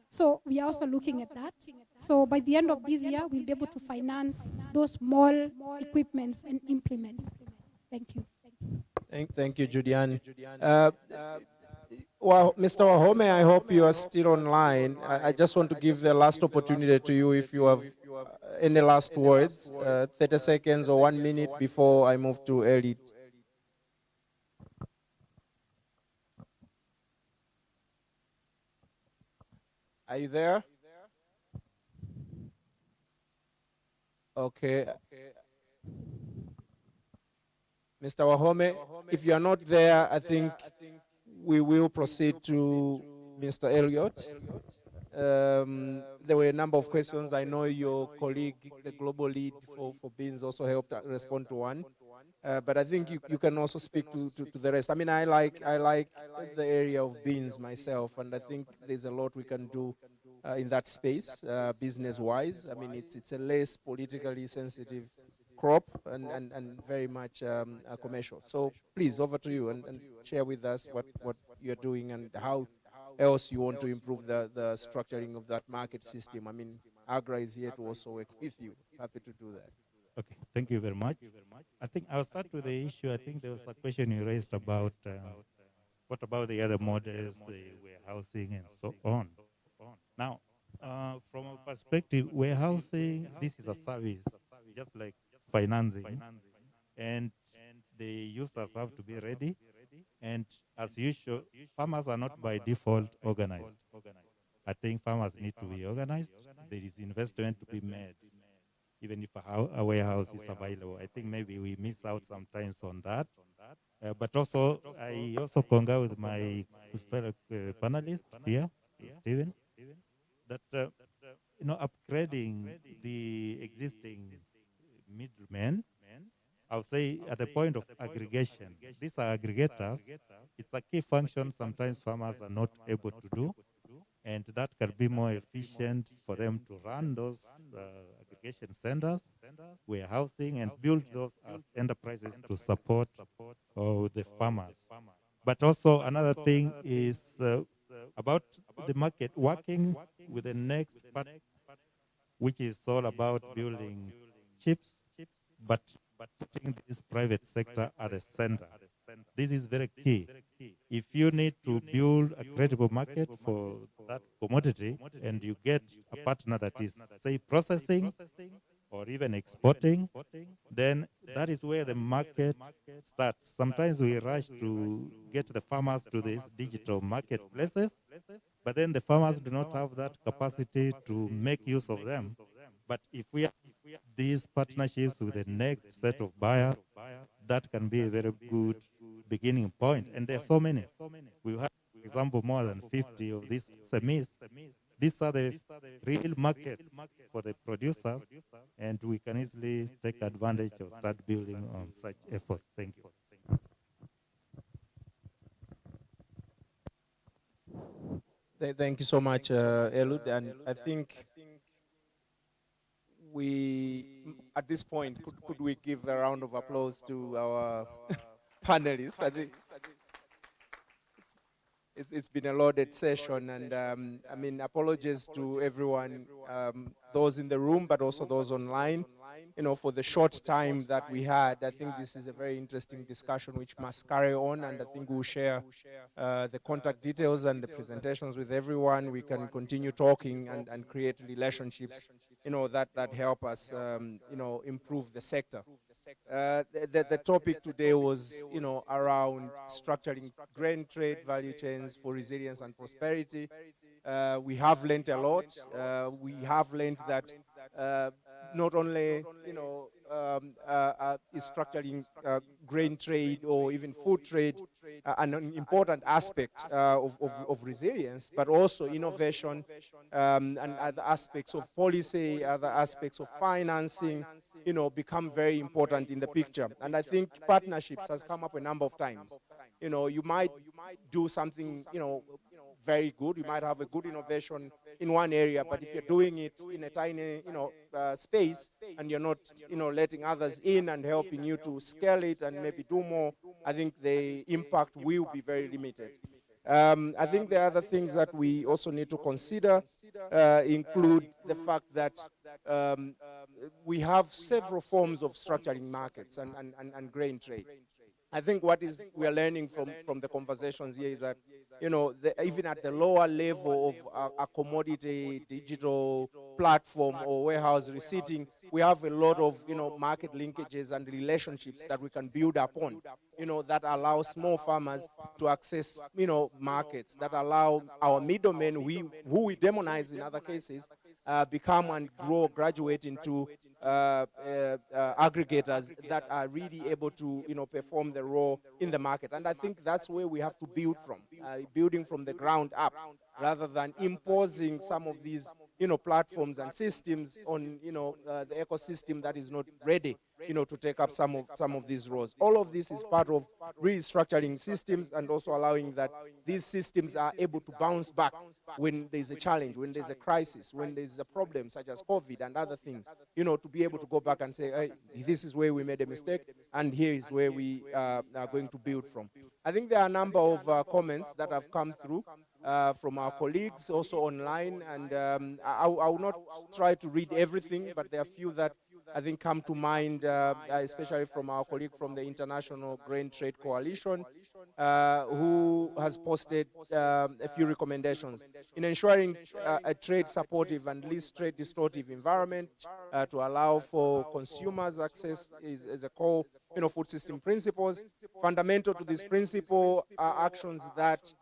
So we are also looking at that. So by the end of this year, we'll be able to finance those small equipments and implements. Thank you. Thank you, Julian. Well, Mr. Wahome, I hope you are still online. I just want to give the last opportunity to you if you have any last words, 30 seconds or 1 minute before I move to Elite. Are you there? Okay. Mr. Wahome, if you are not there, I think we will proceed to Mr. Elliott. There were a number of questions. I know your colleague, the global lead for Beans, also helped respond to one. But I think you can also speak to the rest. I mean, I like the area of beans myself, and I think there's a lot we can do in that space, business-wise. I mean, it's a less politically sensitive crop and very much commercial. So please, over to you, and share with us what you're doing and how else you want to improve the structuring of that market system. I mean, Agra is here to also work with you. Happy to do that. Okay, thank you very much. I think I'll start with the issue. I think there was a question you raised about what about the other models, the warehousing and so on. Now, from a perspective, warehousing, this is a service, just like financing, and the users have to be ready. And as usual, farmers are not by default organized. I think farmers need to be organized. There is investment to be made, even if a warehouse is available. I think maybe we miss out sometimes on that. But also, I also concur with my fellow panelist here, Stephen, that upgrading the existing middlemen, I would say at the point of aggregation. These are aggregators. It's a key function sometimes farmers are not able to do, and that can be more efficient for them to run those aggregation centers, warehousing, and build those as enterprises to support the farmers. But also another thing is about the market working with the next part, which is all about building chips, but putting this private sector at the center. This is very key. If you need to build a credible market for that commodity and you get a partner that is, say, processing or even exporting, then that is where the market starts. Sometimes we rush to get the farmers to these digital marketplaces, but then the farmers do not have that capacity to make use of them. But if we have these partnerships with the next set of buyers, that can be a very good beginning point. And there are so many. We have, for example, more than 50 of these SMEs. These are the real markets for the producers, and we can easily take advantage of start building on such efforts. Thank you. Thank you so much, Eliud. And I think at this point, could we give a round of applause to our panelists? I think it's been a loaded session, and I mean, apologies to everyone, those in the room, but also those online, for the short time that we had. I think this is a very interesting discussion which must carry on, and I think we'll share the contact details and the presentations with everyone. We can continue talking and create relationships, that help us, improve the sector. The topic today was, around structuring grain trade value chains for resilience and prosperity. We have learned a lot. We have learned that not only, is structuring grain trade or even food trade an important aspect of resilience, but also innovation and other aspects of policy, other aspects of financing, become very important in the picture. And I think partnerships has come up a number of times. You might do something, very good. You might have a good innovation in one area, but if you're doing it in a tiny, space, and you're not, letting others in and helping you to scale it and maybe do more, I think the impact will be very limited. I think the other things that we also need to consider include the fact that we have several forms of structuring markets and grain trade. I think what we are learning from the conversations here is that even at the lower level of a commodity digital platform or warehouse receipting, we have a lot of, market linkages and relationships that we can build upon, that allow small farmers to access, markets, that allow our middlemen, who we demonize in other cases, become and grow, graduate into aggregators that are really able to, perform the role in the market. And I think that's where we have to build from, building from the ground up, rather than imposing some of these, platforms and systems on, the ecosystem that is not ready, to take up some of these roles. All of this is part of restructuring systems and also allowing that these systems are able to bounce back when there's a challenge, when there's a crisis, when there's a problem such as COVID and other things, to be able to go back and say, hey, this is where we made a mistake and here is where we are going to build from. I think there are a number of comments that have come through from our colleagues also online, and I will not try to read everything, but there are a few that I think come to mind, especially from our colleague from the International Grain Trade Coalition, who has posted a few recommendations in ensuring a trade supportive and least trade distortive environment to allow for consumers access is a core, food system principles. Fundamental to this principle are actions that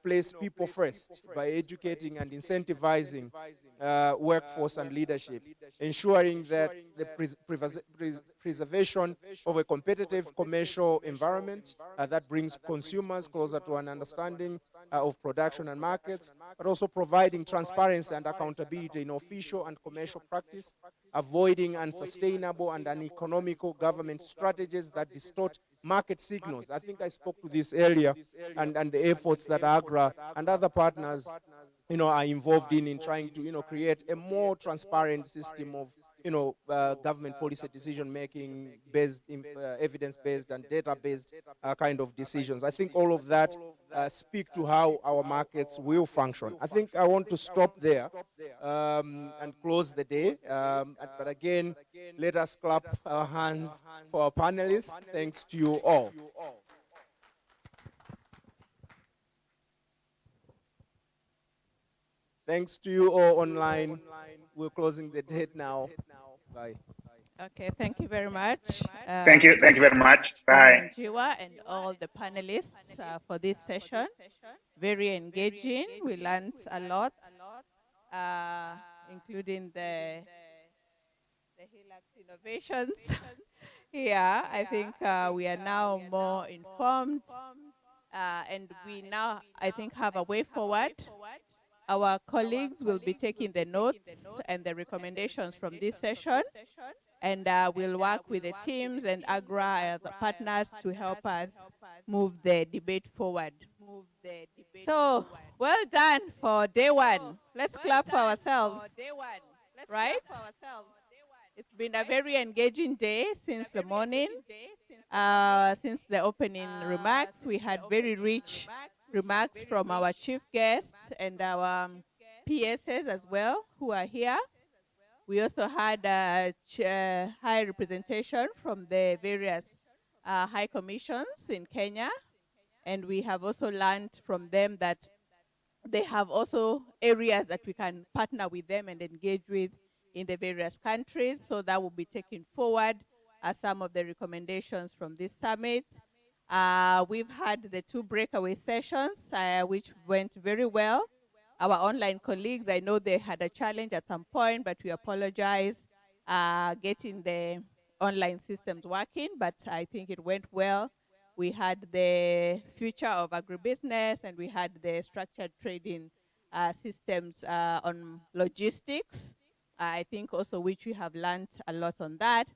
place people first by educating and incentivizing workforce and leadership, ensuring that the preservation of a competitive commercial environment that brings consumers closer to an understanding of production and markets, but also providing transparency and accountability in official and commercial practice, avoiding unsustainable and uneconomical government strategies that distort market signals. I think I spoke to this earlier, and the efforts that AGRA and other partners are involved in trying to create a more transparent system of government policy decision making based in evidence-based and data-based kind of decisions. I think all of that speak to how our markets will function. I think I want to stop there and close the day. But again, let us clap our hands for our panelists. Thanks to you all. Thanks to you all online. We're closing the date now. Bye. Okay, thank you very much. Thank you very much. Bye. Jiwa and all the panelists for this session. Very engaging. We learned a lot, including the HELAC innovations. Yeah, I think we are now more informed, and we now, I think, have a way forward. Our colleagues will be taking the notes and the recommendations from this session, and we'll work with the teams and AGRA as partners to help us move the debate forward. So, well done for day one. Let's clap for ourselves, right? It's been a very engaging day since the morning. Since the opening remarks, we had very rich remarks from our chief guests and our PSs as well, who are here. We also had high representation from the various high commissions in Kenya, and we have also learned from them that they have also areas that we can partner with them and engage with in the various countries. So that will be taken forward as some of the recommendations from this summit. We've had the 2 breakaway sessions, which went very well. Our online colleagues, I know they had a challenge at some point, but we apologize getting the online systems working, but I think it went well. We had the future of agribusiness, and we had the structured trading systems on logistics. I think also which we have learned a lot on that.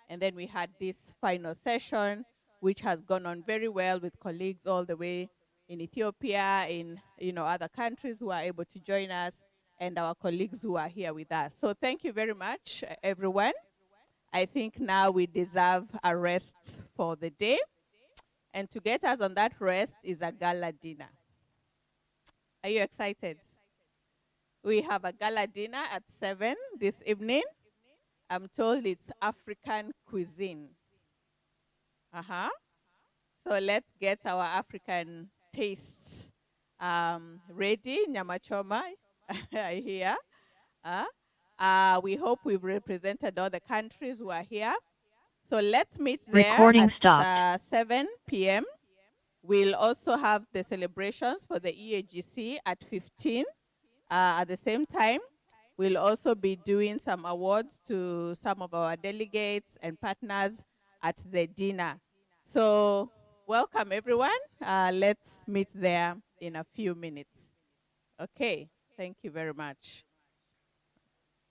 And then we had this final session, which has gone on very well with colleagues all the way in Ethiopia, in other countries who are able to join us, and our colleagues who are here with us. So thank you very much, everyone. I think now we deserve a rest for the day. And to get us on that rest is a gala dinner. Are you excited? We have a gala dinner at 7 this evening. I'm told it's African cuisine. So let's get our African tastes ready. Nyamachoma, I hear. We hope we've represented all the countries who are here. So let's meet there Recording at stopped. 7 p.m. We'll also have the celebrations for the EAGC at 15. At the same time, we'll also be doing some awards to some of our delegates and partners at the dinner. So welcome, everyone. Let's meet there in a few minutes. Okay, thank you very much.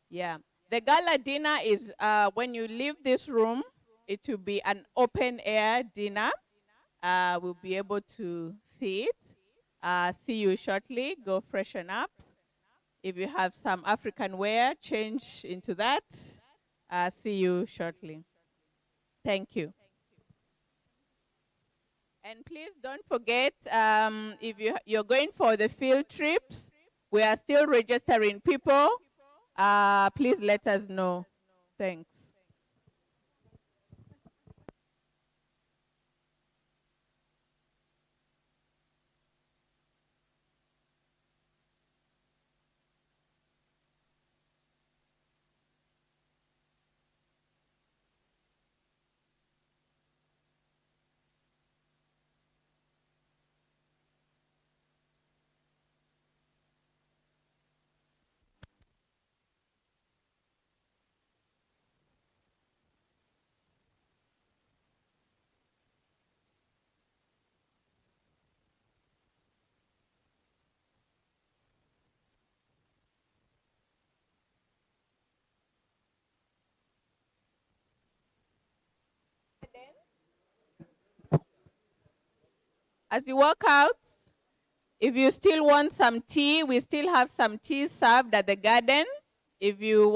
Yeah, the gala dinner is when you leave this room, it will be an open air dinner. We'll be able to see it. See you shortly. Go freshen up. If you have some African wear, change into that. See you shortly. Thank you. And please don't forget, if you're going for the field trips, we are still registering people. Please let us know. Thanks. As you walk out, if you still want some tea, we still have some tea served at the garden. If you